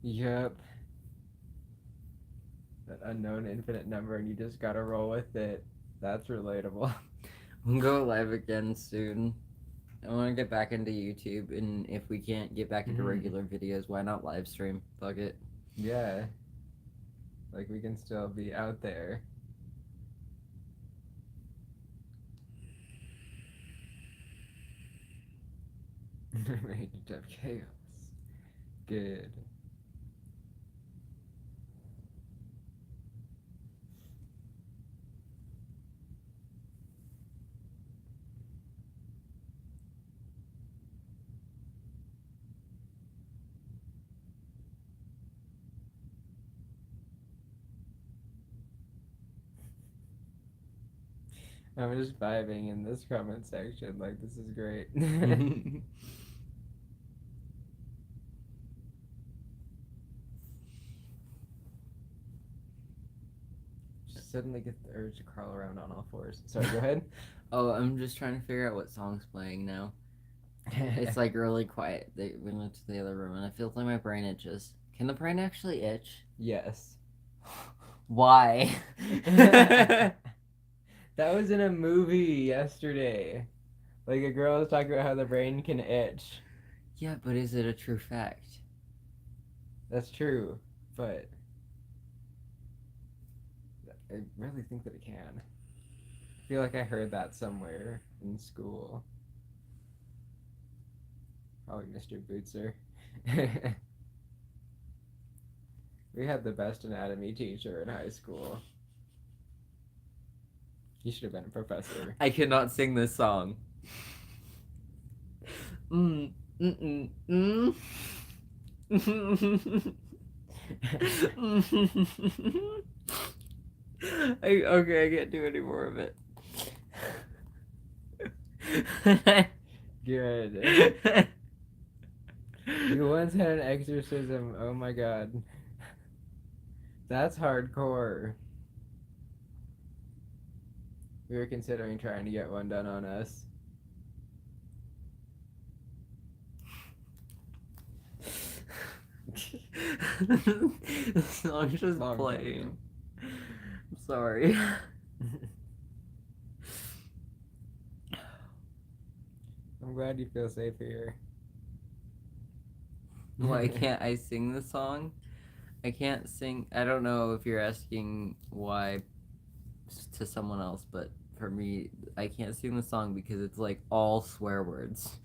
Yup. That unknown infinite number and you just gotta roll with it. That's relatable. We'll go live again soon. I want to get back into YouTube, and if we can't get back into regular videos, why not live stream? Fuck it. Yeah. Like we can still be out there. Raged up chaos. Good. I'm just vibing in this comment section. Like, this is great. Just suddenly get the urge to crawl around on all fours. Sorry, go ahead. Oh, I'm just trying to figure out what song's playing now. It's like really quiet. They went into the other room, and it feels like my brain itches. Can the brain actually itch? Yes. Why? That was in a movie yesterday. Like, a girl was talking about how the brain can itch. Yeah, but is it a true fact? That's true, but I really think that it can. I feel like I heard that somewhere in school. Probably Mr. Bootser. We had the best anatomy teacher in high school. He should have been a professor. I cannot sing this song. Okay, I can't do any more of it. Good. You once had an exorcism. Oh my god. That's hardcore. We were considering trying to get one done on us. The song's just Long playing. I'm sorry. I'm glad you feel safe here. Why can't I sing the song? I can't sing. I don't know if you're asking why to someone else, but for me, I can't sing the song because it's like all swear words.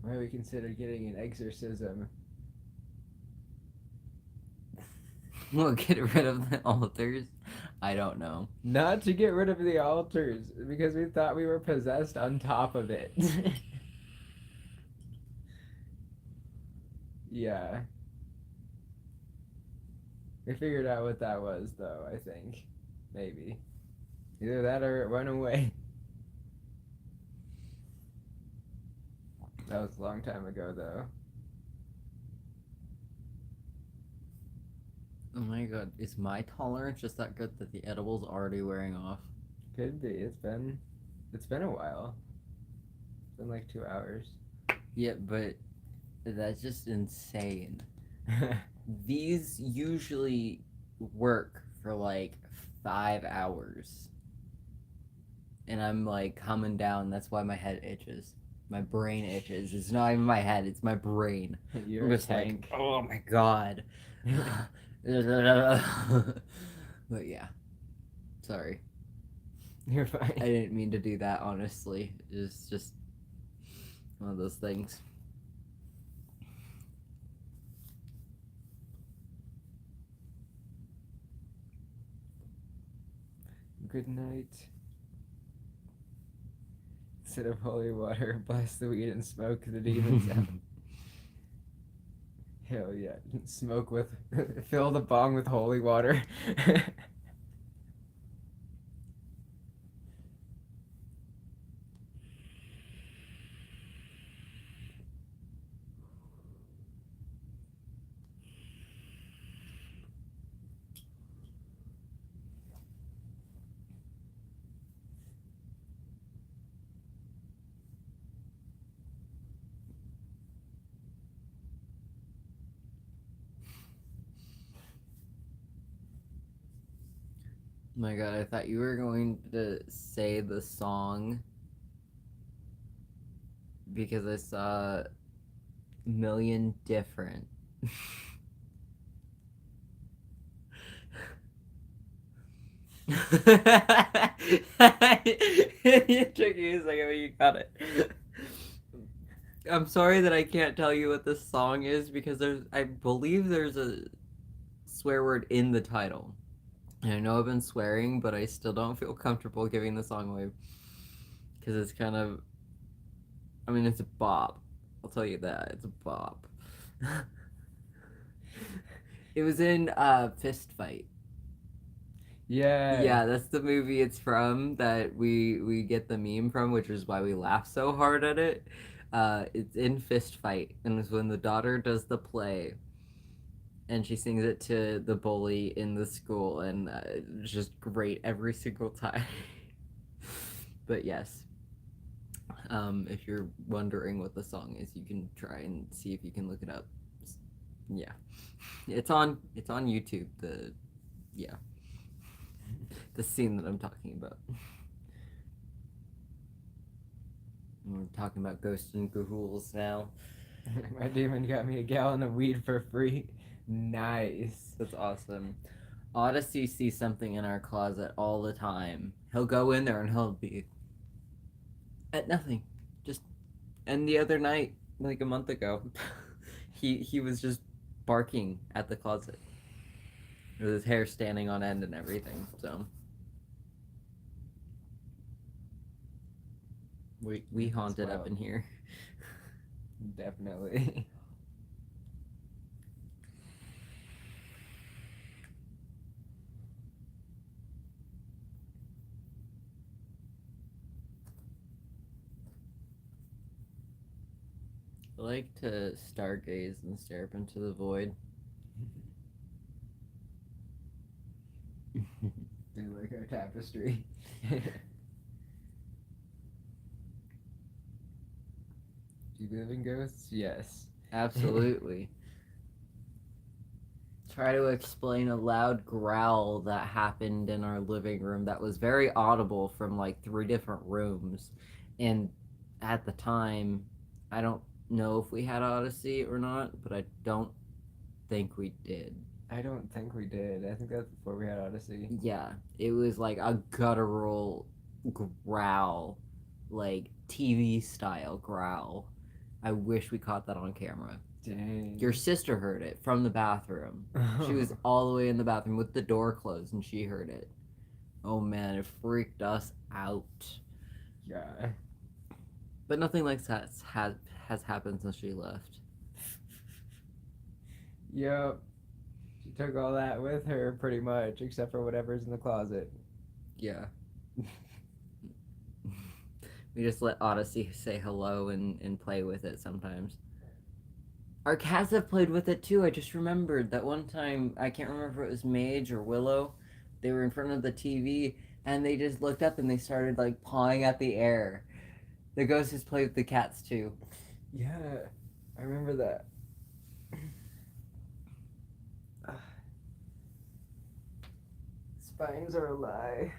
Why we considered getting an exorcism? We'll get rid of the altars. I don't know. Not to get rid of the altars, because we thought we were possessed on top of it. Yeah. We figured out what that was, though, I think. Maybe. Either that or it went away. That was a long time ago, though. Oh my god, is my tolerance just that good that the edible's already wearing off? Could be. It's been a while. It's been like 2 hours. Yeah, but that's just insane. These usually work for like 5 hours. And I'm like coming down, that's why my head itches. My brain itches. It's not even my head, it's my brain. You're I'm a just tank. like, oh my god. But yeah. Sorry. You're fine. I didn't mean to do that, honestly. It's just one of those things. Good night. Instead of holy water, bless the weed and smoke the demons out. Hell yeah. Smoke with. Fill the bong with holy water. My god, I thought you were going to say the song because I saw million different. It took you a second, but you got it. I'm sorry that I can't tell you what this song is because I believe there's a swear word in the title. And I know I've been swearing, but I still don't feel comfortable giving the song away because it's kind of, I mean, it's a bop. I'll tell you that. It's a bop. It was in Fist Fight. Yeah. Yeah, that's the movie it's from that we get the meme from, which is why we laugh so hard at it. It's in Fist Fight, and it's when the daughter does the play, and she sings it to the bully in the school, and it's just great every single time. But yes, if you're wondering what the song is, you can try and see if you can look it up. Yeah, it's on YouTube. The scene that I'm talking about. We're talking about ghosts and ghouls now. My demon got me a gallon of weed for free. Nice. That's awesome. Odyssey sees something in our closet all the time. He'll go in there and he'll be at nothing. And the other night, like a month ago, he was just barking at the closet with his hair standing on end and everything. So we haunted up in here. Definitely. I like to stargaze and stare up into the void. Do like our tapestry. Do you believe in ghosts? Yes. Absolutely. Try to explain a loud growl that happened in our living room that was very audible from like 3 different rooms. And at the time, I don't know if we had Odyssey or not, but I don't think we did. I don't think we did. I think that's before we had Odyssey. Yeah, it was like a guttural growl, like TV style growl. I wish we caught that on camera. Dang. Your sister heard it from the bathroom. She was all the way in the bathroom with the door closed and she heard it. Oh man, it freaked us out. Yeah. But nothing like that has happened since she left. Yep. She took all that with her pretty much, except for whatever's in the closet. Yeah. We just let Odyssey say hello and play with it sometimes. Our cats have played with it too. I just remembered that one time, I can't remember if it was Mage or Willow. They were in front of the TV and they just looked up and they started like pawing at the air. The ghost has played with the cats too. Yeah, I remember that. Spines are a lie.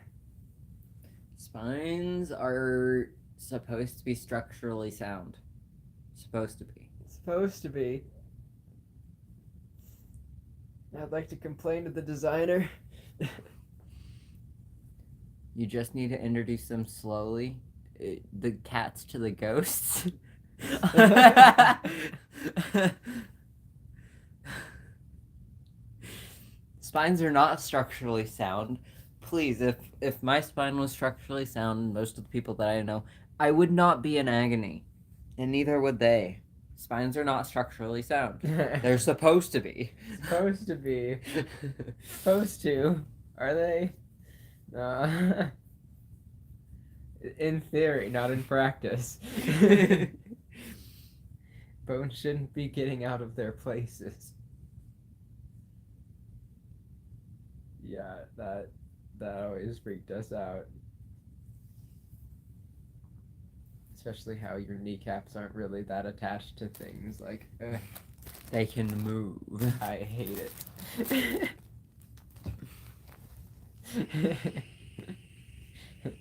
Spines are supposed to be structurally sound. Supposed to be. Supposed to be. I'd like to complain to the designer. You just need to introduce them slowly. The cats to the ghosts. Spines are not structurally sound. Please, if my spine was structurally sound, most of the people that I know, I would not be in agony. And neither would they. Spines are not structurally sound. They're supposed to be. Supposed to be. Supposed to. Are they? In theory, not in practice. Bones shouldn't be getting out of their places. Yeah, that always freaked us out. Especially how your kneecaps aren't really that attached to things. Like, They can move. I hate it.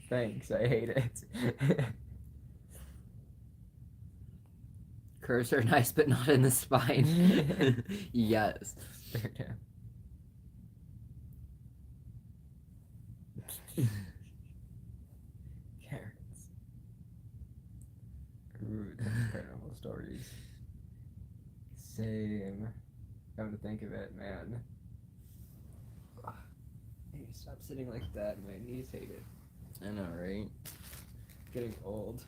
Thanks, I hate it. Curves are nice, but not in the spine. Yes. Carrots. Ooh, paranormal stories. Same. Come to think of it, man. I need to stop sitting like that. My knees hate it. I know, right? Getting old.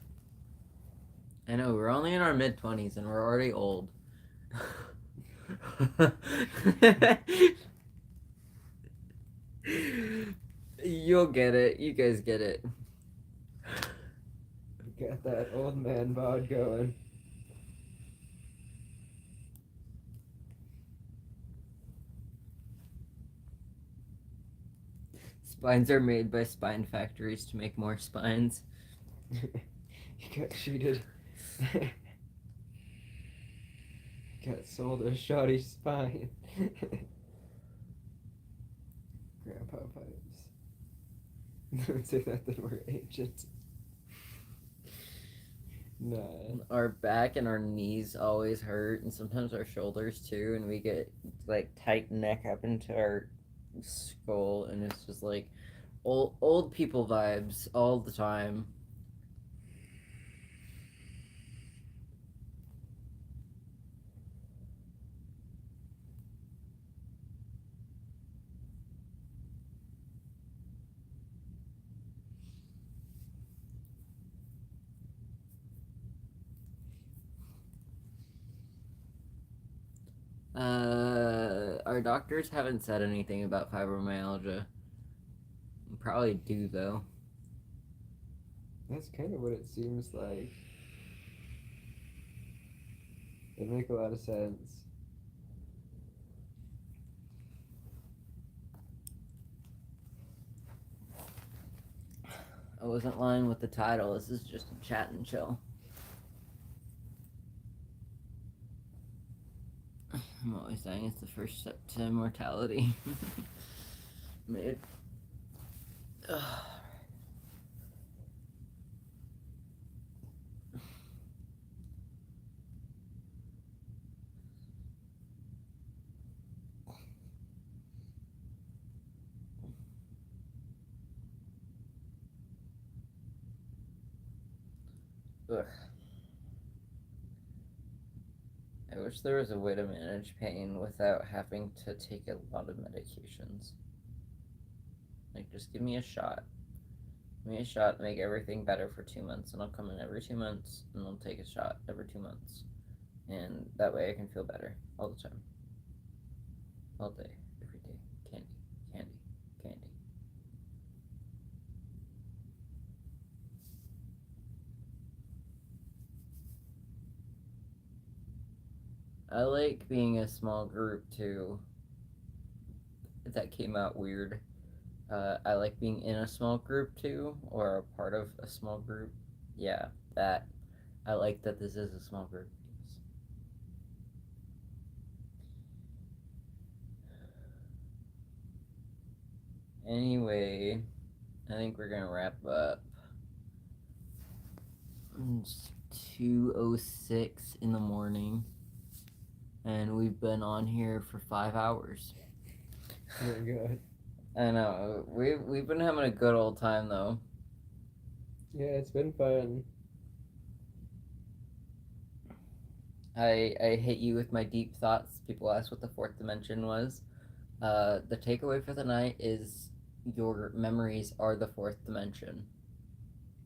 I know, we're only in our mid-20s and we're already old. You'll get it. You guys get it. Got that old man bod going. Spines are made by spine factories to make more spines. You got treated. Got sold a shoddy spine. Grandpa pipes. Don't say that, then we're ancient. No. Our back and our knees always hurt, and sometimes our shoulders too, and we get like tight neck up into our skull, and it's just like old people vibes all the time. Our doctors haven't said anything about fibromyalgia. Probably do though. That's kind of what it seems like. It make a lot of sense. I wasn't lying with the title. This is just a chat and chill. I'm always saying it's the first step to immortality. Made. Ugh. I wish there was a way to manage pain without having to take a lot of medications. Like, just give me a shot. Give me a shot, make everything better for 2 months, and I'll come in every 2 months, and I'll take a shot every 2 months. And that way I can feel better all the time. All day, every day. Candy, candy, candy. I like being a small group too. That came out weird. I like being in a small group too, or a part of a small group. Yeah, that. I like that this is a small group. Anyway, I think we're gonna wrap up. It's 2:06 in the morning, and we've been on here for 5 hours. Very good. I know. We've been having a good old time though. Yeah, it's been fun. I hit you with my deep thoughts. People asked what the fourth dimension was. The takeaway for the night is your memories are the fourth dimension.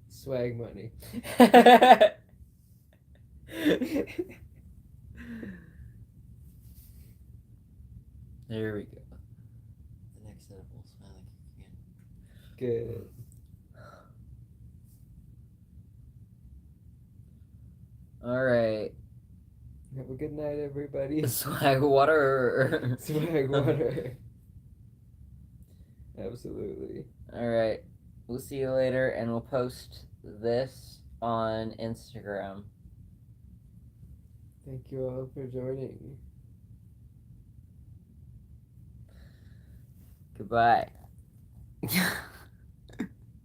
Swag money. There we go. The next setup will smell like again. Good. All right. Have a good night, everybody. Swag water. Swag water. Absolutely. All right. We'll see you later, and we'll post this on Instagram. Thank you all for joining. Goodbye.